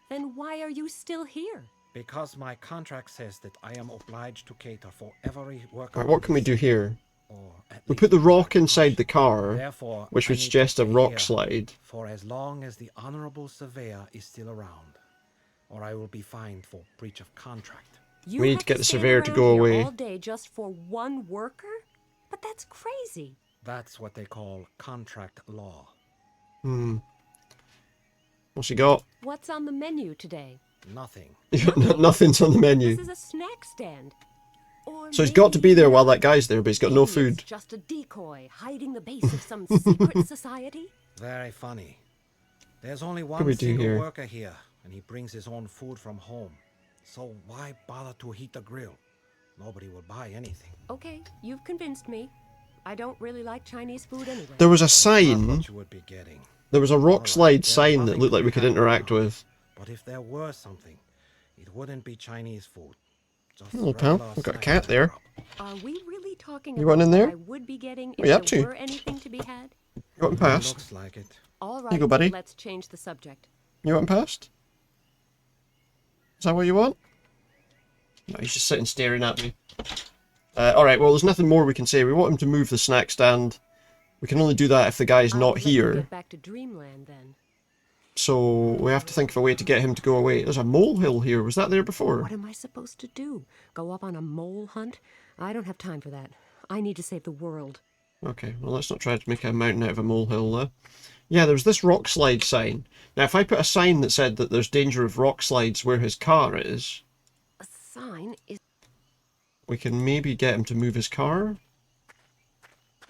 Then why are you still here? Because my contract says that I am obliged to cater for every worker. Right, what can we do here? Or at We put the rock inside the car, Therefore, which I would need suggest to a stay rock here slide. for as long as the honorable surveyor is still around, or I will be fined for breach of contract. You We need have to get the stand surveyor to around go here away. all day just for one worker? But that's crazy. That's what they call contract law. What's he got? What's on the menu today? Nothing. Nothing's on the menu. This is a snack stand. Or So he's got to be there while that guy's there, but he's got no maybe food. It's just a decoy hiding the base of some secret society. Very funny. There's only can one we do single here? worker here, and he brings his own food from home. So why bother to heat the grill? Nobody will buy anything. Okay, you've convinced me. I don't really like Chinese food anyway. There was a Not sign. what you would be getting. There was a rock Alright, slide there's sign that nothing looked to like we be could had interact now. with. But if there were something, it wouldn't be Chinese food. Just Hello, pal. regular We've got a snack cat there. Are we really talking You about want in what there? I would be getting What if are you up there to? were anything to be had? You want past? Looks like it. All right, Here you go, buddy. let's change the subject. You want past? Is that what you want? No, he's just sitting staring at me. Alright, well, there's nothing more we can say. We want him to move the snack stand. We can only do that if the guy's I'll not let you here. Get back to Dreamland then. So we have to think of a way to get him to go away. There's a molehill here. Was that there before? What am I supposed to do? Go up on a mole hunt? I don't have time for that. I need to save the world. Okay, well, let's not try to make a mountain out of a molehill there. Yeah, there's this rock slide sign. Now, if I put a sign that said that there's danger of rock slides where his car is, A sign is... we can maybe get him to move his car.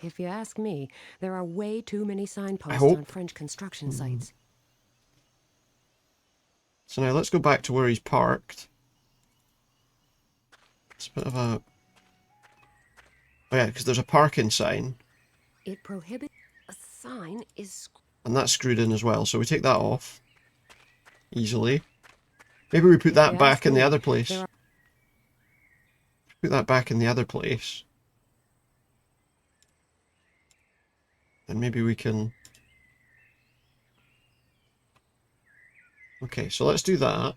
If you ask me, there are way too many signposts hope. on French construction sites. So now let's go back to where he's parked. It's a bit of a... Oh yeah, because there's a parking sign, It prohibits... A sign is... and that's screwed in as well, so we take that off. Easily. Maybe we put that you back ask in the me, other place. there are- Put that back in the other place. And maybe we can... Okay, so let's do that.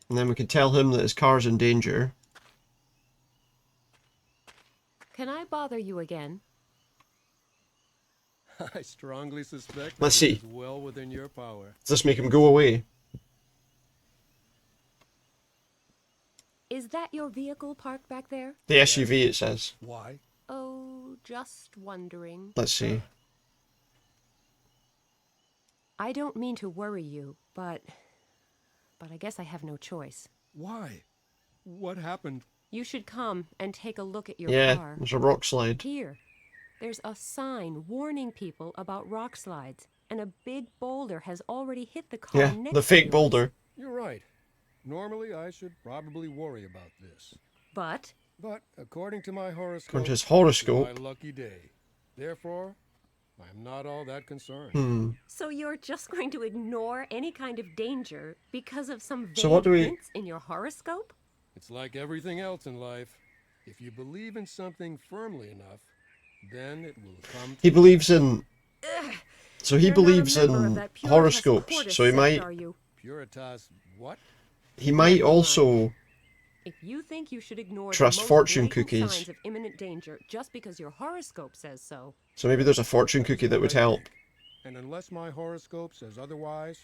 And then we can tell him that his car's in danger. Can I bother you again? I strongly suspect Let's that it see. is well within your power. Does this make him go away? Is that your vehicle parked back there? The SUV, it says. Why? Oh, just wondering. Let's see. I don't mean to worry you, but I guess I have no choice. Why? What happened? You should come and take a look at your Yeah, car. there's a rock slide. Here, there's a sign warning people about rock slides, and a big boulder has already hit the car Yeah, next the fake to yours. boulder. You're right. Normally, I should probably worry about this. But according to my horoscope, According to his it's horoscope. my lucky day. Therefore, I'm not all that concerned. So you're just going to ignore any kind of danger because of some vague So what do we- hints in your horoscope? It's like everything else in life. If you believe in something firmly enough, then it will come to He believes in... So he You're not a believes member of in that Puritas horoscopes. Cordis So he sect, might... are you? Puritas what? He might Never mind. also... If you think you should ignore Trust the most fortune blatant cookies. signs of imminent danger just because your horoscope says so, So maybe there's a fortune cookie that would help. And unless my horoscope says otherwise,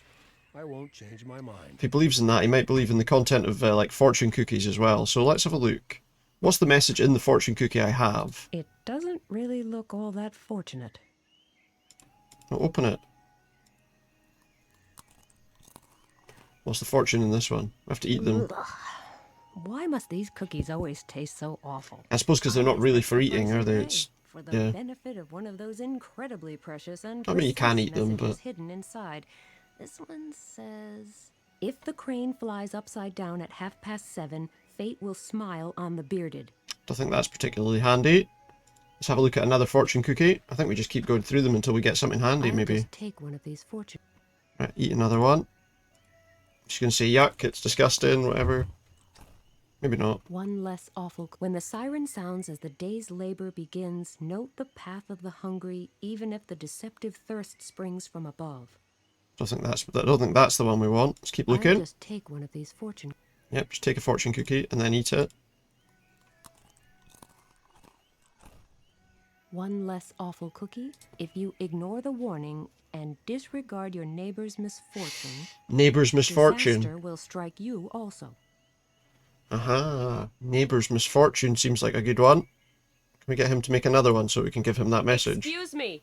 I won't change my mind. If he believes in that, he might believe in the content of like fortune cookies as well. So let's have a look. What's the message in the fortune cookie I have? it doesn't really look all that fortunate. I'll open it. What's the fortune in this one? I have to eat them. Ugh. Why must these cookies always taste so awful? I suppose because they're not really for eating, are they? It's, For the yeah. benefit of one of those incredibly precious and I mean, you can precise eat them, messages but- hidden inside. This one says, if the crane flies upside down at 7:30, fate will smile on the bearded. Don't think that's particularly handy. Let's have a look at another fortune cookie. I think we just keep going through them until we get something handy, I'll maybe. just take one of these fortune. Right, eat another one. She's gonna say yuck, it's disgusting, whatever. Maybe not. One less awful. When the siren sounds as the day's labor begins, note the path of the hungry, even if the deceptive thirst springs from above. I don't think that's the one we want. Let's keep looking. I'll just take one of these fortune. Yep, just take a fortune cookie and then eat it. One less awful cookie. If you ignore the warning and disregard your neighbor's misfortune, Neighbor's misfortune. disaster will strike you also. Aha, neighbor's misfortune seems like a good one. Can we get him to make another one so we can give him that message? Excuse me.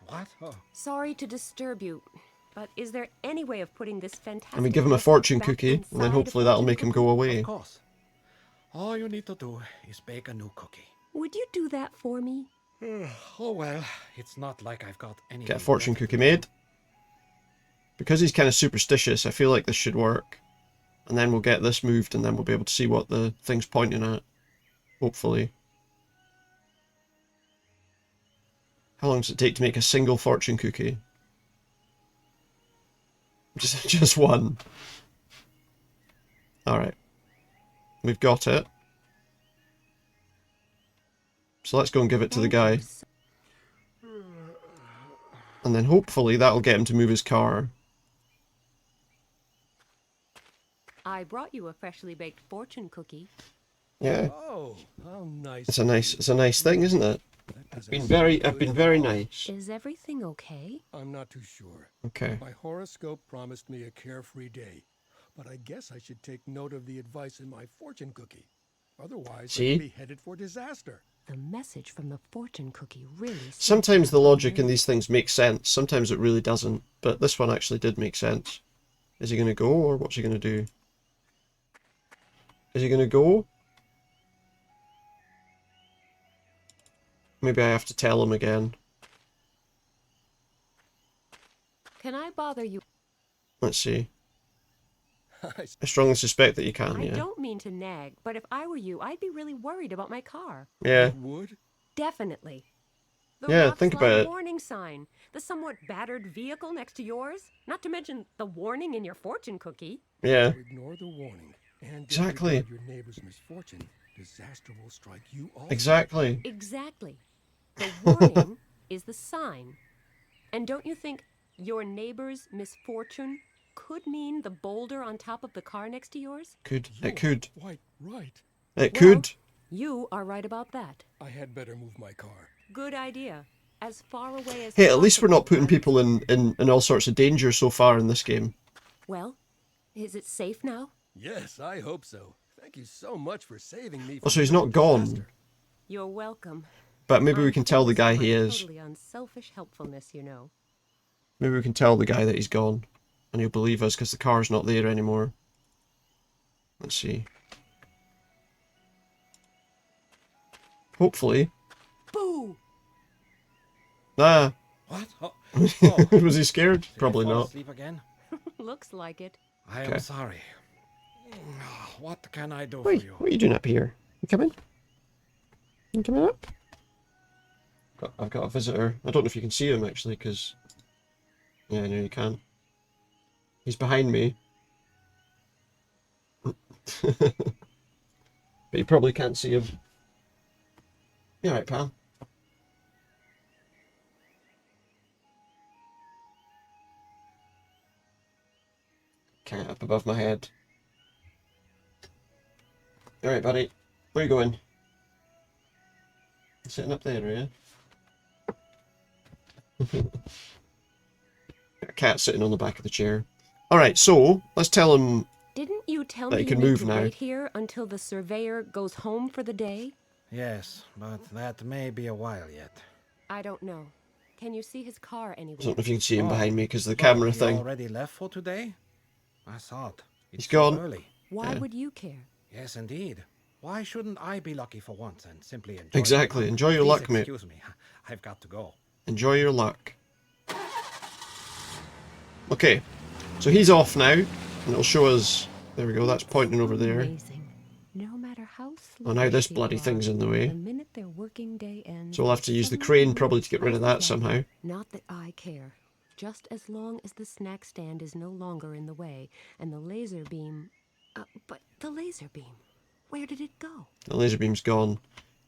What? Oh. Sorry to disturb you, but is there any way of putting this fantastic... And we give him a message fortune back cookie, and then inside a hopefully that'll fortune make him cookie? go away. Of course. All you need to do is bake a new cookie. Would you do that for me? Oh well, it's not like I've got any. Get a fortune cookie made. Because he's kind of superstitious, I feel like this should work. And then we'll get this moved, and then we'll be able to see what the thing's pointing at. Hopefully. How long does it take to make a single fortune cookie? Just one. Alright. We've got it. So let's go and give it to the guy. And then hopefully that'll get him to move his car. I brought you a freshly baked fortune cookie. Yeah. Oh, how nice. It's a nice thing, isn't it? I've been very nice. Is everything okay? I'm not too sure. Okay. My horoscope promised me a carefree day, but I guess I should take note of the advice in my fortune cookie. Otherwise, See? I'd be headed for disaster. The message from the fortune cookie really... Sometimes the logic in these things makes sense, sometimes it really doesn't. But this one actually did make sense. Is he going to go, or what's he going to do? Is he going to go? Maybe I have to tell him again. Can I bother you? Let's see. I strongly suspect that you can, I yeah. don't mean to nag, but if I were you, I'd be really worried about my car. Yeah. Would? Definitely. The Yeah, rock think slide about it. warning sign, the somewhat battered vehicle next to yours, not to mention the warning in your fortune cookie. Yeah. Ignore the warning and Exactly. disregard your neighbor's misfortune. disaster will strike you also. Exactly. Exactly. The warning is the sign. And don't you think your neighbor's misfortune could mean the boulder on top of the car next to yours? Could. It could. Quite right. It could. You are right about that. I had better move my car. Good idea. As far away as Hey, at least we're not putting possible, people in all sorts of danger so far in this game. Well, is it safe now? Yes, I hope so. Thank you so much for saving me. Oh, so he's not gone. You're welcome. But maybe we can tell the guy he is. Totally unselfish helpfulness, you know. Maybe we can tell the guy that he's gone. And he'll believe us because the car's not there anymore. Let's see. Hopefully. Boo! Ah. What? Oh. Was he scared? Probably Fall not. asleep again? Looks like it. I Okay. am sorry. What can I do Wait, for you? what are you doing up here? You coming? You coming up? I've got a visitor. I don't know if you can see him actually, because... Yeah, no, you can't. He's behind me. But you probably can't see him. You alright, pal? Cat up above my head. Alright, buddy. Where are you going? Sitting up there, are you? A cat sitting on the back of the chair. Alright, so let's tell him Didn't you tell that me he can you need move to now. wait here until the surveyor goes home for the day? Yes, but that may be a while yet. I don't know. Can you see his car I anywhere? don't know if you can see him behind me because of the Well, camera he thing. already left for today? I thought. It's He's gone. so early. Why Yeah. would you care? Yes, indeed. Why shouldn't I be lucky for once and simply enjoy Exactly. my luck? Enjoy your Please luck, mate. Excuse me. I've got to go. Enjoy your luck. Okay, so he's off now, and it'll show us... There we go, that's pointing over there. Amazing. No matter how slow Oh, now this they bloody are, thing's in the way. The minute their working day ends, So we'll have to use the suddenly crane moves probably to get rid of that twice as somehow. rapidly. Not that I care. Just as long as the snack stand is no longer in the way, and the laser beam... but the laser beam, where did it go? The laser beam's gone.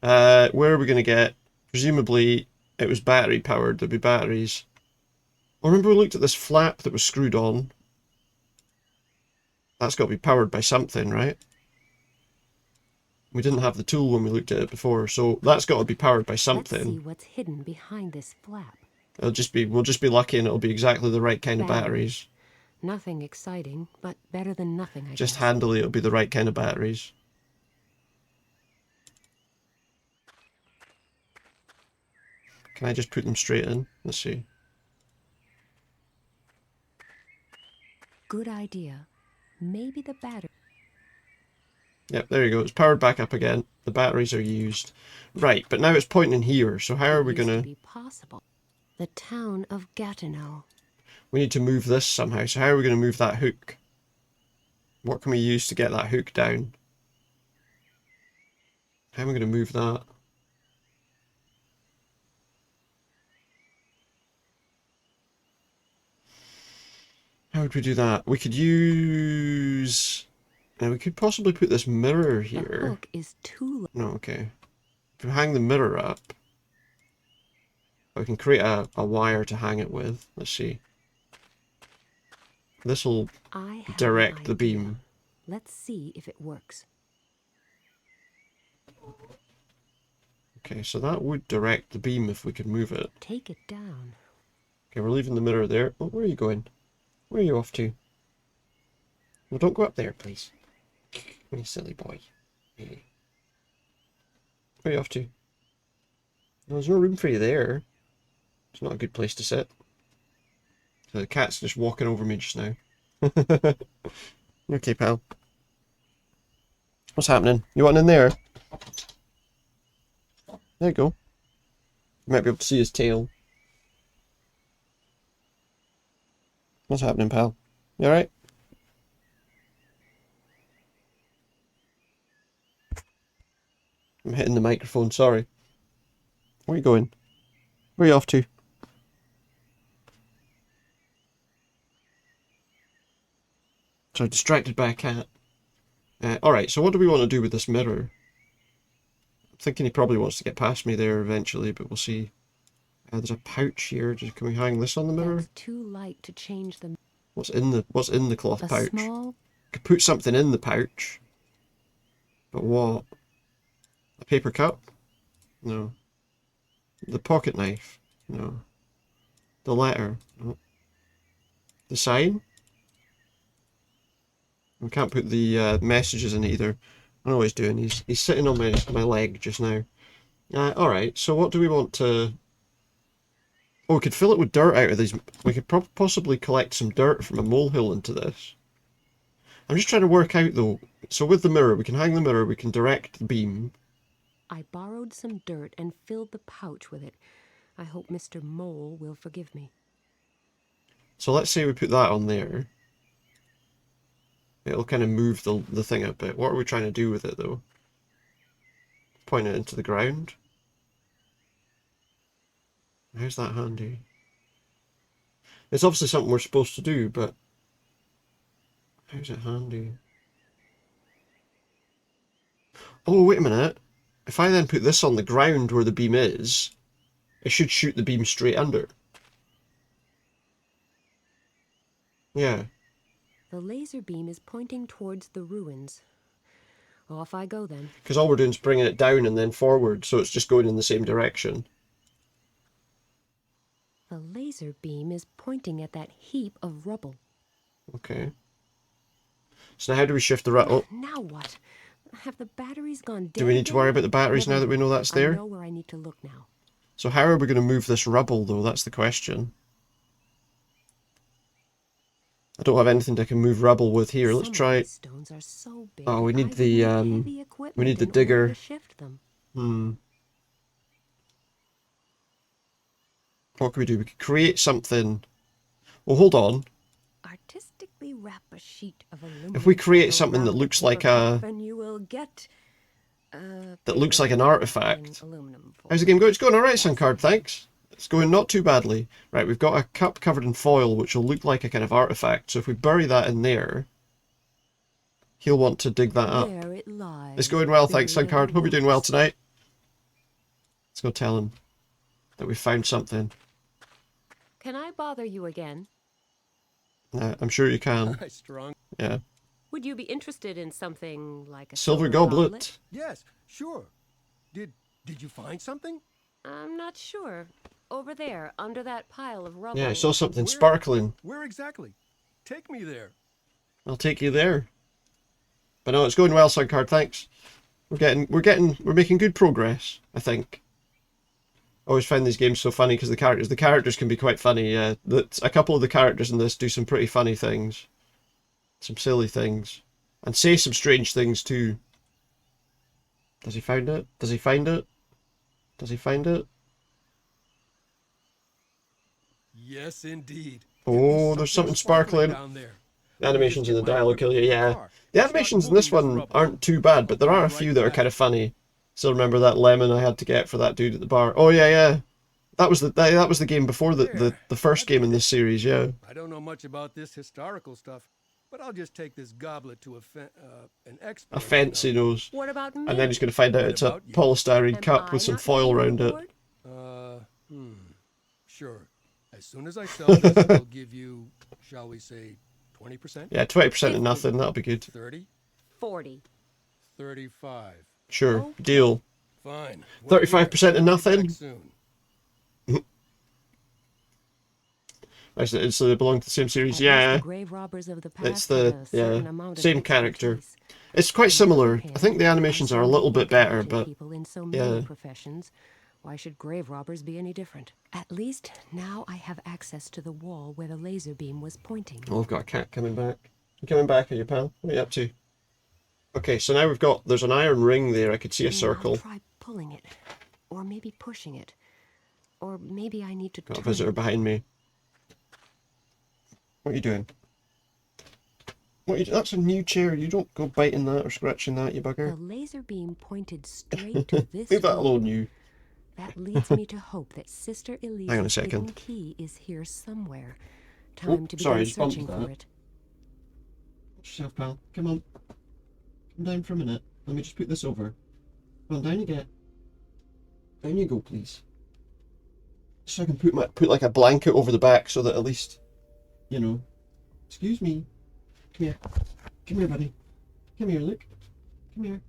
Where are we going to get... Presumably, it was battery powered. There'd be batteries. I remember we looked at this flap that was screwed on. That's got to be powered by something, right? We didn't have the tool when we looked at it before, so that's got to be powered by Let's see something. what's hidden behind this flap. We'll just be lucky and it'll be exactly the right kind of batteries. Nothing exciting, but better than nothing, I Just guess. handily it'll be the right kind of batteries. Can I just put them straight in? Let's see. Good idea. Maybe the battery... Yep, there you go. It's powered back up again. The batteries are used. Right, but now it's pointing here, so how are we used to gonna... be possible. The town of Gatineau. We need to move this somehow, so how are we gonna move that hook? What can we use to get that hook down? How am I gonna move that? How would we do that? We could use... Now we could possibly put this mirror The here. hook is too... No, okay. If we hang the mirror up, we can create a wire to hang it with. Let's see. This will I have an direct the idea. beam. Let's see if it works. Okay, so that would direct the beam if we could move it. Take it down. Okay, we're leaving the mirror there. Oh, where are you going? Where are you off to? Well, don't go up there, please. You silly boy. Hey. Where are you off to? No, there's no room for you there. It's not a good place to sit. So the cat's just walking over me just now. Okay, pal. What's happening? You want in there? There you go. You might be able to see his tail. What's happening, pal? You alright? I'm hitting the microphone, sorry. Where are you going? Where are you off to? So distracted by a cat. Alright, so what do we want to do with this mirror? thinking he probably wants to get past me there eventually, but we'll see. There's a pouch here. Can we hang this on the mirror? That's too light to change the... What's in the cloth A pouch? small... Could put something in the pouch. But what? A paper cup? No. The pocket knife? No. The letter? No. The sign? We can't put the messages in either. I know what he's doing. He's sitting on my leg just now. Alright, so what do we want to... Oh, we could fill it with dirt out of these. We could possibly collect some dirt from a molehill into this. I'm just trying to work out though. So with the mirror, we can hang the mirror, we can direct the beam. I borrowed some dirt and filled the pouch with it. I hope Mr. Mole will forgive me. So let's say we put that on there. It'll kind of move the thing a bit. What are we trying to do with it though? Point it into the ground? How's that handy? It's obviously something we're supposed to do, but how's it handy? Oh, wait a minute. If I then put this on the ground where the beam is, it should shoot the beam straight under. Yeah. The laser beam is pointing towards the ruins. Off I go then. Because all we're doing is bringing it down and then forward, so it's just going in the same direction. The laser beam is pointing at that heap of rubble. Okay. So now how do we shift the rubble? Now what? Have the batteries gone dead? Do we need to worry about the batteries now that we know that's there? I know where I need to look now. So how are we going to move this rubble though? That's the question. I don't have anything that can move rubble with here. Let's try. Stones are so big. Oh, we need the digger. What can we do? We could create something. Well, hold on. Artistically wrap a sheet of aluminum. If we create something that looks like a you will get that looks like an artifact. How's the game going? It's going alright, Suncard, thanks. It's going not too badly. Right, we've got a cup covered in foil, which will look like a kind of artifact. So if we bury that in there, he'll want to dig that up. There it lies. It's going well, thanks, Suncard. Hope you're doing well tonight. Let's go tell him that we found something. Can I bother you again? I'm sure you can. Yeah. Would you be interested in something like a silver goblet? Yes, sure. Did you find something? I'm not sure. Over there, under that pile of rubble. Yeah, I saw something sparkling. Where exactly? Take me there. I'll take you there. But no, it's going well, Suncard, thanks. We're making good progress, I think. I always find these games so funny because the characters can be quite funny. Yeah, a couple of the characters in this do some pretty funny things, some silly things, and say some strange things too. Does he find it? Does he find it? Does he find it? Yes, indeed. Oh, there's something sparkling. Down there. The animations in the dialogue kill you. Yeah, the animations in this one aren't too bad, but there are a few that are kind of funny. Still remember that lemon I had to get for that dude at the bar. Oh yeah, yeah. That was the game before the first game in this series. Yeah. I don't know much about this historical stuff, but I'll just take this goblet to an expert. A fancy knows. What about me? And then he's going to find out it's a polystyrene cup with some foil around it. Sure. As soon as I sell this, I'll give you, shall we say, 20%? Yeah, 20% of nothing. That'll be good. 30. 40. 35. Sure, deal. Fine. 35% of nothing. Soon. So they belong to the same series. Yeah. Grave robbers of the past It's the same character. expertise. It's quite similar. I think the animations are a little bit better, but people in so many professions. Why should grave robbers be any different? At least now I have access to the wall where the laser beam was pointing. Oh, I've got a cat coming back. You coming back, are you, pal? What are you up to? Okay, so now there's an iron ring there. I could see a circle. I'll try pulling it, or maybe pushing it, or maybe I need to. Got a visitor behind me. What are you doing? That's a new chair. You don't go biting that or scratching that, you bugger. The laser beam pointed straight to this. Leave that alone, you. That leads me to hope that Sister Elise's Hang on a second. hidden key is here somewhere. Time to begin searching for it. Watch yourself, pal. Come on. Come down for a minute. Let me just put this over. Come on, down you get. Down you go, please. So I can put like a blanket over the back so that at least, you know. Excuse me. Come here. Come here, buddy. Come here, look. Come here.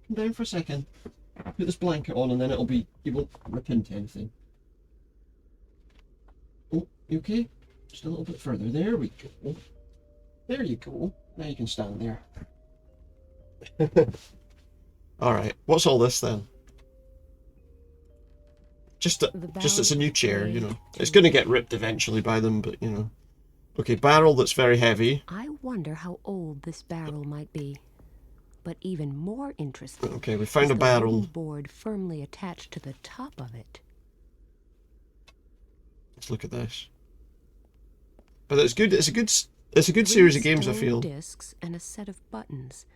Come down for a second. Put this blanket on and then you won't rip into anything. Oh, you okay? Just a little bit further. There we go. There you go. Now you can stand there. Alright, what's all this then? Just it's a new chair, you know. It's going to get ripped eventually by them, but you know. Okay, barrel that's very heavy. I wonder how old this barrel might be. But even more interesting. Okay, we found a barrel. Board firmly attached to the top of it. Let's look at this. But it's good. It's a good series of games, I feel. Discs and a set of buttons.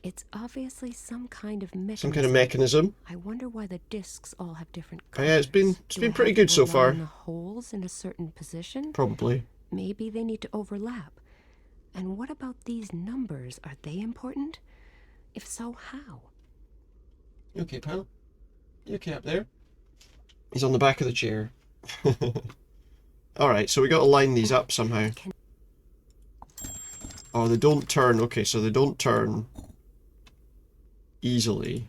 It's obviously some kind of mechanism. Some kind of mechanism. I wonder why the discs all have different colors. Yeah, it's been pretty good so far. The holes in a certain position? Probably. Maybe they need to overlap. And what about these numbers? Are they important? If so, how? You okay, pal? You okay up there? He's on the back of the chair. Alright, so we got to line these up somehow. Oh, they don't turn. Okay, so they don't turn easily.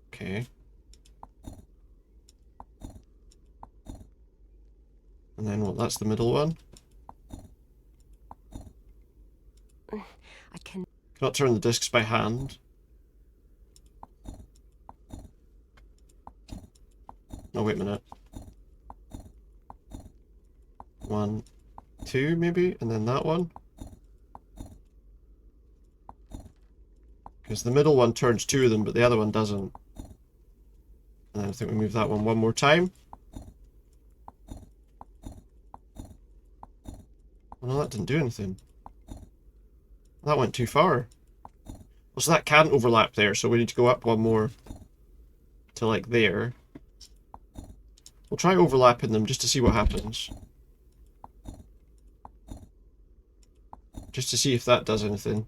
Okay. And then what? That's the middle one. I cannot turn the discs by hand. Oh, wait a minute. 1, 2 maybe, and then that one. Because the middle one turns 2 of them, but the other one doesn't. And then I think we move that one more time. Oh, no, that didn't do anything. That went too far. Well, so that can't overlap there, so we need to go up one more to like there. We'll try overlapping them just to see what happens. Just to see if that does anything.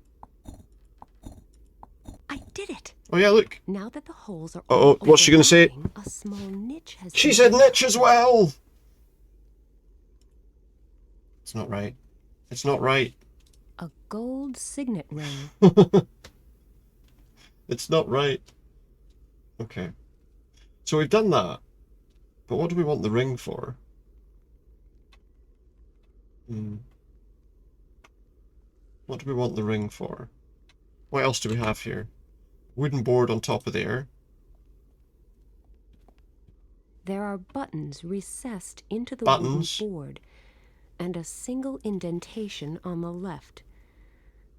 I did it. Oh yeah, look. Now that the holes are oh, what's she gonna say? A small niche has She said niche as well. It's not right. It's not right. A gold signet ring. It's not right. Okay. So we've done that. But what do we want the ring for? What do we want the ring for? What else do we have here? Wooden board on top of there. There are buttons recessed into the wooden board, and a single indentation on the left.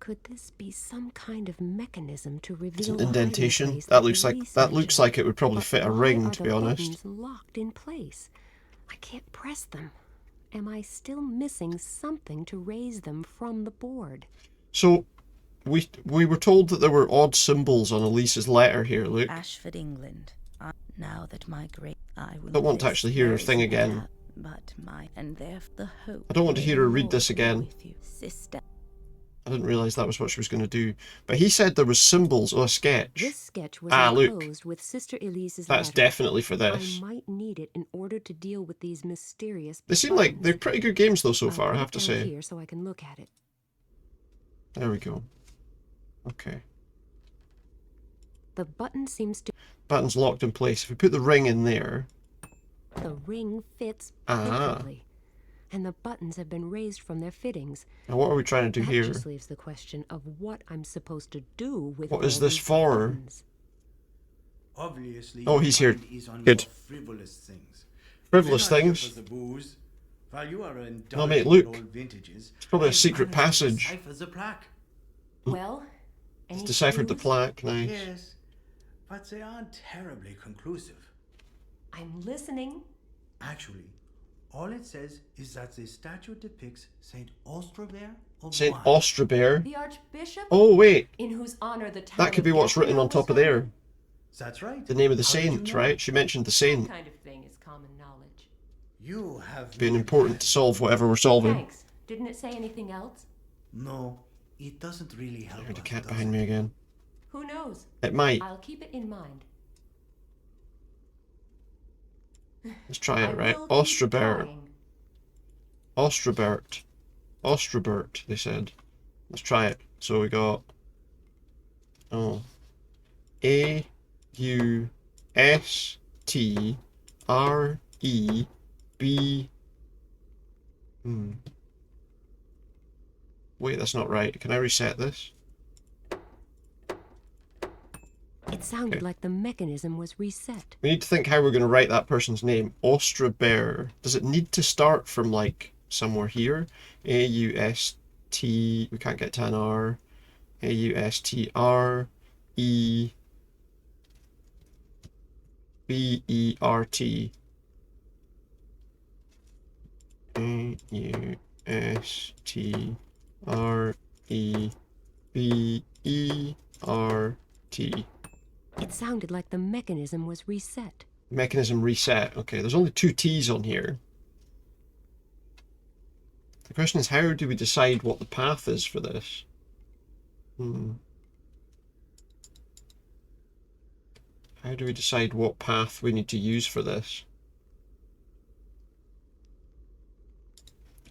Could this be some kind of mechanism to reveal It's an indentation. That looks like it would probably fit a ring, to be honest. Locked in place. I can't press them. Am I still missing something to raise them from the board? So, we were told that there were odd symbols on Elise's letter here. Look. Ashford, England. Now that my great I will. I don't want to actually hear her thing again. But and therefore the hope. I don't want to hear her read this again. Sister. I didn't realise that was what she was going to do. But he said there was symbols. Oh, a sketch. This sketch was enclosed with Sister Elise's That's letter. definitely for this. I might need it in order to deal with these mysterious. They seem like they're pretty good games though so far, I have to I'll say. Here so I can look at it. There we go. Okay. The button seems to. Button's locked in place. If we put the ring in there. The ring fits perfectly. And the buttons have been raised from their fittings. Now what are we trying to do here? That just leaves the question of what I'm supposed to do with. What is this for? Buttons. Obviously. Oh, he's here. Good. Frivolous things. Frivolous things. Oh mate, look. It's probably a secret passage. Well, it's deciphered the plaque. Nice. Yes, but they aren't terribly conclusive. I'm listening. Actually, all it says is that the statue depicts Saint Ostrobert of Saint Wine. Ostrobert. The Archbishop. Oh wait. In whose honor the town that could be what's written on top of there. That's right. The name of the saint, right? She mentioned the saint. That kind of thing is common knowledge. You have being important to solve whatever we're solving. Thanks. Didn't it say anything else? No. It doesn't really help. I heard a cat behind me again. Who knows? It might. I'll keep it in mind. Let's try it, right? Ostrobert. Ostrobert. Ostrobert, they said. Let's try it. So we got... Oh. A-U-S-T-R-E-B... Wait, that's not right. Can I reset this? It sounded like the mechanism was reset. We need to think how we're going to write that person's name. Ostrobert. Does it need to start from, like, somewhere here? A-U-S-T... We can't get to an R. A-U-S-T-R-E-B-E-R-T. A-U-S-T-R-E-B-E-R-T. It sounded like the mechanism was reset. Mechanism reset. Okay, there's only 2 T's on here. The question is, how do we decide what the path is for this? How do we decide what path we need to use for this?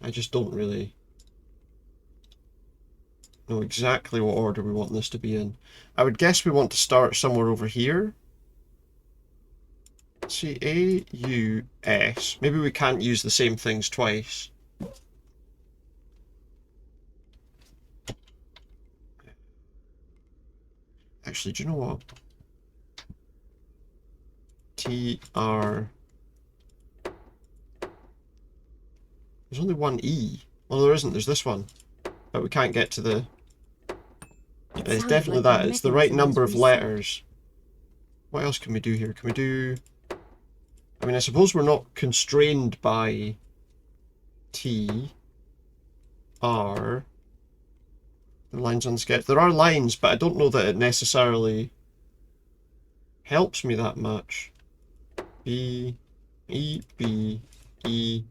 I just don't really know exactly what order we want this to be in. I would guess we want to start somewhere over here. Let's see, A-U-S. Maybe we can't use the same things twice. Actually, do you know what? T-R... There's only one E. Well, there isn't. There's this one. But we can't get to the... It's definitely that. It's the right number of letters. What else can we do here? Can we do... I mean, I suppose we're not constrained by T, R, the lines on the sketch. There are lines, but I don't know that it necessarily helps me that much. B, E, B, E,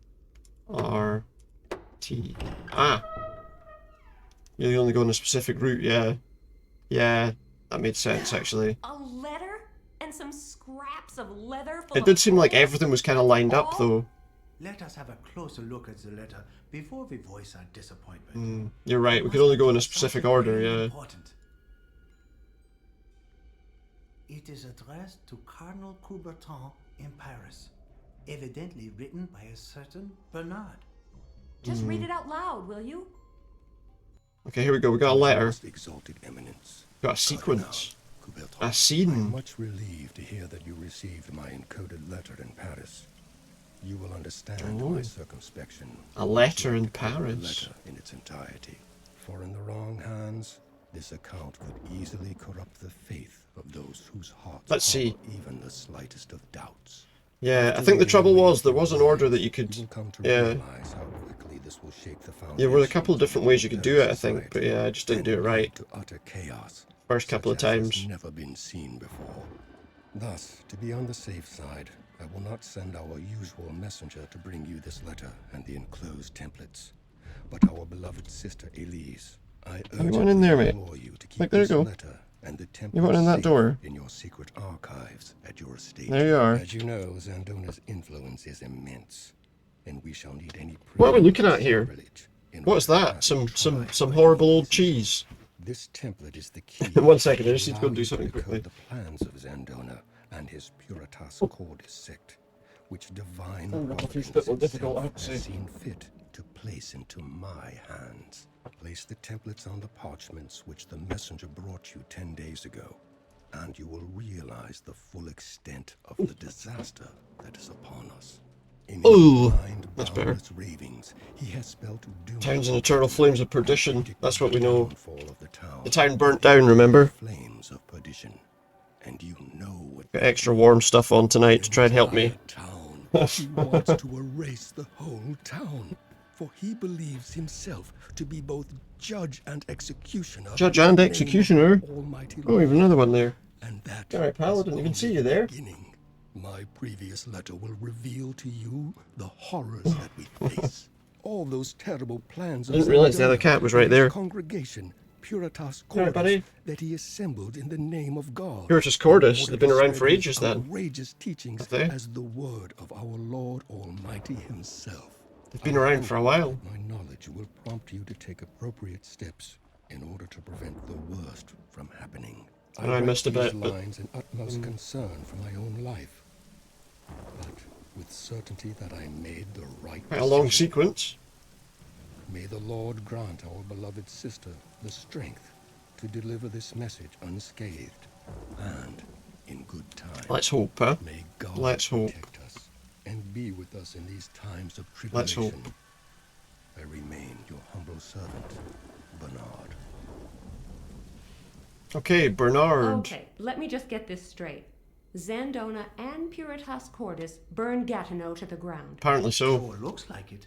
R, T. Ah! You only go on a specific route, yeah. Yeah, that made sense, actually. A letter? And some scraps of leather? It did seem like everything was kind of lined up, though. Let us have a closer look at the letter before we voice our disappointment. You're right, we could only go in a specific order, yeah. Important. It is addressed to Cardinal Coubertin in Paris, evidently written by a certain Bernard. Just read it out loud, will you? Okay, here we go. We got a letter. Exalted Eminence. Got a sequence. A scene. I'm much relieved to hear that you received my encoded letter in Paris. You will understand my circumspection. A letter in Paris. Letter in its entirety. For in the wrong hands, this account could easily corrupt the faith of those whose hearts Let's see. Even the slightest of doubts. Yeah, I think the trouble was there was an order that you could. Yeah. Yeah, there were a couple of different ways you could do it, I think, but yeah, I just didn't do it right. To utter chaos. First couple of times. Has never been seen before. Thus, to be on the safe side, I will not send our usual messenger to bring you this letter and the enclosed templates, but our beloved sister Elise. I urge in there, mate. You to keep like, there you go. And the you went in that door. In your secret archives at your estate. There you are. As you know, Zandona's influence is immense, and we shall need any. What are we looking at here? What's that? Some horrible old cheese. This template is the key. 1 second, I just need to go and do something quickly. The plans of Zandona and his Puritas Cordis sect, which divine providence has seen fit to place into my hands. Place the templates on the parchments which the messenger brought you 10 days ago, and you will realize the full extent of the disaster that is upon us. Ooh, that's better. Ravings, he has spelt doom. Towns in eternal flames of perdition. That's what we know. The town burnt down, remember? Flames of perdition. And you know what got extra warm stuff on tonight to try and help me. He wants to erase the whole town, for he believes himself to be both judge and executioner. Judge and executioner? Oh, we have another one there. And that alright, pal, I didn't even see you there. My previous letter will reveal to you the horrors that we face. All those terrible plans. I didn't realize the other cat was right there. Congregation Puritas Alright, buddy. Cordis that he assembled in the name of God. Puritas Cordis, in order they've been to around spread for his ages then. outrageous teachings Have they? as the word of our Lord Almighty himself. They've been around for a while. My knowledge will prompt you to take appropriate steps in order to prevent the worst from happening. I missed a write bit, these but lines in utmost concern for my own life, but with certainty that I made the right quite a long decision. sequence. May the Lord grant our beloved sister the strength to deliver this message unscathed and in good time. Let's hope, huh? May God Let's hope. protect us and be with us in these times of Let's tribulation. hope. I remain your humble servant, Bernard. Okay, Bernard. Okay, let me just get this straight. Zandona and Puritas Cordis burned Gatineau to the ground. Apparently so. Sure looks like it.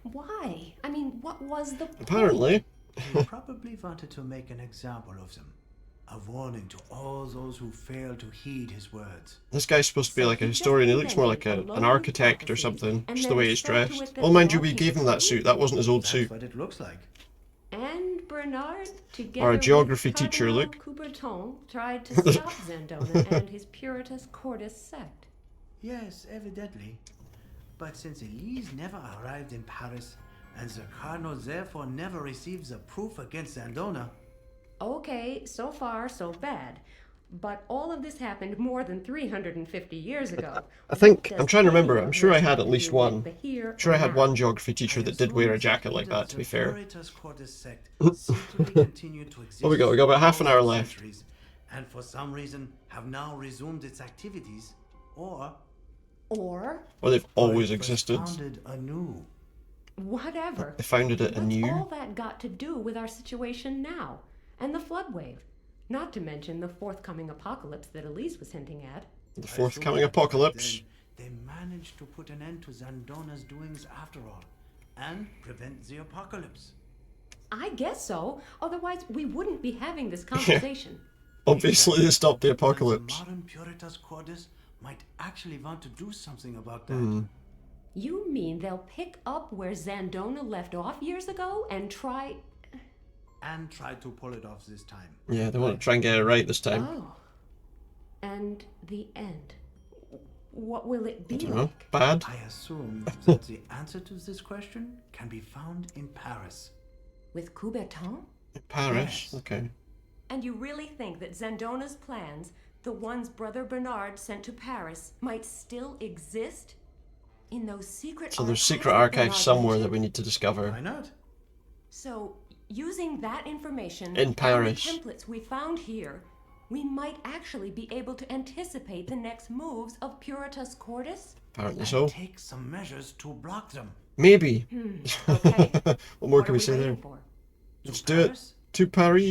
Why? I mean, what was the Apparently. They probably wanted to make an example of them. A warning to all those who fail to heed his words. This guy's supposed to be like a historian. He looks more like an architect or something, just the way he's dressed. Oh, mind you, we gave him that suit. That wasn't his old suit. That's what it looks like. And Bernard, together Or a geography with teacher, Cardinal look. Coubertin, tried to stop Zandona and his Puritas Cordis sect. Yes, evidently. But since Elise never arrived in Paris, and the Cardinal therefore never receives the proof against Zandona. Okay, so far so bad. But all of this happened more than 350 years ago. I think, I'm trying to remember, I'm sure I had at least one. I'm sure I had one geography teacher that did wear a jacket like that, to be fair. Puritas Cordis sect simply continued to exist. What we got? We got about half an hour left. centuries, and for some reason have now resumed its activities, or Or they've always it was existed. founded anew. whatever. They founded it What's anew. all that got to do with our situation now? And the flood wave? Not to mention the forthcoming apocalypse that Elise was hinting at. The forthcoming apocalypse. They managed to put an end to Zandona's doings after all, and prevent the apocalypse. I guess so. Otherwise, we wouldn't be having this conversation. Obviously, they stopped the apocalypse. Modern Puritas Cordis might actually want to do something about that. Hmm. You mean they'll pick up where Zandona left off years ago and try... And try to pull it off this time. Yeah, they want to try and get it right this time. Oh. And the end. What will it be I don't know. like? Bad? I assume that the answer to this question can be found in Paris. With Coubertin? Paris? Yes. Okay. And you really think that Zandona's plans, the ones Brother Bernard sent to Paris, might still exist? In those secret So there's archives secret that archives Bernard somewhere that mentioned? we need to discover. Why not? So, using that information In Paris. and the templates we found here, we might actually be able to anticipate the next moves of Puritas Cordis? Apparently And so. take some measures to block them. Maybe. Okay. What more What can are we say waiting there? for? Let's do it. To Paris.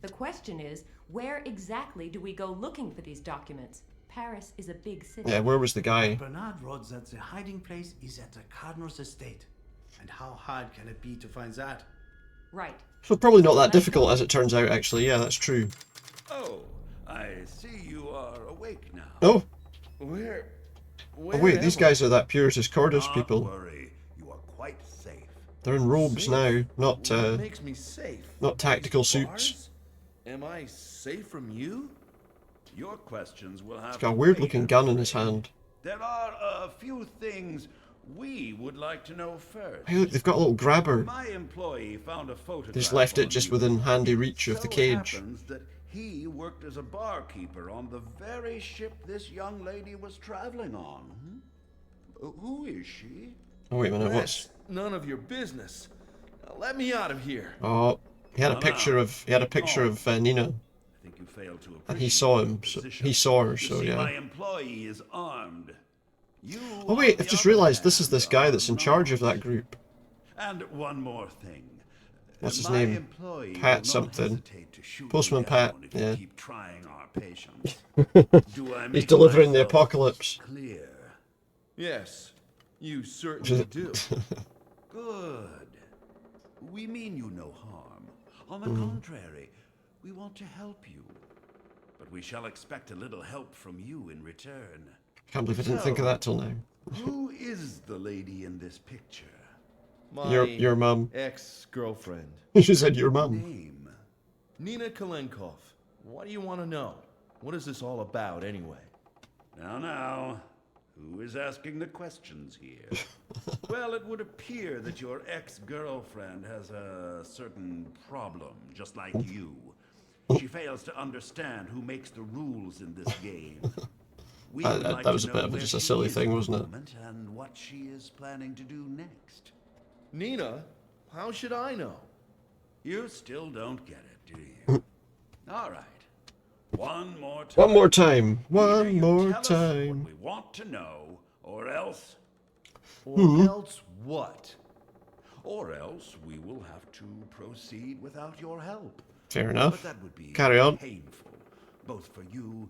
The question is, where exactly do we go looking for these documents? Paris is a big city. Yeah, where was the guy? Bernard wrote that the hiding place is at the Cardinal's estate. And how hard can it be to find that? Right. So probably not that difficult as it turns out, actually. Yeah, that's true. Oh, I see you are awake now. Oh. Where Oh wait, these guys are that Puritas Cordis Don't people. worry, you are quite safe. They're in robes now, not What makes me safe? not tactical These suits. bars? Am I safe from you? Your questions will have He's got a weird looking gun in his hand. There are a few things we would like to know first. Hey look, they've got a little grabber. My employee found a photograph. They just left it on just you. within handy reach of the So cage. happens that he worked as a barkeeper on the very ship this young lady was traveling on. Who is she? Oh wait a minute, what's... That's none of your business. Now let me out of here. Oh, he had a picture of Nina, I think you failed to and he appreciate saw the him. So position. he saw her. You So see, my yeah. employee is armed. You, Oh on wait, the I've just other realised this is hand, this guy are that's in charge of that group. And one more thing. What's his My name? employee will Pat not something. hesitate to shoot Postman me Pat. down if you Yeah. keep trying our patience. Do I He's make delivering the myself apocalypse. Clear. Yes, you certainly do. Good. We mean you no harm. On the Mm. contrary, we want to help you. But we shall expect a little help from you in return. Can't believe I didn't think of that till now. Who is the lady in this picture? Your mum. Ex-girlfriend. She said your mum. Name? Nina Kalenkov. What do you want to know? What is this all about, anyway? Now, who is asking the questions here? Well, it would appear that your ex-girlfriend has a certain problem, just like you. She fails to understand who makes the rules in this game. We would like that was to a bit know of where just a she silly is thing, at the wasn't it? moment and what she is planning to do next. Nina? How should I know? You still don't get it, do you? All right. One more time. One more time. Either One you more tell us time. what we want to know, or else... Else what? Or else we will have to proceed without your help. Fair enough. But that would be Carry on. painful, both for you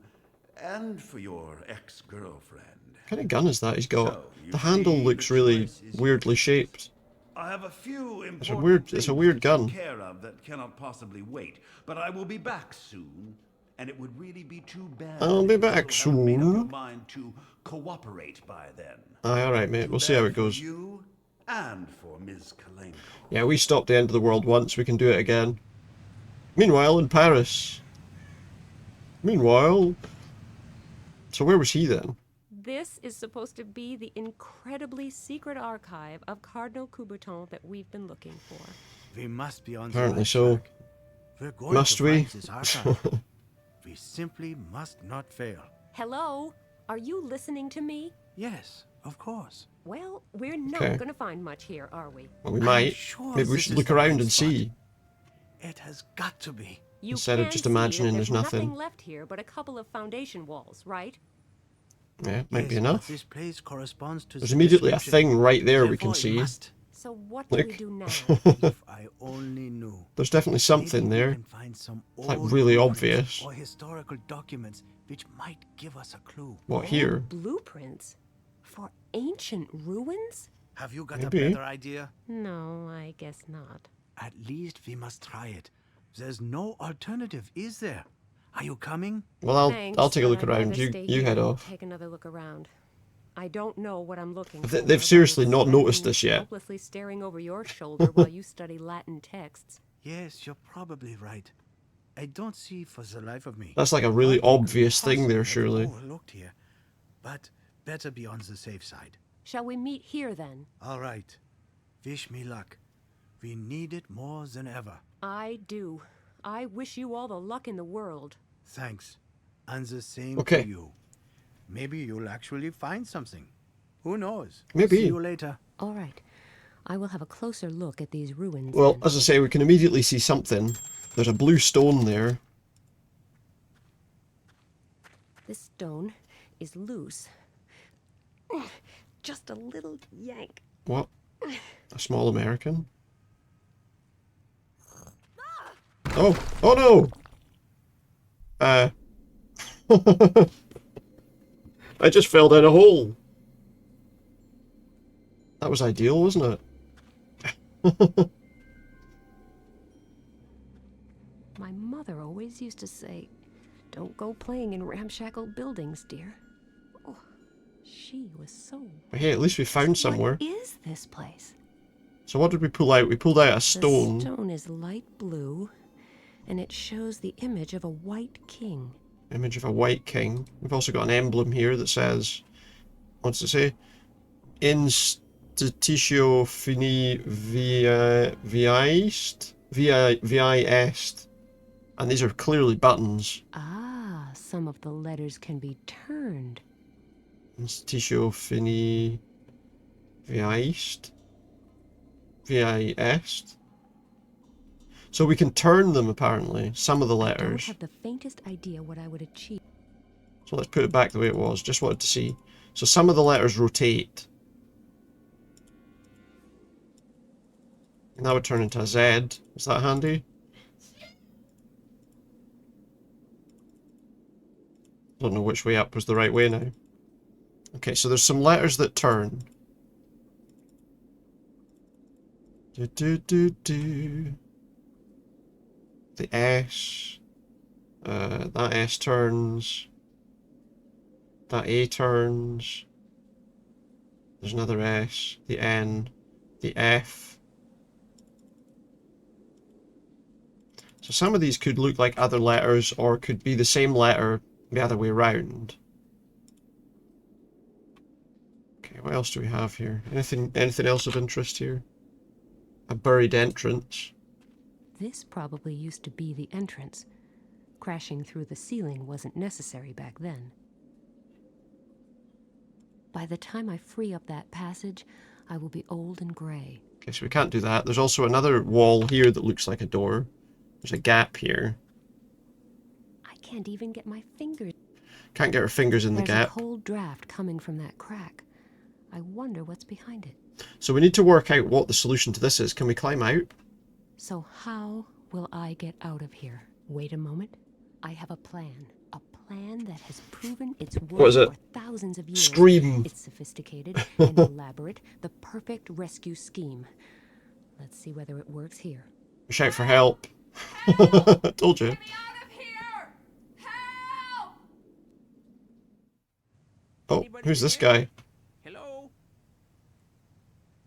and for your ex-girlfriend. What kind of gun is that he's got? So, you The handle see, looks the really choice is weirdly shaped. I have a few It's important a weird things gun. to take care of that cannot possibly wait, but I will be back soon, and it would really be too bad. I'll be if you back still haven't made up your soon. mind to cooperate by then. Aye, alright, mate. We'll see how it goes. For you and for Ms. Kalenkov. Yeah, we stopped the end of the world once. We can do it again. Meanwhile, in Paris. Meanwhile... So where was he then? This is supposed to be the incredibly secret archive of Cardinal Coubertin that we've been looking for. We must be on Apparently the right so. track. We're going Must to we? find this archive. We simply must not fail. Hello? Are you listening to me? Yes, of course. Well, we're not Okay. going to find much here, are we? Well, we might. sure Maybe we this should is look the around right and spot. see. It has got to be. You Instead of can just see imagining that there's nothing. left here but a couple of foundation walls, right? Yeah, might be Yes, enough. This place corresponds to There's the immediately a description. thing right there we Therefore, can it see. must. So what do Look. we do now? If I only knew. There's definitely something Maybe we there. can find some It's like old really blueprints obvious. Or historical documents which might give us a clue. What, here? Blueprints? For ancient ruins? Have you got Maybe. a better idea? No, I guess not. At least we must try it. There's no alternative, is there? Are you coming? Well, Thanks, I'll take a but look I'd around. rather You stay you here head and off. Take another look around. I don't know what I'm looking for. They've but seriously I'm not noticed standing this yet. Helplessly staring over your shoulder while you study Latin texts. Yes, you're probably right. I don't see for the life of me. That's like a really what we could obvious thing there, possibly have surely. overlooked here, but better be on the safe side. Shall we meet here then? All right. Wish me luck. We need it more than ever. I do. I wish you all the luck in the world. Thanks. And the same Okay. to you. Maybe you'll actually find something. Who knows? Maybe. See you later. All right. I will have a closer look at these ruins. Well, then. as I say, we can immediately see something. There's a blue stone there. This stone is loose. Just a little yank. What? A small American? Oh! Oh no! I just fell down a hole. That was ideal, wasn't it? My mother always used to say, "Don't go playing in ramshackle buildings, dear." Oh, she was so... Hey, at least we found somewhere. What is this place? So what did we pull out? We pulled out a stone. The stone is light blue, and it shows the image of a white king. Image of a white king. We've also got an emblem here that says, what's it say? Institutio fini viaist? Vi est. And these are clearly buttons. Ah, some of the letters can be turned. Institutio fini viaist? Vi est. So we can turn them, apparently, some of the I don't letters. have the faintest idea what I would achieve. So let's put it back the way it was. Just wanted to see. So some of the letters rotate. And that would turn into a Z. Is that handy? Don't know which way up was the right way now. Okay, so there's some letters that turn. The S. That S turns. That A turns. There's another S. The N. The F. So some of these could look like other letters, or could be the same letter the other way around. Okay, what else do we have here? Anything else of interest here? A buried entrance. This probably used to be the entrance. Crashing through the ceiling wasn't necessary back then. By the time I free up that passage, I will be old and gray. Okay, so we can't do that. There's also another wall here that looks like a door. There's a gap here. I can't even get my fingers. Can't get our fingers in the There's gap. a cold draft coming from that crack. I wonder what's behind it. So we need to work out what the solution to this is. Can we climb out? So how will I get out of here? Wait a moment. I have a plan. A plan that has proven its worth for thousands of years. Scream. It's sophisticated and elaborate. The perfect rescue scheme. Let's see whether it works here. Shout for help. Told you. Oh, who's this guy? Hello?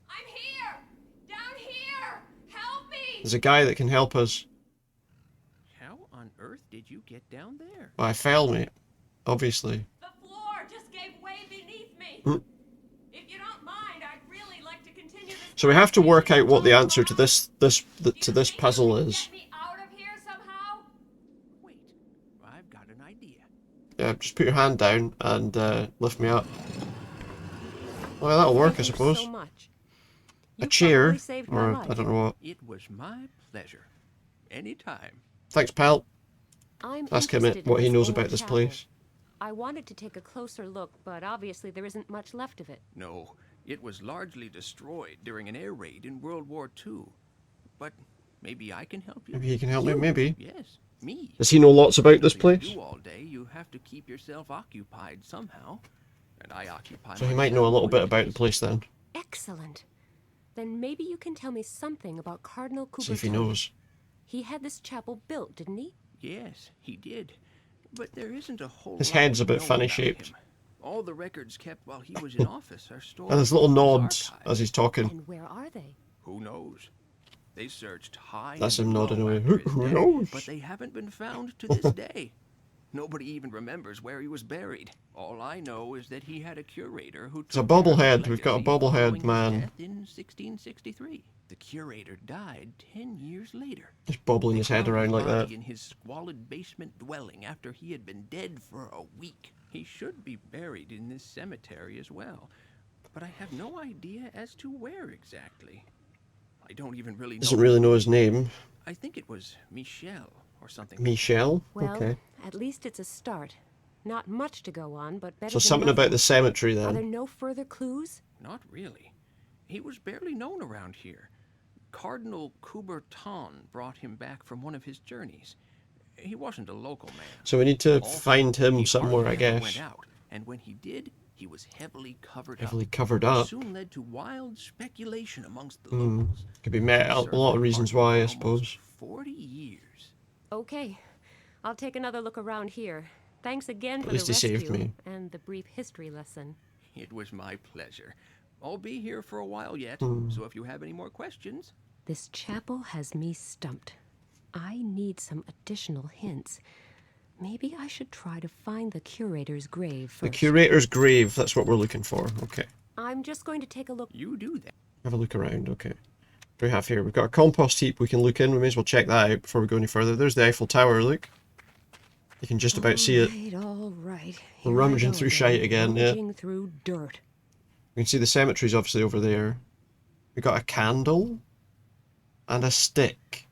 I'm here! Down here! Help me! There's a guy that can help us. How on earth did you get down there? Well, I fell, mate. Obviously. The floor just gave way beneath me. If you don't mind, I'd really like to continue this. So we have to work out what the answer to this puzzle is. Get me out of here somehow? Wait, I've got an idea. Yeah, just put your hand down and lift me up. Well, that'll work, I suppose. So much. A chair, probably saved my or life. I don't know what. It was my pleasure. Anytime. Thanks, pal. I'm Ask him interested in what he this knows old about this chapel. place. I wanted to take a closer look, but obviously there isn't much left of it. No, it was largely destroyed during an air raid in World War II. But maybe I can help you. Maybe he can help me, maybe. Yes, me. Does he know lots about this Nothing place? to do all day, you have to keep yourself occupied somehow. And I occupy So he might know a little bit about the place then. Excellent. Then maybe you can tell me something about Cardinal Coubertin. See if he knows. He had this chapel built, didn't he? Yes, he did. But there isn't a whole His lot head's a we bit know funny about shaped. him. All the records kept while he was in office are stored. And there's little in his nods archives. as he's talking. And where are they? Who knows? They searched high That's and him low nodding away. after his Who death, knows? But they haven't been found to this day. Nobody even remembers where he was buried. All I know is that he had a curator who It's a took care of his bobblehead. We've got a legacy following bobblehead his man. death in 1663. The curator died 10 years later. Just bobbling his head Found around like that. body in his squalid basement dwelling after he had been dead for a week. He should be buried in this cemetery as well, but I have no idea as to where exactly. I don't even really know. Doesn't really know his name. I think it was Michel or something. Michel? Well, Okay. at least it's a start. Not much to go on, but better So than something nothing. about the cemetery Are there then. no further clues? Not really. He was barely known around here. Cardinal Coubertin brought him back from one of his journeys. He wasn't a local man. So we need to Also, find him he somewhere, I hardly ever guess. Went out, and when he did, he was heavily covered Heavily up. covered which up. Soon led to wild speculation amongst the Hmm. locals. Could be met a lot of reasons why, I suppose. 40 years. Okay. I'll take another look around here. Thanks again for At least the he rescue saved me. and the brief history lesson. It was my pleasure. I'll be here for a while yet, so if you have any more questions... This chapel has me stumped. I need some additional hints. Maybe I should try to find the curator's grave first. The curator's grave, that's what we're looking for. Okay. I'm just going to take a look. You do that. Have a look around, okay. What do we have here? We've got a compost heap we can look in. We may as well check that out before we go any further. There's the Eiffel Tower, look. You can just about see it. All right. We're rummaging through shite again, yeah. Rummaging through dirt. We can see the cemetery's obviously over there. We got a candle and a stick.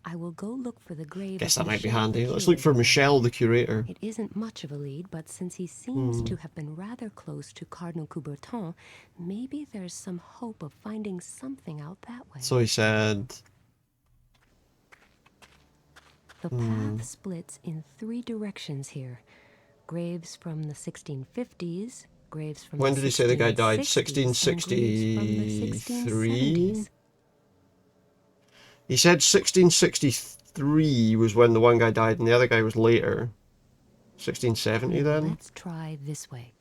I will go look for the grave. Guess of that might be Michel handy. the Let's look for curator. Michel, the curator. It isn't much of a lead, but since he seems to have been rather close to Cardinal Coubertin, maybe there's some hope of finding something out that way. So he said... The path splits in 3 directions here. Graves from the 1650s, graves from When the did he say the guy died? 1660s, and graves from the 1663? 1670s. He said 1663 was when the one guy died and the other guy was later. 1670 then? Let's try this way.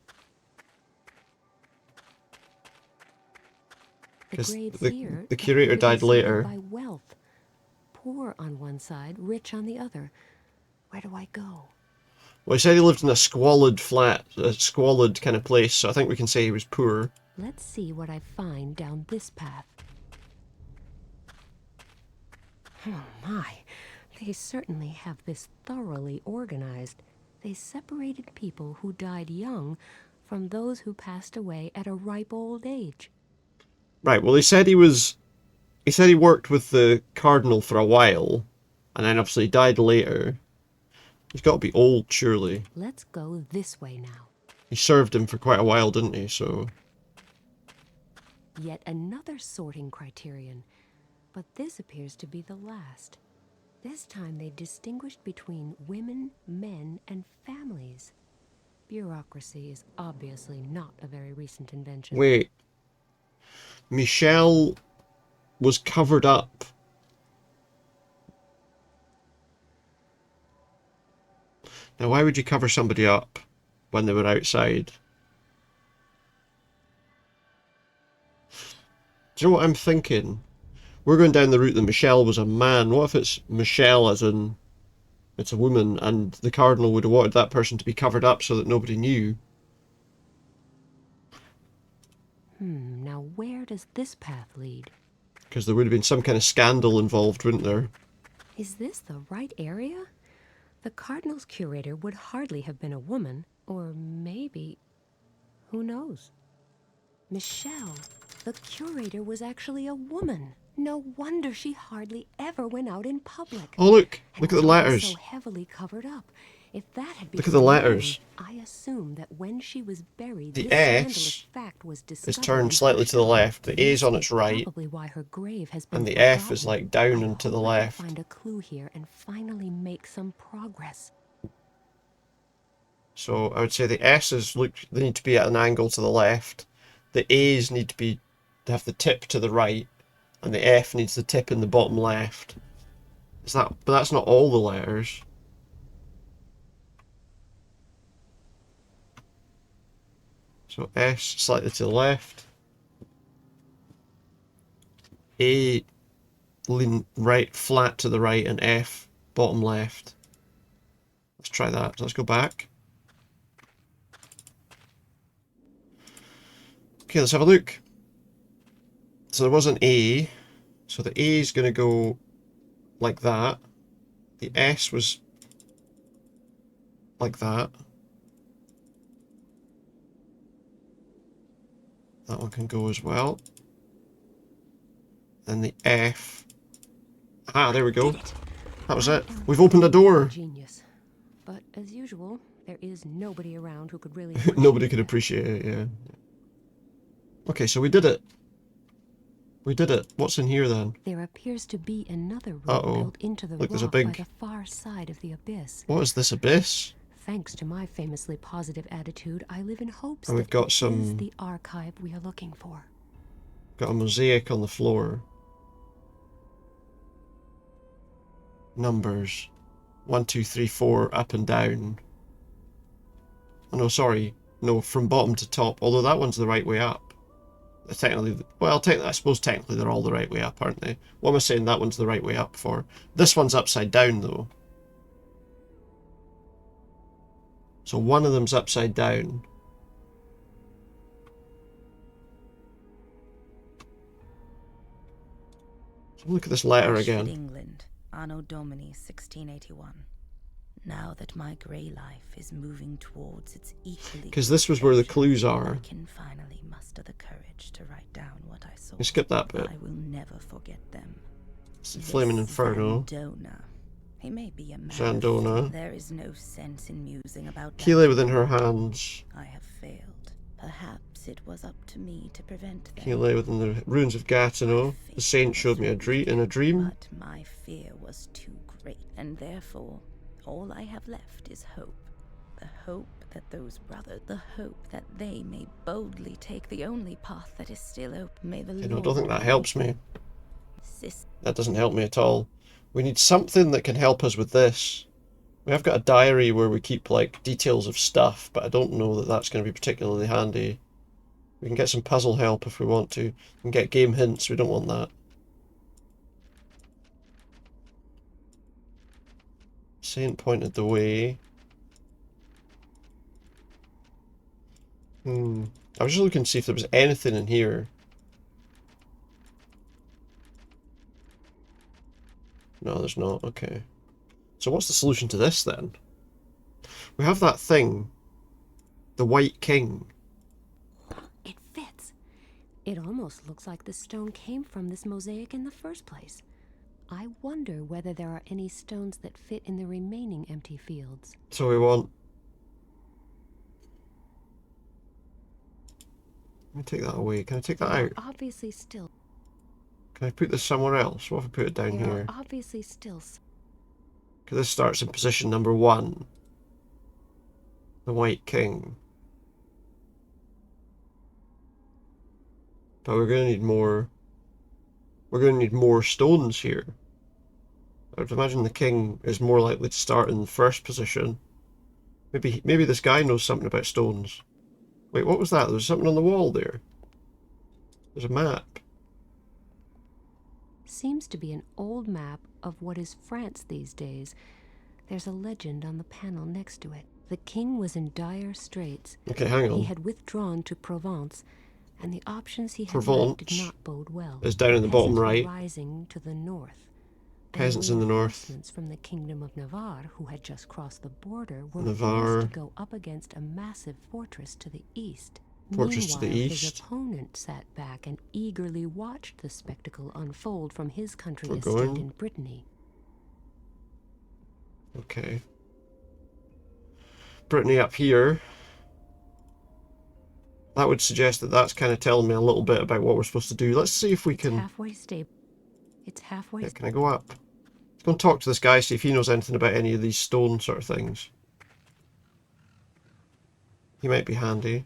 The 'Cause graves the here curator appear to be died sorted later. by wealth. poor on one side, rich on the other. Where do I go? Well, he said he lived in a squalid flat, a squalid kind of place, so I think we can say he was poor. Let's see what I find down this path. Oh my, they certainly have this thoroughly organized. They separated people who died young from those who passed away at a ripe old age. Right, well, he said he worked with the Cardinal for a while, and then obviously died later. He's got to be old, surely. Let's go this way now. He served him for quite a while, didn't he? So. Yet another sorting criterion, but this appears to be the last. This time they distinguished between women, men, and families. Bureaucracy is obviously not a very recent invention. Wait. Michelle was covered up. Now, why would you cover somebody up when they were outside? Do you know what I'm thinking? We're going down the route that Michelle was a man. What if it's Michelle as in it's a woman, and the Cardinal would have wanted that person to be covered up so that nobody knew? Now where does this path lead? Because there would have been some kind of scandal involved, wouldn't there? Is this the right area? The Cardinal's curator would hardly have been a woman, or maybe... who knows? Michelle, the curator, was actually a woman. No wonder she hardly ever went out in public. Oh, look! And Look at the was always letters. So heavily covered up. If that had been Look at the letters. I assume that when she was buried, The this S scandalous fact was is discovered turned and slightly to the left. The A is on its right. probably why her grave has been And the F forgotten. is like down and to the I can left. find a clue here and finally make some progress. So I would say the S's look, they need to be at an angle to the left. The A's need to have the tip to the right, and the F needs the tip in the bottom left. But that's not all the letters. So S slightly to the left. A lean right, flat to the right, and F bottom left. Let's try that. Let's go back. Okay, let's have a look. So there was an A. So the A is going to go like that. The S was like that. That one can go as well. Then the F. Ah, there we go. That was it. We've opened a door. Genius. But as usual, there is nobody around who could really Nobody could appreciate it, yeah. Okay, so we did it. We did it. What's in here then? There appears to be another room built into the Look, there's a rock by big... the far side of the abyss. What is this abyss? Thanks to my famously positive attitude, I live in hopes And we've that got this some... is the archive we are looking for. Got a mosaic on the floor. Numbers. 1, 2, 3, 4, up and down. Oh no, sorry. No, from bottom to top. Although that one's the right way up. Technically, well, I suppose technically they're all the right way up, aren't they? What am I saying that one's the right way up for? This one's upside down, though. So one of them's upside down. So look at this letter again. England, Anno Domini 1681. Now that my grey life is moving towards its equally... Because this was where the clues are. I can finally muster the courage to write down what I saw. You skip that bit. I will never forget them. It's the Flaming Inferno. Zandona. He may be a man. Zandona. There is no sense in musing about that. Keeley within her hands. I have failed. Perhaps it was up to me to prevent them. Keeley within the ruins of Gatineau. The saint showed me in a dream. But my fear was too great, and therefore all I have left is hope. The hope that those brothers, the hope that they may boldly take the only path that is still open. May the I Lord... don't think that helps me. That doesn't help me at all. We need something that can help us with this. We have got a diary where we keep, like, details of stuff, but I don't know that that's going to be particularly handy. We can get some puzzle help if we want to. We can get game hints, we don't want that. Saint pointed the way. I was just looking to see if there was anything in here. No, there's not. Okay. So what's the solution to this then? We have that thing. The White King. It fits. It almost looks like the stone came from this mosaic in the first place. I wonder whether there are any stones that fit in the remaining empty fields. So we want... Let me take that away. Can I take that out? Obviously still. Can I put this somewhere else? What if I put it down here? Obviously still. Okay, this starts in position number 1. The White King. But we're going to need more... We're going to need more stones here. I would imagine the king is more likely to start in the first position. Maybe this guy knows something about stones. Wait, what was that? There was something on the wall there. There's a map. Seems to be an old map of what is France these days. There's a legend on the panel next to it. The king was in dire straits. Okay, hang on. He had withdrawn to Provence, and the options he had left did not bode well. Is down in the bottom right. Rising to the north. Peasants in the north. From the kingdom of Navarre, who had just crossed the border, were Navarre. forced to go up against a massive fortress to the east. Fortress to the Meanwhile, east. His opponent sat back and eagerly watched the spectacle unfold from his country We're estate going. in Brittany. Okay. Brittany up here. That would suggest that that's kind of telling me a little bit about what we're supposed to do. Let's see if we can... Halfway stable. It's halfway. Yeah, can I go up? Let's go and talk to this guy, see if he knows anything about any of these stone sort of things. He might be handy.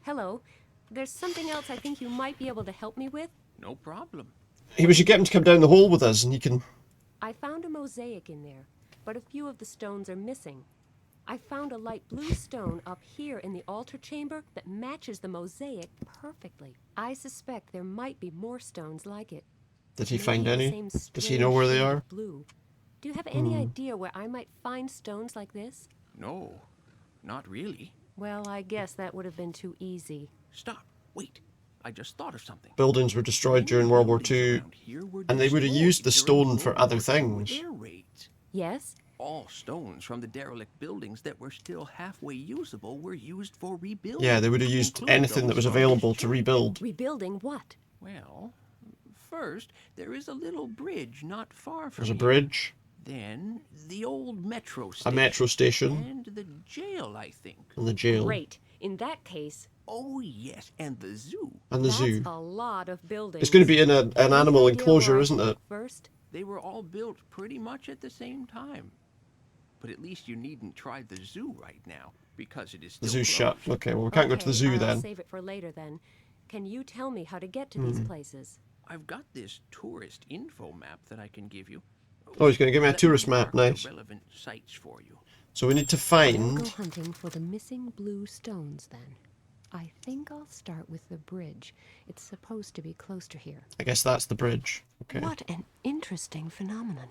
Hello. There's something else I think you might be able to help me with. No problem. We should get him to come down the hole with us and he can... I found a mosaic in there, but a few of the stones are missing. I found a light blue stone up here in the altar chamber that matches the mosaic perfectly. I suspect there might be more stones like it. Did he Maybe find the any? same Does he know where they shade of are? Blue. Do you have any idea where I might find stones like this? No, not really. Well, I guess that would have been too easy. Stop. Wait. I just thought of something. Buildings were destroyed during World War II, and they would have used the stone for other things. Yes? All stones from the derelict buildings that were still halfway usable were used for rebuilding. Yeah, they would have used anything that was available to rebuild. Rebuilding what? Well, first, there is a little bridge not far from There's a here. bridge. Then, the old metro station. A metro station. And the jail, I think. And the jail. Great. In that case... Oh, yes, and the zoo. And the zoo. That's a lot of buildings. It's going to be in an animal enclosure, isn't it? First? They were all built pretty much at the same time. But at least you needn't try the zoo right now, because it is still The zoo's shut. closed. Okay, well we can't go to the zoo I'll then. save it for later then. Can you tell me how to get to these places? I've got this tourist info map that I can give you. Oh, he's going to give me a Let tourist mark map, the nice. relevant sites for you. So we need to I'll find... go hunting for the missing blue stones then. I think I'll start with the bridge. It's supposed to be close to here. I guess that's the bridge. Okay. What an interesting phenomenon.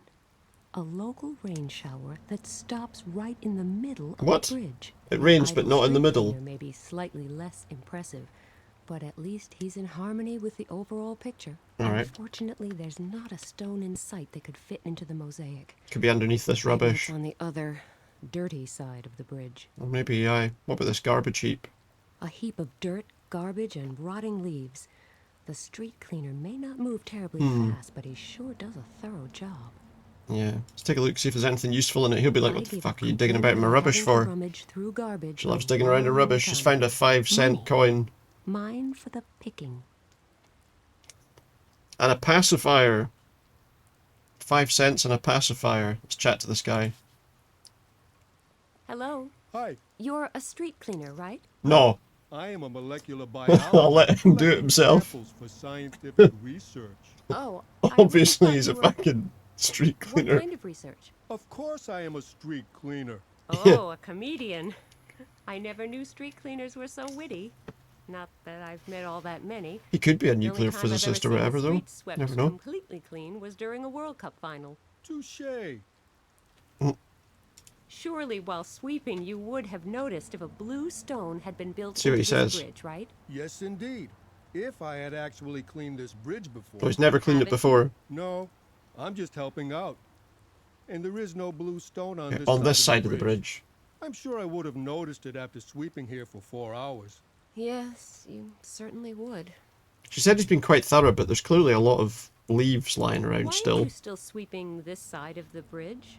A local rain shower that stops right in the middle of What? the bridge. It rains, The but not in the street middle. cleaner may be slightly less impressive, but at least he's in harmony with the overall picture. All right. Unfortunately, there's not a stone in sight that could fit into the mosaic. Could be underneath this Maybe rubbish. it's on the other, dirty side of the bridge. Or maybe, what about this garbage heap? A heap of dirt, garbage, and rotting leaves. The street cleaner may not move terribly fast, but he sure does a thorough job. Yeah. Let's take a look, see if there's anything useful in it. He'll be like, what the I'd fuck are give you a digging about in my complaint rubbish having to for? rummage through garbage She loves a digging around her long rubbish. She's time. found a 5-cent coin. Mine for the picking. And a pacifier. 5 cents and a pacifier. Let's chat to this guy. Hello? Hi. You're a street cleaner, right? No. I am a molecular biologist. I'll let him do it himself. Samples for scientific research. Oh, Obviously he's a fucking street What cleaner. kind of research? Of course I am a street cleaner. Oh, a comedian. I never knew street cleaners were so witty. Not that I've met all that many. He could be a The only nuclear time I've ever physicist or seen a whatever, though. street swept Never know. completely clean was during a World Cup final. Touché. Surely while sweeping you would have noticed if a blue stone had been built See what into he this says. bridge, right? Yes, indeed. If I had actually cleaned this bridge before. Oh, he's never cleaned it before. No, I'm just helping out. And there is no blue stone on On this side of the bridge. I'm sure I would have noticed it after sweeping here for 4 hours. Yes, you certainly would. She said he's been quite thorough, but there's clearly a lot of leaves lying around Why still. are you still sweeping this side of the bridge?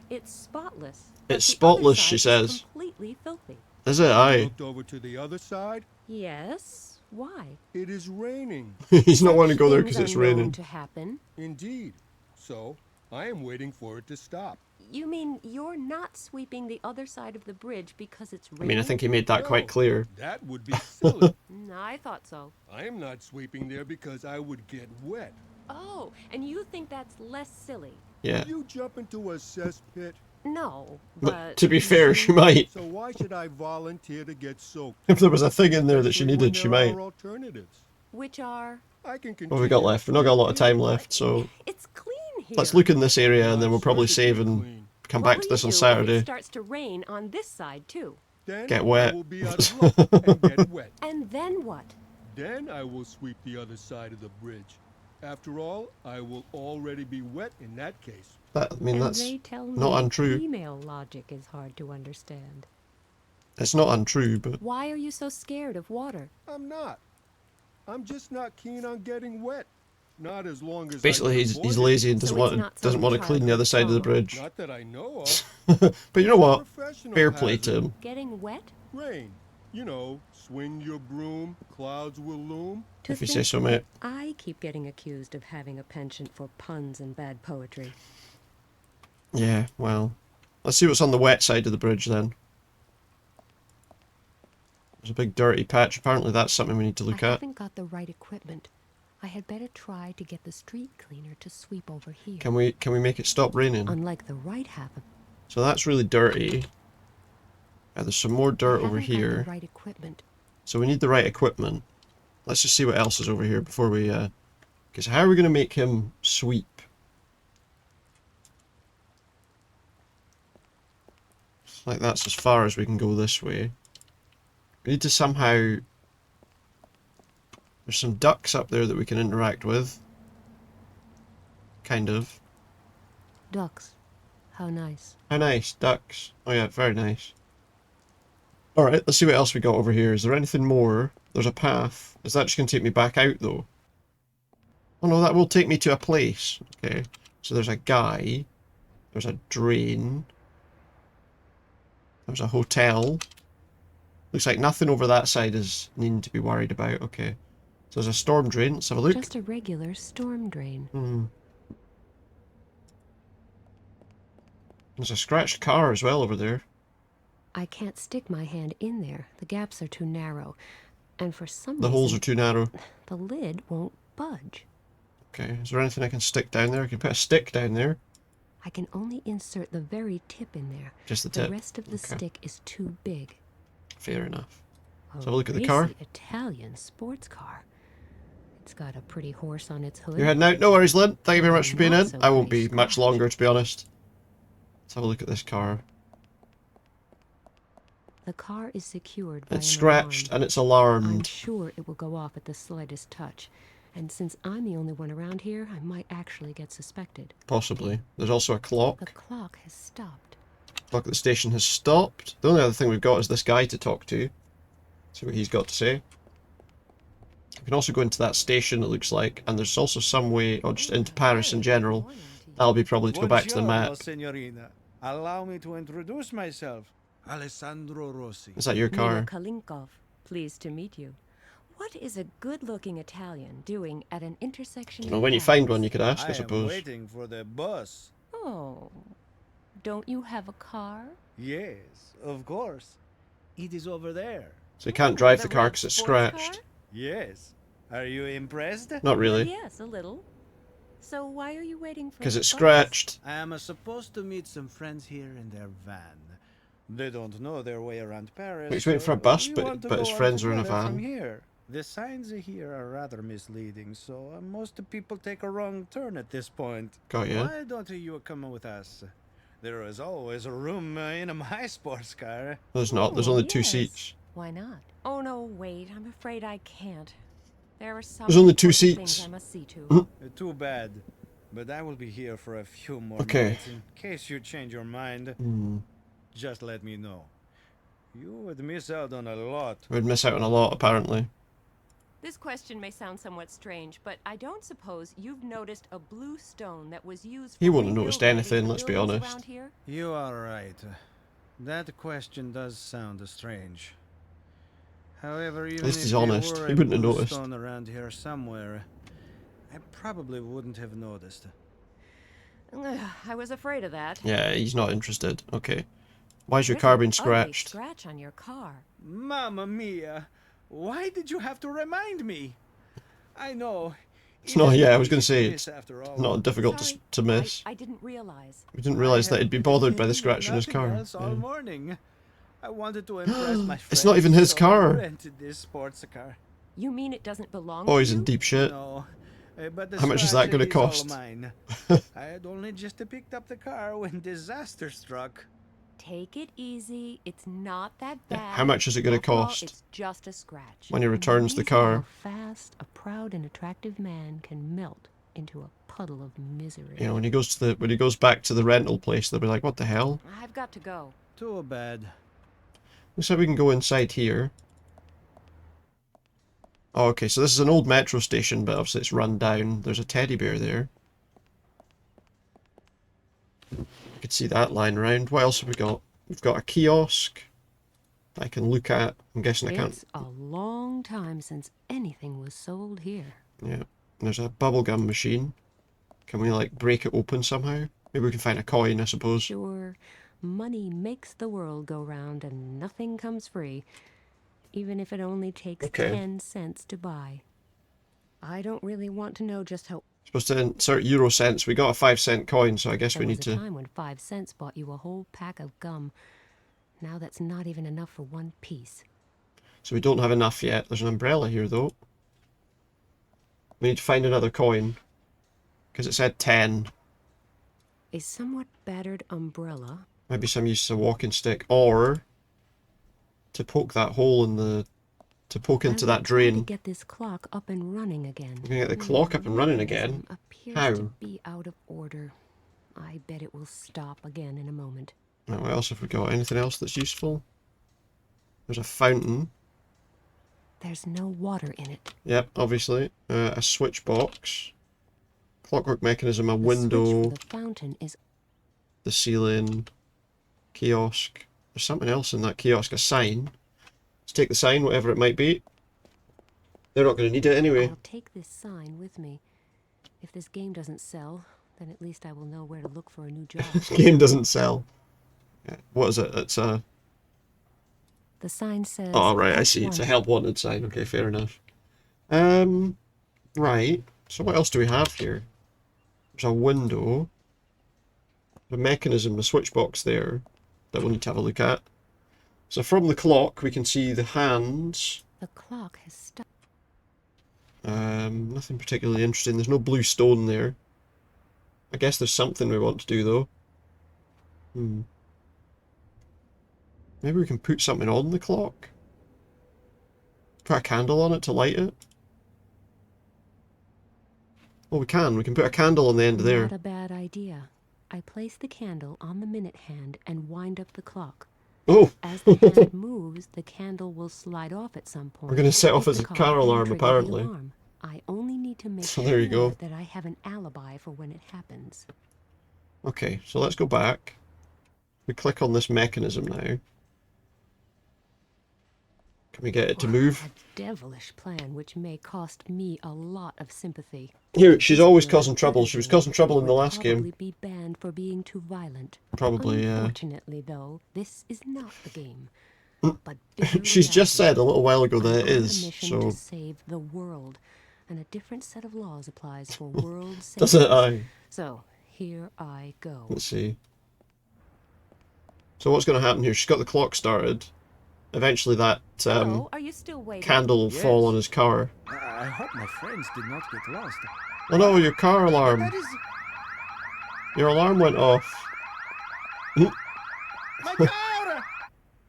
It's spotless. It's spotless, she says. Completely filthy. Is it? Aye. Looked over to the other side. Yes. Why? It is raining. He's not wanting to go there because it's raining. To happen. Indeed. So, I am waiting for it to stop. You mean you're not sweeping the other side of the bridge because it's raining? I mean, I think he made that quite clear. That would be silly. I thought so. I am not sweeping there because I would get wet. Oh, and you think that's less silly? Yeah. Will you jump into a cesspit? No, but to be fair, she might. So why should I volunteer to get soaked? If there was a thing in there that she needed, she might. Alternatives. Which are? I can What have we got left? We've not got a lot of time left, so it's clean here. Let's look in this area and then we'll probably save and come back to this on Saturday. It starts to rain on this side too. Then Get wet. I will be out of luck and get wet. And then what? Then I will sweep the other side of the bridge. After all, I will already be wet in that case. I mean, that's they tell me not untrue. Female logic is hard to understand. It's not untrue, but Why are you so scared of water? I'm not. I'm just not keen on getting wet. Not as long as basically he's lazy and doesn't want to clean the other side of the bridge. Not that I know of. But you know what? Fair play to him. Getting wet? Rain. You know, swing your broom, clouds will loom. If you say so, mate. I keep getting accused of having a penchant for puns and bad poetry. Yeah, well, let's see what's on the wet side of the bridge then. There's a big dirty patch. Apparently that's something we need to look I at. haven't got the right equipment. I had better try to get the street cleaner to sweep over here. Can we make it stop raining? Unlike the right half of. So that's really dirty. There's some more dirt over I haven't got here. the right equipment. So we need the right equipment. Let's just see what else is over here before we because how are we going to make him sweep? Like that's as far as we can go this way. We need to somehow... There's some ducks up there that we can interact with. Kind of. Ducks. How nice. How nice, ducks. Oh yeah, very nice. Alright, let's see what else we got over here. Is there anything more? There's a path. Is that just going to take me back out though? Oh no, that will take me to a place. Okay, so there's a guy. There's a drain. There's a hotel. Looks like nothing over that side is needing to be worried about. Okay. So there's a storm drain. Let's have a look. Just a regular storm drain. There's a scratched car as well over there. I can't stick my hand in there. The gaps are too narrow. And for some The reason, holes are too narrow. the lid won't budge. Okay, is there anything I can stick down there? I can put a stick down there. I can only insert the very tip in there. Just the tip? The rest of the stick is too big. Fair enough. A Let's have a look at the car. racy Italian sports car. It's got a pretty horse on its hood. You're heading out? No worries, Lynn. Thank you very much for being in. Not so I won't pretty be much longer, to be honest. Let's have a look at this car. The car is secured by It's an scratched alarm. and it's I'm alarmed. sure it will go off at the slightest touch. And since I'm the only one around here, I might actually get suspected. Possibly. There's also a clock. The clock has stopped. Clock at the station has stopped. The only other thing we've got is this guy to talk to. See what he's got to say. We can also go into that station, it looks like, and there's also some way, or just into Paris in general. That'll be probably to go back to the map. Signorina. Allow me to introduce myself. Alessandro Rossi. Is that your car? Nina Kalenkov. Pleased to meet you. What is a good-looking Italian doing at an intersection? Well, when you find one, you could ask, I am suppose. waiting for the bus. Oh, don't you have a car? Yes, of course. It is over there. So you can't drive the car because it's scratched. Yes. Are you impressed? Not really. Yes, a little. So why are you waiting for? Because the it's bus? scratched. I am supposed to meet some friends here in their van. They don't know their way around Paris. He's waiting for a bus, we but want to his go on friends are in a together from van. here. The signs here are rather misleading, so most people take a wrong turn at this point. Got ya. Why don't you come with us? There is always a room in my sports car. There's not. There's only 2 seats. Why not? Oh no, wait. I'm afraid I can't. There are some There's only 2 important things seats. I must see to. Too bad. But I will be here for a few more Okay. minutes in case you change your mind. Just let me know. You would miss out on a lot. We'd miss out on a lot, apparently. This question may sound somewhat strange, but I don't suppose you've noticed a blue stone that was used for He wouldn't have noticed rebuilding anything, the let's be pavilions honest. around here? You are right. That question does sound strange. However, even least if he's there honest. were He a wouldn't have blue noticed. stone around here somewhere, I probably wouldn't have noticed. I was afraid of that. Yeah, he's not interested. Okay. Why is your There's car an being ugly scratched? scratch on your car. Mamma mia! Why did you have to remind me? I know. It's not, yeah, I was going to easy say, miss it's after all. not difficult Sorry, to miss. I didn't realize. We didn't realise that he'd be bothered by the scratch on his Nothing car. else all Yeah. morning. I wanted to impress my friends. It's not even his so I car. rented this sports car. You mean it doesn't belong Oh, to he's you? in deep shit. No, but the How much is that going to scratch is cost? all mine. I had only just picked up the car when disaster struck. Take it easy. It's not that bad. How much is it going to After all, cost It's just a scratch. when he returns the Amazing car? How fast a proud and attractive man can melt into a puddle of misery. You know, when he goes back to the rental place, they'll be like, "What the hell?" I've got to go. Too bad. Looks like we can go inside here. Oh, okay, so this is an old metro station, but obviously it's run down. There's a teddy bear there. You can see that lying around. What else have we got? We've got a kiosk I can look at. I'm guessing I can't. It's a long time since anything was sold here. Yeah. There's a bubblegum machine. Can we, like, break it open somehow? Maybe we can find a coin, I suppose. Sure, money makes the world go round and nothing comes free, even if it only takes Okay. 10 cents to buy. I don't really want to know just how... Supposed to insert euro cents. We got a 5-cent coin, so I guess There we was need a to... time when 5 cents bought you a whole pack of gum. Now that's not even enough for one piece. So we don't have enough yet. There's an umbrella here, though. We need to find another coin. Because it said 10. A somewhat battered umbrella. Maybe some use of a walking stick. Or to poke that hole in the... To poke into I that will try to drain. get this clock up and running again. We're going to get the clock up and running again. Appears How? to be out of order. I bet it will stop again in a moment. Right, what else have we got? Anything else that's useful? There's a fountain. There's no water in it. Yep, obviously. A switch box. Clockwork mechanism, a The window. switch for the fountain is... The ceiling. Kiosk. There's something else in that kiosk. A sign. Let's take the sign, whatever it might be. They're not going to need it anyway. I'll take this sign with me. If this game doesn't sell, then at least I will know where to look for a new job. Game doesn't sell. Yeah. What is it? It's a... The sign says... Oh, right, I "Help see. It's a wanted." help wanted sign. Okay, fair enough. Right. So what else do we have here? There's a window. A mechanism, a switch box there that we'll need to have a look at. So from the clock, we can see the hands. The clock has stopped. Nothing particularly interesting. There's no blue stone there. I guess there's something we want to do, though. Maybe we can put something on the clock? Put a candle on it to light it? Oh, we can. We can put a candle on the end there. Not a bad idea. I place the candle on the minute hand and wind up the clock. Oh! As the hand moves, the candle will slide off at some point. We're going to set off Hit as the a clock car and alarm, trigger the apparently. alarm. I only need to make So sure there you go. that I have an alibi for when it happens. Okay, so let's go back. We click on this mechanism now. Can we get it to move? A devilish plan which may cost me a lot of sympathy. Here, she's always causing trouble. She was causing trouble in the last Probably game. be banned for being too violent. Probably, yeah. Unfortunately, though, this is not the game. But She's just said a little while ago that it I'm on a is, mission so... to save the world, and a different set of laws applies for world savings. Does it? Aye. So here I go. Let's see. So what's going to happen here? She's got the clock started. Eventually that Hello, are you still waiting? candle will fall on his car. I hope my friends did not get lost. Oh no, your car alarm. That is... Your alarm went off. My car!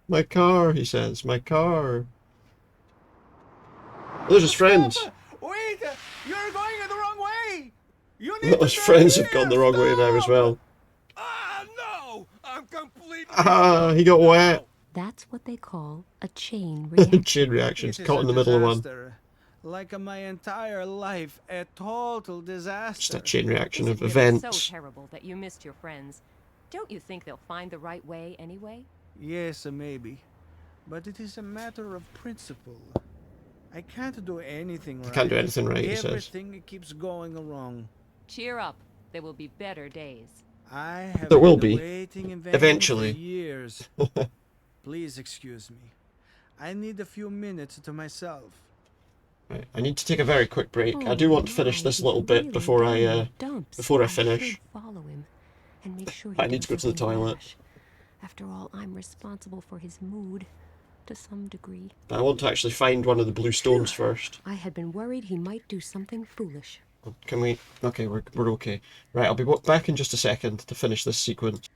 My car, he says. My car. Those are his friends. Wait! You're going in the wrong way! You No, his friends have gone the wrong way now as well. Ah, no! I'm completely Ah, he got wet. That's what they call a chain reaction. Chain reactions. It is Caught a in the middle of one. disaster. Like my entire life, a total disaster. Just a chain reaction of Is it really events. so terrible that you missed your friends? Don't you think they'll find the right way anyway? Yes, maybe. But it is a matter of principle. I can't do anything right. I can't do anything right, he says. Everything keeps going wrong. Cheer up. There will be better days. I have There will been be. waiting in vain Eventually. for years. Please excuse me. I need a few minutes to myself. Right, I need to take a very quick break. I do want to finish this little bit before I finish. Follow him and make sure I need to go to the toilet. After all, I'm responsible for his mood to some degree. I want to actually find one of the blue stones first. I had been worried he might do something foolish. Can we? Okay, we're okay. Right, I'll be back in just a second to finish this sequence.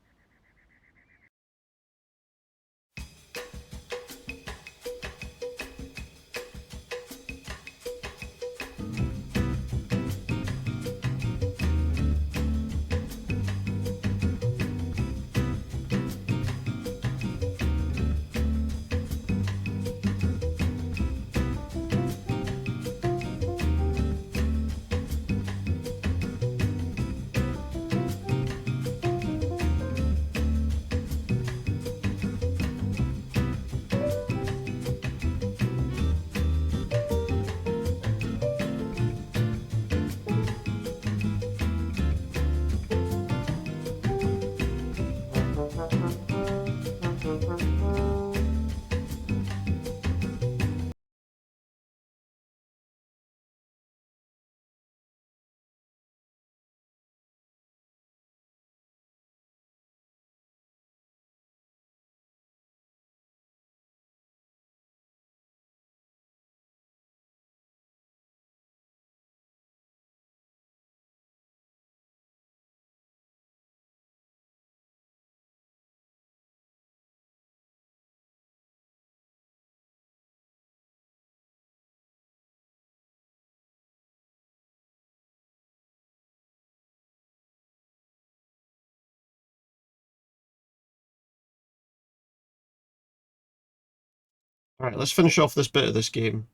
Alright, let's finish off this bit of this game.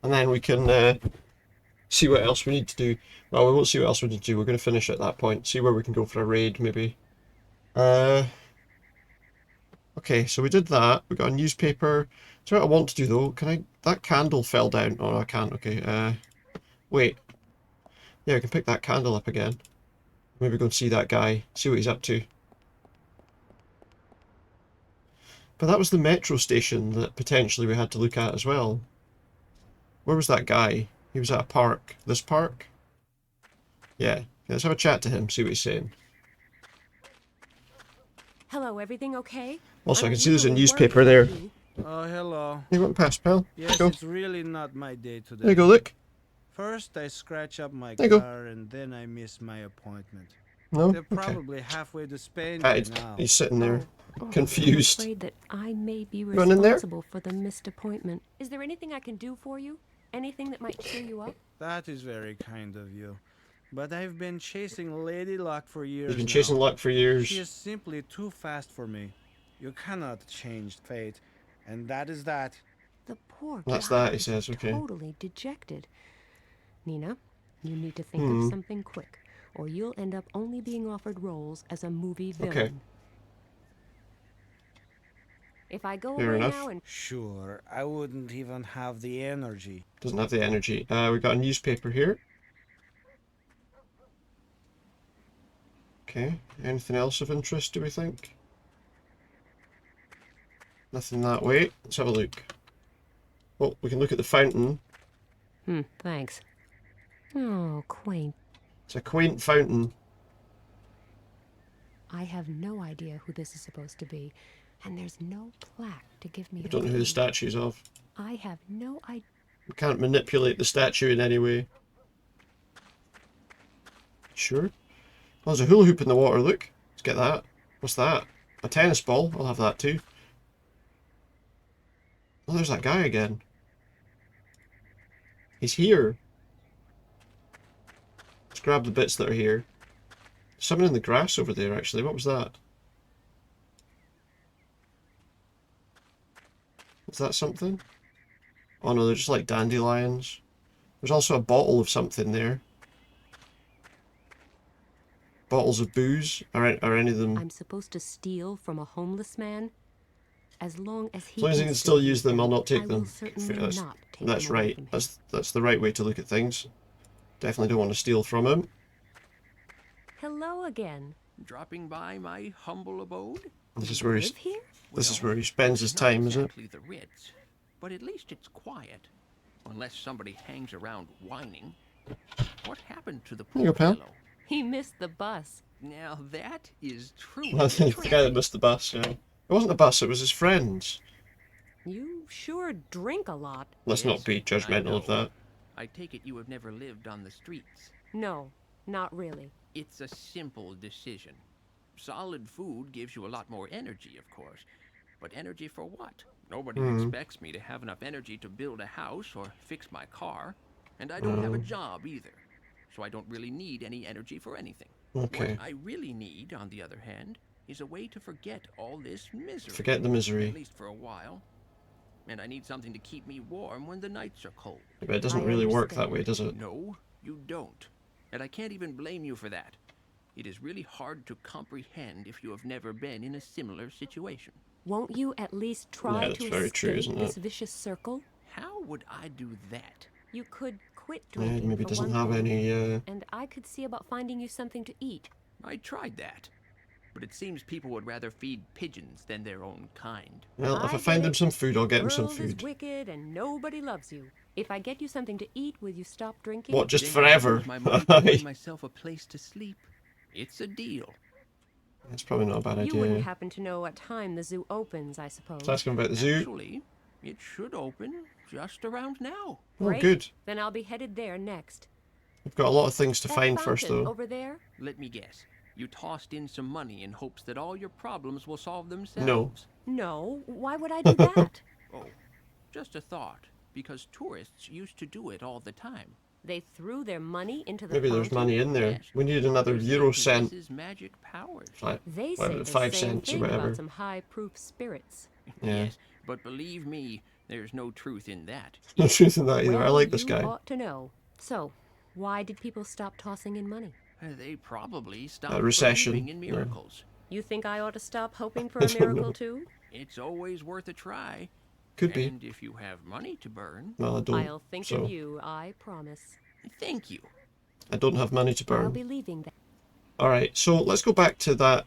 And then we can see what else we need to do. Well, we won't see what else we need to do. We're going to finish at that point. See where we can go for a raid, maybe. Okay, so we did that. We got a newspaper. So what I want to do, though, can I... That candle fell down. Oh, no, I can't. Okay, wait. Yeah, we can pick that candle up again. Maybe go and see that guy. See what he's up to. But that was the metro station that potentially we had to look at as well. Where was that guy? He was at a park. This park? Yeah. Okay, let's have a chat to him, see what he's saying. Hello, everything okay? Also, I can see there's a newspaper there. Oh, hello. You went past, pal. Yes, go. it's really not my day today. There you go, look. First, I scratch up my There you car, and then I miss my appointment. No? They're Okay. probably halfway to Spain by now. He's sitting there, confused. I'm afraid that I may be Going in there? responsible for the missed appointment. Is there anything I can do for you? Anything that might cheer you up? That is very kind of you. But I've been chasing Lady Luck for years He's been now. chasing Luck for years. She is simply too fast for me. You cannot change fate, and that is that. The poor That's guy that, he is says, okay. totally dejected. Nina, you need to think Hmm. of something quick, or you'll end up only being offered roles as a movie villain. Okay. If I go Fair away enough. now and Sure, I wouldn't even have the energy. Doesn't have the energy. We got a newspaper here. Okay. Anything else of interest, do we think? Nothing that way. Let's have a look. Well, we can look at the fountain. Thanks. Oh, quaint. It's a quaint fountain. I have no idea who this is supposed to be, and there's no plaque to give me We a don't know who the clue. statue's of. I have no idea. We can't manipulate the statue in any way. Sure. Oh, there's a hula hoop in the water, look. Let's get that. What's that? A tennis ball? I'll have that too. Oh, there's that guy again. He's here. Let's grab the bits that are here. Something in the grass over there, actually. What was that? Is that something? Oh no, they're just like dandelions. There's also a bottle of something there. Bottles of booze? Are any of them... I'm supposed to steal from a homeless man? As long as he can still use them, I'll not take them. That's right. That's the right way to look at things. Definitely don't want to steal from him. Hello again. Dropping by my humble abode? This is where he spends his time, is it? Exactly the Ritz, but at least it's quiet. Unless somebody hangs around whining. What happened to the poor fellow? He missed the bus. Now that is truly The guy that missed the bus, yeah. It wasn't a bus, it was his friends. You sure drink a lot. Let's not be judgmental of that. I take it you have never lived on the streets. No, not really. It's a simple decision. Solid food gives you a lot more energy, of course. But energy for what? Nobody expects me to have enough energy to build a house or fix my car. And I don't have a job either. So I don't really need any energy for anything. Okay. What I really need, on the other hand, is a way to forget all this misery. Forget the misery. At least for a while. And I need something to keep me warm when the nights are cold. But it doesn't really work that way, does it? No, you don't. And I can't even blame you for that. It is really hard to comprehend if you have never been in a similar situation. Won't you at least try to escape this vicious circle? How would I do that? You could quit drinking. Maybe doesn't have any. And I could see about finding you something to eat. I tried that, but it seems people would rather feed pigeons than their own kind. Well, if I find them some food, I'll get them some The world is food. wicked and nobody loves you. If I get you something to eat, will you stop drinking? What, just forever? My money to find myself a place to sleep. It's a deal. That's probably not a bad idea. You wouldn't happen to know what time the zoo opens, I suppose. So asking about the zoo. Actually, it should open just around now. Oh, Great. good. Then I'll be headed there next. We've got a lot of things to find first, fountain though. over there? Let me guess. You tossed in some money in hopes that all your problems will solve themselves. No. No, why would I do that? Oh, just a thought. Because tourists used to do it all the time. They threw their money into the Maybe there's fountain? money in there. We need another euro cent. This is magic powers. They say Whatever, the 5 same cents or thing whatever. about some high-proof spirits. Yeah. Yes, but believe me, there's no truth in that. No truth in that either. I Well, like this you guy. ought to know. So, why did people stop tossing in money? They probably stopped recession, believing in yeah. miracles. You think I ought to stop hoping for I a don't miracle know. too? It's always worth a try. Could be. And if you have money to burn... Well, I don't. I'll think so. of you, I promise. Thank you. I don't have money to I'll burn. be leaving that. Alright, so let's go back to that.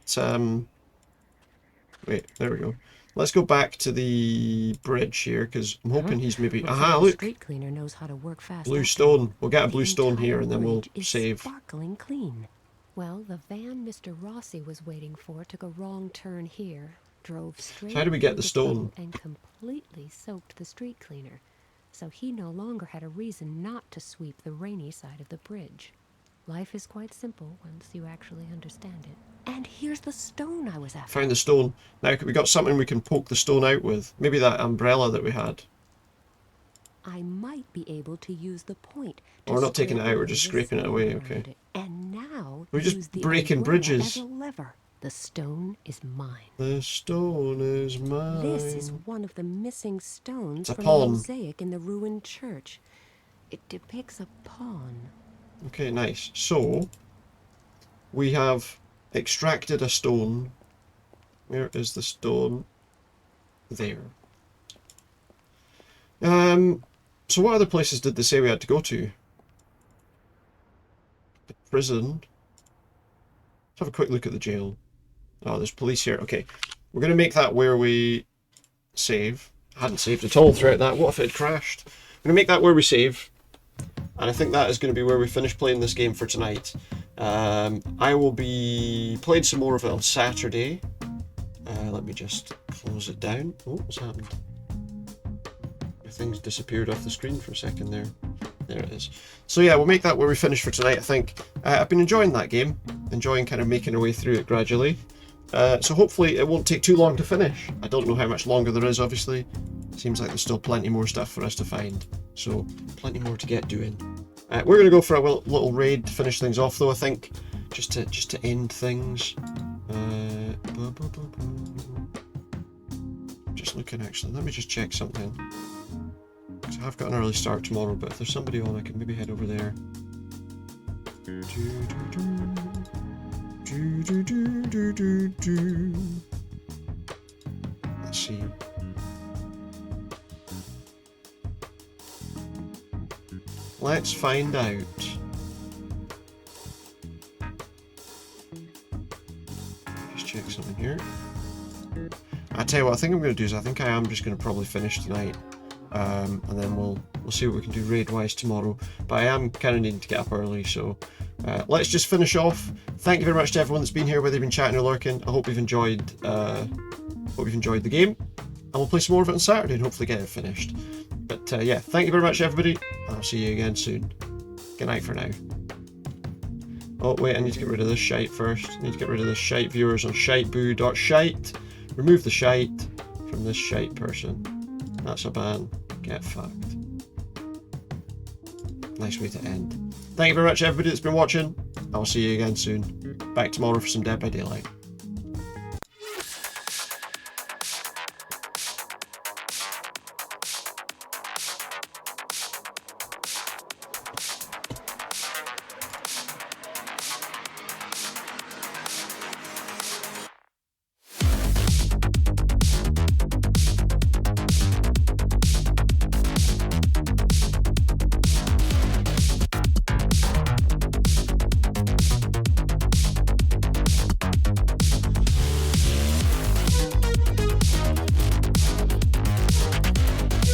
Wait, there we go. Let's go back to the bridge here, because I'm hoping he's maybe... Looks Aha, like the look! street cleaner knows how to work fast. Blue stone. We'll get a blue stone here, and then we'll Is save. sparkling clean. Well, the van Mr. Rossi was waiting for took a wrong turn here, drove straight So how do we get through the stone? puddle and completely soaked the street cleaner. So he no longer had a reason not to sweep the rainy side of the bridge. Life is quite simple once you actually understand it. And here's the stone I was after. Found the stone. Now, we got something we can poke the stone out with. Maybe that umbrella that we had. I might be able to use the point. Oh, we're not taking it out, we're just scraping it away, okay. And now We're just use the breaking umbrella bridges. as a lever. The stone is mine. The stone is mine. This is one of the missing stones It's a from pawn. the mosaic in the ruined church. It depicts a pawn. Okay, nice. So, we have extracted a stone. Where is the stone? There. So what other places did they say we had to go to? The prison. Let's have a quick look at the jail. Oh, there's police here. Okay. We're going to make that where we save. I hadn't saved at all throughout that. What if it had crashed? I'm going to make that where we save. And I think that is going to be where we finish playing this game for tonight. I will be playing some more of it on Saturday. Let me just close it down. Oh, what's happened? Things disappeared off the screen for a second there. There it is. So yeah, we'll make that where we finish for tonight, I think. I've been enjoying that game. Enjoying kind of making our way through it gradually. So hopefully it won't take too long to finish. I don't know how much longer there is, obviously. Seems like there's still plenty more stuff for us to find. So plenty more to get doing. We're going to go for a little raid to finish things off, though, I think. Just to end things. Just looking, actually. Let me just check something. Because I have got an early start tomorrow, but if there's somebody on, I can maybe head over there. Let's see. Let's find out. Just check something here. I tell you what, I think I'm going to do is I think I am just going to probably finish tonight, and then we'll see what we can do raid-wise tomorrow. But I am kind of needing to get up early, so let's just finish off. Thank you very much to everyone that's been here, whether you've been chatting or lurking. I hope you've enjoyed. Hope you've enjoyed the game, and we'll play some more of it on Saturday and hopefully get it finished. But yeah, thank you very much, everybody. I'll see you again soon. Good night for now. Oh wait, I need to get rid of this shite first. I need to get rid of this shite viewers on shiteboo.shite. Remove the shite from this shite person. That's a ban. Get fucked. Nice way to end. Thank you very much, everybody that's been watching. I'll see you again soon. Back tomorrow for some Dead by Daylight.